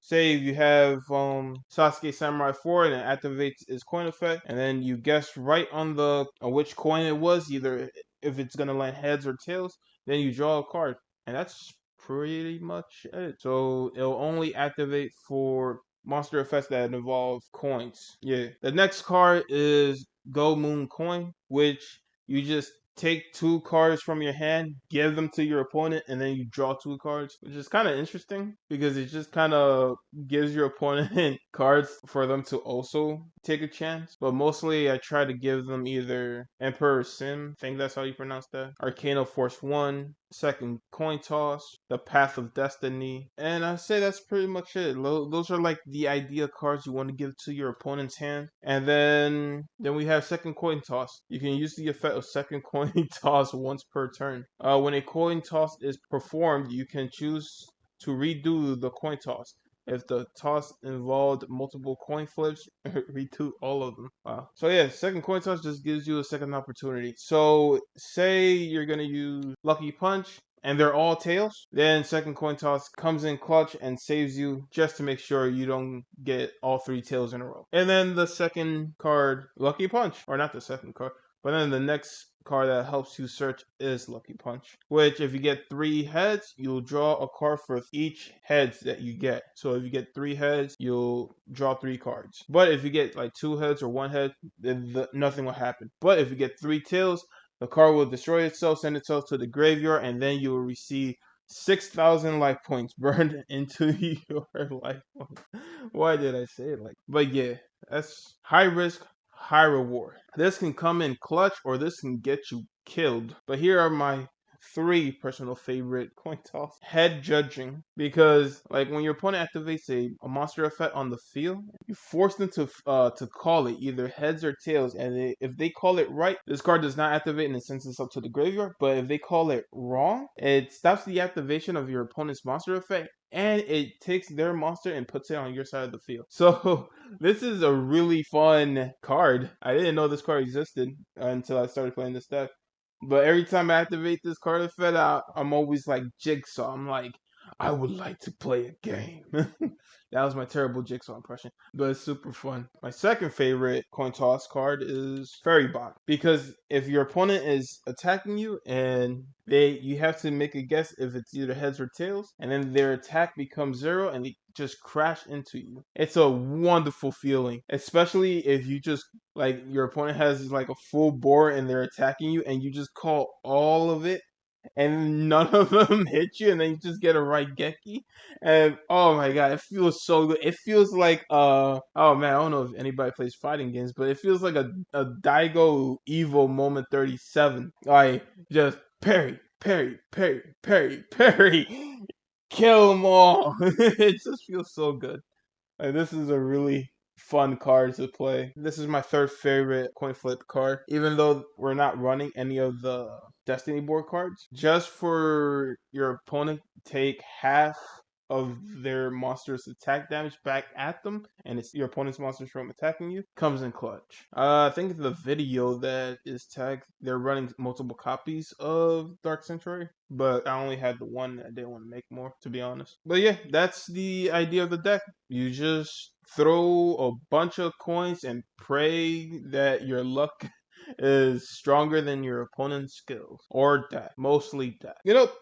say you have Sasuke Samurai 4 and it activates its coin effect, and then you guess right on the which coin it was, either if it's gonna land heads or tails, then you draw a card. And that's pretty much it. So it'll only activate for monster effects that involve coins. Yeah. The next card is Go Moon Coin, which you just take 2 cards from your hand, give them to your opponent, and then you draw 2 cards, which is kind of interesting because it just kind of gives your opponent cards for them to also take a chance. But mostly I try to give them either Emperor Sim, I think that's how you pronounce that, Arcano Force 1, second Coin Toss, the Path of Destiny, and I say that's pretty much it. Those are like the idea cards you want to give to your opponent's hand. And then we have second Coin Toss. You can use the effect of second Coin Toss once per turn. When a coin toss is performed, you can choose to redo the coin toss. If the toss involved multiple coin flips, redo all of them. Wow. So yeah, second coin toss just gives you a second opportunity. So say you're gonna use Lucky Punch and they're all tails, then second coin toss comes in clutch and saves you just to make sure you don't get all 3 tails in a row. And then the second card, Lucky Punch, or not the second card, but then the next card that helps you search is Lucky Punch, which if you get 3 heads, you'll draw a card for each heads that you get. So if you get 3 heads, you'll draw 3 cards. But if you get like 2 heads or 1 head, then nothing will happen. But if you get 3 tails, the card will destroy itself, send itself to the graveyard, and then you will receive 6,000 life points burned into your life points. Why did I say it like? But yeah, that's high risk, high reward. This can come in clutch or this can get you killed. But here are my 3 personal favorite coin toss. Head judging, because like when your opponent activates a monster effect on the field, you force them to call it either heads or tails, and if they call it right, this card does not activate and it sends this up to the graveyard. But if they call it wrong, it stops the activation of your opponent's monster effect and it takes their monster and puts it on your side of the field. So this is a really fun card. I didn't know this card existed until I started playing this deck. But every time I activate this card effect, I'm always like Jigsaw. I'm like, I would like to play a game. That was my terrible Jigsaw impression, but it's super fun. My second favorite coin toss card is Fairy Bot, because if your opponent is attacking you and you have to make a guess if it's either heads or tails, and then their attack becomes 0 and they just crash into you. It's a wonderful feeling, especially if you just like your opponent has like a full board and they're attacking you and you just call all of it and none of them hit you, and then you just get a Raigeki, and oh my god, it feels so good. It feels like oh man, I don't know if anybody plays fighting games, but it feels like a Daigo Evo Moment 37. Like just parry, parry, parry, parry, parry, kill them all. It just feels so good. Like, this is a really fun card to play. This is my third favorite coin flip card, even though we're not running any of the Destiny board cards. Just for your opponent to take half of their monster's attack damage back at them, and it's your opponent's monsters from attacking you, comes in clutch. I think the video that is tagged, they're running multiple copies of Dark Sanctuary, but I only had the one. I didn't want to make more, to be honest. But yeah, that's the idea of the deck. You just throw a bunch of coins and pray that your luck is stronger than your opponent's skills or deck, mostly deck.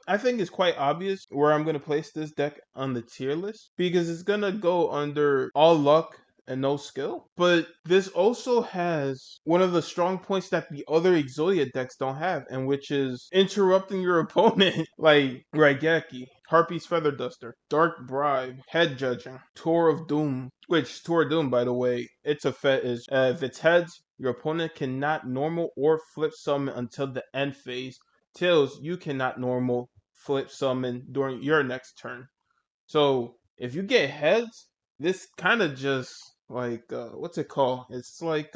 I think it's quite obvious where I'm going to place this deck on the tier list, because it's going to go under all luck and no skill. But this also has one of the strong points that the other Exodia decks don't have, and which is interrupting your opponent, like Raigeki, Harpy's Feather Duster, Dark Bribe, Head Judging, Tour of Doom. Which Tour of Doom, by the way, its effect is if it's heads, your opponent cannot normal or flip summon until the end phase. Tails, you cannot normal flip summon during your next turn. So if you get heads, this kind of just like what's it called? It's like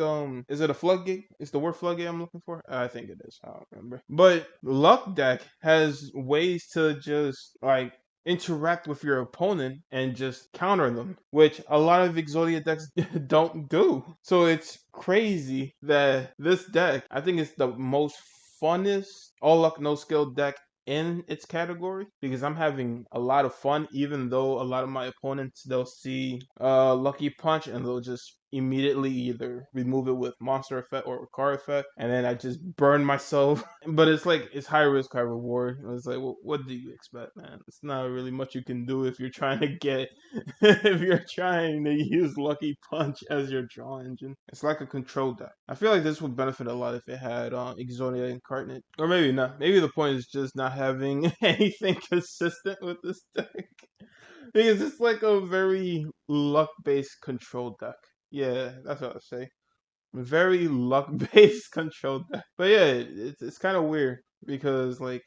is it a floodgate? Is the word floodgate I'm looking for? I think it is. I don't remember. But luck deck has ways to just like interact with your opponent and just counter them, which a lot of Exodia decks don't do. So it's crazy that this deck, I think it's the most funnest all luck no skill deck in its category, because I'm having a lot of fun, even though a lot of my opponents, they'll see Lucky Punch and they'll just immediately either remove it with monster effect or card effect, and then I just burn myself. But it's like, it's high risk, high reward. It's like, well, what do you expect, man? It's not really much you can do if you're trying to get if you're trying to use Lucky Punch as your draw engine. It's like a control deck. I feel like this would benefit a lot if it had Exodia Incarnate, or maybe not. Maybe the point is just not having anything consistent with this deck, because it's like a very luck-based control deck. Yeah, that's what I say. Very luck-based control deck. But yeah, it's kind of weird, because like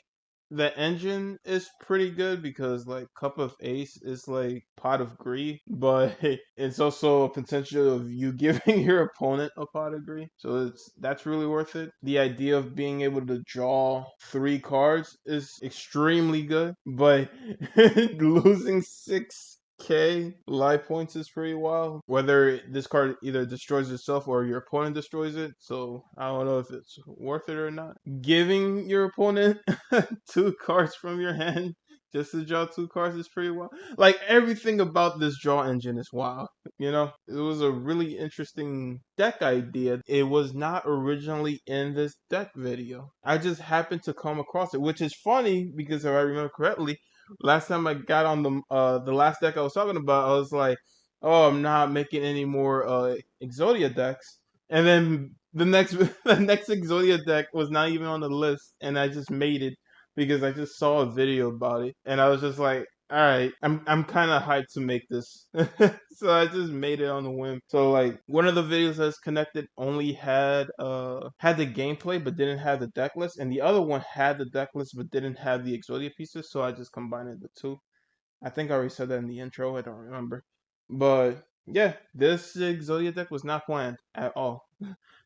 the engine is pretty good, because like Cup of Ace is like Pot of Greed, but it's also a potential of you giving your opponent a Pot of Greed. So that's really worth it. The idea of being able to draw 3 cards is extremely good, but losing 6K life points is pretty wild. Whether this card either destroys itself or your opponent destroys it, so I don't know if it's worth it or not. Giving your opponent 2 cards from your hand just to draw 2 cards is pretty wild. Like, everything about this draw engine is wild. It was a really interesting deck idea. It was not originally in this deck video. I just happened to come across it, which is funny, because if I remember correctly, last time I got on the last deck I was talking about, I was like, oh, I'm not making any more Exodia decks. And then the next the next Exodia deck was not even on the list, and I just made it because I just saw a video about it, and I was just like, all right, I'm kind of hyped to make this. So I just made it on the whim. So like, one of the videos that's connected only had the gameplay but didn't have the deck list, and the other one had the deck list but didn't have the Exodia pieces, so I just combined the two. I think I already said that in the intro, I don't remember. But yeah, this Exodia deck was not planned at all.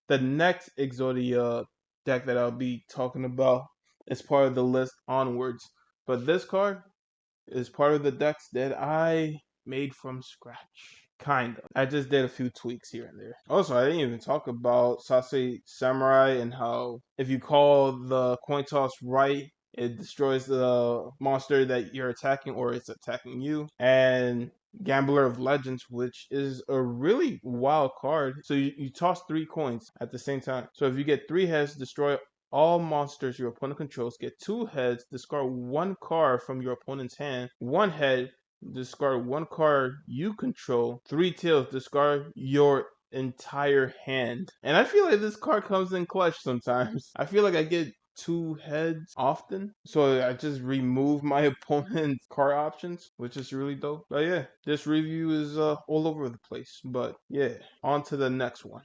The next Exodia deck that I'll be talking about is part of the list onwards. But this card is part of the decks that I made from scratch. Kind of. I just did a few tweaks here and there. Also, I didn't even talk about Sasuke Samurai and how if you call the coin toss right, it destroys the monster that you're attacking or it's attacking you. And Gambler of Legends, which is a really wild card. So you toss 3 coins at the same time. So if you get 3 heads, destroy all monsters your opponent controls. Get 2 heads, discard 1 card from your opponent's hand. 1 head, discard 1 card you control. 3 tails, discard your entire hand. And I feel like this card comes in clutch sometimes. I feel like I get 2 heads often, so I just remove my opponent's card options, which is really dope. But yeah, this review is all over the place. But yeah, on to the next one.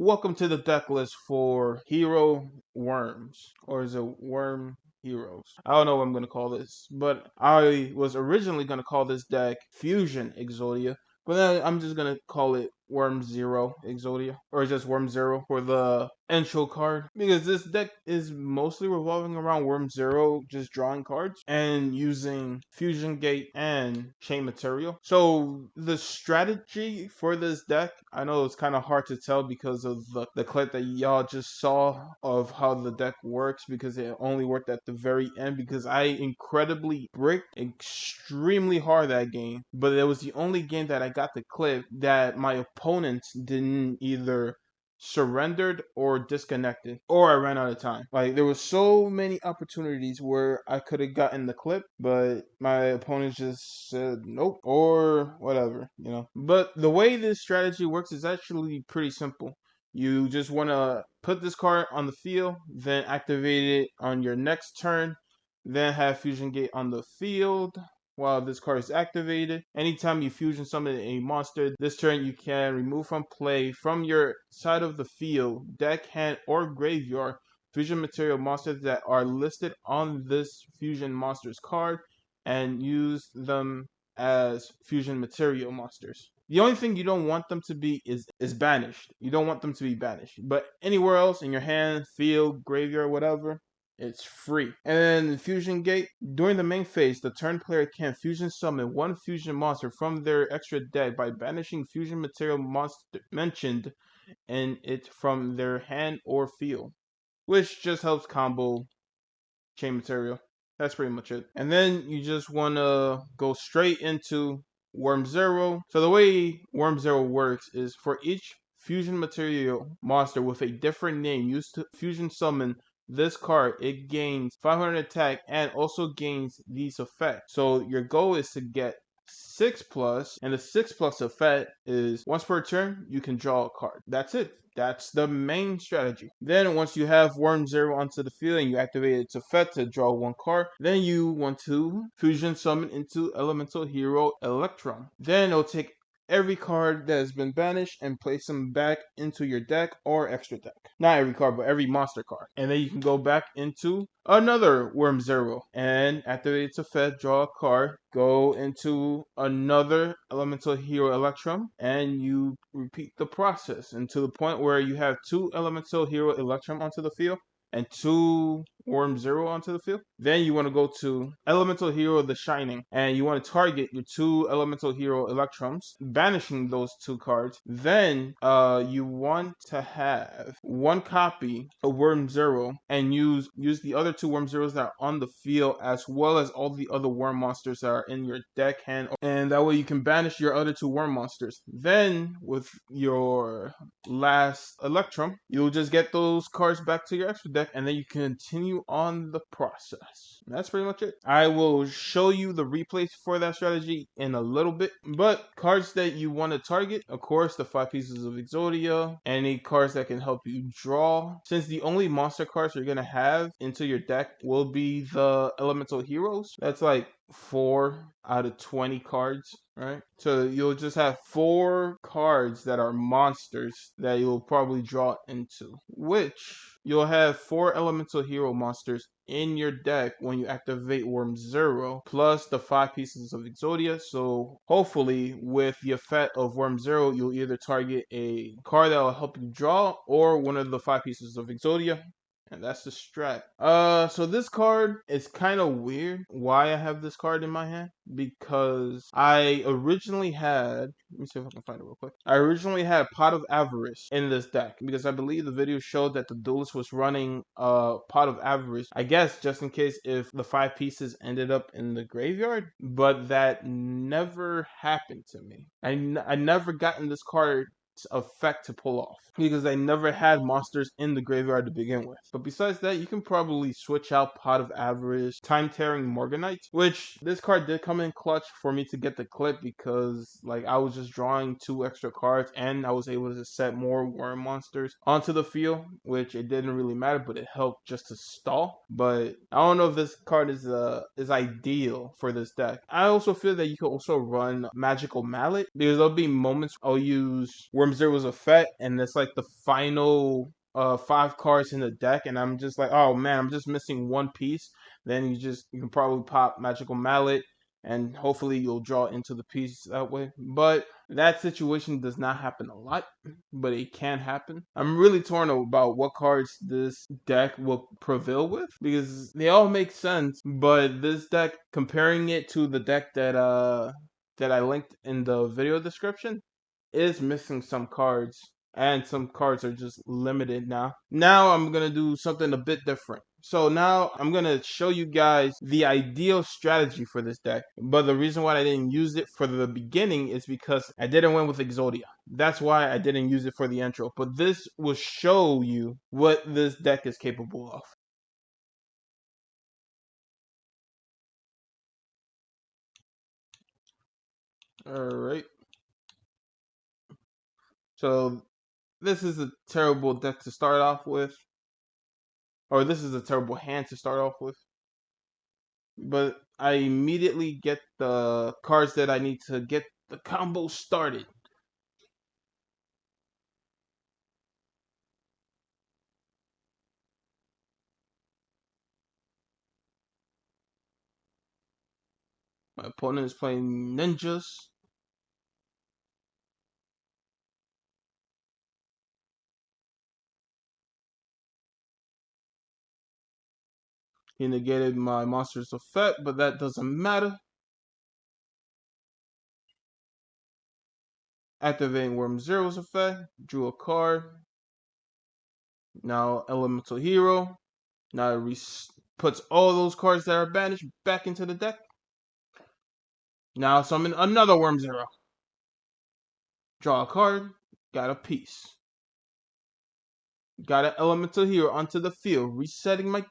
Welcome to the deck list for Hero Worms, or is it Worm Heroes? I don't know what I'm going to call this, but I was originally going to call this deck Fusion Exodia, but then I'm just going to call it Worm Zero Exodia, or just Worm Zero for the intro card, because this deck is mostly revolving around Worm Zero just drawing cards and using Fusion Gate and Chain Material. So the strategy for this deck, I know it's kind of hard to tell because of the clip that y'all just saw of how the deck works, because it only worked at the very end, because I incredibly bricked extremely hard that game, but it was the only game that I got the clip that my opponents didn't either surrendered or disconnected, or I ran out of time. Like, there was so many opportunities where I could have gotten the clip, but my opponents just said nope or whatever, you know. But the way this strategy works is actually pretty simple. You just want to put this card on the field, then activate it on your next turn, then have Fusion Gate on the field while this card is activated. Anytime you fusion summon a monster this turn, you can remove from play from your side of the field, deck, hand, or graveyard fusion material monsters that are listed on this fusion monsters card and use them as fusion material monsters. The only thing you don't want them to be is banished. You don't want them to be banished. But anywhere else in your hand, field, graveyard, whatever, it's free. And then Fusion Gate, during the main phase, the turn player can fusion summon one fusion monster from their extra deck by banishing fusion material monster mentioned in it from their hand or field, which just helps combo chain material. That's pretty much it. And then you just want to go straight into Worm Zero. So the way Worm Zero works is for each fusion material monster with a different name used to fusion summon this card, it gains 500 attack and also gains these effects. So your goal is to get 6+, and the 6+ effect is once per turn you can draw a card. That's it. That's the main strategy. Then once you have Worm Zero onto the field and you activate its effect to draw one card, then you want to fusion summon into Elemental Hero Electrum. Then it'll take every card that has been banished and place them back into your deck or extra deck. Not every card, but every monster card. And then you can go back into another Worm Zero and activate its effect, draw a card, go into another Elemental Hero Electrum, and you repeat the process until the point where you have 2 Elemental Hero Electrum onto the field and 2 Worm Zero onto the field. Then you want to go to Elemental Hero The Shining, and you want to target your 2 Elemental Hero Electrums, banishing those 2 cards. Then you want to have 1 copy of Worm Zero and use the other 2 Worm Zeros that are on the field, as well as all the other worm monsters that are in your deck, hand, and that way you can banish your other 2 worm monsters. Then with your last Electrum, you'll just get those cards back to your extra deck, and then you continue on the process. That's pretty much it. I will show you the replays for that strategy in a little bit, but cards that you want to target, of course, the 5 pieces of Exodia, any cards that can help you draw, since the only monster cards you're going to have into your deck will be the Elemental Heroes. That's like 4 out of 20 cards, right? So you'll just have 4 cards that are monsters that you'll probably draw into, which you'll have 4 Elemental Hero monsters in your deck when you activate Worm Zero, plus the 5 pieces of Exodia. So hopefully with the effect of Worm Zero, you'll either target a card that will help you draw or one of the 5 pieces of Exodia. And that's the strat. So this card is kind of weird why I have this card in my hand, because I originally had, let me see if I can find it real quick. I originally had Pot of Avarice in this deck, because I believe the video showed that the duelist was running Pot of Avarice, I guess just in case if the 5 pieces ended up in the graveyard, but that never happened to me. I never gotten this card effect to pull off, because I never had monsters in the graveyard to begin with. But besides that, you can probably switch out Pot of Avarice, Time Tearing Morganite, which this card did come in clutch for me to get the clip, because like I was just drawing 2 extra cards and I was able to set more worm monsters onto the field, which it didn't really matter, but it helped just to stall. But I don't know if this card is ideal for this deck. I also feel that you could also run Magical Mallet, because there'll be moments I'll use Worm Worm Zero's effect, and it's like the final 5 cards in the deck, and I'm just like, oh man, I'm just missing one piece. Then you can probably pop Magical Mallet, and hopefully you'll draw into the piece that way. But that situation does not happen a lot, but it can happen. I'm really torn about what cards this deck will prevail with, because they all make sense, but this deck, comparing it to the deck that I linked in the video description, is missing some cards, and some cards are just limited now. Now I'm gonna do something a bit different. So now I'm gonna show you guys the ideal strategy for this deck. But the reason why I didn't use it for the beginning is because I didn't win with Exodia. That's why I didn't use it for the intro. But this will show you what this deck is capable of. Alright. So this is a terrible deck to start off with. Or this is a terrible hand to start off with. But I immediately get the cards that I need to get the combo started. My opponent is playing ninjas. He negated my monster's effect, but that doesn't matter. Activating Worm Zero's effect. Drew a card. Now Elemental Hero. Now it puts all those cards that are banished back into the deck. Now summon another Worm Zero. Draw a card. Got a piece. Got an Elemental Hero onto the field, resetting my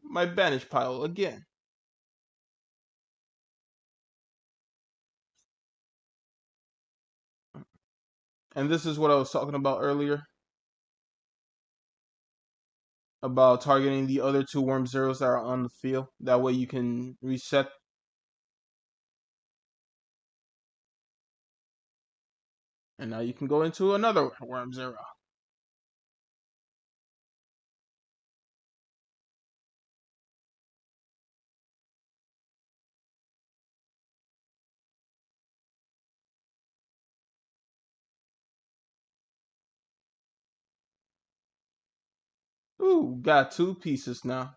my banish pile again. And this is what I was talking about earlier, about targeting the other 2 Worm Zeros that are on the field. That way you can reset. And now you can go into another Worm Zero. Ooh, got 2 pieces now.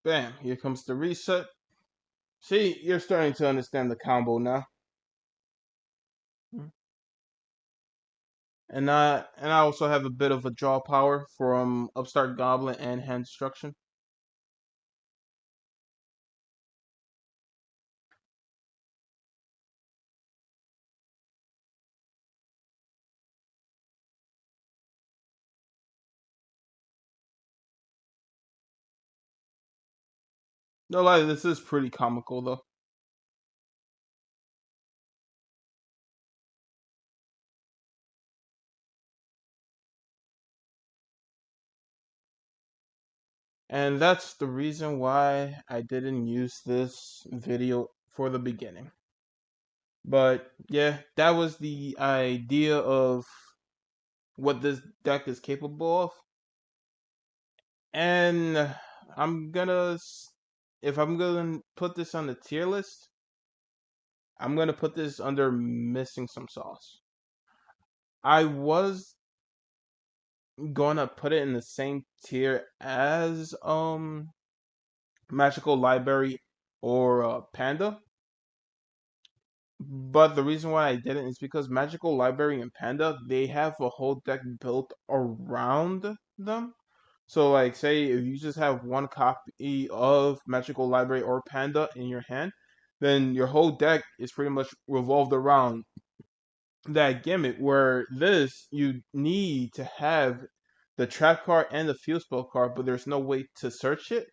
Bam, here comes the reset. See, you're starting to understand the combo now. And I also have a bit of a draw power from Upstart Goblin and Hand Destruction. No lie, this is pretty comical though. And that's the reason why I didn't use this video for the beginning. But yeah, that was the idea of what this deck is capable of. And if I'm gonna put this on the tier list, I'm gonna put this under missing some sauce. I was gonna put it in the same tier as Magical Library or Panda, but the reason why I didn't is because Magical Library and Panda, they have a whole deck built around them. So like say if you just have one copy of Magical Library or Panda in your hand, then your whole deck is pretty much revolved around that gimmick, where this you need to have the trap card and the field spell card, but there's no way to search it.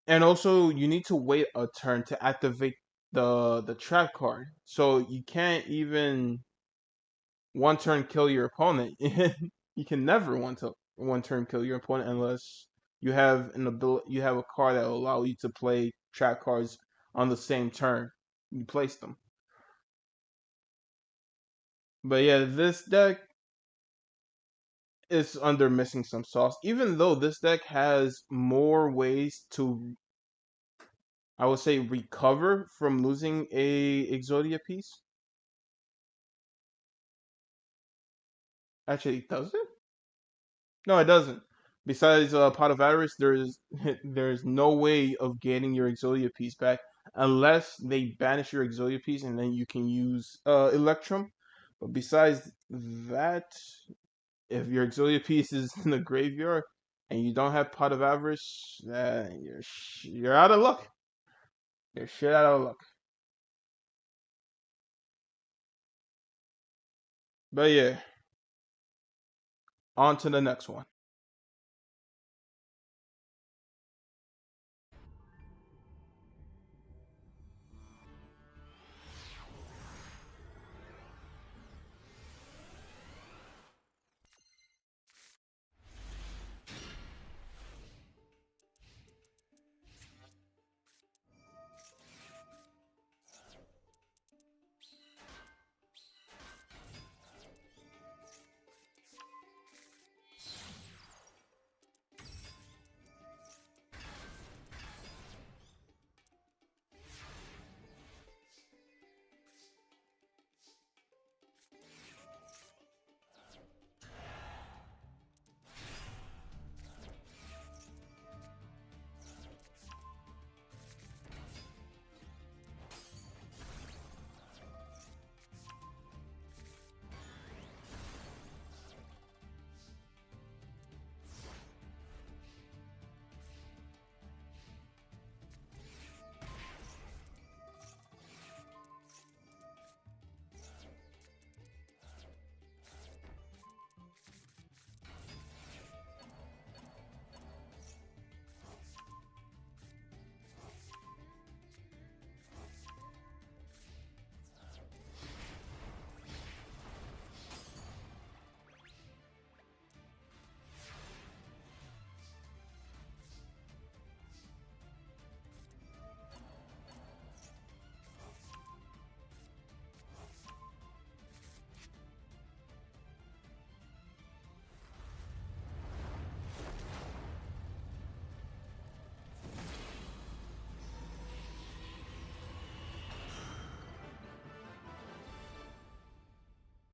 And also, you need to wait a turn to activate the trap card. So you can't even one turn kill your opponent. You can never one turn kill your opponent unless you have you have a card that will allow you to play trap cards on the same turn you place them. But yeah, this deck is under missing some sauce. Even though this deck has more ways to, I would say, recover from losing a Exodia piece. Actually, does it? No, it doesn't. Besides Pot of Avarice, there's there's no way of getting your Exodia piece back unless they banish your Exodia piece and then you can use Electrum. But besides that, if your Exodia piece is in the graveyard and you don't have Pot of Avarice, you're out of luck. You're shit out of luck. But yeah, on to the next one.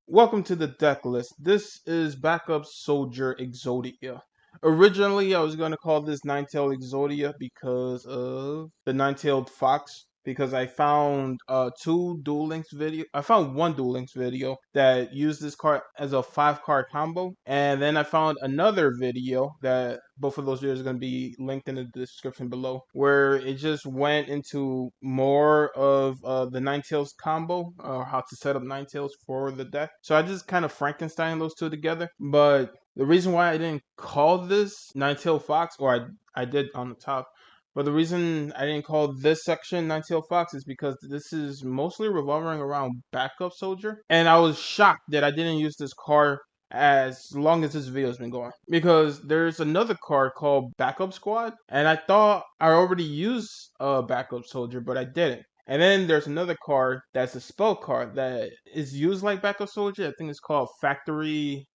Welcome to the deck list. This is Backup Soldier Exodia. Originally, I was going to call this Nine-Tailed Exodia because of the Nine-Tailed Fox. Because I found two Duel Links video. I found one Duel Links video that used this card as a 5-card combo, and then I found another video that both of those videos are going to be linked in the description below, where it just went into more of the Ninetales combo, or how to set up Ninetales for the deck. So I just kind of Frankenstein those two together. But the reason why I didn't call this Ninetail Fox, or I did on the top, but the reason I didn't call this section Ninetail Fox is because this is mostly revolving around Backup Soldier. And I was shocked that I didn't use this card as long as this video has been going, because there's another card called Backup Squad, and I thought I already used Backup Soldier, but I didn't. And then there's another card that's a spell card that is used like Backup Soldier. I think it's called Factory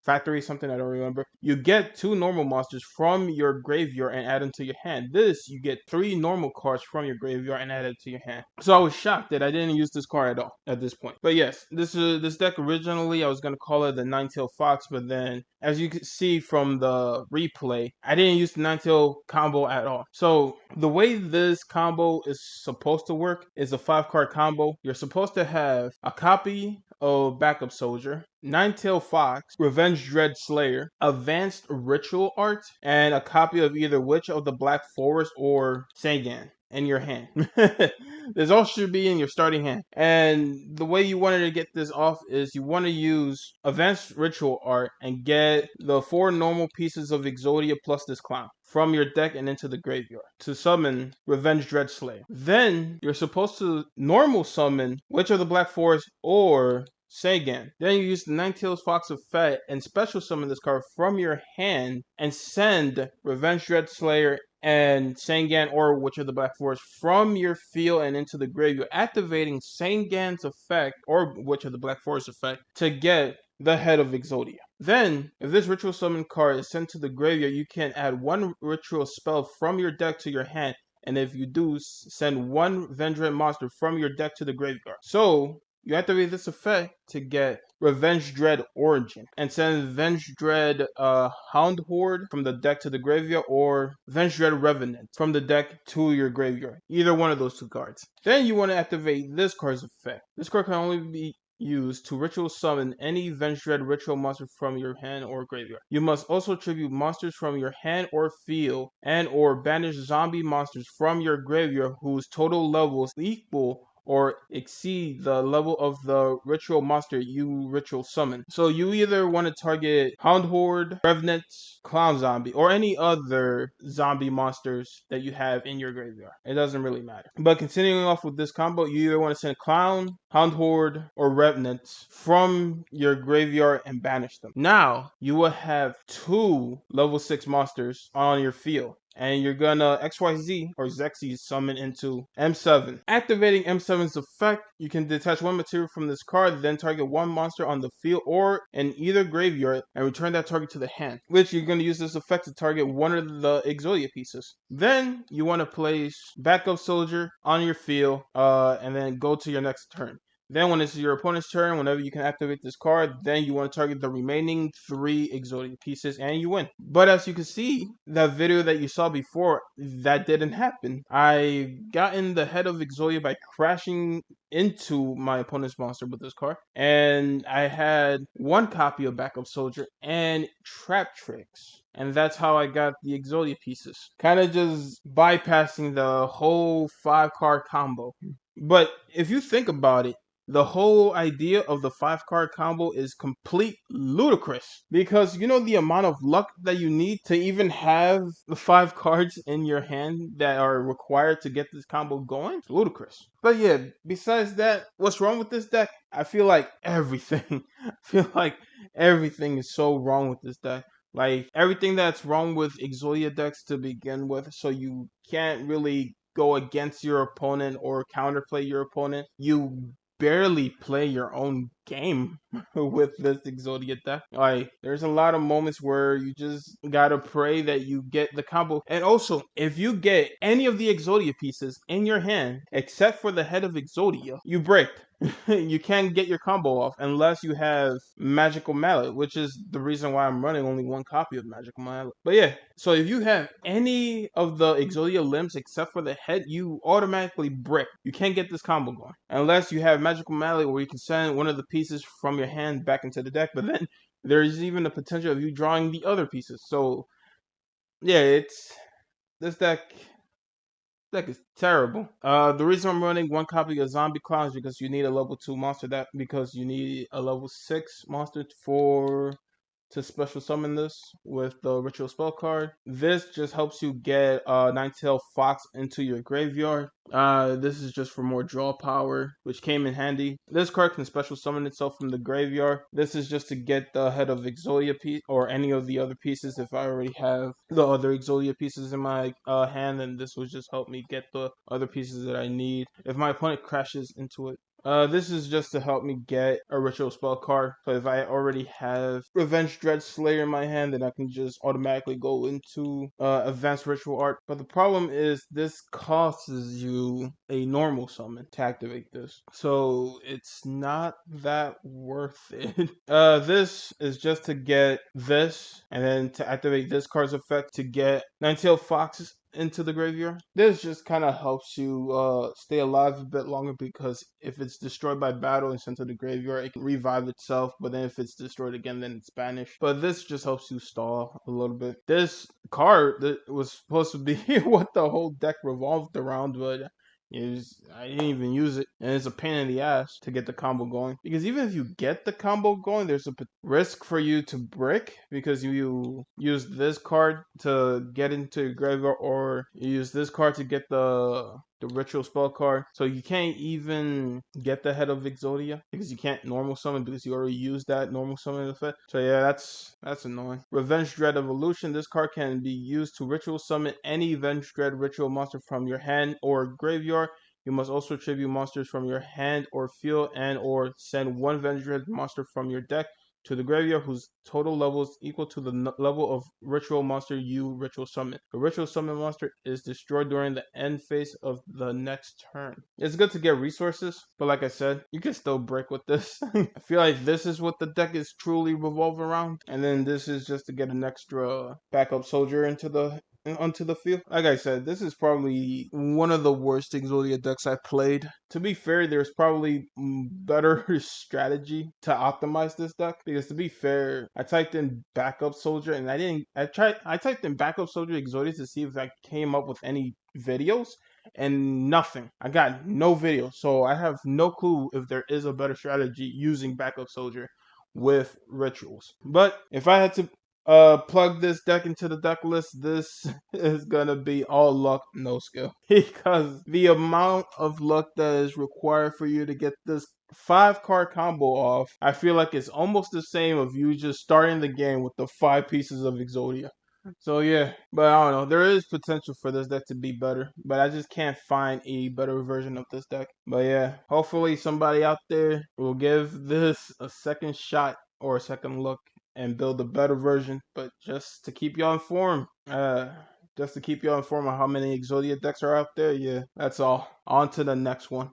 something, I don't remember. You get 2 normal monsters from your graveyard and add them to your hand. This, you get 3 normal cards from your graveyard and add it to your hand. So I was shocked that I didn't use this card at all at this point. But yes, this deck originally I was gonna call it the Nine-Tailed Fox, but then as you can see from the replay, I didn't use the Nine-Tailed combo at all. So the way this combo is supposed to work is a 5-card combo. You're supposed to have a copy of Backup Soldier, Nine-Tailed Fox, Revenge Dread Slayer, Advanced Ritual Art, and a copy of either Witch of the Black Forest or Sangan. in your hand. This all should be in your starting hand. And the way you wanted to get this off is you want to use Advanced Ritual Art and get the 4 normal pieces of Exodia plus this clown from your deck and into the graveyard to summon Revenge Dread Slayer. Then you're supposed to normal summon Witch of the Black Forest or Sagan. Then you use the Ninetales Fox effect and special summon this card from your hand and send Revenge Dread Slayer and Sangan or Witch of the Black Forest from your field and into the graveyard, activating Sangan's effect or Witch of the Black Forest effect to get the head of Exodia. Then, if this ritual summon card is sent to the graveyard, you can add 1 ritual spell from your deck to your hand, and if you do, send 1 Vendread monster from your deck to the graveyard. So, you activate this effect to get Revenge Dread Origin and send Revenge Dread Hound Horde from the deck to the graveyard or Revenge Dread Revenant from the deck to your graveyard. Either one of those 2 cards. Then you want to activate this card's effect. This card can only be used to ritual summon any Venge Dread ritual monster from your hand or graveyard. You must also tribute monsters from your hand or field and or banish zombie monsters from your graveyard whose total levels equal or exceed the level of the ritual monster you ritual summon. So you either want to target Hound Horde, Revenant, Clown Zombie, or any other zombie monsters that you have in your graveyard. It doesn't really matter. But continuing off with this combo, you either want to send Clown, Hound Horde, or Revenant from your graveyard and banish them. Now, you will have 2 level 6 monsters on your field. And you're gonna XYZ or Zexy summon into M7. Activating M7's effect, you can detach 1 material from this card, then target 1 monster on the field or in either graveyard and return that target to the hand. Which you're gonna use this effect to target 1 of the Exodia pieces. Then you want to place Backup Soldier on your field, and then go to your next turn. Then when it's your opponent's turn, whenever you can activate this card, then you want to target the remaining 3 Exodia pieces and you win. But as you can see, that video that you saw before, that didn't happen. I got in the head of Exodia by crashing into my opponent's monster with this card. And I had 1 copy of Backup Soldier and Trap Tricks. And that's how I got the Exodia pieces. Kind of just bypassing the whole 5-card combo. But if you think about it, the whole idea of the 5-card combo is complete ludicrous because you know the amount of luck that you need to even have the 5 cards in your hand that are required to get this combo going. It's ludicrous. But yeah, besides that, what's wrong with this deck? I feel like everything. Is so wrong with this deck. Like everything that's wrong with Exodia decks to begin with, so you can't really go against your opponent or counterplay your opponent. You barely play your own game with this Exodia deck. Like, there's a lot of moments where you just gotta pray that you get the combo. And also, if you get any of the Exodia pieces in your hand, except for the head of Exodia, you bricked. You can't get your combo off unless you have Magical Mallet, which is the reason why I'm running only 1 copy of Magical Mallet. But yeah, so if you have any of the Exodia limbs except for the head, you automatically brick. You can't get this combo going unless you have Magical Mallet where you can send 1 of the pieces from your hand back into the deck, but then there's even the potential of you drawing the other pieces. So yeah, this deck is terrible. The reason I'm running 1 copy of Zombie Clown is because you need a level 2 monster, because you need a level 6 monster to special summon this with the ritual spell card. This just helps you get Ninetale Fox into your graveyard. This is just for more draw power, which came in handy. This card can special summon itself from the graveyard. This is just to get the head of Exodia piece or any of the other pieces. If I already have the other Exodia pieces in my hand, then this will just help me get the other pieces that I need. If my opponent crashes into it, this is just to help me get a ritual spell card. So if I already have Revenge Dread Slayer in my hand, then I can just automatically go into Advanced Ritual Art. But the problem is this costs you a normal summon to activate this. So it's not that worth it. This is just to get this, and then to activate this card's effect to get Ninetale Fox into the graveyard. This just kind of helps you stay alive a bit longer, because if it's destroyed by battle and sent to the graveyard, it can revive itself, but then if it's destroyed again, then it's banished. But this just helps you stall a little bit. This card that was supposed to be what the whole deck revolved around, but I didn't even use it, and it's a pain in the ass to get the combo going, because even if you get the combo going, there's a risk for you to brick, because you use this card to get into your graveyard, or you use this card to get the ritual spell card. So you can't even get the head of Exodia, because you can't normal summon, because you already used that normal summon effect. So yeah, that's annoying. Revenge Dread Evolution. This card can be used to ritual summon any Revenge Dread ritual monster from your hand or graveyard. You must also tribute monsters from your hand or field, and or send one Revenge Dread monster from your deck to the graveyard whose total level is equal to the level of ritual monster you ritual summon. The ritual summon monster is destroyed during the end phase of the next turn. It's good to get resources, but like I said, you can still break with this. I feel like this is what the deck is truly revolve around, and then this is just to get an extra backup soldier onto the field. Like I said, this is probably one of the worst Exodia decks I played. To be fair, there's probably better strategy to optimize this deck, because to be fair, I typed in backup soldier and I typed in backup soldier Exodia to see if I came up with any videos, and nothing. I got no video, so I have no clue if there is a better strategy using backup soldier with rituals. But if I had to plug this deck into the deck list, this is gonna be all luck, no skill. Because the amount of luck that is required for you to get this 5-card combo off, I feel like it's almost the same of you just starting the game with the 5 pieces of Exodia. So yeah, but I don't know. There is potential for this deck to be better, but I just can't find a better version of this deck. But yeah, hopefully somebody out there will give this a second shot or a second look and build a better version. But just to keep y'all informed, just to keep y'all informed on how many Exodia decks are out there. Yeah, that's all. On to the next one.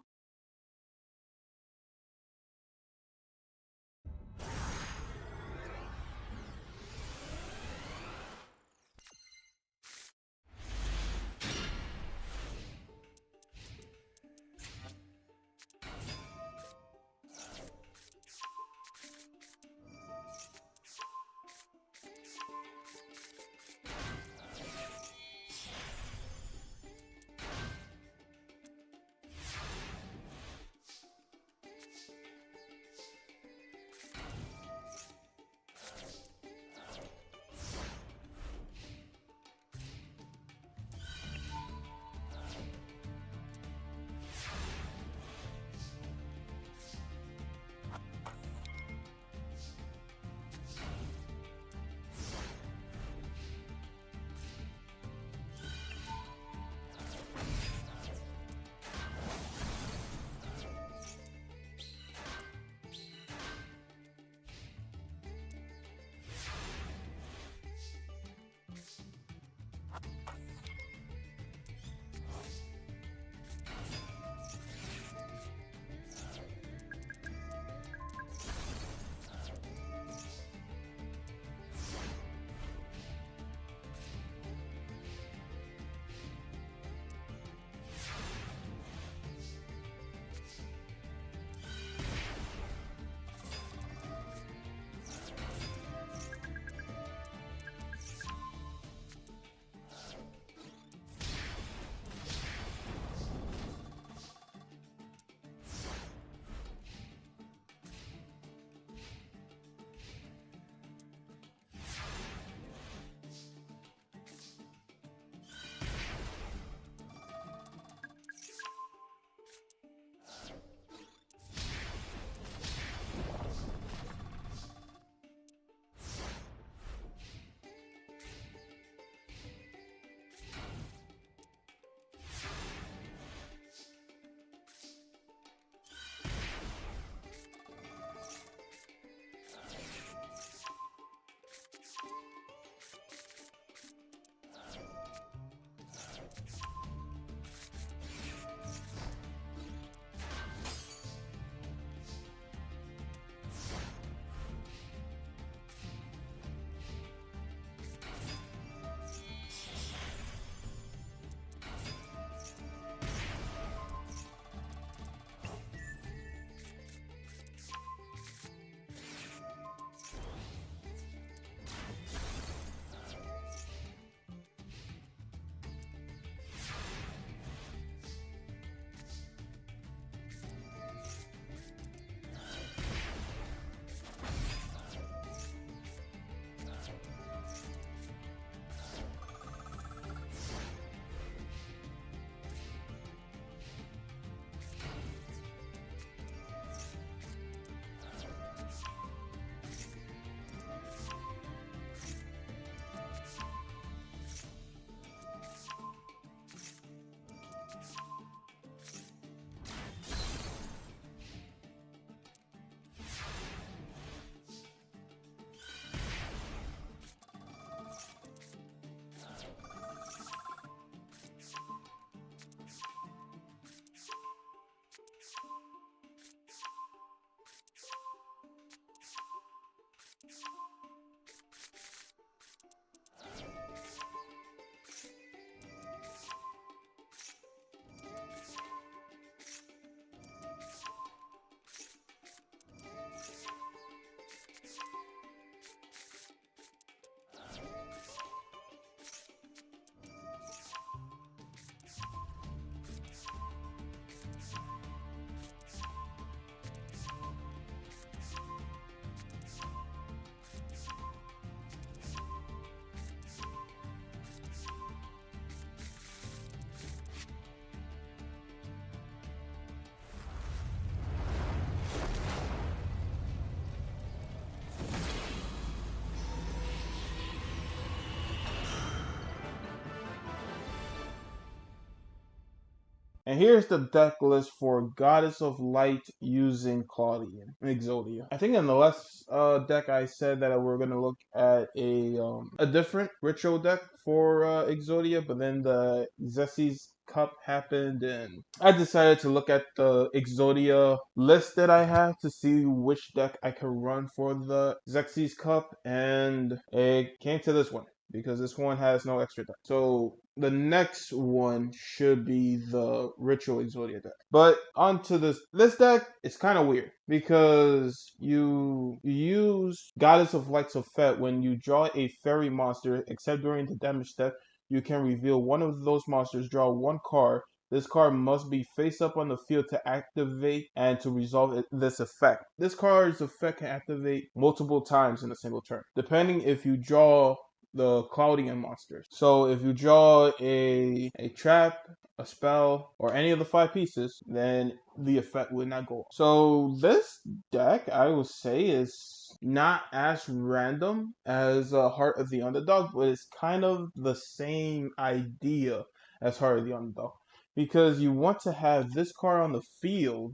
And here's the deck list for Goddess of Light using Claudian Exodia. I think in the last deck I said that we're gonna look at a different ritual deck for Exodia, but then the Zessie's Cup happened, and I decided to look at the Exodia list that I have to see which deck I can run for the Zexy's Cup, and it came to this one because this one has no extra deck. So the next one should be the Ritual Exodia deck. But onto this deck, it's kind of weird because you use Goddess of Light's effect when you draw a fairy monster, except during the damage step. You can reveal one of those monsters, draw one card. This card must be face up on the field to activate and to resolve this effect. This card's effect can activate multiple times in a single turn, depending if you draw the Claudian monsters. So if you draw a trap, a spell, or any of the 5 pieces, then the effect would not go off. So this deck, I would say, is not as random as Heart of the Underdog, but it's kind of the same idea as Heart of the Underdog. Because you want to have this card on the field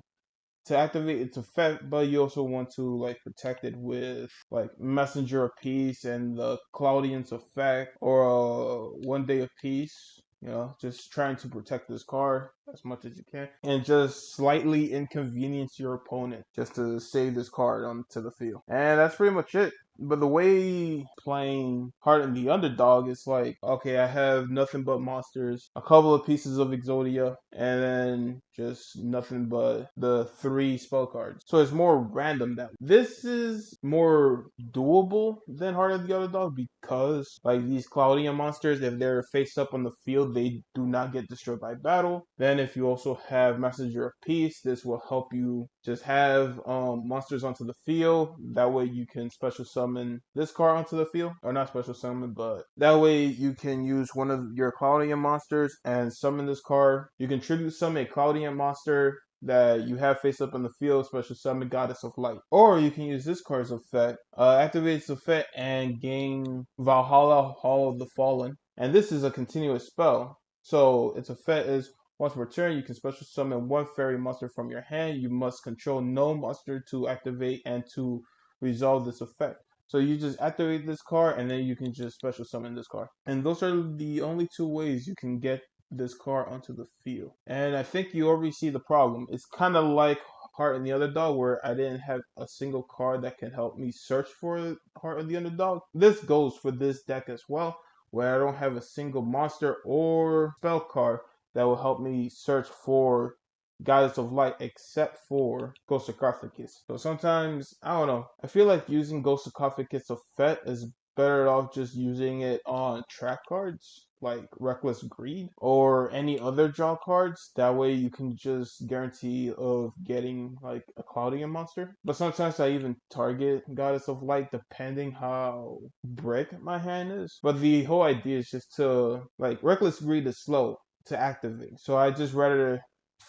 to activate its effect, but you also want to like protect it with like Messenger of Peace and the Claudian's effect, or One Day of Peace. You know, just trying to protect this card as much as you can, and just slightly inconvenience your opponent just to save this card onto the field. And that's pretty much it. But the way playing Heart and the Underdog is like, okay, I have nothing but monsters, a couple of pieces of Exodia, and then just nothing but the 3 spell cards. So it's more random that way. This is more doable than Heart of the Underdog because like these Claudian monsters, if they're face up on the field, they do not get destroyed by battle. Then if you also have Messenger of Peace, this will help you just have monsters onto the field. That way you can special summon this card onto the field. Or not special summon, but that way you can use one of your Claudian monsters and summon this card. You can tribute summon a Claudian monster that you have face up on the field, special summon Goddess of Light. Or you can use this card's effect, activate its effect and gain Valhalla Hall of the Fallen. And this is a continuous spell. So its effect is once per turn, you can special summon 1 fairy monster from your hand. You must control no monster to activate and to resolve this effect. So you just activate this card and then you can just special summon this card. And those are the only 2 ways you can get this card onto the field. And I think you already see the problem. It's kind of like Heart and the Underdog, where I didn't have a single card that can help me search for Heart of the Underdog. This goes for this deck as well, where I don't have a single monster or spell card that will help me search for Goddess of Light except for Ghost Sarcophagus. So sometimes, I don't know, I feel like using Ghost Sarcophagus effect is better off just using it on track cards like Reckless Greed or any other draw cards. That way you can just guarantee of getting like a Claudian monster. But sometimes I even target Goddess of Light depending how brick my hand is. But the whole idea is just to like Reckless Greed is slow to activate. So I just rather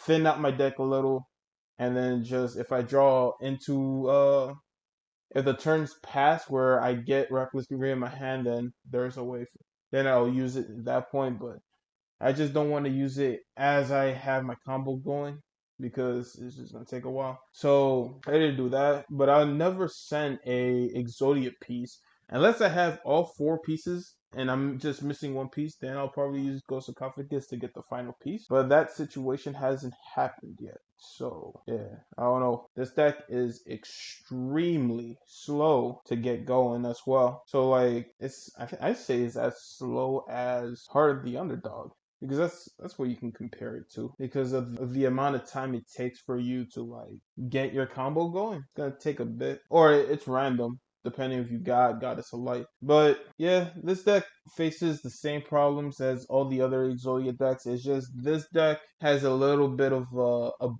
thin out my deck a little and then just if I draw into if the turns pass where I get Reckless Greed in my hand, then there's a way then I'll use it at that point. But I just don't want to use it as I have my combo going because it's just gonna take a while. So I didn't do that, but I'll never send a Exodia piece unless I have all 4 pieces and I'm just missing 1 piece. Then I'll probably use Ghost Sarcophagus to get the final piece. But that situation hasn't happened yet. So yeah, I don't know. This deck is extremely slow to get going as well. So like I say it's as slow as Heart of the Underdog. Because that's what you can compare it to. Because of the amount of time it takes for you to like get your combo going. It's gonna take a bit. Or it's random, depending if you got Goddess of Light. But yeah, this deck faces the same problems as all the other Exodia decks. It's just this deck has a little bit of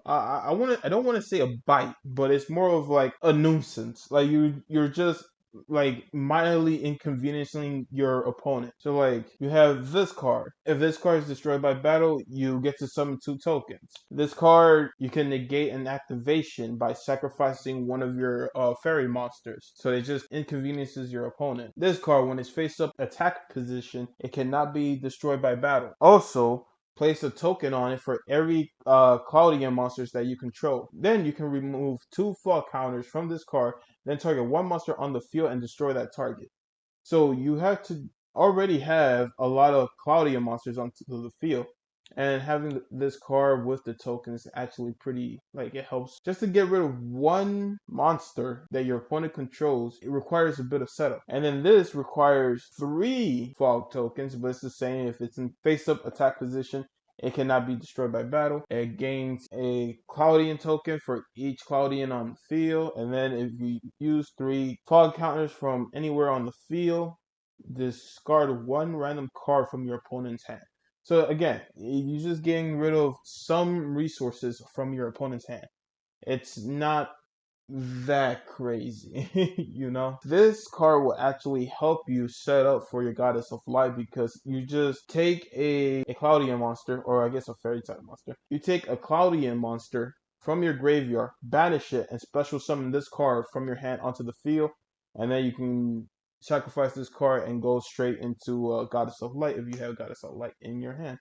I don't want to say a bite, but it's more of like a nuisance. Like you're just like mildly inconveniencing your opponent. So like you have this card. If this card is destroyed by battle, you get to summon 2 tokens. This card you can negate an activation by sacrificing one of your fairy monsters. So it just inconveniences your opponent. This card, when it's face up attack position, it cannot be destroyed by battle. Also, place a token on it for every Cloudian monsters that you control. Then you can remove 2 fog counters from this card, then target 1 monster on the field and destroy that target. So you have to already have a lot of Cloudian monsters on the field. And having this card with the token is actually pretty, like, it helps. Just to get rid of 1 monster that your opponent controls, it requires a bit of setup. And then this requires 3 fog tokens, but it's the same. If it's in face-up attack position, it cannot be destroyed by battle. It gains a Cloudian token for each Cloudian on the field. And then if you use 3 fog counters from anywhere on the field, discard 1 random card from your opponent's hand. So again, you're just getting rid of some resources from your opponent's hand. It's not that crazy, you know? This card will actually help you set up for your Goddess of Light because you just take a Cloudian monster, or I guess a fairy type monster. You take a Cloudian monster from your graveyard, banish it, and special summon this card from your hand onto the field, and then you can sacrifice this card and go straight into Goddess of Light if you have Goddess of Light in your hand.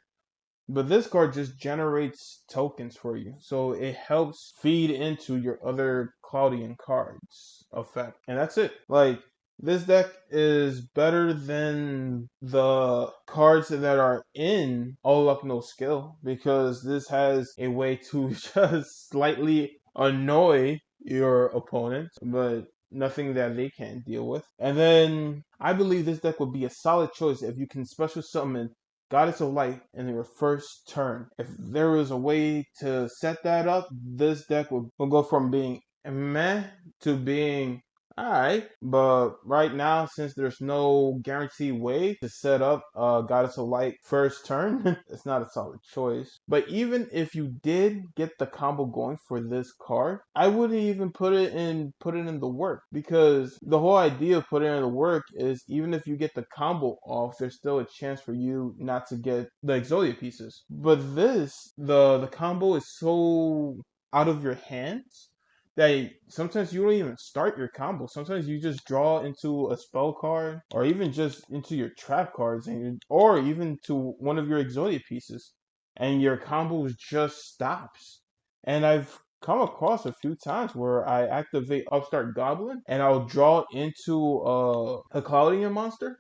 But this card just generates tokens for you. So it helps feed into your other Cloudian cards effect. And that's it. Like, this deck is better than the cards that are in All Luck No Skill because this has a way to just slightly annoy your opponent, but nothing that they can't deal with. And then I believe this deck would be a solid choice if you can special summon Goddess of Light in your first turn. If there was a way to set that up, this deck will go from being meh to being alright. But right now, since there's no guaranteed way to set up Goddess of Light first turn, it's not a solid choice. But even if you did get the combo going for this card, I wouldn't even put it in the work because the whole idea of putting it in the work is even if you get the combo off, there's still a chance for you not to get the Exodia pieces. But this, the combo is so out of your hands that sometimes you don't even start your combo. Sometimes you just draw into a spell card or even just into your trap cards or even to one of your Exodia pieces and your combo just stops. And I've come across a few times where I activate Upstart Goblin and I'll draw into a Cloudian monster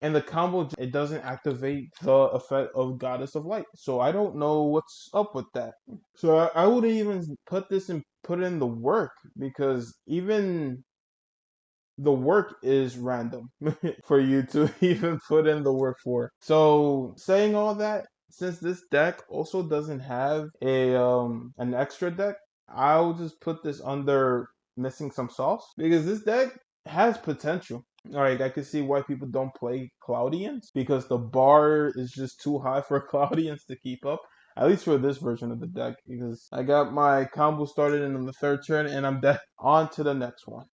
and the combo it doesn't activate the effect of Goddess of Light. So I don't know what's up with that. So I wouldn't even put in the work because even the work is random for you to even put in the work for. So saying all that, since this deck also doesn't have a an extra deck, I'll just put this under missing some sauce because this deck has potential. Alright, I can see why people don't play Cloudians because the bar is just too high for Cloudians to keep up. At least for this version of the deck, because I got my combo started in the 3rd turn and I'm dead. On to the next one.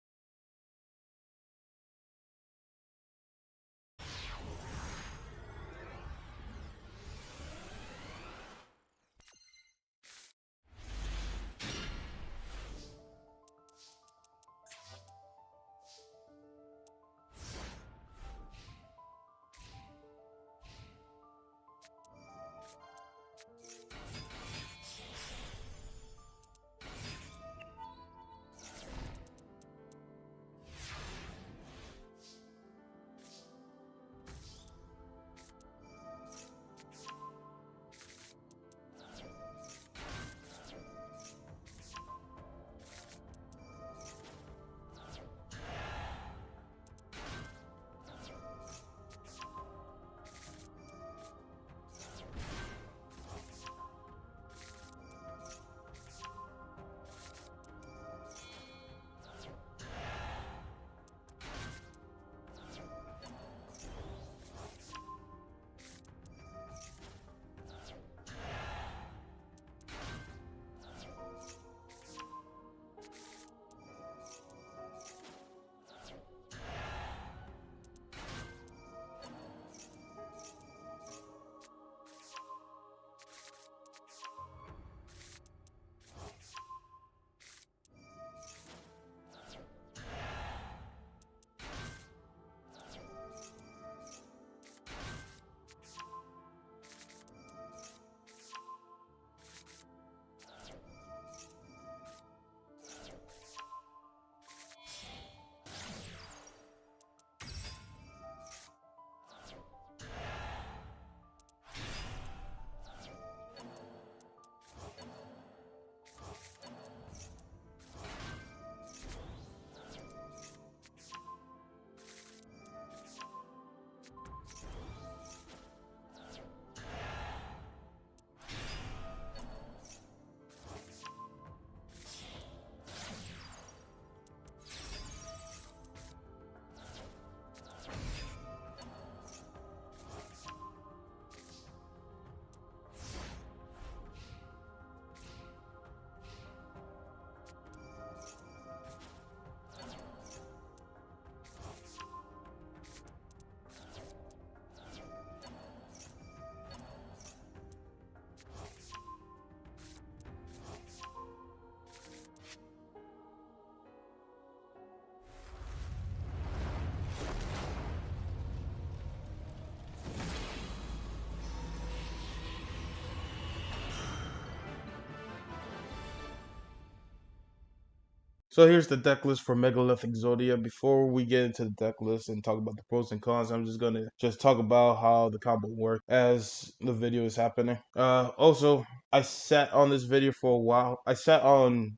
So here's the deck list for Megalith Exodia. Before we get into the deck list and talk about the pros and cons, I'm just gonna talk about how the combo works as the video is happening. Also, I sat on this video for a while. I sat on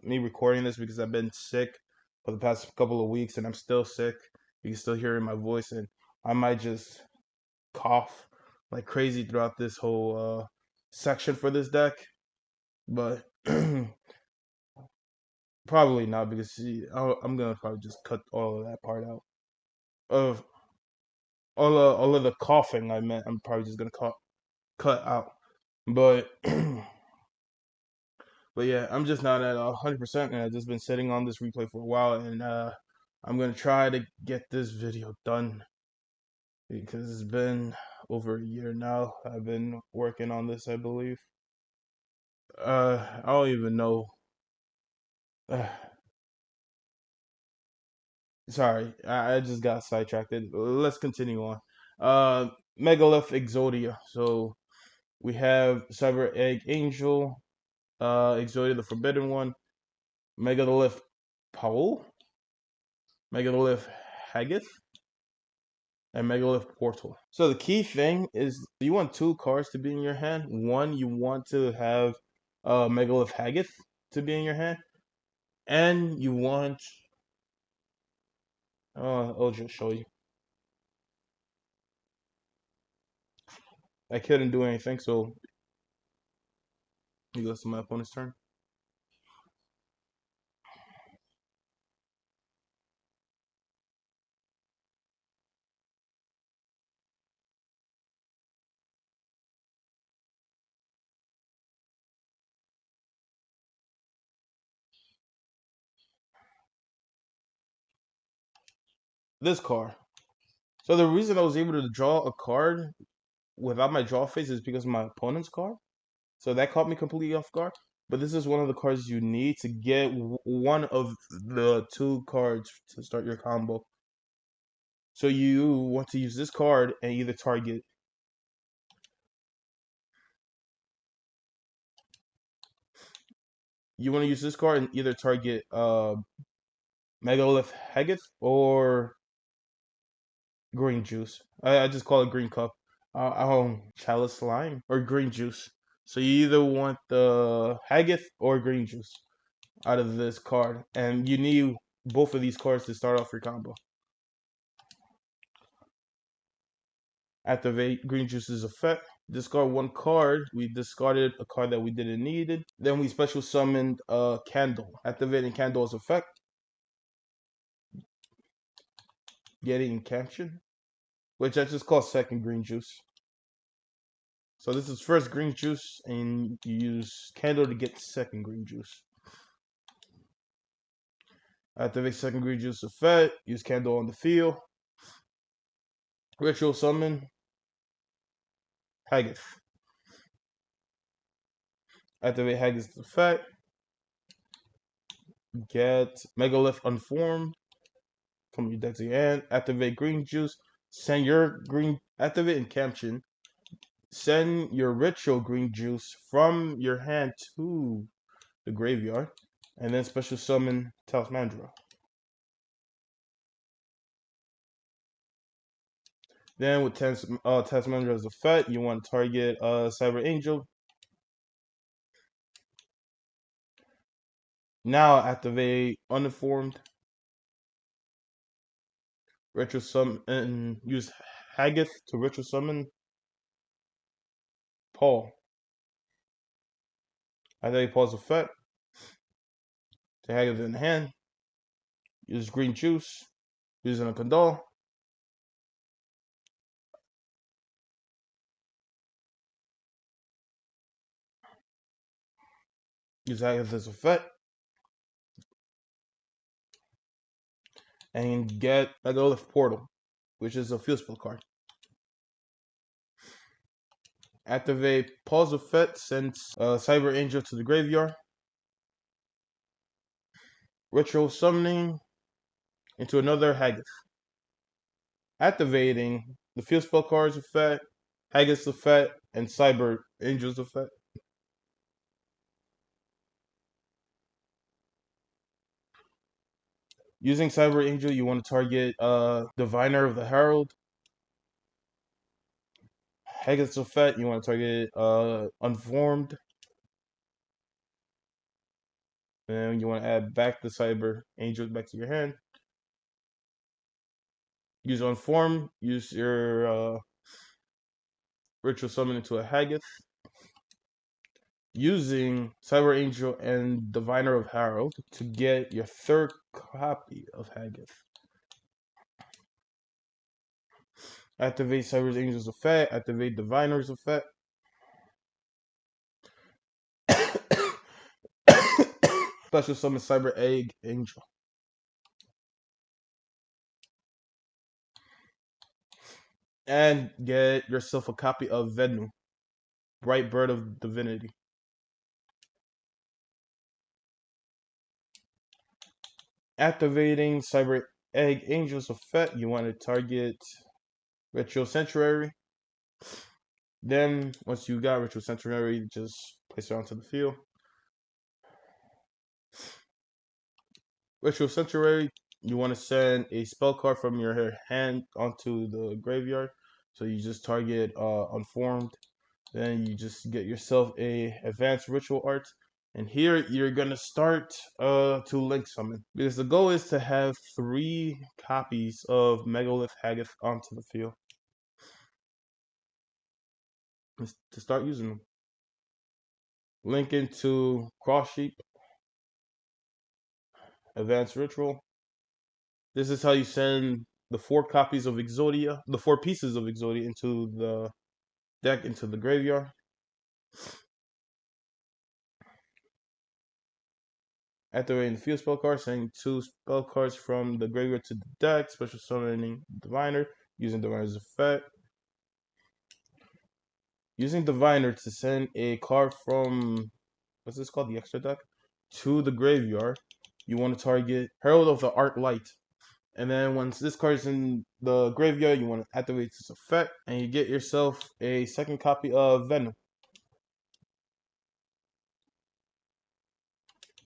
me recording this because I've been sick for the past couple of weeks and I'm still sick. You can still hear in my voice and I might just cough like crazy throughout this whole section for this deck. But probably not because I'm gonna probably just cut all of that part out. Of all of the coughing I meant, I'm probably just gonna cut out. But but yeah, I'm just not at 100%, and I've just been sitting on this replay for a while, and I'm gonna try to get this video done because it's been over a year now. I've been working on this, I believe. I don't even know. Sorry, I just got sidetracked. Let's continue on. Megalith Exodia. So we have Cyber Egg Angel, Exodia the Forbidden One, Megalith Powell, Megalith Haggith, and Megalith Portal. So the key thing is you want two cards to be in your hand. One, you want to have Megalith Haggith to be in your hand, and you want I'll just show you. I couldn't do anything, so it goes to my opponent's turn. This card. So the reason I was able to draw a card without my draw phase is because of my opponent's card. So that caught me completely off guard. But this is one of the cards you need to get one of the two cards to start your combo. So you want to use this card and either target. You want to use this card and either target Megalith Haggith or green juice. I just call it green cup. Chalice slime or green juice. So you either want the Haggith or green juice out of this card, and you need both of these cards to start off your combo. Activate green juice's effect. Discard one card. We discarded a card that we didn't need. Then we special summoned a candle. Activating candle's effect. Getting caption, which I just call second green juice. So this is first green juice, and you use candle to get second green juice. Activate second green juice effect. Use candle on the field. Ritual summon Haggith. Activate Haggith's effect. Get Megalith Unformed from your deck to your hand. Activate green juice. Send your green. Activate and caption. Send your ritual green juice from your hand to the graveyard, and then special summon Talismandra. Then with Talismandra's effect, you want to target Cyber Angel. Now activate Uninformed. Retro summon and use Haggith to retro summon Paul. Activate Paul's effect. To Haggith in the hand. Use green juice. Using a Condol. Use Haggith's effect. And get Megalith Portal, which is a field spell card. Activate Paul's effect, sends Cyber Angel to the graveyard. Retro summoning into another Haggith. Activating the field spell card's effect, Haggith's effect, and Cyber Angel's effect. Using Cyber Angel, you want to target Diviner of the Herald. Haggis Effect, you want to target Unformed. And you want to add back the Cyber Angel back to your hand. Use Unformed, use your Ritual Summon into a Haggith. Using Cyber Angel and Diviner of Herald to get your third copy of Haggith. Activate Cyber Angel's effect, activate Diviner's effect. Special summon Cyber Egg Angel. And get yourself a copy of Venu, Bright Bird of Divinity. Activating Cyber Egg Angel's effect, you want to target Ritual Sanctuary. Then, once you got Ritual Sanctuary, just place it onto the field. Ritual Sanctuary, you want to send a spell card from your hand onto the graveyard. So you just target Unformed. Then you just get yourself a Advanced Ritual Art. And here you're gonna start to link summon. Because the goal is to have 3 copies of Megalith Haggith onto the field. To start using them. Link into Cross Sheep. Advanced Ritual. This is how you send the 4 copies of Exodia, the 4 pieces of Exodia into the deck, into the graveyard. Activating the field spell card, sending 2 spell cards from the graveyard to the deck, special summoning Diviner, using Diviner's effect. Using Diviner to send a card from, what's this called, the extra deck, to the graveyard. You want to target Herald of the Arc Light. And then once this card is in the graveyard, you want to activate this effect, and you get yourself a second copy of Venom.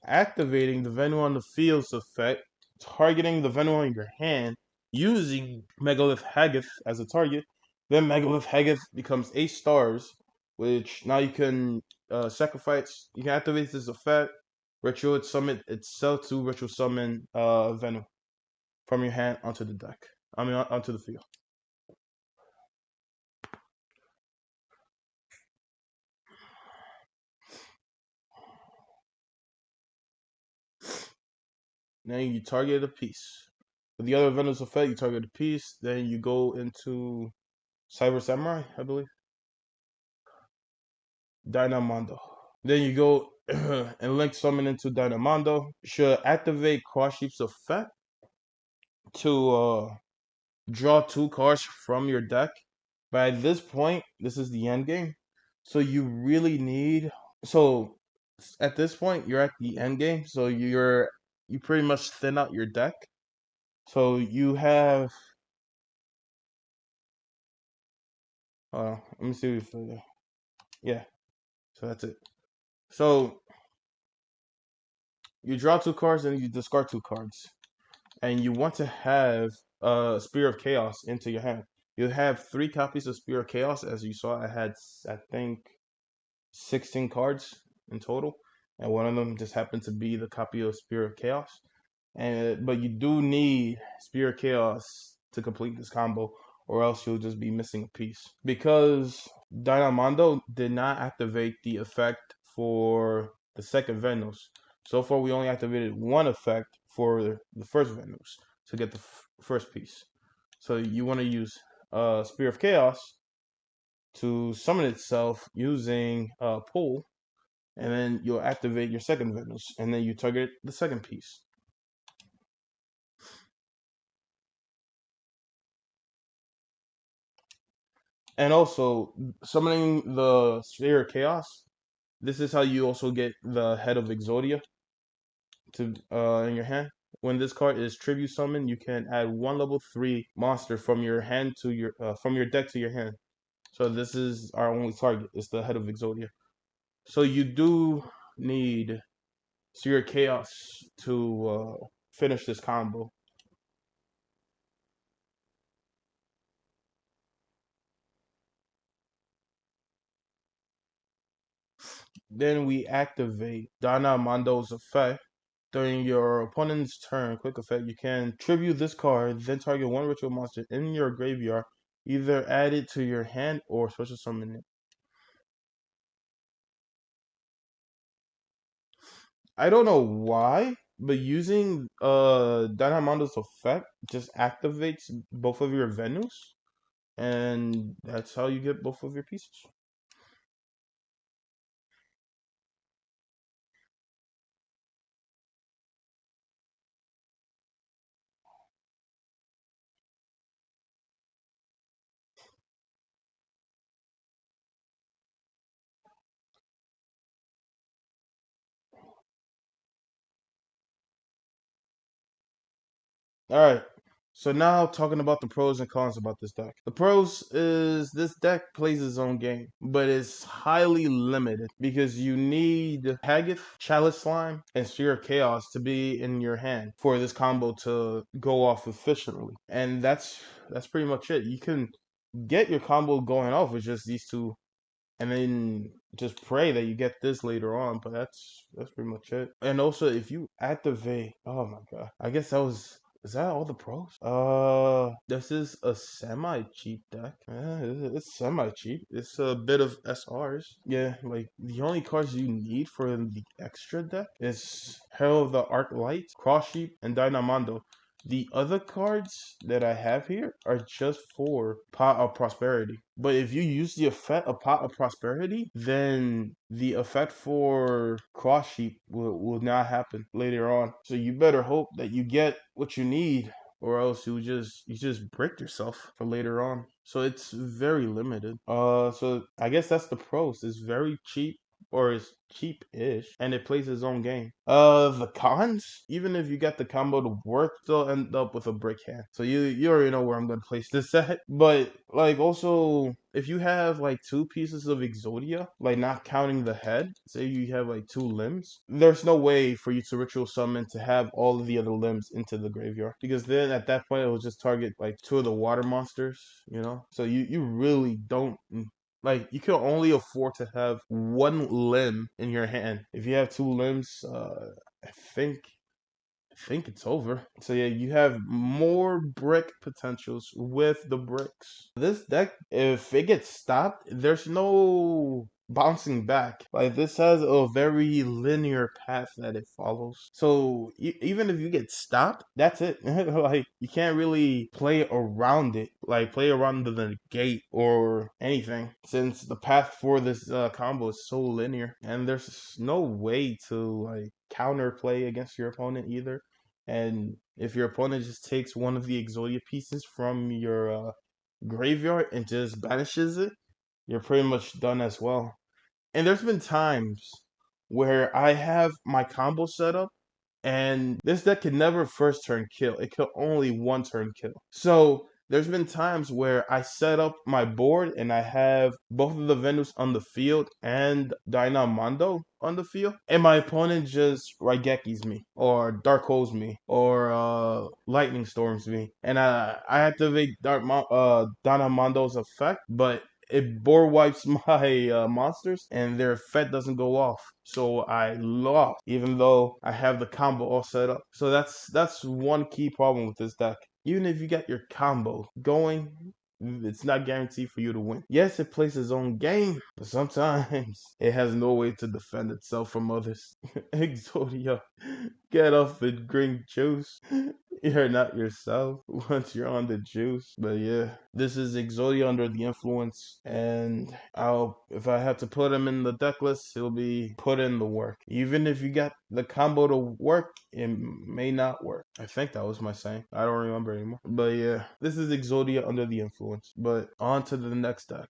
Activating the Venom on the field's effect, targeting the Venom in your hand, using Megalith Haggith as a target. Then Megalith Haggith becomes 8 stars, which now you can sacrifice. You can activate this effect, Ritual Summon itself to Ritual Summon Venom from your hand onto the deck. Onto the field. Then you target a piece. With the other Venom's effect, you target a piece. Then you go into Slifer Samurai, I believe. Dynamondo. Then you go and link summon into Dynamondo. Should activate Cross Sheep's effect to draw 2 cards from your deck. But at this point, this is the end game. So you really need. So at this point, you're at the end game. So you pretty much thin out your deck. So you have. Let me see if yeah. So that's it. So you draw 2 cards and you discard 2 cards, and you want to have Spear of Chaos into your hand. You have 3 copies of Spear of Chaos, as you saw. I think 16 cards in total, and one of them just happened to be the copy of Spear of Chaos. But you do need Spear of Chaos to complete this combo, or else you'll just be missing a piece. Because Dynamondo did not activate the effect for the second Venos. So far, we only activated one effect for the first Venos to get the first piece. So you want to use Spear of Chaos to summon itself using Pull, and then you'll activate your second Venos, and then you target the second piece. And also, summoning the Sphere of Chaos, this is how you also get the Head of Exodia to in your hand. When this card is tribute summoned, you can add 1 level 3 monster from your hand to your from your deck to your hand. So this is our only target. It's the Head of Exodia. So you do need Sphere of Chaos to finish this combo. Then we activate Dynamondo's effect. During your opponent's turn, quick effect, you can tribute this card, then target one ritual monster in your graveyard. Either add it to your hand or special summon it. I don't know why, but using Dynamondo's effect just activates both of your Venus, and that's how you get both of your pieces. All right. So now talking about the pros and cons about this deck. The pros is this deck plays its own game, but it's highly limited because you need Haggith, Chalice Slime, and Sphere of Chaos to be in your hand for this combo to go off efficiently. And that's pretty much it. You can get your combo going off with just these two and then just pray that you get this later on. But that's pretty much it. And also, if you activate, oh my god, I guess that was. Is that all the pros? This is a semi-cheap deck. Yeah, it's semi-cheap. It's a bit of SRs. Yeah, like the only cards you need for the extra deck is Herald of the Arc Light, Cross Sheep, and Dynamondo. The other cards that I have here are just for Pot of Prosperity. But if you use the effect of Pot of Prosperity, then the effect for Cross Sheep will not happen later on. So you better hope that you get what you need, or else you just brick yourself for later on. So it's very limited. So I guess that's the pros. It's very cheap, or it's cheap-ish, and it plays its own game. The cons, even if you get the combo to work, they'll end up with a brick hand. So you already know where I'm gonna place this at. But like also, if you have like two pieces of Exodia, like not counting the head, say you have like two limbs, there's no way for you to ritual summon to have all of the other limbs into the graveyard, because then at that point it will just target like two of the water monsters, you know. So you really don't, like, you can only afford to have one limb in your hand. If you have two limbs, I think it's over. So yeah, you have more brick potentials with the bricks. This deck, if it gets stopped, there's no bouncing back. Like, this has a very linear path that it follows. So even if you get stopped, that's it. Like, you can't really play around it, like play around the gate or anything, since the path for this combo is so linear, and there's no way to like counterplay against your opponent either. And if your opponent just takes one of the Exodia pieces from your graveyard and just banishes it, you're pretty much done as well. And there's been times where I have my combo set up, and this deck can never first turn kill. It can only one turn kill. So there's been times where I set up my board and I have both of the Venus on the field and Dynamondo on the field, and my opponent just Raigekis me or Dark Holes me or Lightning Storms me, and I activate Dynamondo's effect, but it board wipes my monsters and their effect doesn't go off. So I lost, even though I have the combo all set up. So that's one key problem with this deck. Even if you get your combo going, it's not guaranteed for you to win. Yes, it plays its own game, but sometimes it has no way to defend itself from others. Exodia, get off the green juice. You're not yourself once you're on the juice. But yeah, this is Exodia under the influence, and if I have to put him in the deck list, he'll be put in the work. Even if you got the combo to work, it may not work. I think that was my saying. I don't remember anymore. But yeah, this is Exodia under the influence. But on to the next deck.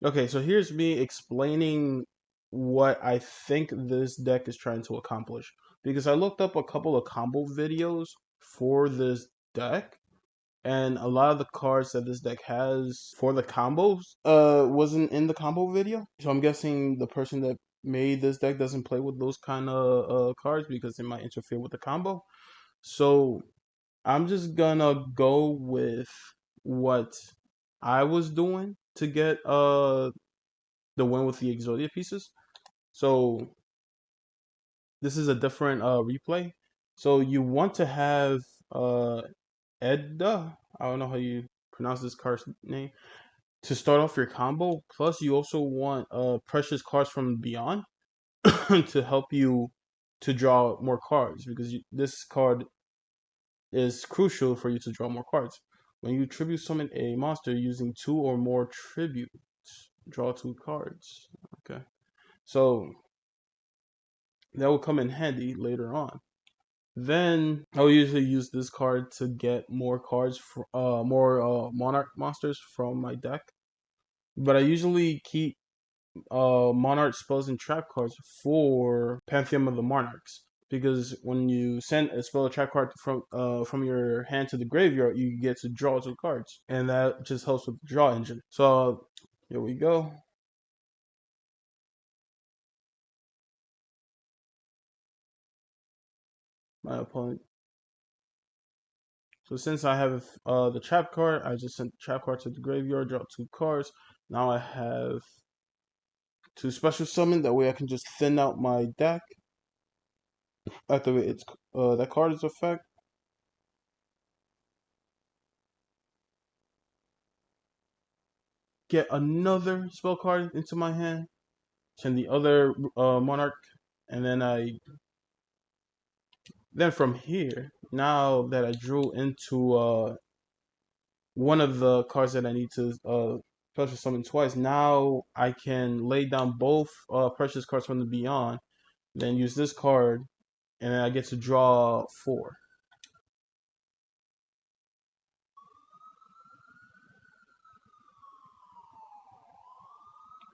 Okay, so here's me explaining what I think this deck is trying to accomplish. Because I looked up a couple of combo videos for this deck, and a lot of the cards that this deck has for the combos wasn't in the combo video. So I'm guessing the person that made this deck doesn't play with those kind of cards because they might interfere with the combo. So I'm just gonna go with what I was doing to get the win with the Exodia pieces. So this is a different replay. So you want to have uh Edda, I don't know how you pronounce this card's name, to start off your combo. Plus you also want precious cards from beyond to help you to draw more cards because this card is crucial for you to draw more cards. When you tribute summon a monster using 2 or more tributes, draw 2 cards. Okay. So that will come in handy later on. Then I'll usually use this card to get more cards for more Monarch monsters from my deck. But I usually keep Monarch spells and trap cards for Pantheon of the Monarchs. Because when you send a spell or trap card from your hand to the graveyard, you get to draw 2 cards, and that just helps with the draw engine. So here we go. My opponent. So since I have the trap card, I just sent the trap card to the graveyard, draw 2 cards. Now I have to special summon. That way I can just thin out my deck. Activate its that card's effect. Get another spell card into my hand. Send the other Monarch, and then from here, now that I drew into one of the cards that I need to special summon twice, now I can lay down both precious cards from the beyond. Then use this card, and then I get to draw 4.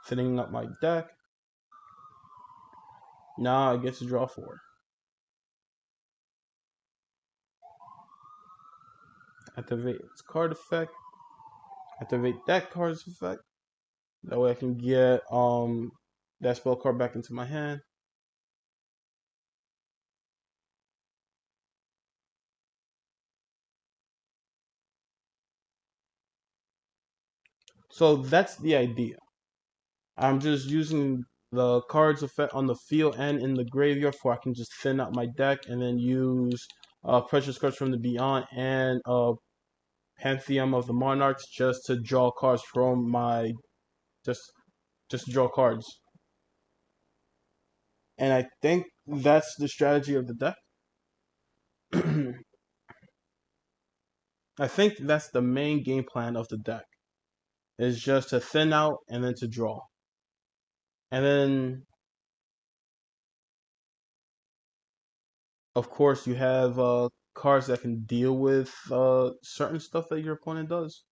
Filling up my deck. Now I get to draw 4. Activate its card effect. Activate that card's effect. That way I can get that spell card back into my hand. So that's the idea. I'm just using the cards effect on the field and in the graveyard for I can just thin out my deck and then use precious cards from the beyond and Pantheon of the Monarchs just to draw cards from my just just draw cards. And I think that's the strategy of the deck. I think that's the main game plan of the deck. Is just to thin out and then to draw. And then of course you have cards that can deal with certain stuff that your opponent does.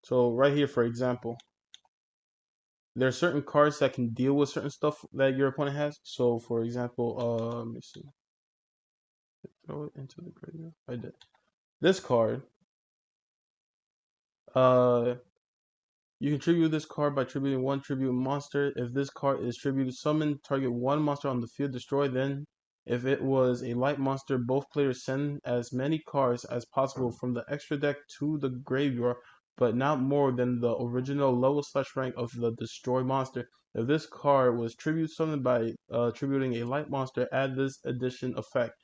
So right here, for example, there are certain cards that can deal with certain stuff that your opponent has. So for example, let me see. Throw it into the graveyard. I did. This card, uh, you can tribute this card by tributing 1 tribute monster. If this card is tributed summoned, target 1 monster on the field, destroy. Then, if it was a light monster, both players send as many cards as possible from the extra deck to the graveyard, but not more than the original level/rank of the destroy monster. If this card was tribute summoned by tributing a light monster, add this addition effect.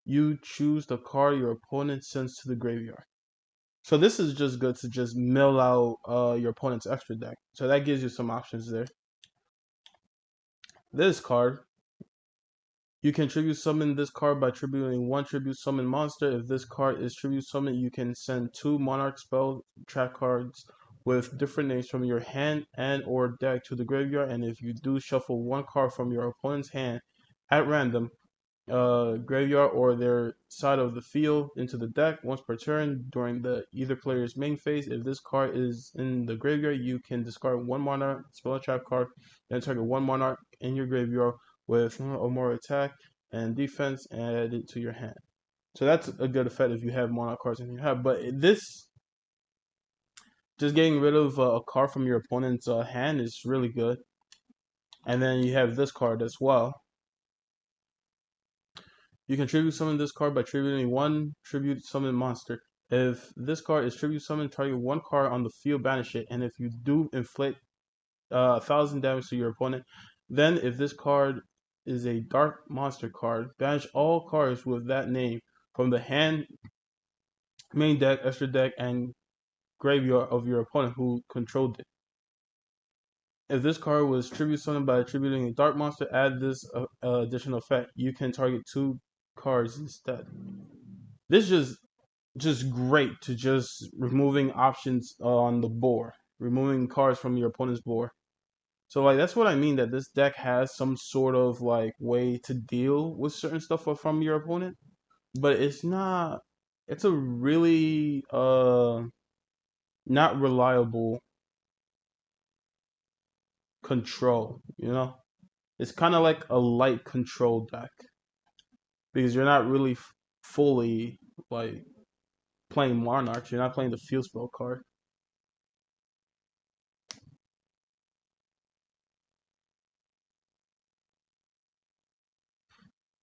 You choose the card your opponent sends to the graveyard. So this is just good to just mill out your opponent's extra deck. So that gives you some options there. This card, you can tribute summon this card by tributing 1 tribute summon monster. If this card is tribute summon, you can send 2 Monarch spell trap cards with different names from your hand and or deck to the graveyard, and if you do, shuffle one card from your opponent's hand at random, graveyard or their side of the field into the deck once per turn during the either player's main phase. If this card is in the graveyard, you can discard one Monarch spell trap card, then target one Monarch in your graveyard with or more attack and defense, and add it to your hand. So that's a good effect if you have Monarch cards in your hand. But this, just getting rid of a card from your opponent's hand is really good. And then you have this card as well. You can tribute summon this card by tributing one tribute summon monster. If this card is tribute summoned, target one card on the field, banish it, and if you do, inflict 1,000 damage to your opponent. Then, if this card is a dark monster card, banish all cards with that name from the hand, main deck, extra deck, and graveyard of your opponent who controlled it. If this card was tribute summoned by attributing a dark monster, add this additional effect. You can target two cards instead. This is just great to just removing options on the board, removing cards from your opponent's board. So like that's what I mean, that this deck has some sort of like way to deal with certain stuff from your opponent, but it's not. It's a really not reliable control. You know, it's kind of like a light control deck because you're not really fully like playing Monarch. You're not playing the field spell card.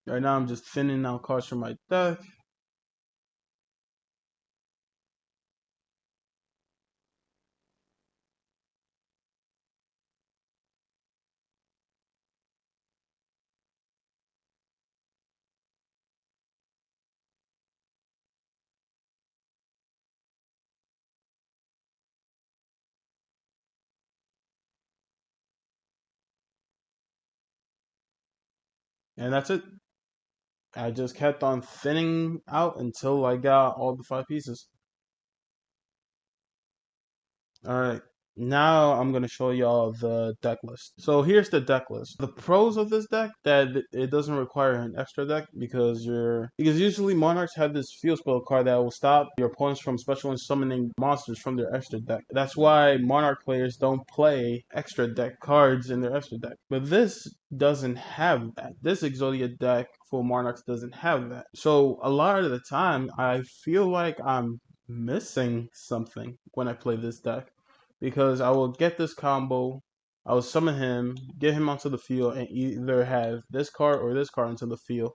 Right now, I'm just thinning out cards from my deck. And that's it. I just kept on thinning out until I got all the 5 pieces. Alright, now I'm going to show y'all the deck list. So here's the deck list. The pros of this deck, that it doesn't require an extra deck because usually Monarchs have this field spell card that will stop your opponents from special summoning monsters from their extra deck. That's why Monarch players don't play extra deck cards in their extra deck. But this doesn't have that. This Exodia deck for Monarchs doesn't have that. So a lot of the time, I feel like I'm missing something when I play this deck, because I will get this combo, I will summon him, get him onto the field, and either have this card or this card into the field,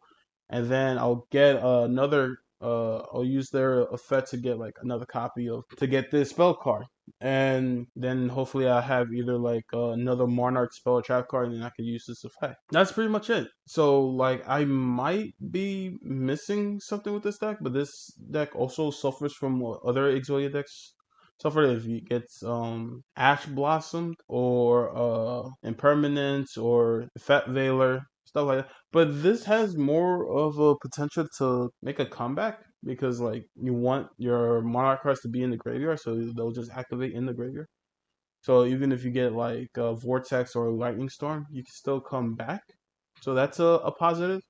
and then I'll get another. I'll use their effect to get like another copy of to get this spell card, and then hopefully I have either like another Monarch spell trap card, and then I can use this effect. That's pretty much it. So like I might be missing something with this deck, but this deck also suffers from what other Exodia decks suffer if it gets Ash Blossomed or Impermanence or Fat Veiler, stuff like that. But this has more of a potential to make a comeback because like you want your Monarch cards to be in the graveyard, so they'll just activate in the graveyard. So even if you get like a Vortex or a Lightning Storm, you can still come back. So that's a positive.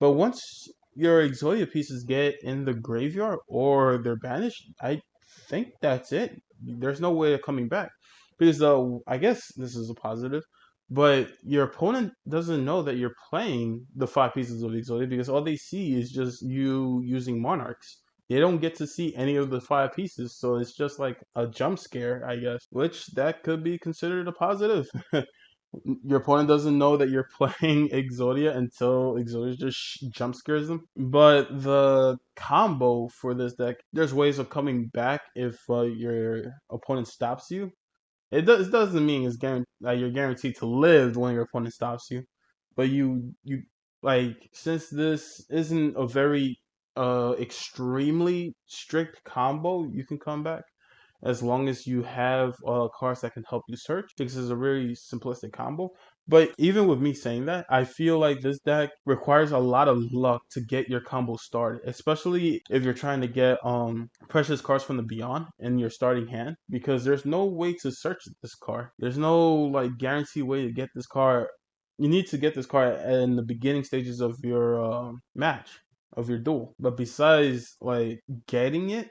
But once your Exodia pieces get in the graveyard or they're banished, I think that's it. There's no way of coming back. Because I guess this is a positive, but your opponent doesn't know that you're playing the 5 pieces of Exodia because all they see is just you using Monarchs. They don't get to see any of the 5 pieces, so it's just like a jump scare, I guess, which that could be considered a positive. Your opponent doesn't know that you're playing Exodia until Exodia just jump scares them. But the combo for this deck, there's ways of coming back if your opponent stops you. It doesn't mean that you're guaranteed to live when your opponent stops you, but you like, since this isn't a very extremely strict combo, you can come back as long as you have cards that can help you search. This is a very simplistic combo, But even with me saying that, I feel like this deck requires a lot of luck to get your combo started, especially if you're trying to get precious cards from the beyond in your starting hand, because there's no way to search this card. There's no like guaranteed way to get this card. You need to get this card in the beginning stages of your match, of your duel. But besides like getting it,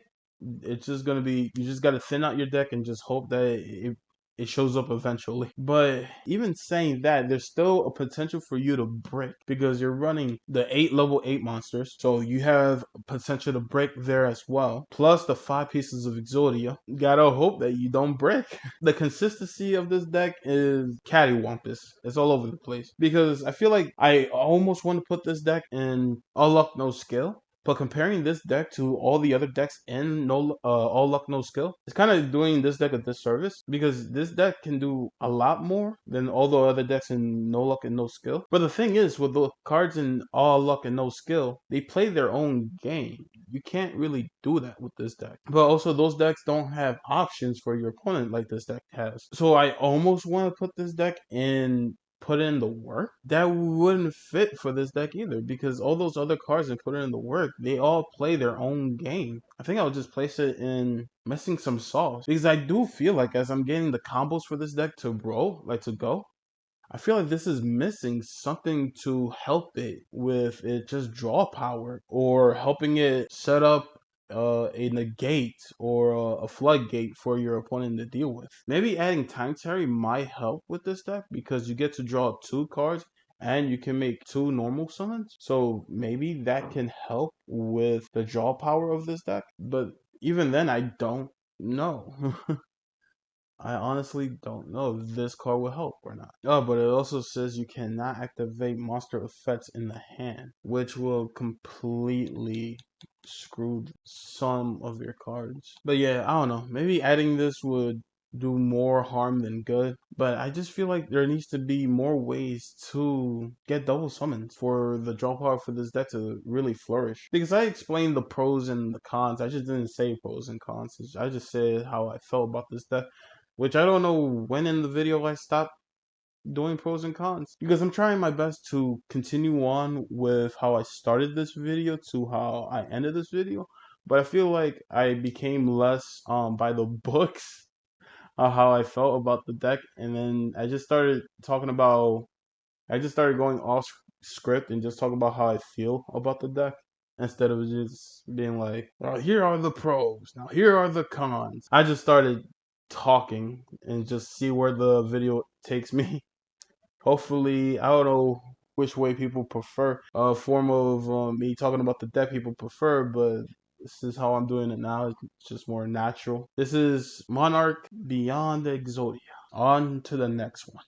it's just gonna be, you just gotta thin out your deck and just hope that it shows up eventually. But even saying that, there's still a potential for you to break because you're running the 8 level 8 monsters. So you have potential to break there as well. Plus the 5 pieces of Exodia. Gotta hope that you don't break. The consistency of this deck is cattywampus. It's all over the place. Because I feel like I almost want to put this deck in All Luck No Skill. But comparing this deck to all the other decks in All Luck No Skill, it's kind of doing this deck a disservice because this deck can do a lot more than all the other decks in No Luck and No Skill. But the thing is, with the cards in All Luck and No Skill, they play their own game. You can't really do that with this deck. But also, those decks don't have options for your opponent like this deck has. So I almost want to put this deck in put in the work. That wouldn't fit for this deck either because all those other cards and put in the work, they all play their own game. I think I'll just place it in missing some sauce because I do feel like as I'm getting the combos for this deck to roll, like to go, I feel like this is missing something to help it with it just draw power or helping it set up a negate or a floodgate for your opponent to deal with. Maybe adding Time Terry might help with this deck because you get to draw 2 cards and you can make 2 normal summons. So maybe that can help with the draw power of this deck. But even then, I don't know. I honestly don't know if this card will help or not. Oh, but it also says you cannot activate monster effects in the hand, which will completely screw some of your cards. But yeah, I don't know. Maybe adding this would do more harm than good. But I just feel like there needs to be more ways to get double summons for the draw power for this deck to really flourish. Because I explained the pros and the cons. I just didn't say pros and cons. I just said how I felt about this deck, which I don't know when in the video I stopped doing pros and cons because I'm trying my best to continue on with how I started this video to how I ended this video, but I feel like I became less by the books of how I felt about the deck, and then I just started going off script and just talking about how I feel about the deck instead of just being like, oh, here are the pros, now here are the cons. I just started talking and just see where the video takes me. Hopefully, I don't know which way people prefer, form of me talking about the deck people prefer, but this is how I'm doing it now. It's just more natural. This is Monarch Beyond the Exodia. On to the next one.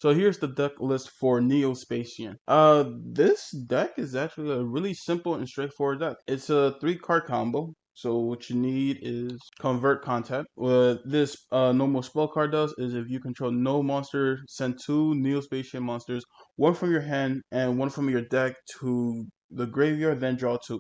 So here's the deck list for Neo Spacian. This deck is actually a really simple and straightforward deck. It's a 3-card combo. So what you need is Convert Contact. What this normal spell card does is if you control no monster, send 2 Neo Spacian monsters, one from your hand and one from your deck to the graveyard, then draw 2.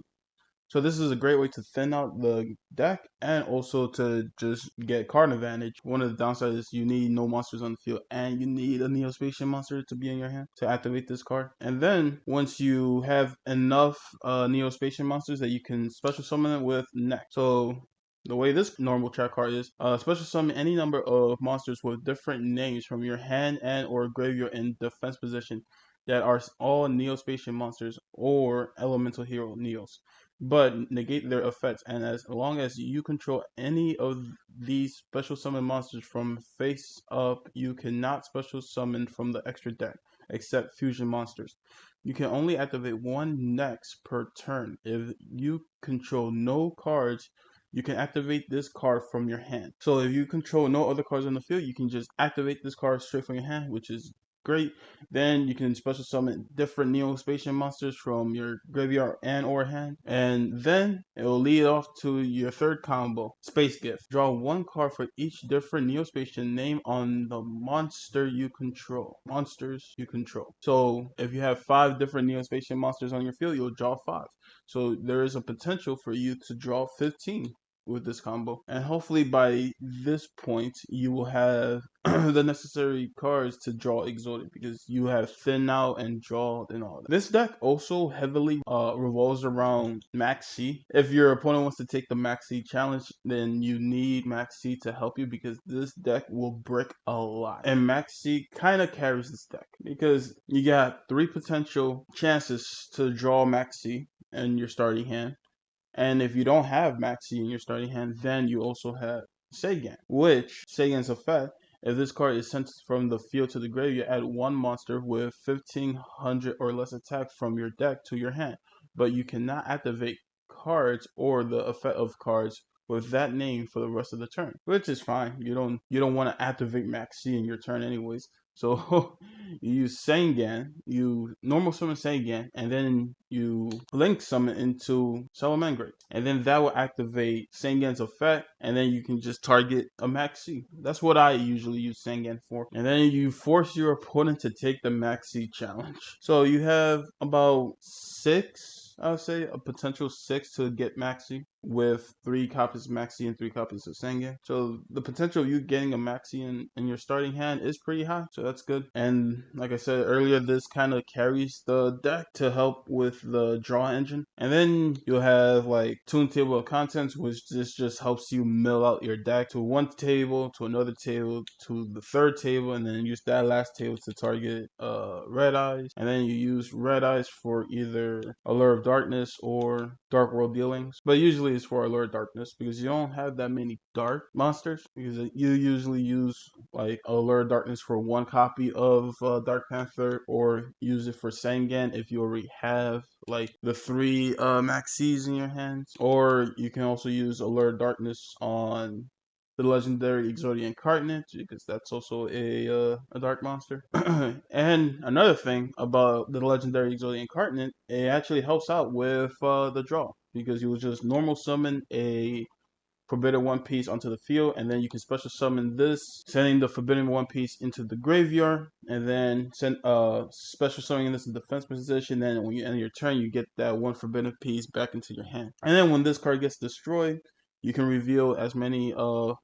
So this is a great way to thin out the deck and also to just get card advantage. One of the downsides is you need no monsters on the field and you need a Neospatian monster to be in your hand to activate this card. And then once you have enough Neospatian monsters that you can special summon it with next. So the way this normal track card is, special summon any number of monsters with different names from your hand and or graveyard in defense position that are all Neospatian monsters or elemental hero Neos, but negate their effects. And as long as you control any of these special summon monsters from face up, you cannot special summon from the extra deck except fusion monsters. You can only activate one next per turn. If you control no cards, you can activate this card from your hand. So if you control no other cards on the field, you can just activate this card straight from your hand, which is great. Then you can special summon different Neo-Spacian monsters from your graveyard and or hand. And then it will lead off to your third combo, Space Gift. Draw 1 card for each different Neo-Spacian name on the monster you control. Monsters you control. So if you have 5 different Neo-Spacian monsters on your field, you'll draw 5. So there is a potential for you to draw 15 with this combo, and hopefully by this point you will have the necessary cards to draw Exodia because you have thin out and draw and all that. This deck also heavily revolves around Max C. If your opponent wants to take the Max C challenge, then you need Max C to help you because this deck will brick a lot, and Max C kind of carries this deck because you got 3 potential chances to draw Max C in your starting hand. And if you don't have Maxi in your starting hand, then you also have Seigan, which Seigan's effect, if this card is sent from the field to the grave, you add 1 monster with 1500 or less attack from your deck to your hand. But you cannot activate cards or the effect of cards with that name for the rest of the turn, which is fine. You don't want to activate Maxi in your turn anyways. So you use Sengan, you normal summon Sengan, and then you link summon into Salamangreat. And then that will activate Sengan's effect, and then you can just target a Maxi. That's what I usually use Sengan for. And then you force your opponent to take the Maxi challenge. So you have about 6, I would say, a potential 6 to get Maxi with 3 copies of Maxi and 3 copies of Sengan. So the potential of you getting a Maxi in your starting hand is pretty high. So that's good. And like I said earlier, this kind of carries the deck to help with the draw engine. And then you'll have like Tune Table of Contents, which this just helps you mill out your deck to one table, to another table, to the third table, and then use that last table to target Red Eyes. And then you use Red Eyes for either Allure of Darkness or Dark World Dealings. But usually it's for Allure of Darkness because you don't have that many dark monsters, because you usually use like Allure of Darkness for 1 copy of Dark Panther, or use it for Sengan if you already have like the 3 Maxis in your hands, or you can also use Allure of Darkness on the legendary Exodia Incarnate because that's also a dark monster. And another thing about the legendary Exodia Incarnate, it actually helps out with the draw because you will just normal summon a Forbidden One Piece onto the field, and then you can special summon this, sending the Forbidden One Piece into the graveyard, and then send special summoning this in defense position. Then when you end your turn, you get that 1 Forbidden Piece back into your hand. And then when this card gets destroyed, you can reveal as many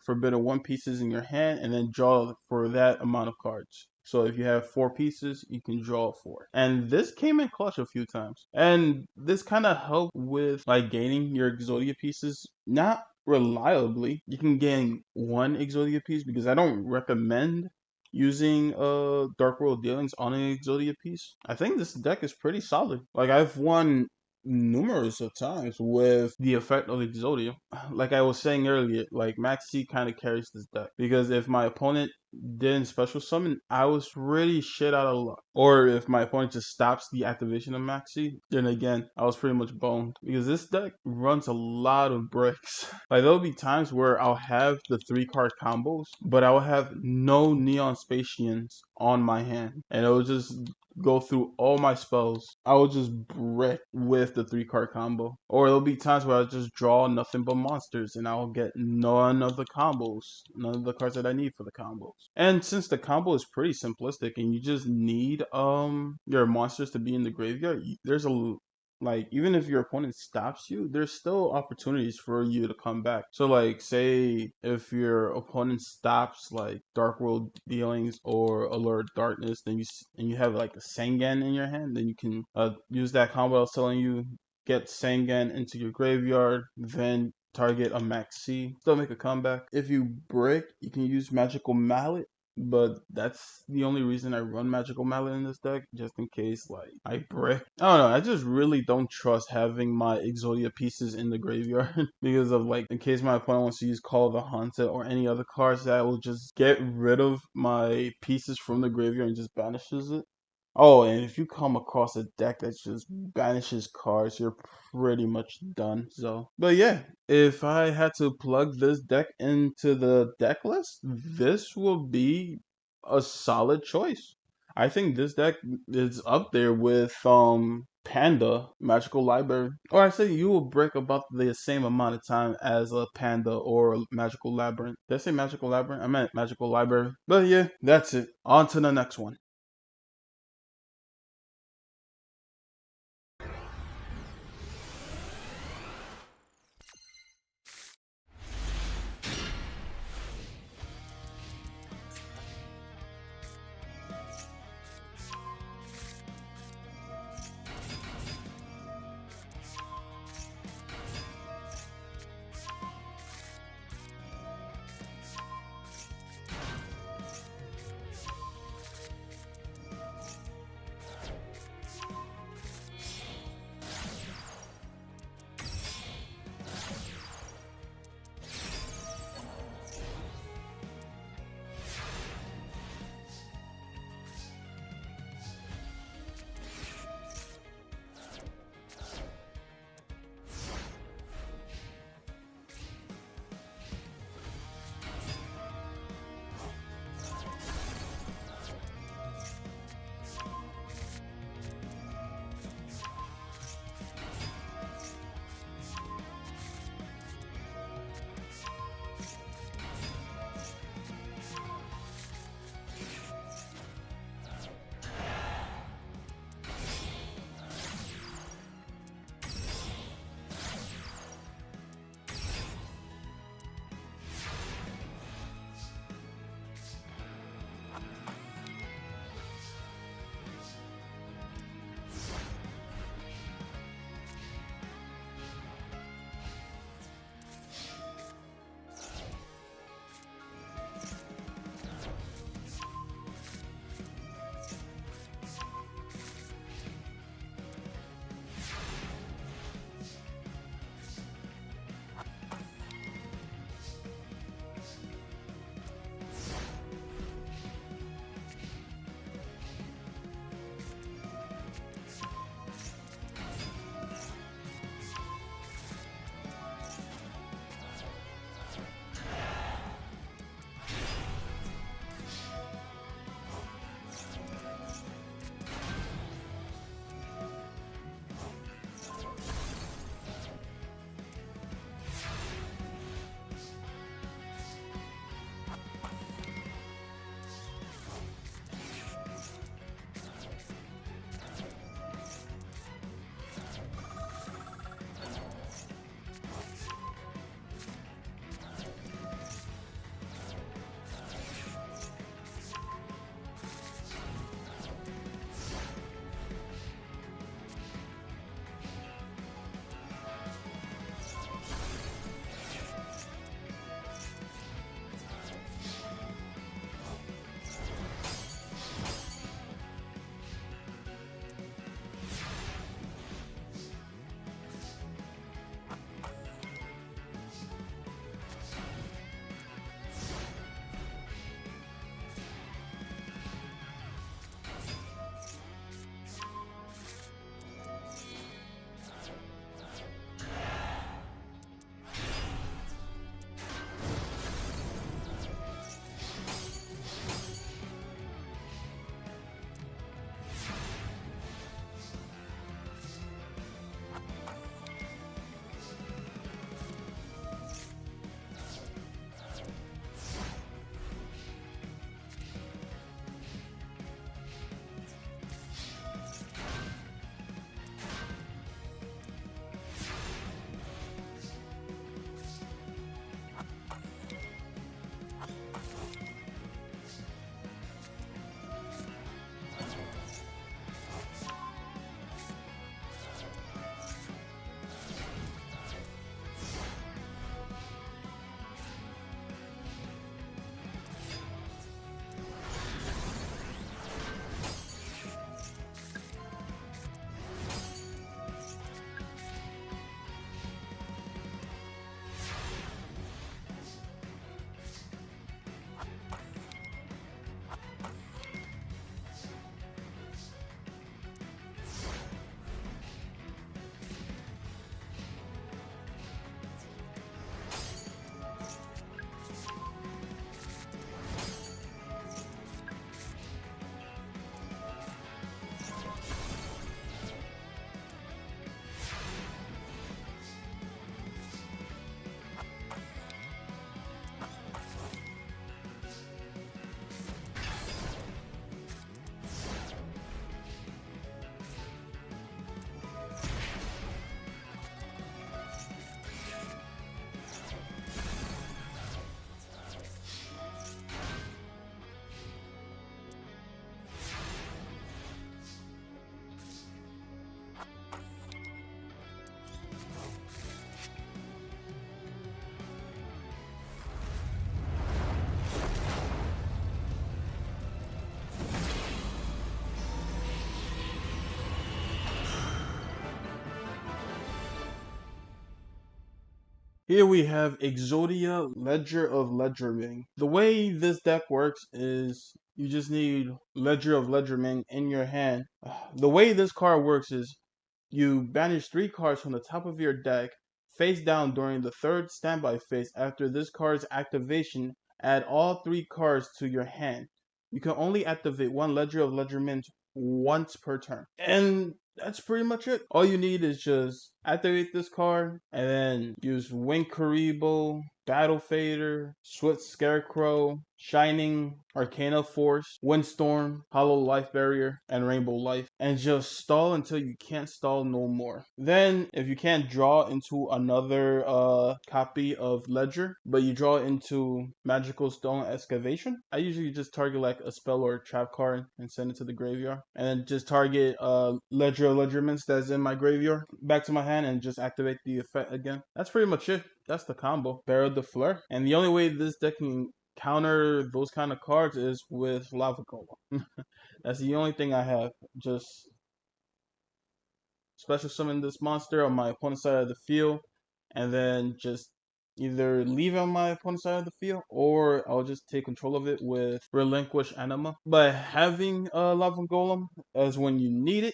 Forbidden One Pieces in your hand, and then draw for that amount of cards. So if you have 4 pieces, you can draw 4. And this came in clutch a few times. And this kind of helped with like gaining your Exodia pieces. Not reliably. You can gain 1 Exodia piece because I don't recommend using Dark World Dealings on an Exodia piece. I think this deck is pretty solid. Like I've won numerous of times with the effect of Exodia. Like I was saying earlier, like Maxi kind of carries this deck because if my opponent didn't special summon, I was really shit out of luck. Or if my opponent just stops the activation of Maxi, then again, I was pretty much boned. Because this deck runs a lot of bricks. Like, there'll be times where I'll have the 3-card combos, but I will have no Neon Spacians on my hand. And it'll just go through all my spells. I will just brick with the 3-card combo. Or there'll be times where I just draw nothing but monsters and I'll get none of the combos, none of the cards that I need for the combos. And since the combo is pretty simplistic and you just need your monsters to be in the graveyard, there's a like, even if your opponent stops you, there's still opportunities for you to come back. So like, say if your opponent stops like Dark World Dealings or Alert Darkness, then you have like a Sengen in your hand, then you can use that combo I was telling you, get Sengen into your graveyard, then target a Max C, still make a comeback. If you brick, you can use Magical Mallet, but that's the only reason I run Magical Mallet in this deck, just in case like I brick. I don't know, I just really don't trust having my Exodia pieces in the graveyard because of like, in case my opponent wants to use Call of the Haunted or any other cards that will just get rid of my pieces from the graveyard and just banishes it. Oh, and if you come across a deck that just banishes cards, you're pretty much done. So, but yeah, if I had to plug this deck into the deck list, this will be a solid choice. I think this deck is up there with Panda Magical Library. Or I say you will break about the same amount of time as a Panda or a Magical Labyrinth. Did I say Magical Labyrinth? I meant Magical Library. But yeah, that's it. On to the next one. Here we have Exodia Ledger of Legerdemain. The way this deck works is you just need Ledger of Legerdemain in your hand. The way this card works is you banish 3 cards from the top of your deck face down during the 3rd standby phase. After this card's activation, add all 3 cards to your hand. You can only activate 1 Ledger of Legerdemain once per turn. And that's pretty much it. All you need is just activate this card and then use Wing Karibo, Battle Fader, Swift Scarecrow, Shining Arcana Force, Windstorm, Hollow Life Barrier, and Rainbow Life, and just stall until you can't stall no more. Then, if you can't draw into another copy of Ledger, but you draw into Magical Stone Excavation, I usually just target like a spell or a trap card and send it to the graveyard, and then just target Ledger of Ledgerments that's in my graveyard back to my hand and just activate the effect again. That's pretty much it. That's the combo. Barrel de Fleur. And the only way this deck can counter those kind of cards is with Lava Golem. That's the only thing I have. Just special summon this monster on my opponent's side of the field, and then just either leave it on my opponent's side of the field, or I'll just take control of it with Relinquish Anima. But having a Lava Golem as when you need it,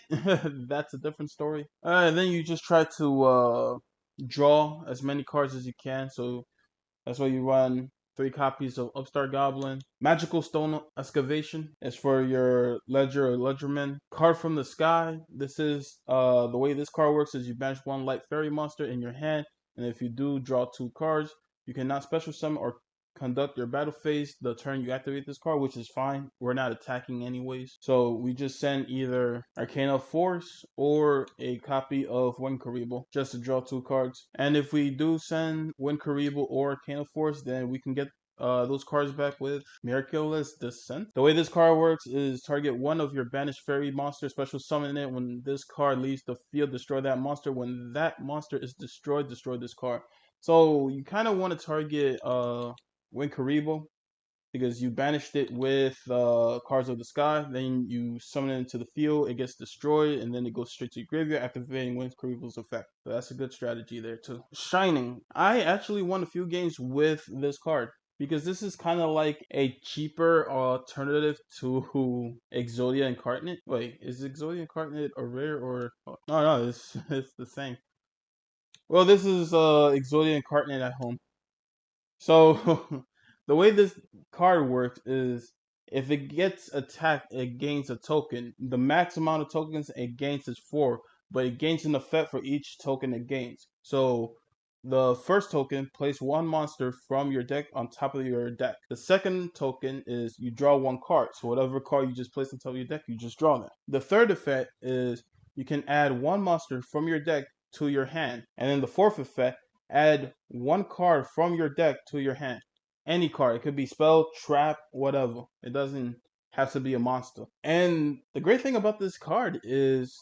that's a different story. And then you just try to draw as many cards as you can. So that's why you run 3 copies of Upstart Goblin. Magical Stone Excavation is for your Ledger or Ledgerman. Card from the Sky. This is the way this card works is you banish 1 light fairy monster in your hand, and if you do draw 2 cards, you cannot special summon or conduct your battle phase the turn you activate this card, which is fine. We're not attacking anyways. So we just send either Arcana Force or a copy of Wind Karibo just to draw 2 cards. And if we do send Wind Karibo or Arcana Force, then we can get those cards back with Miraculous Descent. The way this card works is target 1 of your banished fairy monster, special summon it. When this card leaves the field, destroy that monster. When that monster is destroyed, destroy this card. So you kind of want to target Win Karibo because you banished it with Cards of the Sky. Then you summon it into the field, it gets destroyed, and then it goes straight to your graveyard, activating Win Karibo's effect. So that's a good strategy there too. Shining. I actually won a few games with this card because this is kind of like a cheaper alternative to Exodia Incarnate. Wait, is Exodia Incarnate a rare or... No, it's the same. Well, this is Exodia Incarnate at home. So the way this card works is if it gets attacked, it gains a token. The max amount of tokens it gains is 4, but it gains an effect for each token it gains. So the first token, place 1 monster from your deck on top of your deck. The second token is you draw 1 card. So whatever card you just placed on top of your deck, you just draw that. The third effect is you can add 1 monster from your deck to your hand. And then the fourth effect, add 1 card from your deck to your hand. Any card. It could be spell, trap, whatever. It doesn't have to be a monster. And the great thing about this card is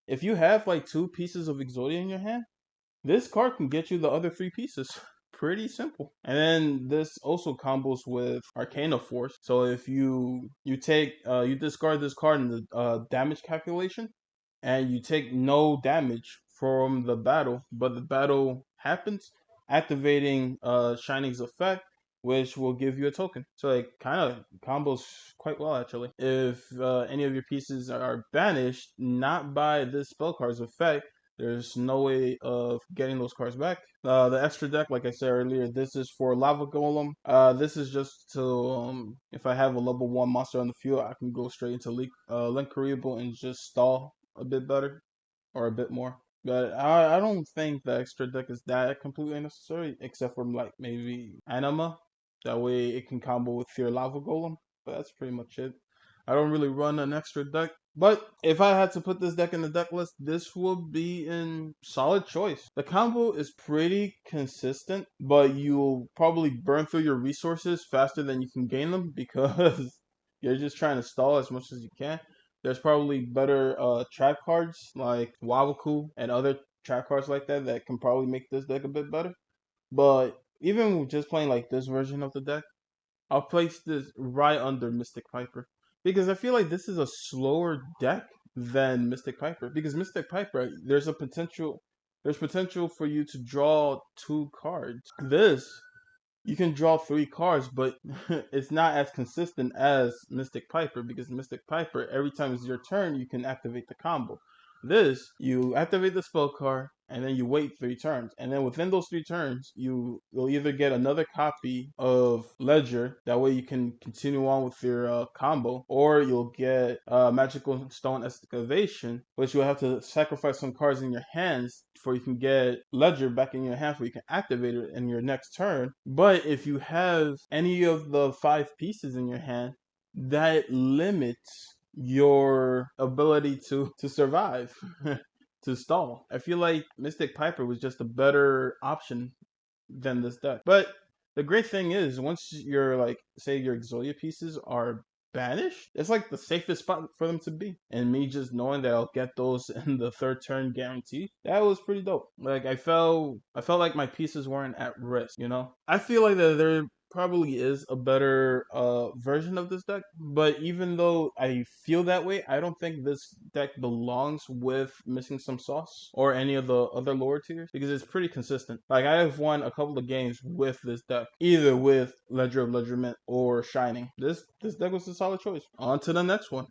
if you have like 2 pieces of Exodia in your hand, this card can get you the other 3 pieces. Pretty simple. And then this also combos with Arcana Force. So if you take you discard this card in the damage calculation, and you take no damage from the battle, but the battle happens, activating Shining's effect, which will give you a token. So it kind of combos quite well, actually. If any of your pieces are banished, not by this spell card's effect, there's no way of getting those cards back. The extra deck, like I said earlier, this is for Lava Golem. This is just to, if I have a level 1 monster on the field, I can go straight into Link Karibo and just stall a bit better or a bit more. But I don't think the extra deck is that completely necessary, except for like maybe Anima. That way it can combo with your Lava Golem. But that's pretty much it. I don't really run an extra deck. But if I had to put this deck in the deck list, this would be in solid choice. The combo is pretty consistent, but you'll probably burn through your resources faster than you can gain them because you're just trying to stall as much as you can. There's probably better trap cards like Wawaku and other trap cards like that that can probably make this deck a bit better. But even with just playing like this version of the deck, I'll place this right under Mystic Piper because I feel like this is a slower deck than Mystic Piper because Mystic Piper there's a potential there's potential for you to draw 2 cards. This, you can draw 3 cards, but it's not as consistent as Mystic Piper, because Mystic Piper, every time it's your turn, you can activate the combo. This, you activate the spell card, and then you wait 3 turns, and then within those 3 turns, you'll either get another copy of Ledger. That way, you can continue on with your combo, or you'll get Magical Stone Excavation, which you'll have to sacrifice some cards in your hands before you can get Ledger back in your hands, where you can activate it in your next turn. But if you have any of the 5 pieces in your hand, that limits your ability to survive, to stall. I feel like Mystic Piper was just a better option than this deck. But the great thing is, once your, like, say your Exodia pieces are banished, it's like the safest spot for them to be. And me just knowing that I'll get those in the 3rd turn guarantee, that was pretty dope. Like, I felt like my pieces weren't at risk, you know? I feel like that there probably is a better version of this deck, but even though I feel that way, I don't think this deck belongs with Missing Some Sauce or any of the other lower tiers, because it's pretty consistent. Like, I have won a couple of games with this deck, either with Ledger of Ledgerment or Shining. This deck was a solid choice. On to the next one.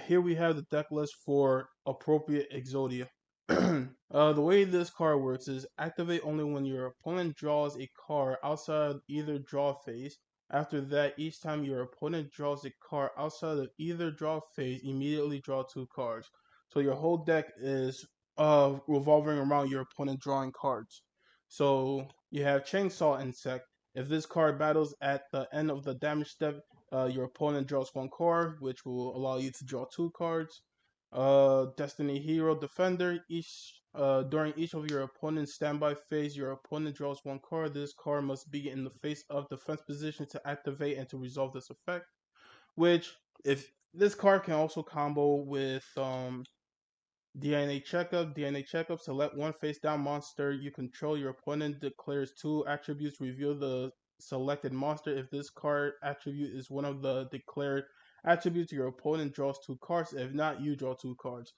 Here we have the deck list for Appropriate Exodia. The way this card works is activate only when your opponent draws a card outside either draw phase. After that, each time your opponent draws a card outside of either draw phase, immediately draw 2 cards. So your whole deck is revolving around your opponent drawing cards. So you have Chainsaw Insect. If this card battles at the end of the damage step, your opponent draws 1 card, which will allow you to draw 2 cards. Destiny Hero Defender. During each of your opponent's standby phase, your opponent draws 1 card. This card must be in the face of defense position to activate and to resolve this effect. Which, if this card can also combo with DNA Checkup. DNA Checkup. Select one face down monster you control. Your opponent declares 2 attributes. Reveal the selected monster. If this card attribute is one of the declared attributes, your opponent draws 2 cards. If not, you draw 2 cards.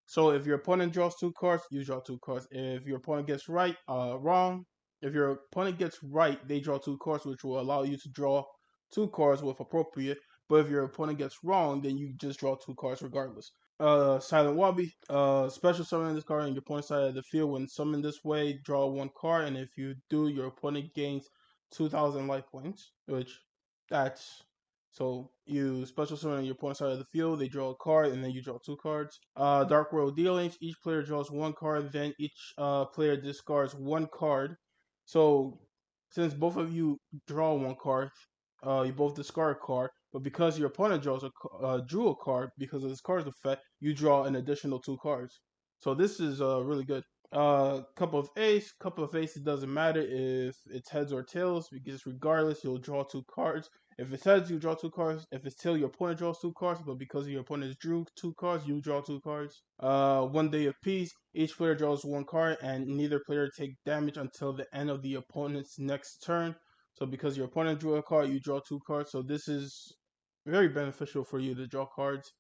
So if your opponent draws 2 cards, you draw 2 cards. If your opponent gets wrong, if your opponent gets right, they draw 2 cards, which will allow you to draw 2 cards with appropriate. But if your opponent gets wrong, then you just draw 2 cards regardless. Silent Wabi. Special summon this card on your opponent's side of the field. When summoned this way, draw 1 card, and if you do, your opponent gains 2,000 life points, which that's so you special summon on your opponent's side of the field, they draw a card, and then you draw 2 cards. Dark World Dealings, each player draws 1 card, then each player discards 1 card. So since both of you draw 1 card, you both discard a card, but because your opponent drew a card, because of this card's effect, you draw an additional 2 cards. So this is really good. Cup of Ace. Cup of Ace, it doesn't matter if it's heads or tails, because regardless, you'll draw 2 cards. If it's heads, you draw 2 cards. If it's tail, your opponent draws 2 cards, but because your opponent drew 2 cards, you draw 2 cards. 1 Day of Peace. Each player draws 1 card, and neither player take damage until the end of the opponent's next turn. So because your opponent drew a card, you draw 2 cards. So this is very beneficial for you to draw cards.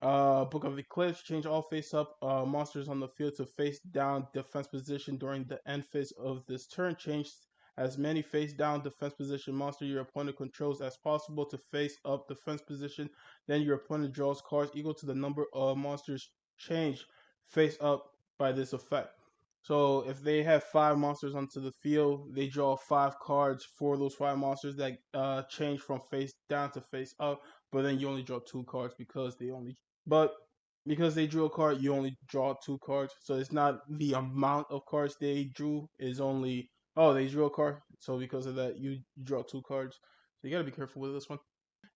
Book of Eclipse, change all face up monsters on the field to face down defense position during the end phase of this turn. Change as many face down defense position monster your opponent controls as possible to face up defense position. Then your opponent draws cards equal to the number of monsters changed face up by this effect. So if they have 5 monsters onto the field, they draw 5 cards for those 5 monsters that change from face down to face up. But then you only draw 2 cards because they drew a card, you only draw 2 cards. So it's not the amount of cards they drew, is only, oh, they drew a card. So because of that, you draw 2 cards. So you gotta be careful with this one.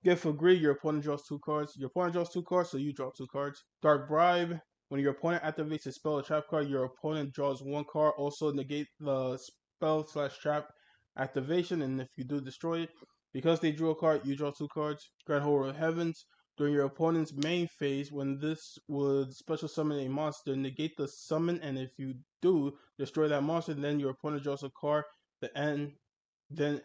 Gift of Greed, your opponent draws 2 cards. Your opponent draws 2 cards, so you draw 2 cards. Dark Bribe, when your opponent activates a spell or trap card, your opponent draws 1 card. Also negate the spell/trap activation, and if you do, destroy it. Because they drew a card, you draw 2 cards. Grand Horror of Heavens, during your opponent's main phase, when this would special summon a monster, negate the summon, and if you do, destroy that monster, then your opponent draws a card. Then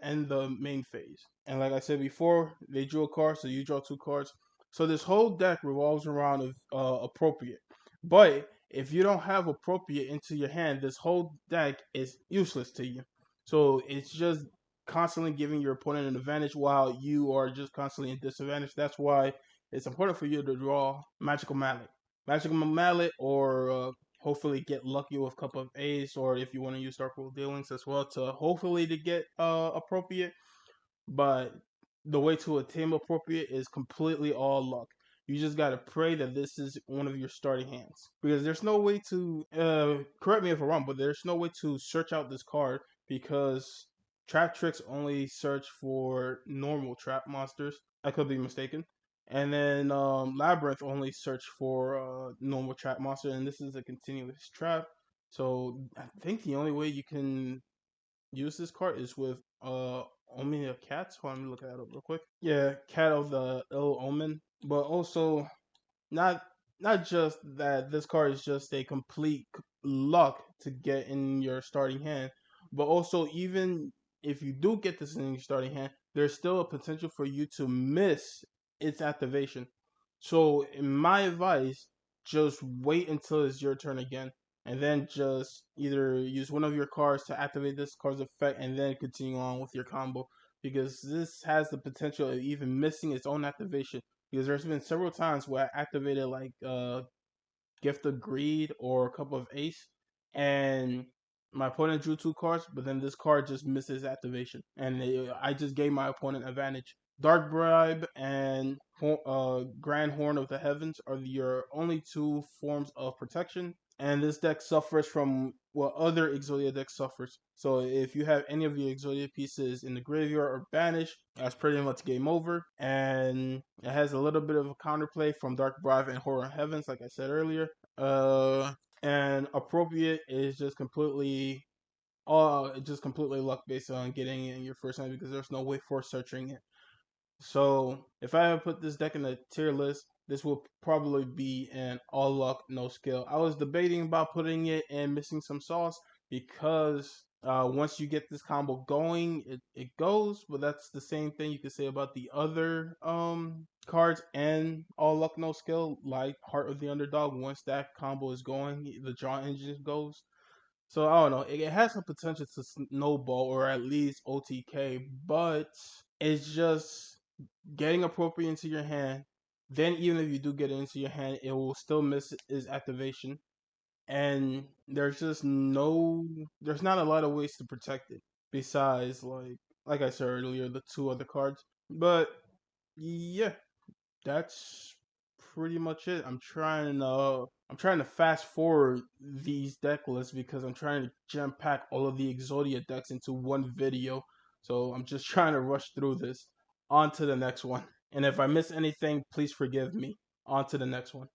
end the main phase. And like I said before, they drew a card, so you draw 2 cards. So this whole deck revolves around appropriate. But if you don't have appropriate into your hand, this whole deck is useless to you. So it's just constantly giving your opponent an advantage while you are just constantly in disadvantage. That's why it's important for you to draw Magical Mallet. Magical Mallet, or hopefully get lucky with Cup of Ace, or if you want to use Dark World Dealings as well to hopefully to get appropriate. But the way to attain appropriate is completely all luck. You just gotta pray that this is one of your starting hands, because there's no way to correct me if I'm wrong, but there's no way to search out this card, because Trap Tricks only search for normal trap monsters. I could be mistaken. And then Labyrinth only search for normal trap monster, and this is a continuous trap. So I think the only way you can use this card is with Omen of Cats. Hold on, let me look that up real quick. Yeah, Cat of the Ill Omen. But also not not just that this card is just a complete luck to get in your starting hand, but also even if you do get this in your starting hand, there's still a potential for you to miss its activation. So in my advice, just wait until it's your turn again, and then just either use one of your cards to activate this card's effect, and then continue on with your combo, because this has the potential of even missing its own activation, because there's been several times where I activated like Gift of Greed or Cup of Ace, and my opponent drew 2 cards, but then this card just misses activation, and I just gave my opponent advantage. Dark Bribe and Grand Horn of the Heavens are your only 2 forms of protection, and this deck suffers from what other Exodia deck suffers. So if you have any of your Exodia pieces in the graveyard or banished, that's pretty much game over. And it has a little bit of a counterplay from Dark Bribe and Horror Heavens, like I said earlier. And appropriate is just completely luck based on getting it in your first hand, because there's no way for searching it. So if I put this deck in a tier list, this will probably be an all luck, no skill. I was debating about putting it in missing some sauce because once you get this combo going, it goes. But that's the same thing you could say about the other cards and all luck, no skill, like Heart of the Underdog. Once that combo is going, the draw engine goes. So I don't know. It has some potential to snowball or at least OTK, but it's just getting appropriate into your hand. Then even if you do get it into your hand, it will still miss its activation. And there's not a lot of ways to protect it besides like I said earlier, the two other cards. But yeah, that's pretty much it. I'm trying to fast forward these deck lists because I'm trying to jam pack all of the Exodia decks into one video. So I'm just trying to rush through this. On to the next one. And if I miss anything, please forgive me. On to the next one.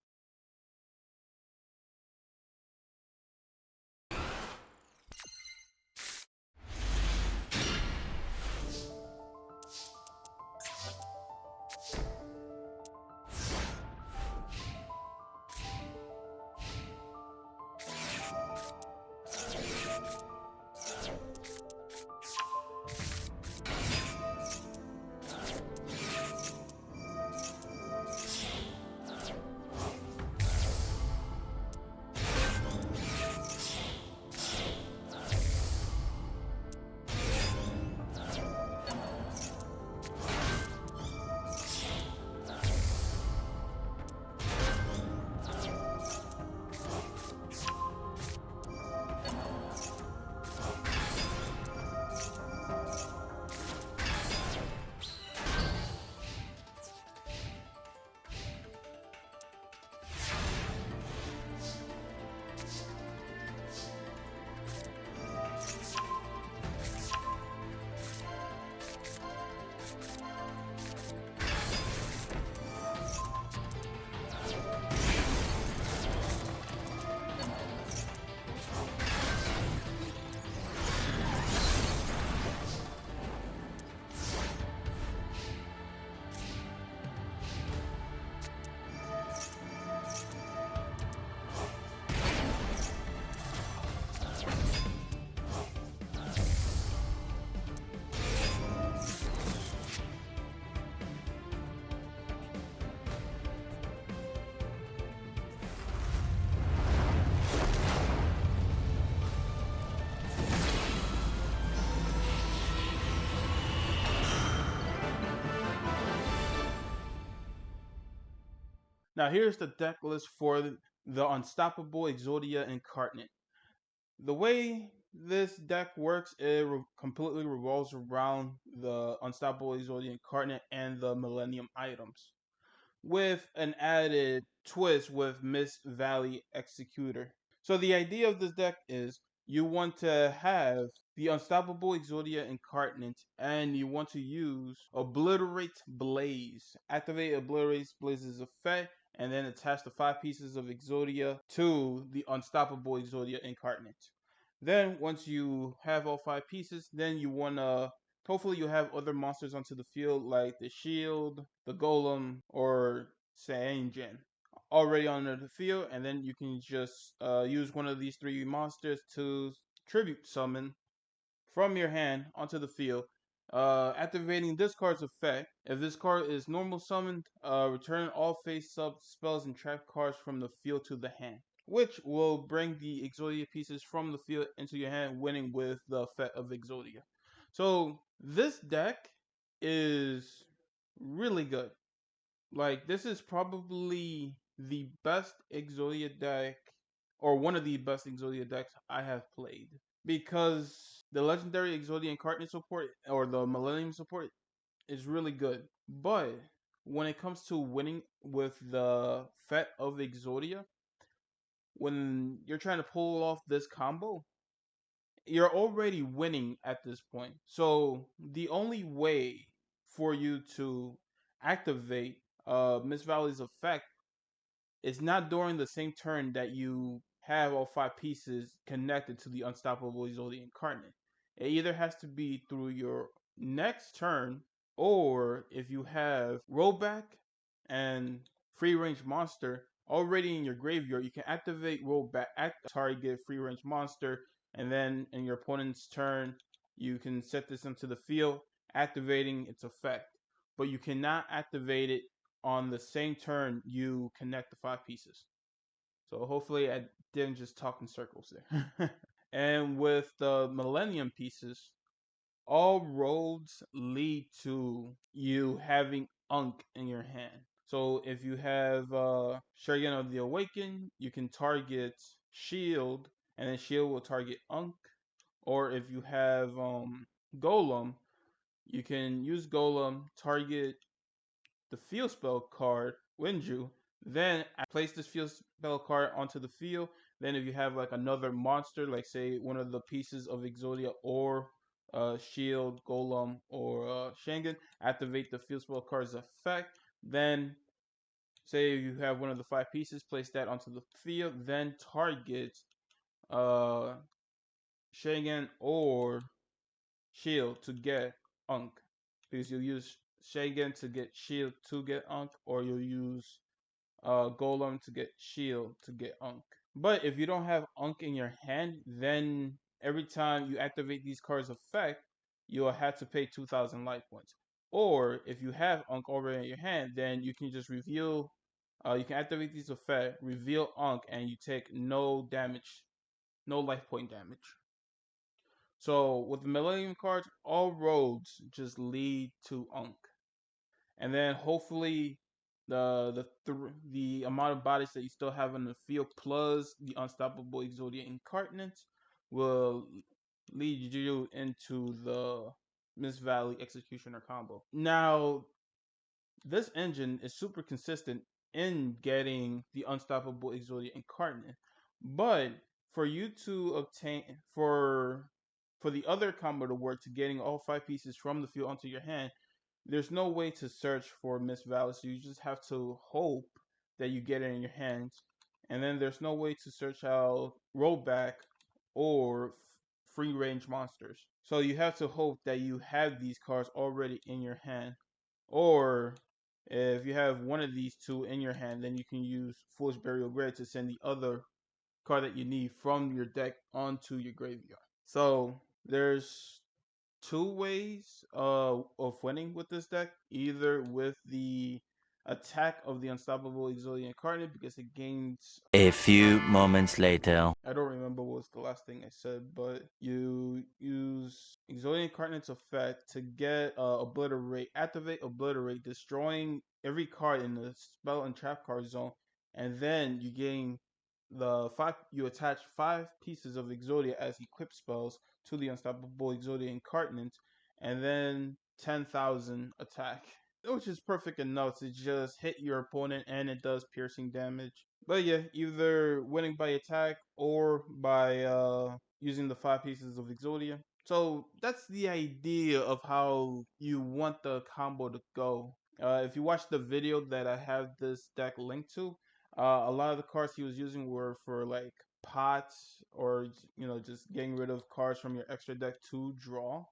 Now here's the deck list for the Unstoppable Exodia Incarnate. The way this deck works, completely revolves around the Unstoppable Exodia Incarnate and the Millennium items, with an added twist with Mist Valley Executor. So the idea of this deck is you want to have the Unstoppable Exodia Incarnate and you want to use Obliterate Blaze. Activate Obliterate Blaze's effect and then attach the 5 pieces of Exodia to the Unstoppable Exodia Incarnate. Then once you have all 5 pieces, then you want to hopefully you have other monsters onto the field like the Shield, the Golem, or Sanjin already onto the field, and then you can just use one of these 3 monsters to tribute summon from your hand onto the field, activating this card's effect. If this card is normal summoned, return all face-up spells and trap cards from the field to the hand, which will bring the Exodia pieces from the field into your hand, winning with the effect of Exodia. So this deck is really good. Like, this is probably the best Exodia deck, or one of the best Exodia decks I have played. Because the legendary Exodia Incarnate support, or the Millennium support, is really good. But when it comes to winning with the Fet of Exodia, when you're trying to pull off this combo, you're already winning at this point. So the only way for you to activate Miss Valley's effect is not during the same turn that you have all 5 pieces connected to the Unstoppable Exodia Incarnate. It either has to be through your next turn, or if you have rollback and free range monster already in your graveyard, you can activate rollback, target free range monster, and then in your opponent's turn, you can set this into the field, activating its effect. But you cannot activate it on the same turn you connect the 5 pieces. So hopefully I didn't just talk in circles there. And with the Millennium pieces, all roads lead to you having Unk in your hand. So if you have Shuriken of the Awakened, you can target Shield, and then Shield will target Unk. Or if you have Golem, you can use Golem, target the field spell card, Winju, then place this field spell card onto the field. Then if you have like another monster, like say one of the pieces of Exodia or Shield, Golem, or Shengen, activate the field spell card's effect. Then say you have one of the 5 pieces, place that onto the field, then target uh, Shengen or Shield to get Unk. Because you'll use Shengen to get Shield to get Unk, or you'll use Golem to get Shield to get Unk. But if you don't have Unk in your hand, then every time you activate these cards' effect, you'll have to pay 2,000 life points. Or if you have Unk already in your hand, then you can just reveal. You can activate these effect, reveal Unk, and you take no damage, no life point damage. So with the Millennium cards, all roads just lead to Unk, and then hopefully the amount of bodies that you still have in the field plus the unstoppable Exodia Incarnate will lead you into the Mist Valley Executioner combo. Now, this engine is super consistent in getting the unstoppable Exodia Incarnate, but for you to obtain for the other combo to work, to getting all 5 pieces from the field onto your hand, there's no way to search for Mist Valley, so you just have to hope that you get it in your hands. And then there's no way to search out rollback or free range monsters. So you have to hope that you have these cards already in your hand. Or if you have one of these two in your hand, then you can use Foolish Burial Grave to send the other card that you need from your deck onto your graveyard. So there's 2 ways of winning with this deck. Either with the attack of the Unstoppable Exodia Incarnate, because it gains... A few moments later. I don't remember what was the last thing I said, but you use Exodia Incarnate's effect to get Obliterate, activate Obliterate, destroying every card in the spell and trap card zone, and then you gain you attach 5 pieces of Exodia as equip spells to the Unstoppable Exodia Incarnate, and then 10,000 attack, which is perfect enough to just hit your opponent, and it does piercing damage. But yeah, either winning by attack or by using the 5 pieces of Exodia. So that's the idea of how you want the combo to go. If you watch the video that I have this deck linked to, a lot of the cards he was using were for like pots, or just getting rid of cards from your extra deck to draw.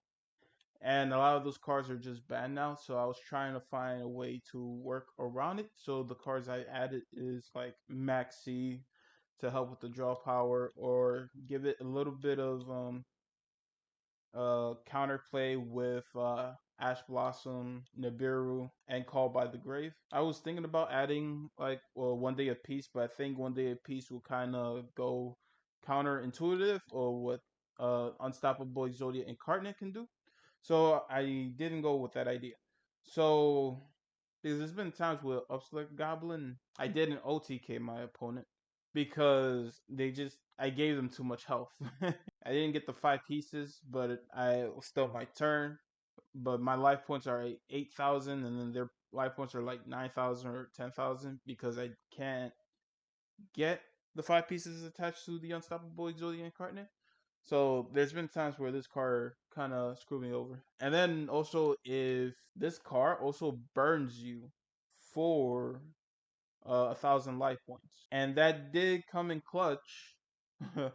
And a lot of those cards are just banned now, so I was trying to find a way to work around it. So the cards I added is like Maxi to help with the draw power, or give it a little bit of counterplay with Ash Blossom, Nibiru, and Call by the Grave. I was thinking about adding like, well, One Day of Peace, but I think One Day of Peace will kind of go counterintuitive or what Unstoppable Exodia Incarnate can do. So I didn't go with that idea. So because there's been times with Upselect Goblin, I didn't OTK my opponent because I gave them too much health. I didn't get the 5 pieces, but I still my turn. But my life points are 8,000, and then their life points are like 9,000 or 10,000, because I can't get the 5 pieces attached to the Unstoppable Exodia Incarnate. So there's been times where this car kind of screwed me over. And then also, if this car also burns you for 1,000 life points, and that did come in clutch, and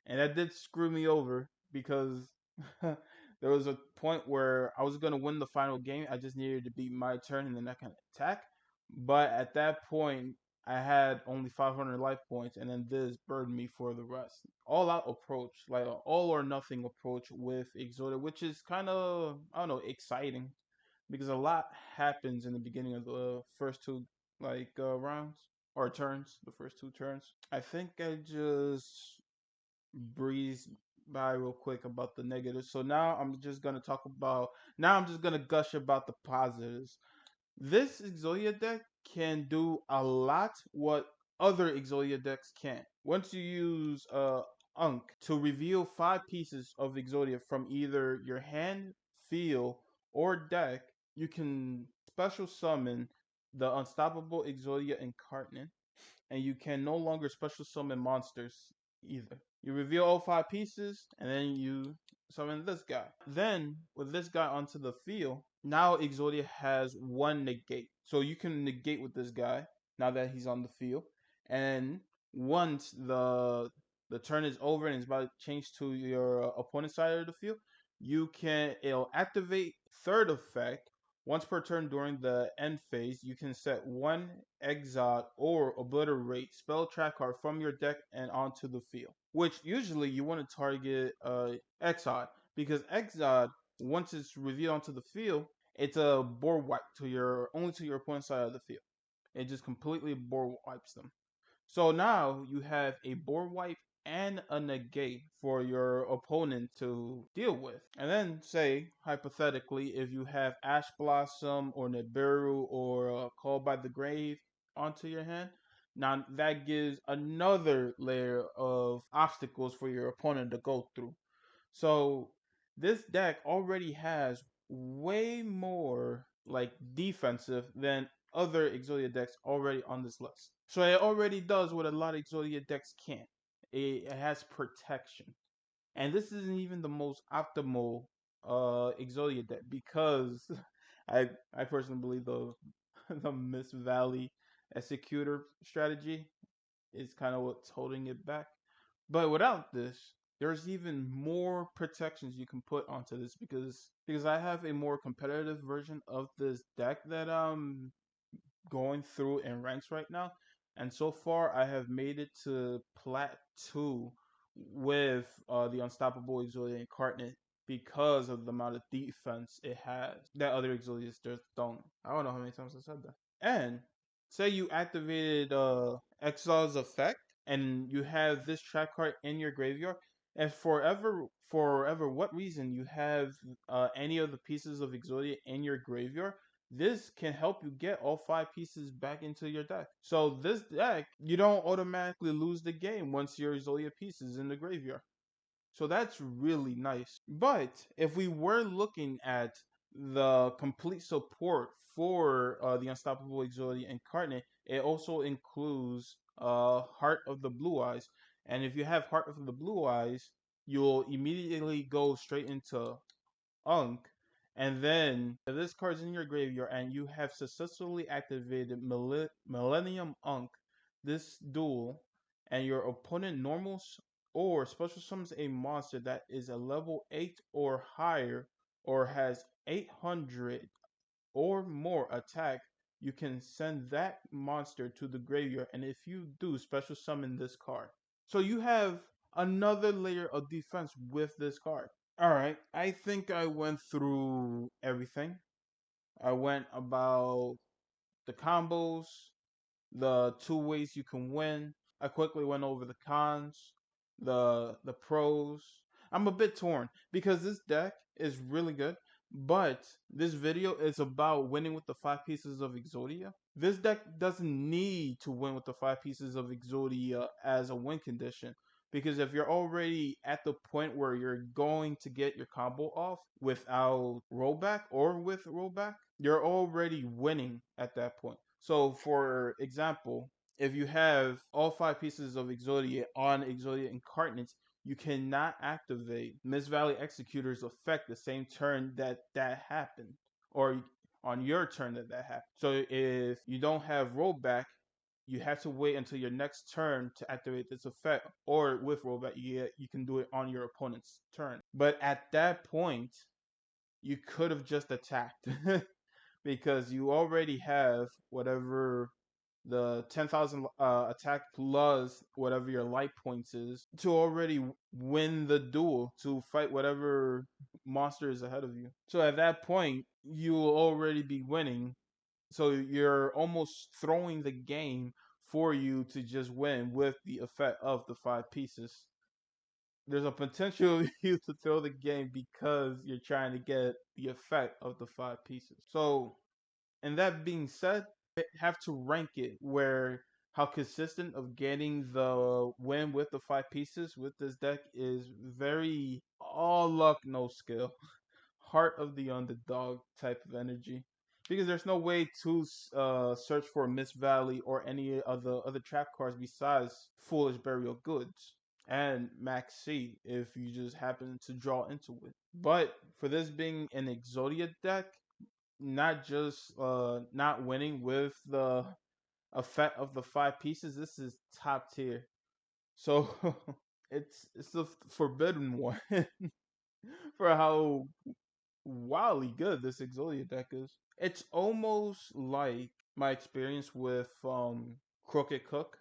that did screw me over, because there was a point where I was gonna win the final game. I just needed to beat my turn, and then I can attack. But at that point, I had only 500 life points, and then this burned me for the rest. All out approach, like an all or nothing approach with Exodia, which is kind of, I don't know, exciting because a lot happens in the beginning of the first two rounds or turns, the first two turns. I think I just breeze by real quick about the negatives. So now I'm just gonna talk about. Now I'm just gonna gush about the positives. This Exodia deck can do a lot what other Exodia decks can't. Once you use Unk to reveal 5 pieces of Exodia from either your hand, field, or deck, you can special summon the Unstoppable Exodia Incarnate, and you can no longer special summon monsters either. You reveal all 5 pieces, and then you summon this guy. Then, with this guy onto the field, now Exodia has 1 negate. So you can negate with this guy now that he's on the field. And once the turn is over and it's about to change to your opponent's side of the field, it'll activate third effect. Once per turn during the end phase, you can set 1 Exod or obliterate spell trap card from your deck and onto the field. Which usually you want to target Exod, because Exod, once it's revealed onto the field, it's a board wipe to your opponent's side of the field. It just completely board wipes them. So now you have a board wipe and a negate for your opponent to deal with. And then say, hypothetically, if you have Ash Blossom or Nibiru or Call by the Grave onto your hand, now that gives another layer of obstacles for your opponent to go through. So this deck already has way more like defensive than other Exodia decks already on this list. So it already does what a lot of Exodia decks can't. It has protection. And this isn't even the most optimal Exodia deck because I personally believe the the Mist Valley Executor strategy is kind of what's holding it back. But without this, there's even more protections you can put onto this because I have a more competitive version of this deck that I'm going through in ranks right now, and so far I have made it to Plat 2 with the Unstoppable Exodia Incarnate because of the amount of defense it has that other Exodias just don't. I don't know how many times I said that. And say you activated Exil's effect and you have this trap card in your graveyard, and forever what reason you have any of the pieces of Exodia in your graveyard, this can help you get all 5 pieces back into your deck. So this deck, you don't automatically lose the game once your Exodia piece is in the graveyard. So that's really nice. But if we were looking at the complete support for the Unstoppable Exodia Incarnate, it also includes Heart of the Blue Eyes. And if you have Heart of the Blue Eyes, you'll immediately go straight into Unk. And then if this card's in your graveyard and you have successfully activated Millennium Unk, this duel, and your opponent normals or special summons a monster that is a level 8 or higher or has 800 or more attack, you can send that monster to the graveyard, and if you do, special summon this card. So you have another layer of defense with this card. Alright, I think I went through everything. I went about the combos, the 2 ways you can win. I quickly went over the cons, the pros. I'm a bit torn because this deck is really good, but this video is about winning with the 5 pieces of Exodia. This deck doesn't need to win with the 5 pieces of Exodia as a win condition. Because if you're already at the point where you're going to get your combo off without rollback or with rollback, you're already winning at that point. So, for example, if you have all 5 pieces of Exodia on Exodia Incarnates, you cannot activate Mist Valley Executor's effect the same turn that happened, or on your turn that happened. So if you don't have rollback, you have to wait until your next turn to activate this effect, or with rollback, you can do it on your opponent's turn. But at that point, you could have just attacked. because you already have whatever the 10,000 attack plus whatever your light points is to already win the duel, to fight whatever monster is ahead of you. So at that point, you will already be winning. So you're almost throwing the game for you to just win with the effect of the 5 pieces. There's a potential you to throw the game because you're trying to get the effect of the 5 pieces. So, and that being said, I have to rank it where how consistent of getting the win with the 5 pieces with this deck is very all luck, no skill. Heart of the underdog type of energy. Because there's no way to search for Mist Valley or any of the other trap cards besides Foolish Burial Goods and Max C if you just happen to draw into it. But for this being an Exodia deck, not just not winning with the effect of the 5 pieces, this is top tier. So it's the forbidden one for how wildly good this Exodia deck is. It's almost like my experience with Crooked Cook.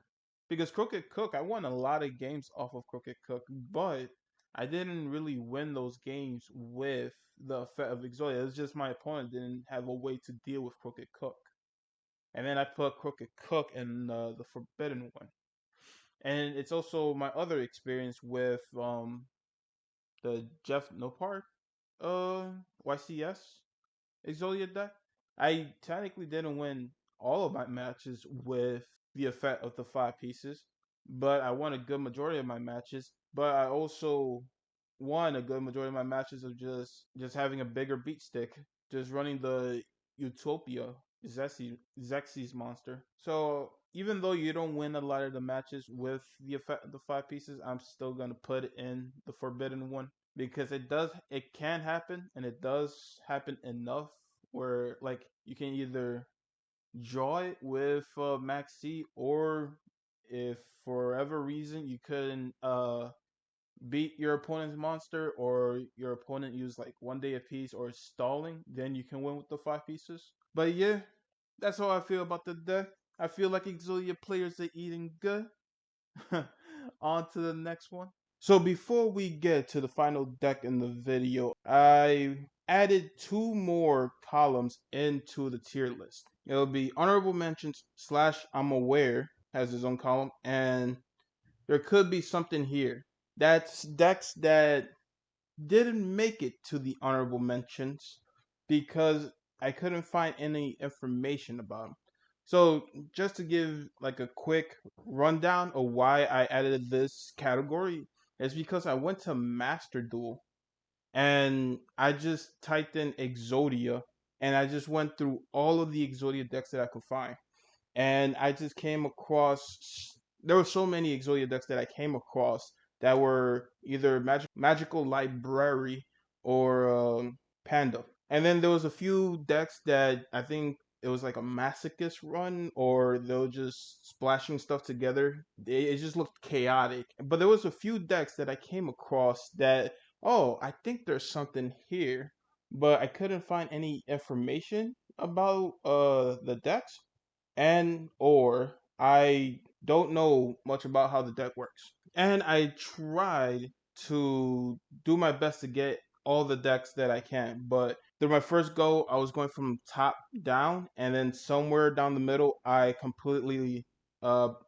Because Crooked Cook, I won a lot of games off of Crooked Cook, but I didn't really win those games with the effect of Exodia. It's just my opponent didn't have a way to deal with Crooked Cook. And then I put Crooked Cook in the Forbidden one. And it's also my other experience with the Jeff Nopart YCS Exodia deck. I technically didn't win all of my matches with the effect of the 5 pieces, but I won a good majority of my matches. But I also won a good majority of my matches of just having a bigger beat stick, just running the Utopia Xexy's monster. So even though you don't win a lot of the matches with the effect of the 5 pieces, I'm still gonna put it in the forbidden one because it can happen and it does happen enough where like you can either draw it with Max C, or if for whatever reason you couldn't beat your opponent's monster, or your opponent used like 1 day apiece or stalling, then you can win with the 5 pieces. But yeah, that's how I feel about the deck. I feel like Exodia players are eating good. On to the next one. So before we get to the final deck in the video, I added 2 more columns into the tier list. It'll be honorable mentions slash I'm aware has his own column, and there could be something here. That's decks that didn't make it to the honorable mentions because I couldn't find any information about them. So just to give like a quick rundown of why I added this category is because I went to Master Duel and I just typed in Exodia and I just went through all of the Exodia decks that I could find. And I just came across there were so many Exodia decks that I came across that were either Magical Library or Panda. And then there was a few decks that I think it was like a masochist run, or they were just splashing stuff together. It just looked chaotic. But there was a few decks that I came across that, oh, I think there's something here, but I couldn't find any information about the decks, and or I don't know much about how the deck works. And I tried to do my best to get all the decks that I can, but through my first go, I was going from top down, and then somewhere down the middle, I completely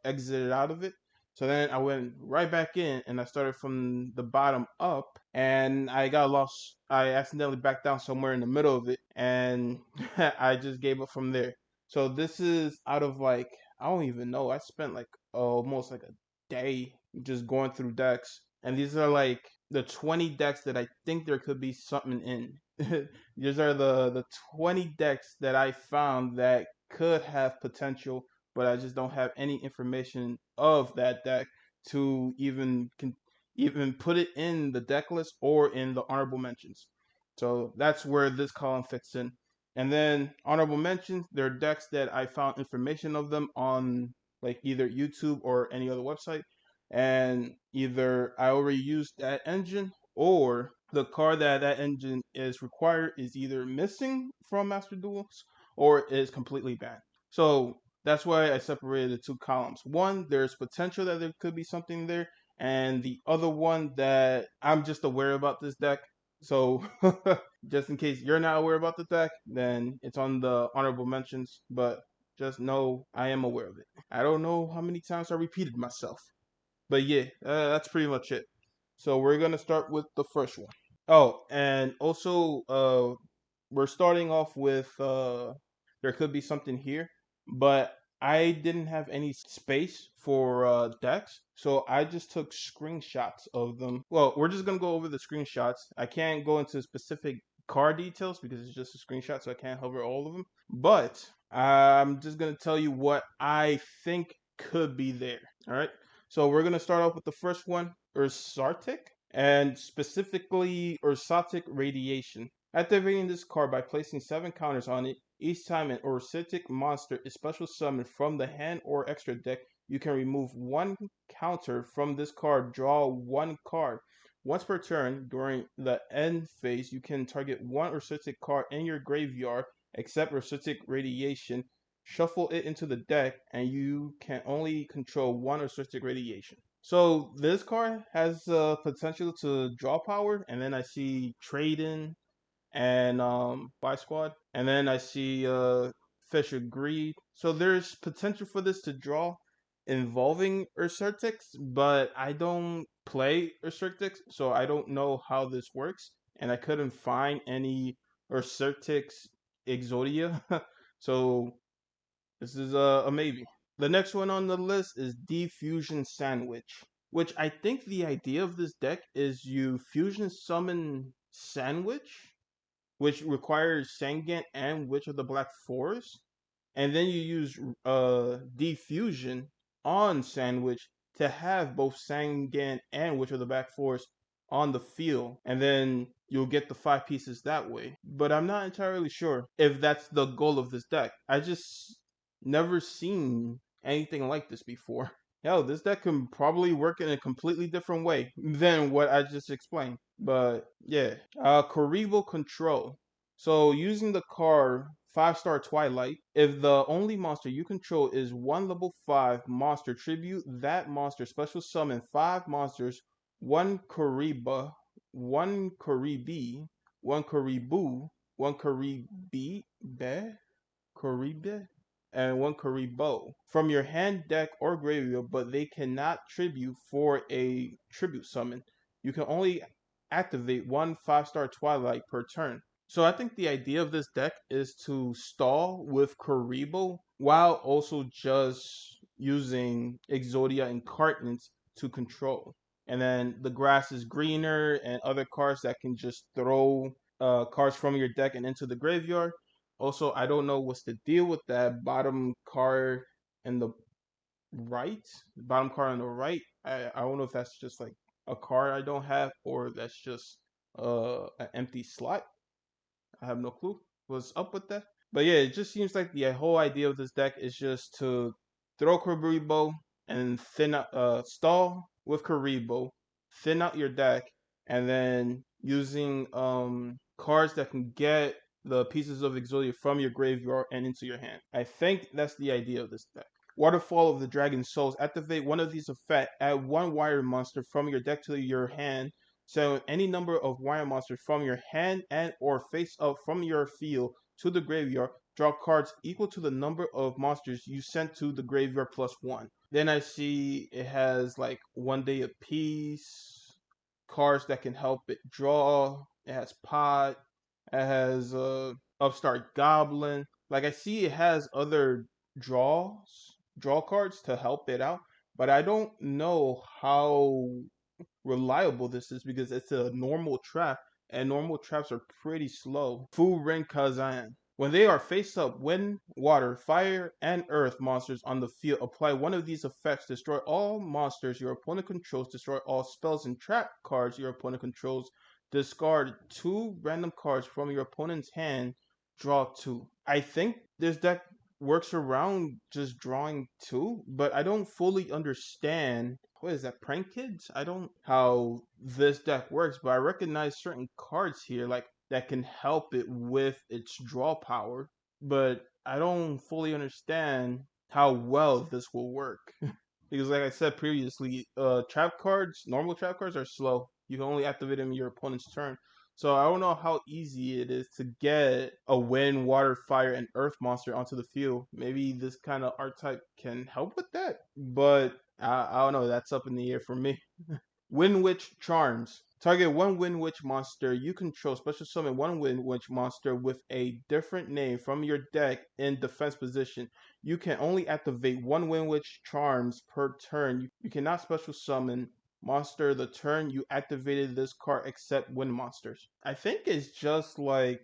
exited out of it. So then I went right back in, and I started from the bottom up, and I got lost. I accidentally backed down somewhere in the middle of it, and I just gave up from there. So this is out of like I don't even know. I spent like almost like a day just going through decks, and these are like the 20 decks that I think there could be something in. These are the 20 decks that I found that could have potential, but I just don't have any information of that deck to even put it in the deck list or in the honorable mentions. So that's where this column fits in. And then honorable mentions, there are decks that I found information of them on like either YouTube or any other website. And either I already used that engine, or the card that engine is required is either missing from Master Duels, or is completely banned. So that's why I separated the two columns. One, there's potential that there could be something there, and the other one that I'm just aware about this deck. So just in case you're not aware about the deck, then it's on the honorable mentions, but just know I am aware of it. I don't know how many times I repeated myself, but yeah, that's pretty much it. So we're gonna start with the first one. Oh, and also, we're starting off with there could be something here, but I didn't have any space for decks, so I just took screenshots of them. Well, we're just gonna go over the screenshots. I can't go into specific card details because it's just a screenshot, so I can't cover all of them. But I'm just gonna tell you what I think could be there. All right. So we're gonna start off with the first one, Ursartic, and specifically Ursotic Radiation. Activating this card by placing 7 counters on it. Each time an Ursotic monster is special summoned from the hand or extra deck, you can remove 1 counter from this card, draw 1 card. Once per turn, during the end phase, you can target 1 Ursotic card in your graveyard, except Ursotic Radiation, shuffle it into the deck, and you can only control 1 Ursotic Radiation. So this card has potential to draw power, and then I see trade in and Fly Squad, and then I see Fisher Greed. So there's potential for this to draw involving Ursertics, but I don't play Ursertics, so I don't know how this works, and I couldn't find any Ursertics Exodia, so this is a maybe. The next one on the list is Defusion Sandwich, which I think the idea of this deck is you fusion summon Sandwich, which requires Sangant and Witch of the Black Forest, and then you use Defusion on Sandwich to have both Sangant and Witch of the Black Forest on the field, and then you'll get the 5 pieces that way. But I'm not entirely sure if that's the goal of this deck. I just never seen anything like this before. Hell, this deck can probably work in a completely different way than what I just explained. But yeah, Karibo Control. So using the card 5-star Twilight, if the only monster you control is 1 level 5 monster, tribute that monster, special summon 5 monsters, 1 Kariba, 1 Karibi, 1 Karibu, 1 Karibi, Karibe, and 1 Karibo from your hand, deck, or graveyard, but they cannot tribute for a tribute summon. You can only activate 1 5-star Twilight per turn. So I think the idea of this deck is to stall with Karibo while also just using Exodia Incarnate to control. And then the grass is greener and other cards that can just throw cards from your deck and into the graveyard. Also, I don't know what's the deal with that bottom card in the right, bottom card on the right. I don't know if that's just like a card I don't have or that's just an empty slot. I have no clue what's up with that. But yeah, it just seems like the whole idea of this deck is just to throw Karibo and thin out, stall with Karibo, thin out your deck, and then using cards that can get the pieces of Exodia from your graveyard and into your hand. I think that's the idea of this deck. Waterfall of the Dragon Souls. Activate one of these effects. Add 1 wire monster from your deck to your hand. So any number of wire monsters from your hand and or face up from your field to the graveyard. Draw cards equal to the number of monsters you sent to the graveyard plus 1. Then I see it has like 1 day a piece, cards that can help it draw. It has Pod. It has Upstart Goblin. Like I see it has other draw cards to help it out, but I don't know how reliable this is because it's a normal trap and normal traps are pretty slow. Fu Ren Kazan. When they are face up, wind, water, fire, and earth monsters on the field, apply one of these effects. Destroy all monsters your opponent controls. Destroy all spells and trap cards your opponent controls. Discard 2 random cards from your opponent's hand. Draw 2. I think this deck works around just drawing 2, but I don't fully understand. What is that, Prank Kids? I don't how this deck works, but I recognize certain cards here like that can help it with its draw power. but I don't fully understand how well this will work. Because like I said previously, normal trap cards are slow. You can only activate them in your opponent's turn. So I don't know how easy it is to get a wind, water, fire, and earth monster onto the field. Maybe this kind of archetype can help with that, but I don't know. That's up in the air for me. Wind Witch Charms. Target one Wind Witch monster you control. Special summon one Wind Witch monster with a different name from your deck in defense position. You can only activate one Wind Witch Charms per turn. You cannot special summon monster the turn you activated this card except wind monsters. I think it's just like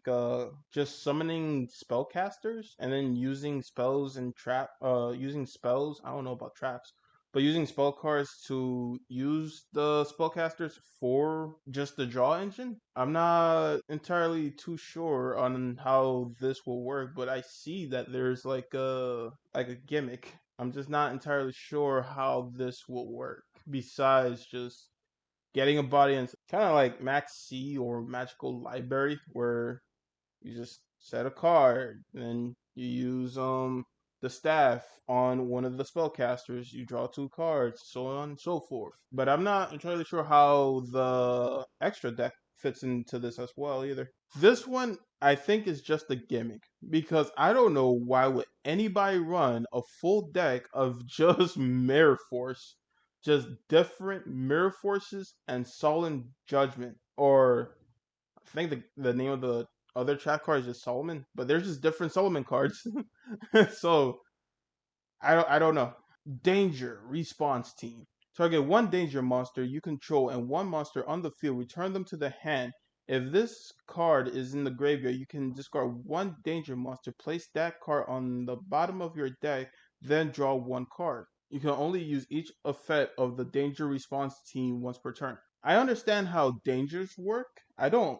just summoning spellcasters and then using spells and using spells. I don't know about traps, but using spell cards to use the spellcasters for just the draw engine. I'm not entirely too sure on how this will work, but I see that there's like a gimmick. I'm just not entirely sure how this will work. Besides just getting a body and kind of like Max C or Magical Library, where you just set a card, and you use the staff on one of the spellcasters. You draw two cards, so on and so forth. But I'm not entirely sure how the extra deck fits into this as well either. This one I think is just a gimmick because I don't know why would anybody run a full deck of just Mirror Force, just different Mirror Forces and Solemn Judgment, or I think the name of the other chat card is just Solomon, but there's just different Solomon cards. So I don't know. Danger response team. Target one danger monster you control and one monster on the field. Return them to the hand. If this card is in the graveyard, you can discard one danger monster. Place that card on the bottom of your deck, then draw one card. You can only use each effect of the danger response team once per turn. I understand how dangers work. I don't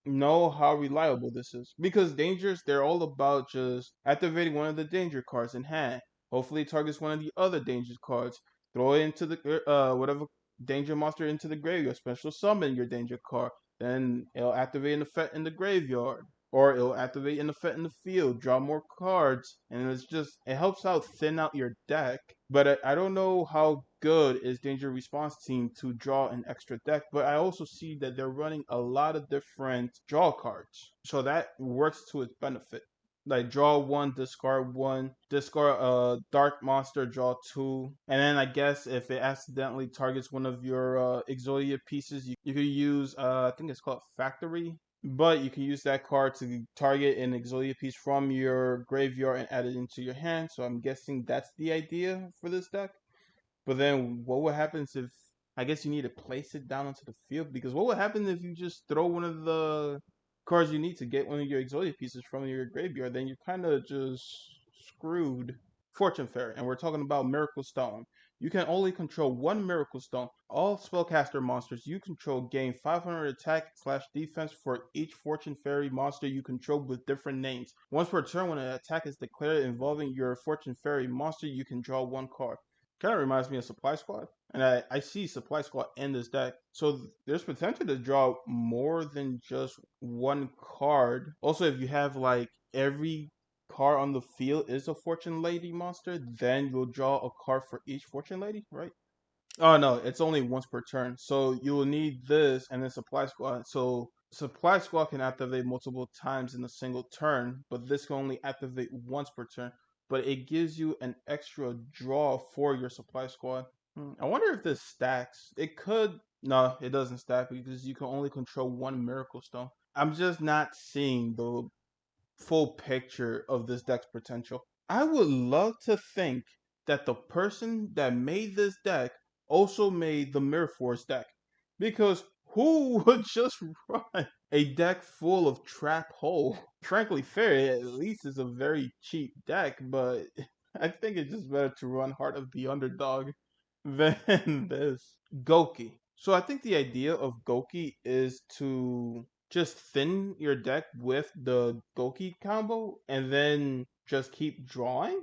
know how reliable this is because dangers, they're all about just activating one of the danger cards in hand. Hopefully it targets one of the other danger cards. Throw it into the whatever danger monster into the graveyard. Special summon your danger card. Then it'll activate an effect in the graveyard, or it'll activate an effect in the field. Draw more cards, and it helps out thin out your deck. But I don't know how good is Danger Response Team to draw an extra deck. But I also see that they're running a lot of different draw cards, so that works to its benefit. Like draw one, discard a dark monster, draw two, and then I guess if it accidentally targets one of your Exodia pieces, you could use I think it's called Factory, but you can use that card to target an Exodia piece from your graveyard and add it into your hand. So I'm guessing that's the idea for this deck. But then what would happen if I guess you need to place it down onto the field? Because what would happen if you just throw one of the cards you need to get one of your Exodia pieces from your graveyard? Then you're kind of just screwed. Fortune Fairy, and we're talking about Miracle Stone. You can only control one Miracle Stone. All spellcaster monsters you control gain 500 attack/defense for each Fortune Fairy monster you control with different names. Once per turn, when an attack is declared involving your Fortune Fairy monster, you can draw one card. Kind of reminds me of Supply Squad, and I see Supply Squad in this deck, so there's potential to draw more than just one card. Also, if you have like every card on the field is a Fortune Lady monster, then you'll draw a card for each Fortune Lady, right? Oh no, it's only once per turn. So you will need this and then Supply Squad. So Supply Squad can activate multiple times in a single turn, but this can only activate once per turn. But it gives you an extra draw for your Supply Squad. I wonder if this stacks. It could. No, it doesn't stack because you can only control one Miracle Stone. I'm just not seeing the full picture of this deck's potential. I would love to think that the person that made this deck also made the Mirror Force deck. Because who would just run a deck full of Trap Hole? Frankly, fair, at least it's a very cheap deck, but I think it's just better to run Heart of the Underdog than this. Goki. So I think the idea of Goki is to just thin your deck with the Goki combo and then just keep drawing.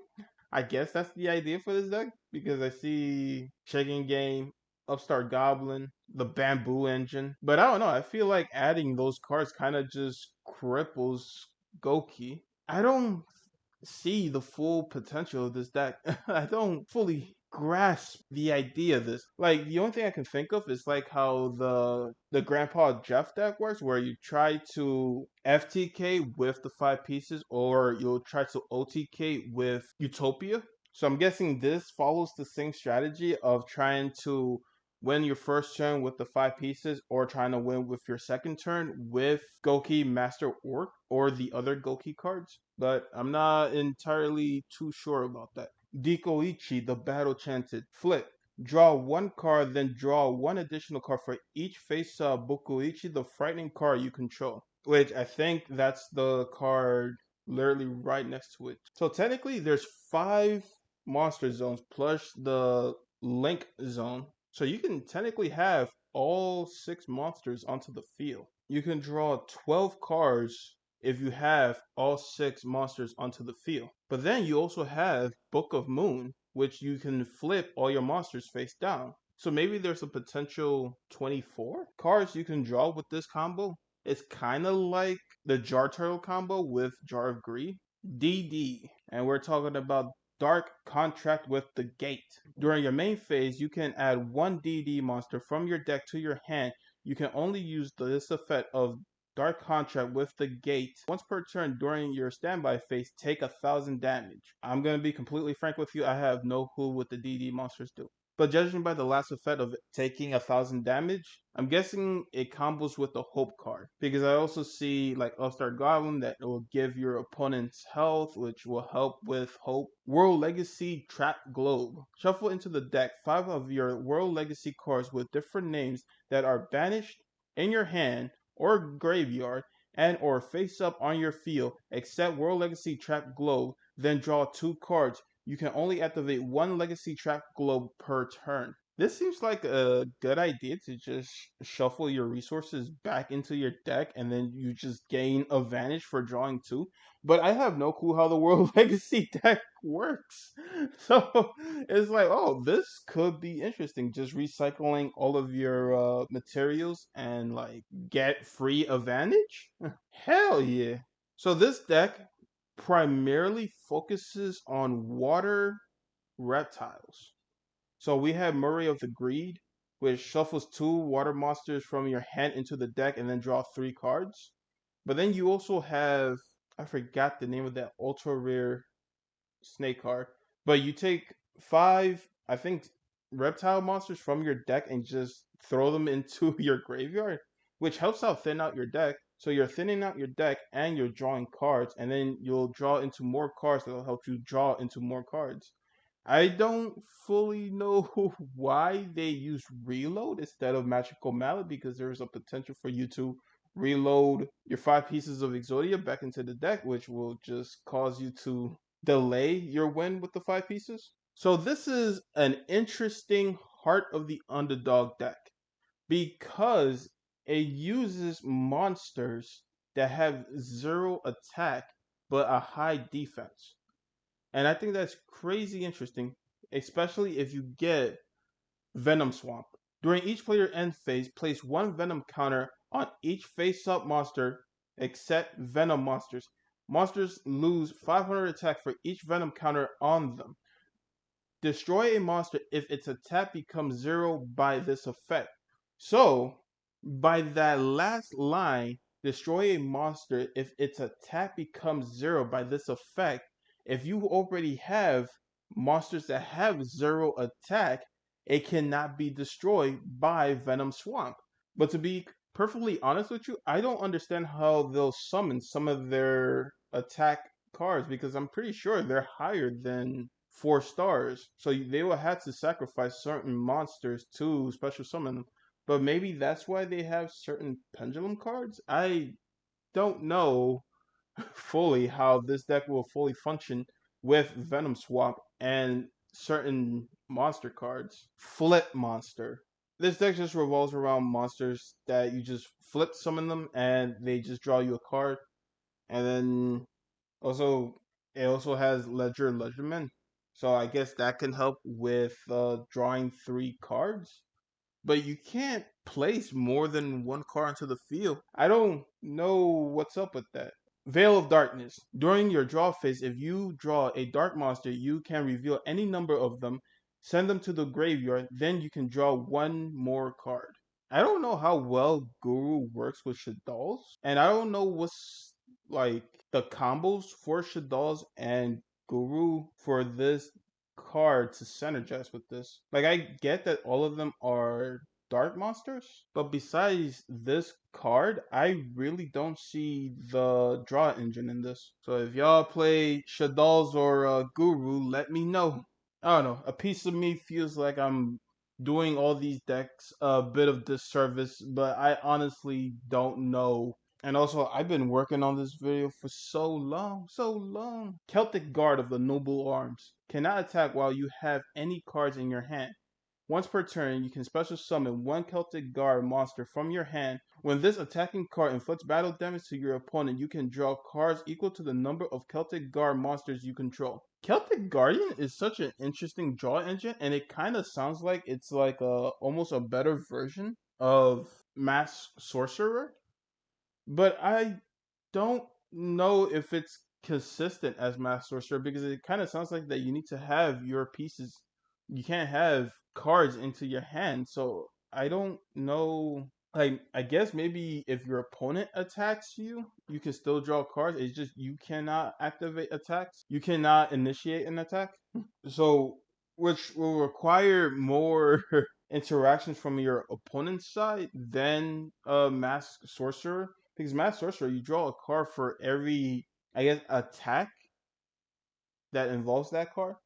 I guess that's the idea for this deck because I see Shaking Game, Upstart Goblin, the Bamboo Engine. But I don't know, I feel like adding those cards kind of just cripples Goki. I don't see the full potential of this deck. I don't fully grasp the idea of this. Like the only thing I can think of is like how the Grandpa Jeff deck works, where you try to FTK with the 5 pieces, or you'll try to OTK with Utopia. So I'm guessing this follows the same strategy of trying to win your first turn with the 5 pieces, or trying to win with your second turn with Goki Master Orc or the other Goki cards. But I'm not entirely too sure about that. Dikoichi, the Battle Chanted. Flip. Draw 1 card, then draw 1 additional card for each face-up Bokuichi, the frightening card you control. Which I think that's the card literally right next to it. So technically there's 5 monster zones plus the link zone. So you can technically have all 6 monsters onto the field. You can draw 12 cards if you have all 6 monsters onto the field. But then you also have Book of Moon, which you can flip all your monsters face down. So maybe there's a potential 24 cards you can draw with this combo. It's kind of like the Jar Turtle combo with Jar of Greed. DD, and we're talking about Dark Contract with the Gate. During your main phase, you can add 1 DD monster from your deck to your hand. You can only use this effect of Dark Contract with the Gate once per turn during your standby phase. Take 1,000 damage. I'm going to be completely frank with you, I have no clue what the DD monsters do. But judging by the last effect of taking 1,000 damage, I'm guessing it combos with the Hope card. Because I also see like Upstart Goblin that will give your opponent's health, which will help with Hope. World Legacy Trap Globe. Shuffle into the deck 5 of your World Legacy cards with different names that are banished in your hand or graveyard and or face up on your field, except World Legacy Trap Globe, then draw 2 cards. You can only activate 1 Legacy Trap Globe per turn. This seems like a good idea to just shuffle your resources back into your deck and then you just gain advantage for drawing 2. But I have no clue how the World Legacy deck works. So it's like, oh, this could be interesting. Just recycling all of your materials and like get free advantage? Hell yeah. So this deck primarily focuses on water reptiles. So we have Murray of the Greed, which shuffles 2 water monsters from your hand into the deck and then draw 3 cards. But then you also have, I forgot the name of that ultra rare snake card. But you take 5, I think, reptile monsters from your deck and just throw them into your graveyard, which helps out thin out your deck. So you're thinning out your deck and you're drawing cards, and then you'll draw into more cards that will help you draw into more cards. I don't fully know why they use reload instead of magical mallet, because there's a potential for you to reload your 5 pieces of Exodia back into the deck, which will just cause you to delay your win with the 5 pieces. So this is an interesting Heart of the Underdog deck because it uses monsters that have 0 attack but a high defense. And I think that's crazy interesting, especially if you get Venom Swamp. During each player end phase, place 1 Venom counter on each face-up monster except Venom monsters. Monsters lose 500 attack for each Venom counter on them. Destroy a monster if its attack becomes 0 by this effect. So, by that last line, destroy a monster if its attack becomes 0 by this effect. If you already have monsters that have 0 attack, it cannot be destroyed by Venom Swamp. But to be perfectly honest with you, I don't understand how they'll summon some of their attack cards, because I'm pretty sure they're higher than 4 stars. So they will have to sacrifice certain monsters to special summon them. But maybe that's why they have certain pendulum cards. I don't know fully how this deck will fully function with Venom Swamp and certain monster cards. Flip monster. This deck just revolves around monsters that you just flip summon them and they just draw you a card. And then also it also has Legerdemain. So I guess that can help with drawing 3 cards. But you can't place more than 1 card into the field. I don't know what's up with that. Veil of Darkness. During your draw phase, if you draw a dark monster, you can reveal any number of them, send them to the graveyard, then you can draw one more card. I don't know how well Guru works with Shaddolls, and I don't know what's like the combos for Shaddolls and Guru for this card to synergize with this. Like, I get that all of them are dark monsters, but besides this card, I really don't see the draw engine in this. So if y'all play Shaddolls or Guru, let me know. I don't know. A piece of me feels like I'm doing all these decks a bit of disservice, but I honestly don't know. And also, I've been working on this video for so long, so long. Celtic Guard of the Noble Arms cannot attack while you have any cards in your hand. Once per turn, you can special summon one Celtic Guard monster from your hand. When this attacking card inflicts battle damage to your opponent, you can draw cards equal to the number of Celtic Guard monsters you control. Celtic Guardian is such an interesting draw engine, and it kind of sounds like it's like almost a better version of Mass Sorcerer. But I don't know if it's consistent as Mass Sorcerer because it kind of sounds like that you need to have your pieces. You can't have cards into your hand, so I don't know. I guess maybe if your opponent attacks you, you can still draw cards. It's just you cannot activate attacks. You cannot initiate an attack. So which will require more interactions from your opponent's side than Mass Sorcerer. Because Mass Sorcerer, you draw a card for every, I guess, attack that involves that card.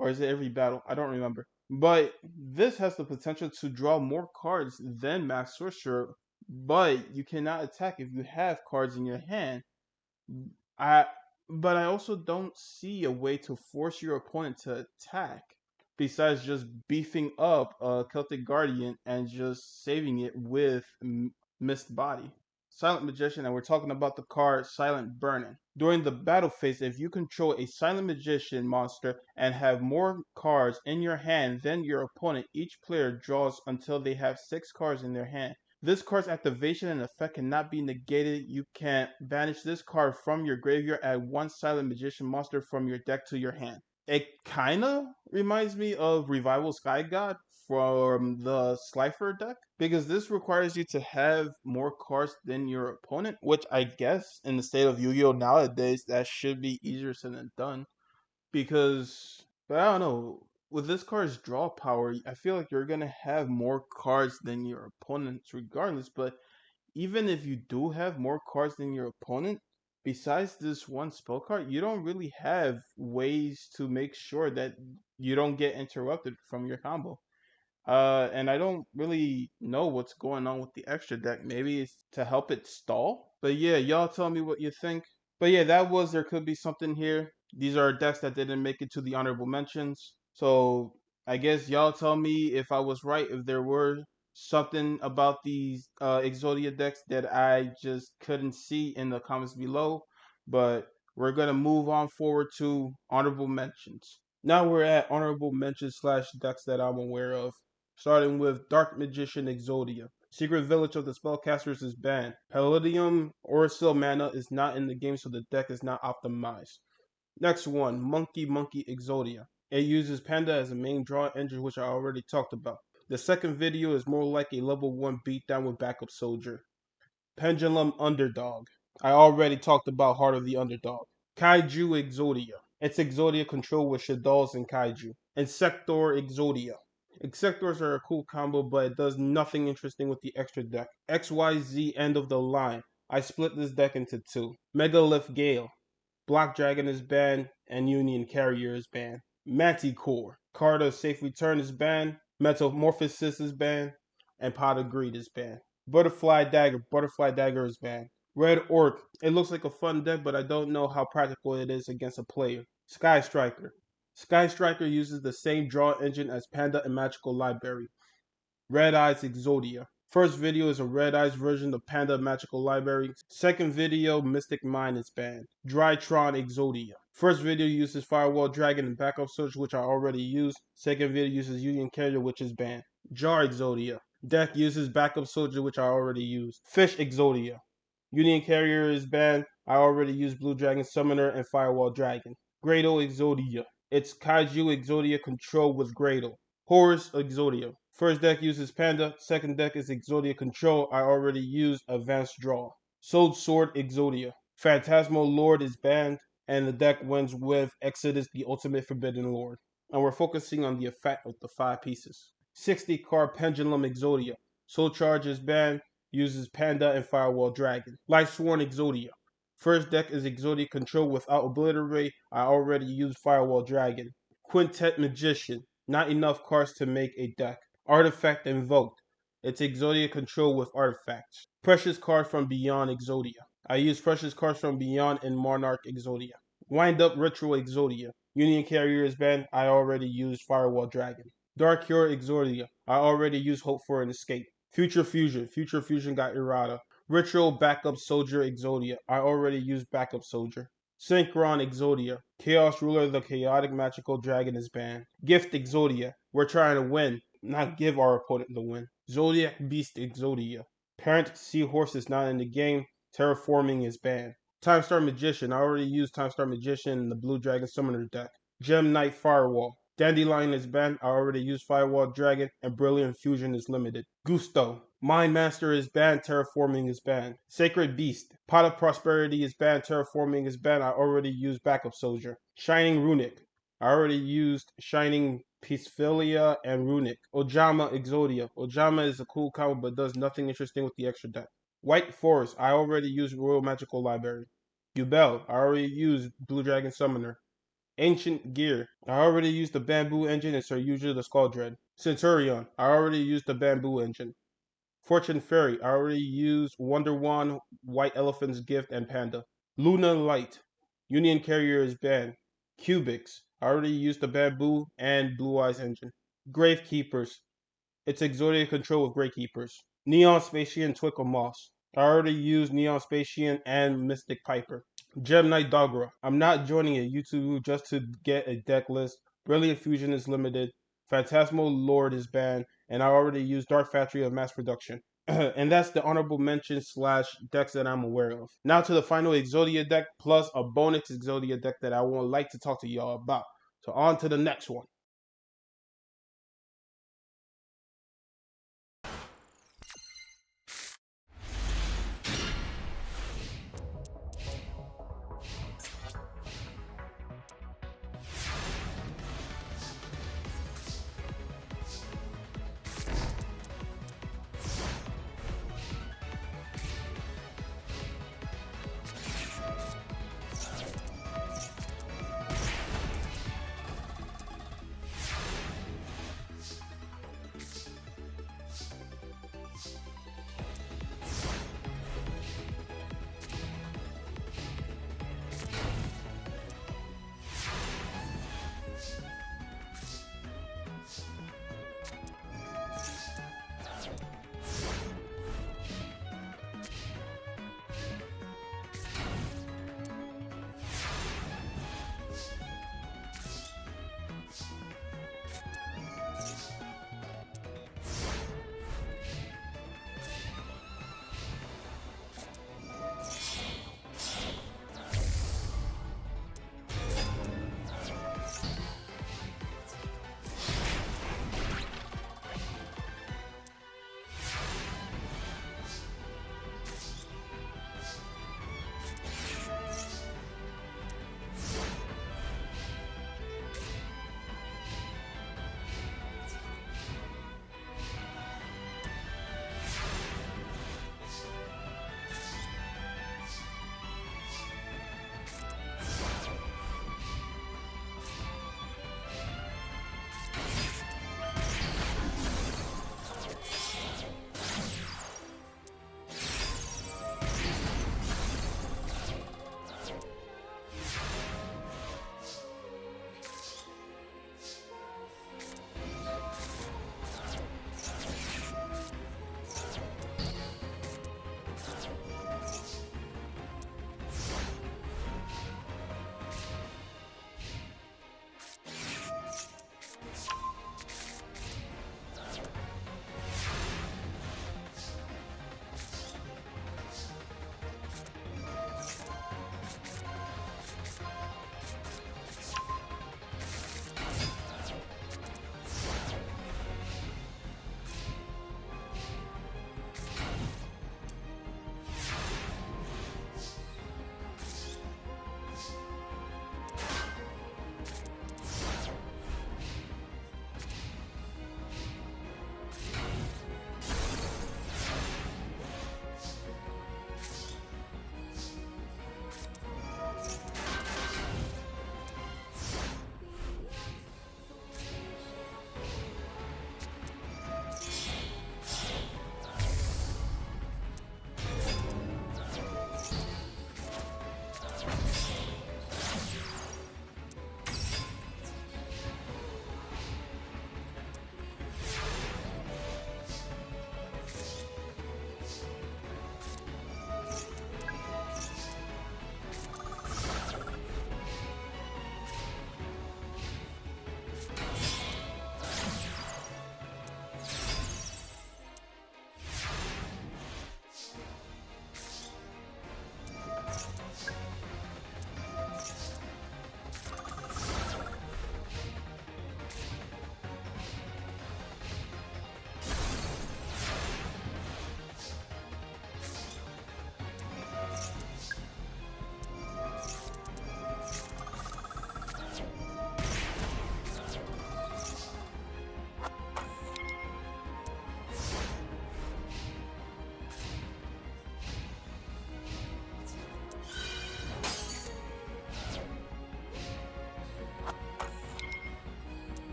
Or is it every battle? I don't remember. But this has the potential to draw more cards than Mass Sorcerer, but you cannot attack if you have cards in your hand. I but I also don't see a way to force your opponent to attack besides just beefing up Celtic Guardian and just saving it with Mist Body. Silent Magician, and we're talking about the card Silent Burning. During the battle phase, if you control a Silent Magician monster and have more cards in your hand than your opponent, each player draws until they have 6 cards in their hand. This card's activation and effect cannot be negated. You can banish this card from your graveyard, add one Silent Magician monster from your deck to your hand. It kinda reminds me of Revival Sky God from the Slifer deck, because this requires you to have more cards than your opponent, which I guess in the state of Yu-Gi-Oh nowadays, that should be easier said than done. But I don't know, with this card's draw power, I feel like you're gonna have more cards than your opponents regardless, but even if you do have more cards than your opponent, besides this one spell card, you don't really have ways to make sure that you don't get interrupted from your combo. And I don't really know what's going on with the extra deck. Maybe it's to help it stall. But yeah, y'all tell me what you think. But yeah, there could be something here. These are decks that didn't make it to the honorable mentions. So I guess y'all tell me if I was right, if there were something about these Exodia decks that I just couldn't see in the comments below. But we're gonna move on forward to honorable mentions. Now we're at honorable mentions slash decks that I'm aware of. Starting with Dark Magician Exodia. Secret Village of the Spellcasters is banned. Palladium Orasil mana is not in the game, so the deck is not optimized. Next one, Monkey Exodia. It uses Panda as a main draw engine, which I already talked about. The second video is more like a level 1 beatdown with backup soldier. Pendulum Underdog. I already talked about Heart of the Underdog. Kaiju Exodia. It's Exodia control with Shaddolls and Kaiju. Insector Exodia. Insectors are a cool combo, but it does nothing interesting with the extra deck. XYZ end of the line. I split this deck into 2. Megalith Gale. Black Dragon is banned, and Union Carrier is banned. Manticore. Card of Safe Return is banned. Metamorphosis is banned. And Pot of Greed is banned. Butterfly Dagger is banned. Red Orc. It looks like a fun deck, but I don't know how practical it is against a player. Sky Striker. Sky Striker uses the same draw engine as Panda and Magical Library. Red Eyes Exodia. First video is a Red Eyes version of Panda Magical Library. Second video, Mystic Mine is banned. Drytron Exodia. First video uses Firewall Dragon and Backup Search, which I already used. Second video uses Union Carrier, which is banned. Jar Exodia. Deck uses Backup Soldier, which I already used. Fish Exodia. Union Carrier is banned. I already used Blue Dragon Summoner and Firewall Dragon. Gradle Exodia. It's Kaiju Exodia Control with Gradle. Horus Exodia. First deck uses Panda. Second deck is Exodia Control. I already used Advanced Draw. Soul Sword Exodia. Phantasmal Lord is banned, and the deck wins with Exodus, the Ultimate Forbidden Lord. And we're focusing on the effect of the 5 pieces. 60 card Pendulum Exodia. Soul Charge is banned, uses Panda and Firewall Dragon. Lightsworn Exodia. First deck is Exodia Control without Obliterate. I already used Firewall Dragon. Quintet Magician. Not enough cards to make a deck. Artifact Invoked. It's Exodia Control with Artifacts. Precious Card from Beyond Exodia. I use Precious Cards from Beyond in Monarch Exodia. Wind Up Ritual Exodia. Union Carrier is banned. I already used Firewall Dragon. Dark Cure Exodia. I already used Hope for an Escape. Future Fusion. Future Fusion got errata. Ritual Backup Soldier Exodia. I already used Backup Soldier. Synchron Exodia. Chaos Ruler the Chaotic Magical Dragon is banned. Gift Exodia. We're trying to win, not give our opponent the win. Zodiac Beast Exodia. Parent Seahorse is not in the game. Terraforming is banned. Time Star Magician. I already used Time Star Magician in the Blue Dragon Summoner deck. Gem Knight Firewall. Dandelion is banned. I already used Firewall Dragon, and Brilliant Fusion is limited. Gusto. Mind Master is banned. Terraforming is banned. Sacred Beast. Pot of Prosperity is banned. Terraforming is banned. I already used Backup Soldier. Shining Runick. I already used Shining Peacephilia and Runick. Ojama Exodia. Ojama is a cool combo but does nothing interesting with the extra deck. White Forest. I already used Royal Magical Library. Yubel. I already used Blue Dragon Summoner. Ancient Gear. I already used the Bamboo Engine and Sir Yugioh the Skull Dread. Centurion. I already used the Bamboo Engine. Fortune Fairy. I already used Wonder Wand, White Elephant's Gift, and Panda. Luna Light. Union Carrier is banned. Cubics. I already used the Bamboo and Blue Eyes Engine. Gravekeepers. It's Exodia Control with Gravekeepers. Neon Spacian Twinkle Moss. I already used Neon Spacian and Mystic Piper. Gem Knight Dogra. I'm not joining a YouTube just to get a deck list. Brilliant Fusion is limited. Phantasmal Lord is banned. And I already used Dark Factory of Mass Production. And that's the honorable mention / decks that I'm aware of. Now to the final Exodia deck plus a bonus Exodia deck that I would like to talk to y'all about. So on to the next one.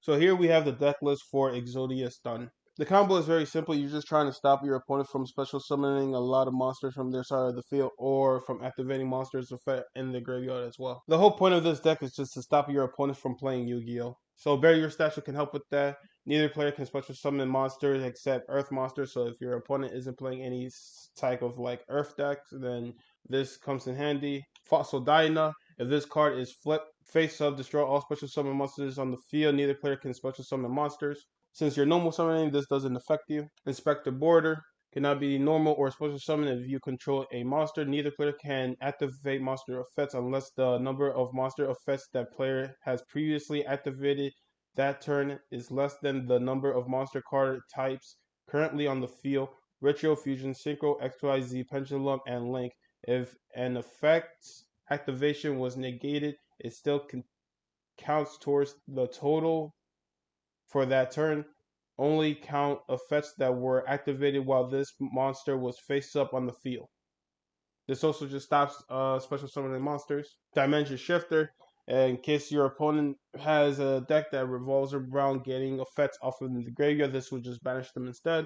So here we have the deck list for Exodia Stun. The combo is very simple. You're just trying to stop your opponent from special summoning a lot of monsters from their side of the field or from activating monsters effect in the graveyard as well. The whole point of this deck is just to stop your opponent from playing Yu-Gi-Oh! So Bury Your Statue can help with that. Neither player can special summon monsters except Earth monsters. So if your opponent isn't playing any type of like Earth decks, then this comes in handy. Fossil Dyna. If this card is flipped face up, destroy all special summon monsters on the field. Neither player can special summon monsters. Since you're normal summoning, this doesn't affect you. Inspector Border cannot be normal or special summon if you control a monster. Neither player can activate monster effects unless the number of monster effects that player has previously activated that turn is less than the number of monster card types currently on the field. Retro, Fusion, Synchro, XYZ, Pendulum, and Link. If an effect's activation was negated, it still counts towards the total for that turn. Only count effects that were activated while this monster was face up on the field. This also just stops special summoning monsters. Dimension Shifter. In case your opponent has a deck that revolves around getting effects off of the graveyard, this will just banish them instead.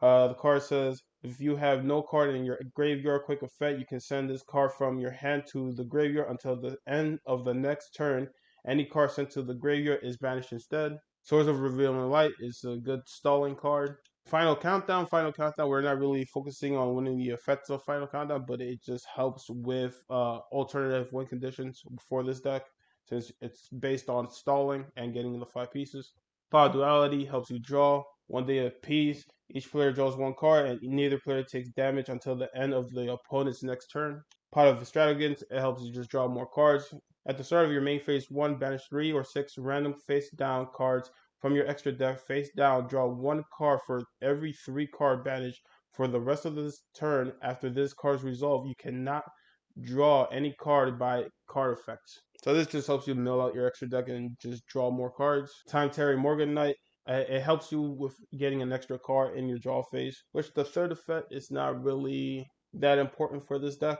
The card says, if you have no card in your graveyard quick effect, you can send this card from your hand to the graveyard until the end of the next turn. Any card sent to the graveyard is banished instead. Swords of Revealing Light is a good stalling card. Final Countdown. Final Countdown, we're not really focusing on winning the effects of Final Countdown, but it just helps with alternative win conditions for this deck, since it's based on stalling and getting the 5 pieces. Power Duality helps you draw 1 day apiece. Each player draws 1 card, and neither player takes damage until the end of the opponent's next turn. Pot of Extravagance, it helps you just draw more cards. At the start of your main phase 1, banish 3 or 6 random face down cards from your extra deck face down. Draw 1 card for every 3 card banished. For the rest of this turn, after this card's resolve, you cannot draw any card by card effects. So this just helps you mill out your extra deck and just draw more cards. Time Terry Morganite. It helps you with getting an extra card in your draw phase, which the third effect is not really that important for this deck.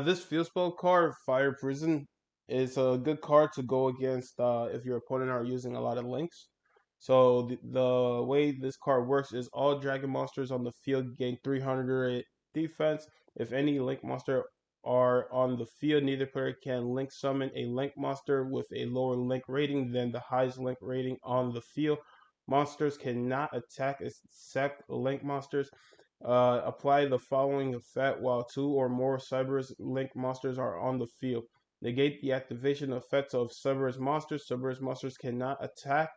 This field spell card, Fire Prison, is a good card to go against if your opponent are using a lot of links. So the way this card works is all dragon monsters on the field gain 300 defense. If any link monster are on the field, neither player can link summon a link monster with a lower link rating than the highest link rating on the field. Monsters cannot attack except link monsters. Apply the following effect while 2 or more Cerberus link monsters are on the field. Negate the activation effects of Cerberus monsters. Cerberus monsters cannot attack,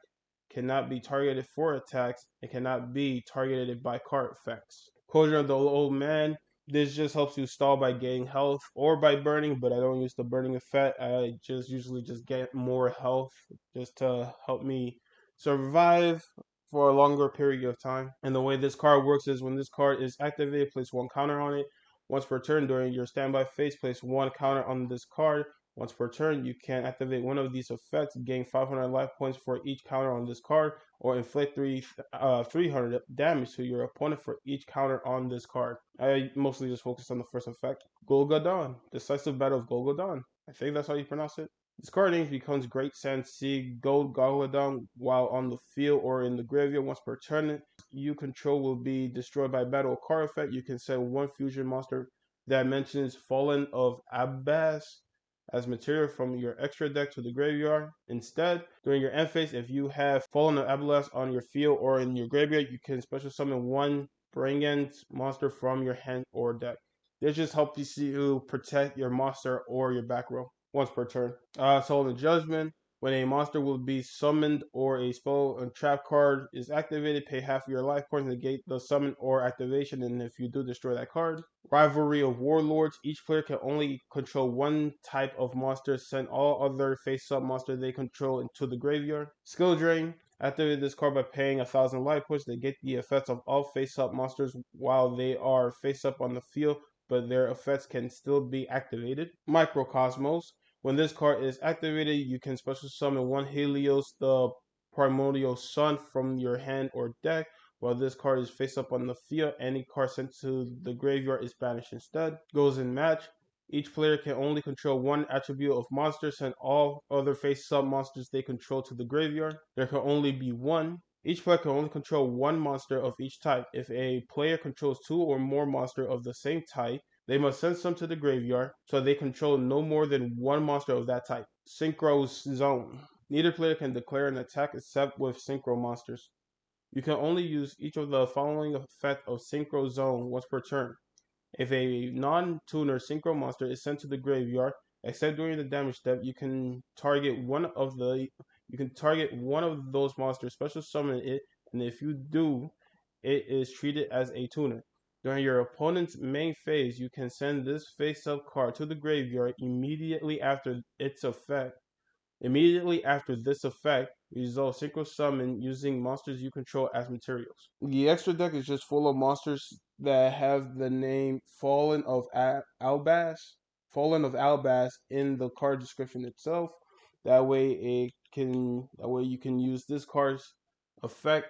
cannot be targeted for attacks, and cannot be targeted by card effects. Closure of the Old Man. This just helps you stall by gaining health or by burning, but I don't use the burning effect. I just usually just get more health just to help me survive for a longer period of time. And the way this card works is when this card is activated, place 1 counter on it. Once per turn during your standby phase, place 1 counter on this card. Once per turn, you can activate one of these effects, gain 500 life points for each counter on this card, or inflict 300 damage to your opponent for each counter on this card. I mostly just focus on the first effect. Golgadon, Decisive Battle of Golgadon. I think that's how you pronounce it. This card name becomes Great Sansi Gold Golgadon while on the field or in the graveyard. Once per turn, you control will be destroyed by battle card effect. You can send 1 fusion monster that mentions Fallen of Abbas as material from your extra deck to the graveyard. Instead, during your end phase, if you have Fallen of Abylas on your field or in your graveyard, you can special summon 1 Brigand monster from your hand or deck. This just helps you protect your monster or your back row once per turn. Soul Judgment. When a monster will be summoned or a spell and trap card is activated, pay half of your life points to negate the summon or activation, and if you do, destroy that card. Rivalry of Warlords. Each player can only control 1 type of monster. Send all other face-up monsters they control into the graveyard. Skill Drain. Activate this card by paying 1,000 life points to negate the effects of all face-up monsters while they are face-up on the field, but their effects can still be activated. Microcosmos. When this card is activated, you can special summon 1 Helios, the primordial sun, from your hand or deck. While this card is face up on the field, any card sent to the graveyard is banished instead. Goes in match. Each player can only control one attribute of monsters, send all other face-up monsters they control to the graveyard. There can only be one. Each player can only control one monster of each type. If a player controls two or more monsters of the same type, they must send some to the graveyard, so they control no more than one monster of that type. Synchro Zone. Neither player can declare an attack except with synchro monsters. You can only use each of the following effect of Synchro Zone once per turn. If a non-tuner synchro monster is sent to the graveyard, except during the damage step, you can target one of those monsters, special summon it, and if you do, it is treated as a tuner. During your opponent's main phase, you can send this face-up card to the graveyard immediately after its effect. Immediately after this effect, resolve synchro summon using monsters you control as materials. The extra deck is just full of monsters that have the name Fallen of Albaz in the card description itself. That way you can use this card's effect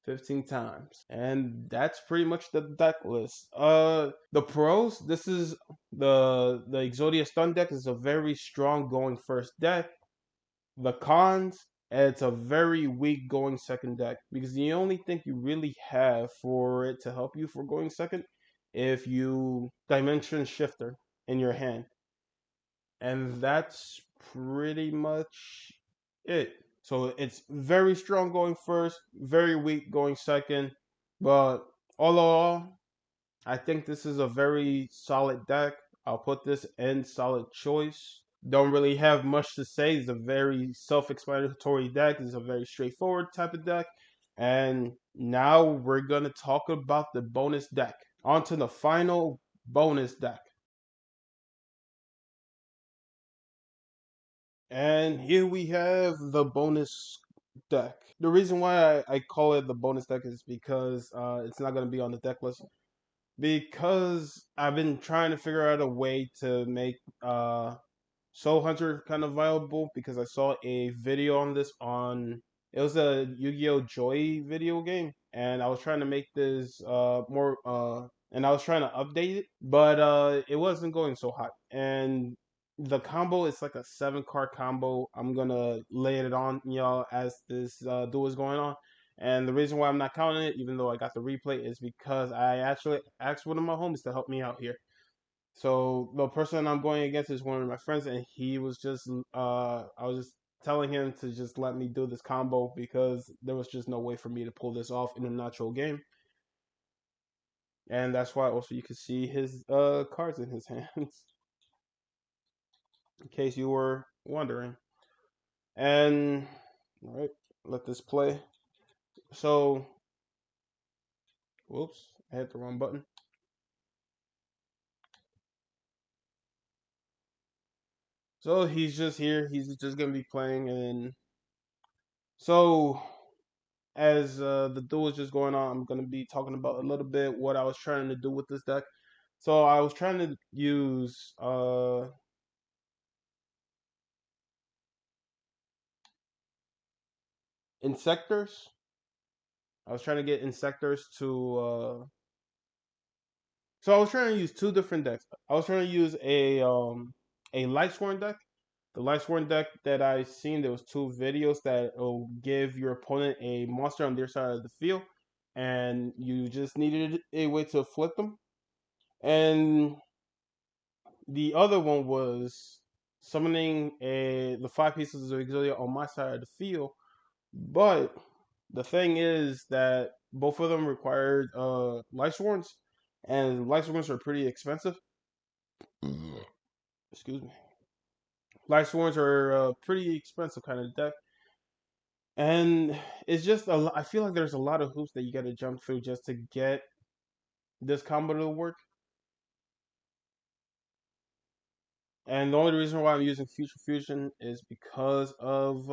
15 times. And that's pretty much the deck list. The pros, this is the Exodia Stun deck is a very strong going first deck. The cons, it's a very weak going second deck because the only thing you really have for it to help you for going second if you Dimension Shifter in your hand. And that's pretty much it. So it's very strong going first, very weak going second. But all in all, I think this is a very solid deck. I'll put this in solid choice. Don't really have much to say. It's a very self-explanatory deck. It's a very straightforward type of deck. And now we're going to talk about the bonus deck. On to the final bonus deck. And here we have the bonus deck. The reason why I call it the bonus deck is because it's not going to be on the deck list. Because I've been trying to figure out a way to make Soul Hunter kind of viable because I saw a video on this on it was a Yu-Gi-Oh! Joy video game and I was trying to make this more and I was trying to update it, but it wasn't going so hot. And the combo is like a 7-card combo. I'm gonna lay it on y'all as this duel is going on. And the reason why I'm not counting it, even though I got the replay, is because I actually asked one of my homies to help me out here. So the person I'm going against is one of my friends, and he was just I was just telling him to just let me do this combo because there was just no way for me to pull this off in a natural game. And that's why also you can see his cards in his hands, in case you were wondering. And all right, let this play. So, whoops, I hit the wrong button. So he's just here. He's just gonna be playing, and so as the duel is just going on, I'm gonna be talking about a little bit what I was trying to do with this deck. So I was trying to use Insectors. I was trying to get Insectors to. So I was trying to use two different decks. I was trying to use a Lightsworn deck. The Lightsworn deck that I seen, there was two videos that will give your opponent a monster on their side of the field, and you just needed a way to flip them. And the other one was summoning the 5 pieces of Exodia on my side of the field. But the thing is that both of them required Lightsworns, and Lightsworns are pretty expensive. Excuse me. Lightsworns are a pretty expensive kind of deck. And it's just I feel like there's a lot of hoops that you got to jump through just to get this combo to work. And the only reason why I'm using Future Fusion is because of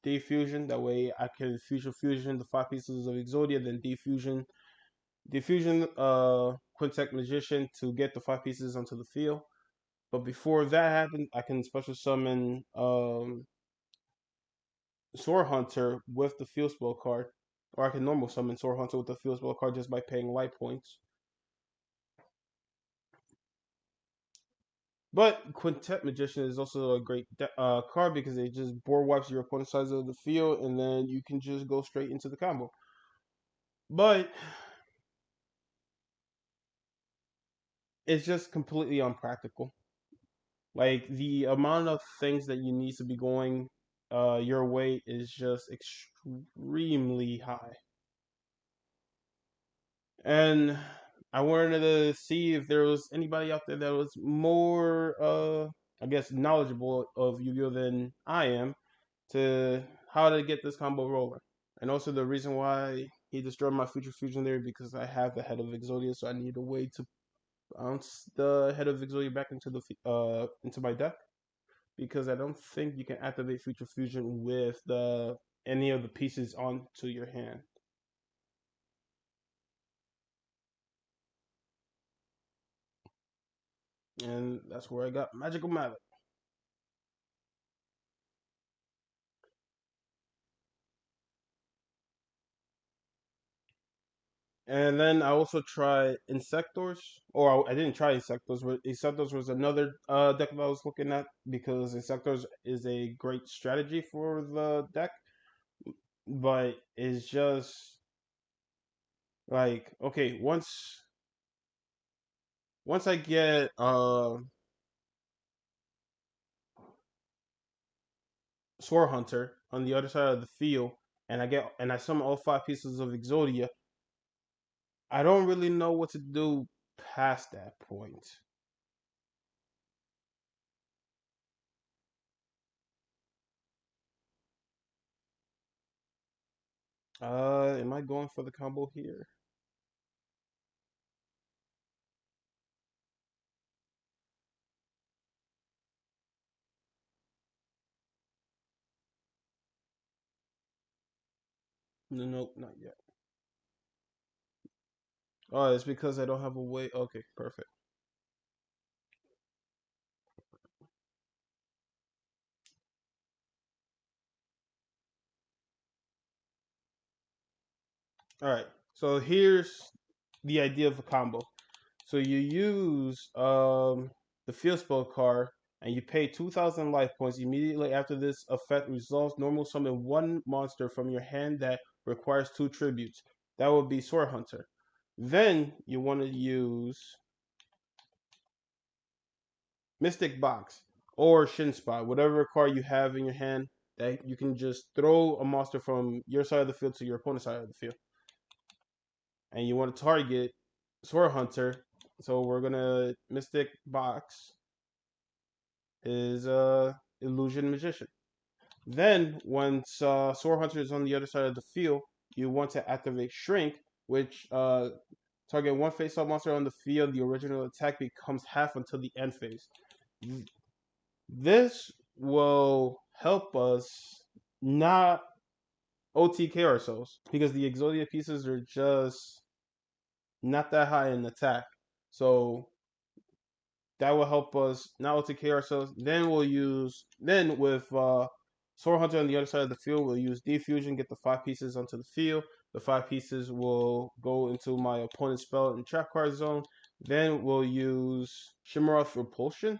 Defusion. That way I can Future Fusion the 5 pieces of Exodia, then Defusion Quintet Magician to get the 5 pieces onto the field. But before that happens, I can special summon Sword Hunter with the Field Spell card. Or I can normal summon Sword Hunter with the Field Spell card just by paying light points. But Quintet Magician is also a great card because it just board wipes your opponent's side of the field, and then you can just go straight into the combo. But it's just completely unpractical. Like the amount of things that you need to be going your way is just extremely high. And I wanted to see if there was anybody out there that was more I guess knowledgeable of Yu-Gi-Oh than I am to how to get this combo rolling. And also the reason why he destroyed my Future Fusion there because I have the head of Exodia, so I need a way to bounce the head of Exodia back into my deck because I don't think you can activate Future Fusion with the any of the pieces onto your hand. And that's where I got Magical Mallet. And then I also tried Insectors, or I didn't try Insectors, but Insectors was another deck that I was looking at because Insectors is a great strategy for the deck, but it's just like okay, once I get Sword Hunter on the other side of the field, and I summon all 5 pieces of Exodia, I don't really know what to do past that point. Am I going for the combo here? No, nope, not yet. Oh, it's because I don't have a way. Okay, perfect. All right. So here's the idea of a combo. So you use the field spell card and you pay 2,000 life points immediately after this effect resolves. Normal summon one monster from your hand that requires 2 tributes. That would be Sword Hunter. Then you want to use Mystic Box or Shin Spot, whatever card you have in your hand that you can just throw a monster from your side of the field to your opponent's side of the field. And you want to target Sword Hunter. So we're gonna Mystic Box is Illusion Magician. Then once Sword Hunter is on the other side of the field, you want to activate Shrink, which target one face-up monster on the field. The original attack becomes half until the end phase. This will help us not OTK ourselves because the Exodia pieces are just not that high in attack. So that will help us not OTK ourselves. Then with Sword Hunter on the other side of the field, we'll use Defusion, get the 5 pieces onto the field. The 5 pieces will go into my opponent's spell and trap card zone. Then we'll use Shimmeroth's Repulsion,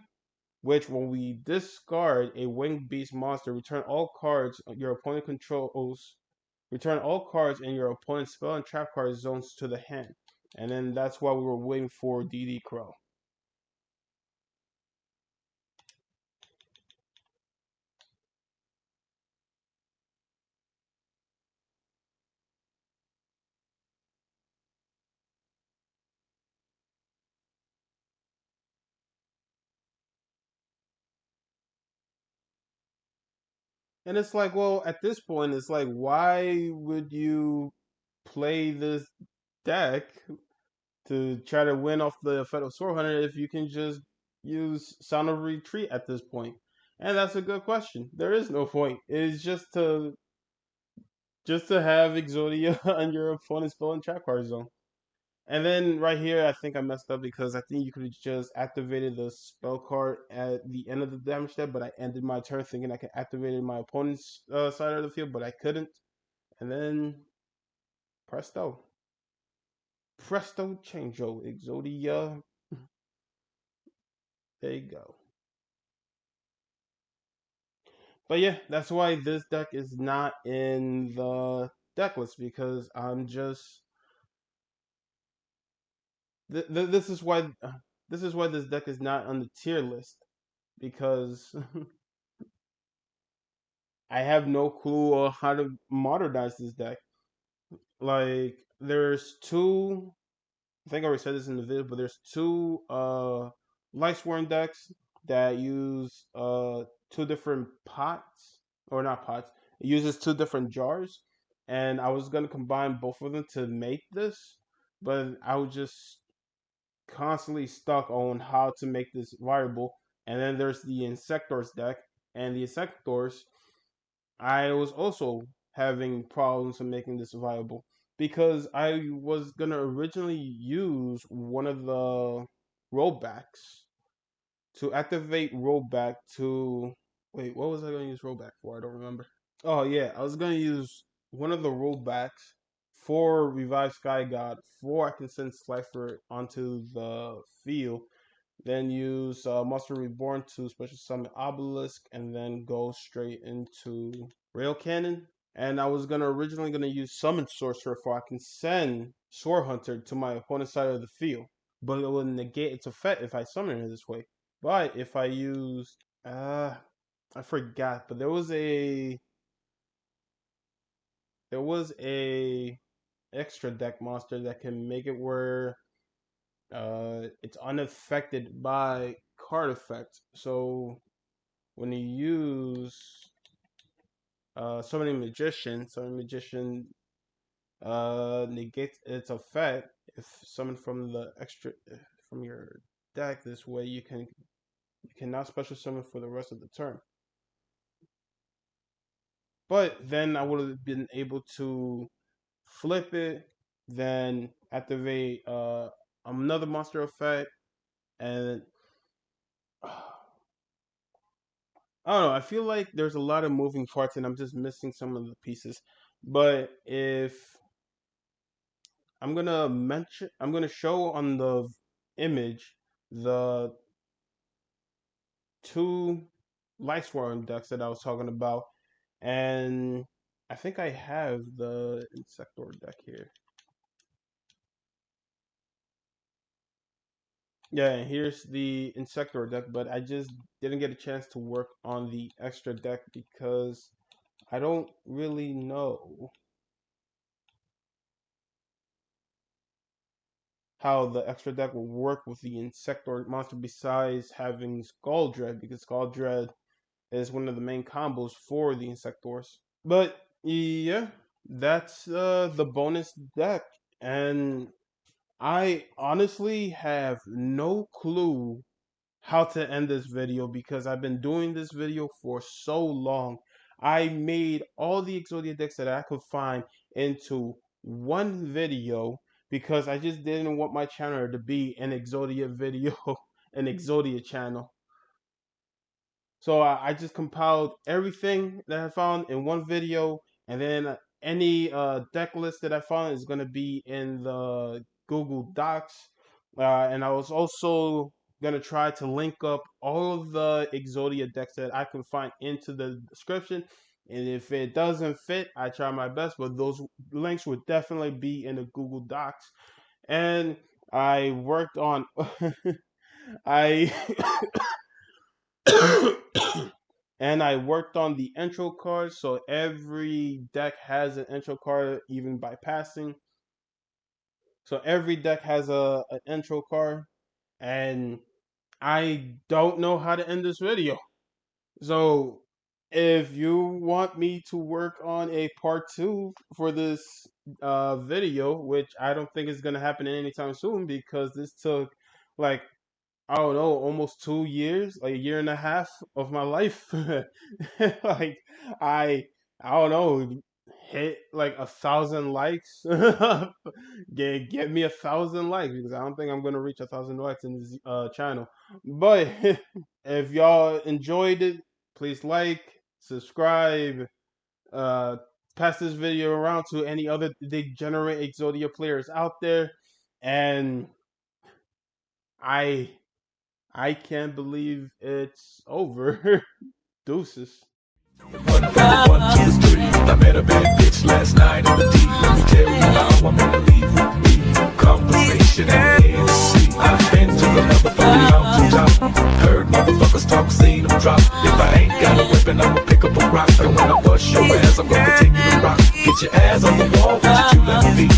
which when we discard a winged beast monster, return all cards your opponent controls. Return all cards in your opponent's spell and trap card zones to the hand. And then that's why we were waiting for DD Crow. And it's like, well, at this point, it's like, why would you play this deck to try to win off the effect of Sword Hunter if you can just use Sound of Retreat at this point? And that's a good question. There is no point. It's just to have Exodia on your opponent's spell and trap card zone. And then right here, I think I messed up because I think you could have just activated the spell card at the end of the damage step, but I ended my turn thinking I could activate my opponent's side of the field, but I couldn't. And then presto. Presto changeo, Exodia. There you go. But yeah, that's why this deck is not in the deck list, because I'm just this is why this deck is not on the tier list, because I have no clue on how to modernize this deck. Like, there's two, I think I already said this in the video, but there's two Lightsworn decks that use two different pots, or not pots. It uses two different jars, and I was gonna combine both of them to make this, but I was just constantly stuck on how to make this viable. And then there's the Insectors deck, and the Insectors, I was also having problems in making this viable, because I was gonna originally use one of the rollbacks to activate rollback to, wait, what was I gonna use rollback for? I don't remember. Oh yeah, I was gonna use one of the rollbacks for Revive Sky God, for I can send Slifer onto the field, then use Monster Reborn to special summon Obelisk, and then go straight into Rail Cannon. And I was originally gonna use Summon Sorcerer, for I can send Sword Hunter to my opponent's side of the field, but it would negate its effect if I summon it this way. But if I used I forgot, but there was a extra deck monster that can make it where it's unaffected by card effects. So when you use summoning magician negates its effect if summoned from the extra from your deck. This way you cannot special summon for the rest of the turn. But then I would have been able to flip it, then activate another monster effect, and I don't know. I feel like there's a lot of moving parts, and I'm just missing some of the pieces. But if I'm gonna show on the image the two Lightsworn decks that I was talking about, and I think I have the Insector deck here. Yeah, and here's the Insector deck, but I just didn't get a chance to work on the extra deck because I don't really know how the extra deck will work with the Insector monster, besides having Skull Dread, because Skull Dread is one of the main combos for the Insectors. But yeah, that's the bonus deck, and I honestly have no clue how to end this video, because I've been doing this video for so long. I made all the Exodia decks that I could find into one video, because I just didn't want my channel to be an Exodia video, an Exodia channel. So I just compiled everything that I found in one video, and then any deck list that I found is going to be in the Google Docs. And I was also going to try to link up all of the Exodia decks that I can find into the description. And if it doesn't fit, I try my best, but those links would definitely be in the Google Docs. And I worked on I and I worked on the intro card, so every deck has an intro card, even by passing. So every deck has an intro card, and I don't know how to end this video. So if you want me to work on a part 2 for this video, which I don't think is going to happen anytime soon, because this took like, I don't know, almost 2 years, like a year and a half of my life. Like, I I don't know, hit like 1,000 likes. Get me 1,000 likes, because I don't think I'm gonna reach 1,000 likes in this channel. But if y'all enjoyed it, please like, subscribe, uh, pass this video around to any other degenerate Exodia players out there, and I I can't believe it's over. Deuces. One from 1 to 3. I met a bad bitch last night in the D. Let me tell you how I'm gonna leave with me. Conversation and Hennessy. I've been to the motherfucking mountaintop. Heard motherfuckers talk, seen them drop. If I ain't got a weapon, I'ma pick up a rock. And when I bust your ass, I'm gonna continue to rock. Get your ass on the wall with your 2 left feet.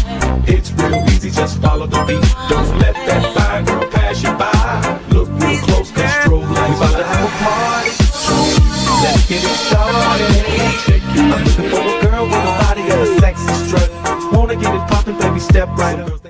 It's real easy, just follow the beat. Don't let that fine girl pass you by. Look real close, cause strobe lights about to have a party. Let's get it started. I'm looking for a girl with a body and a sexy strut. Wanna get it poppin', baby, step right up.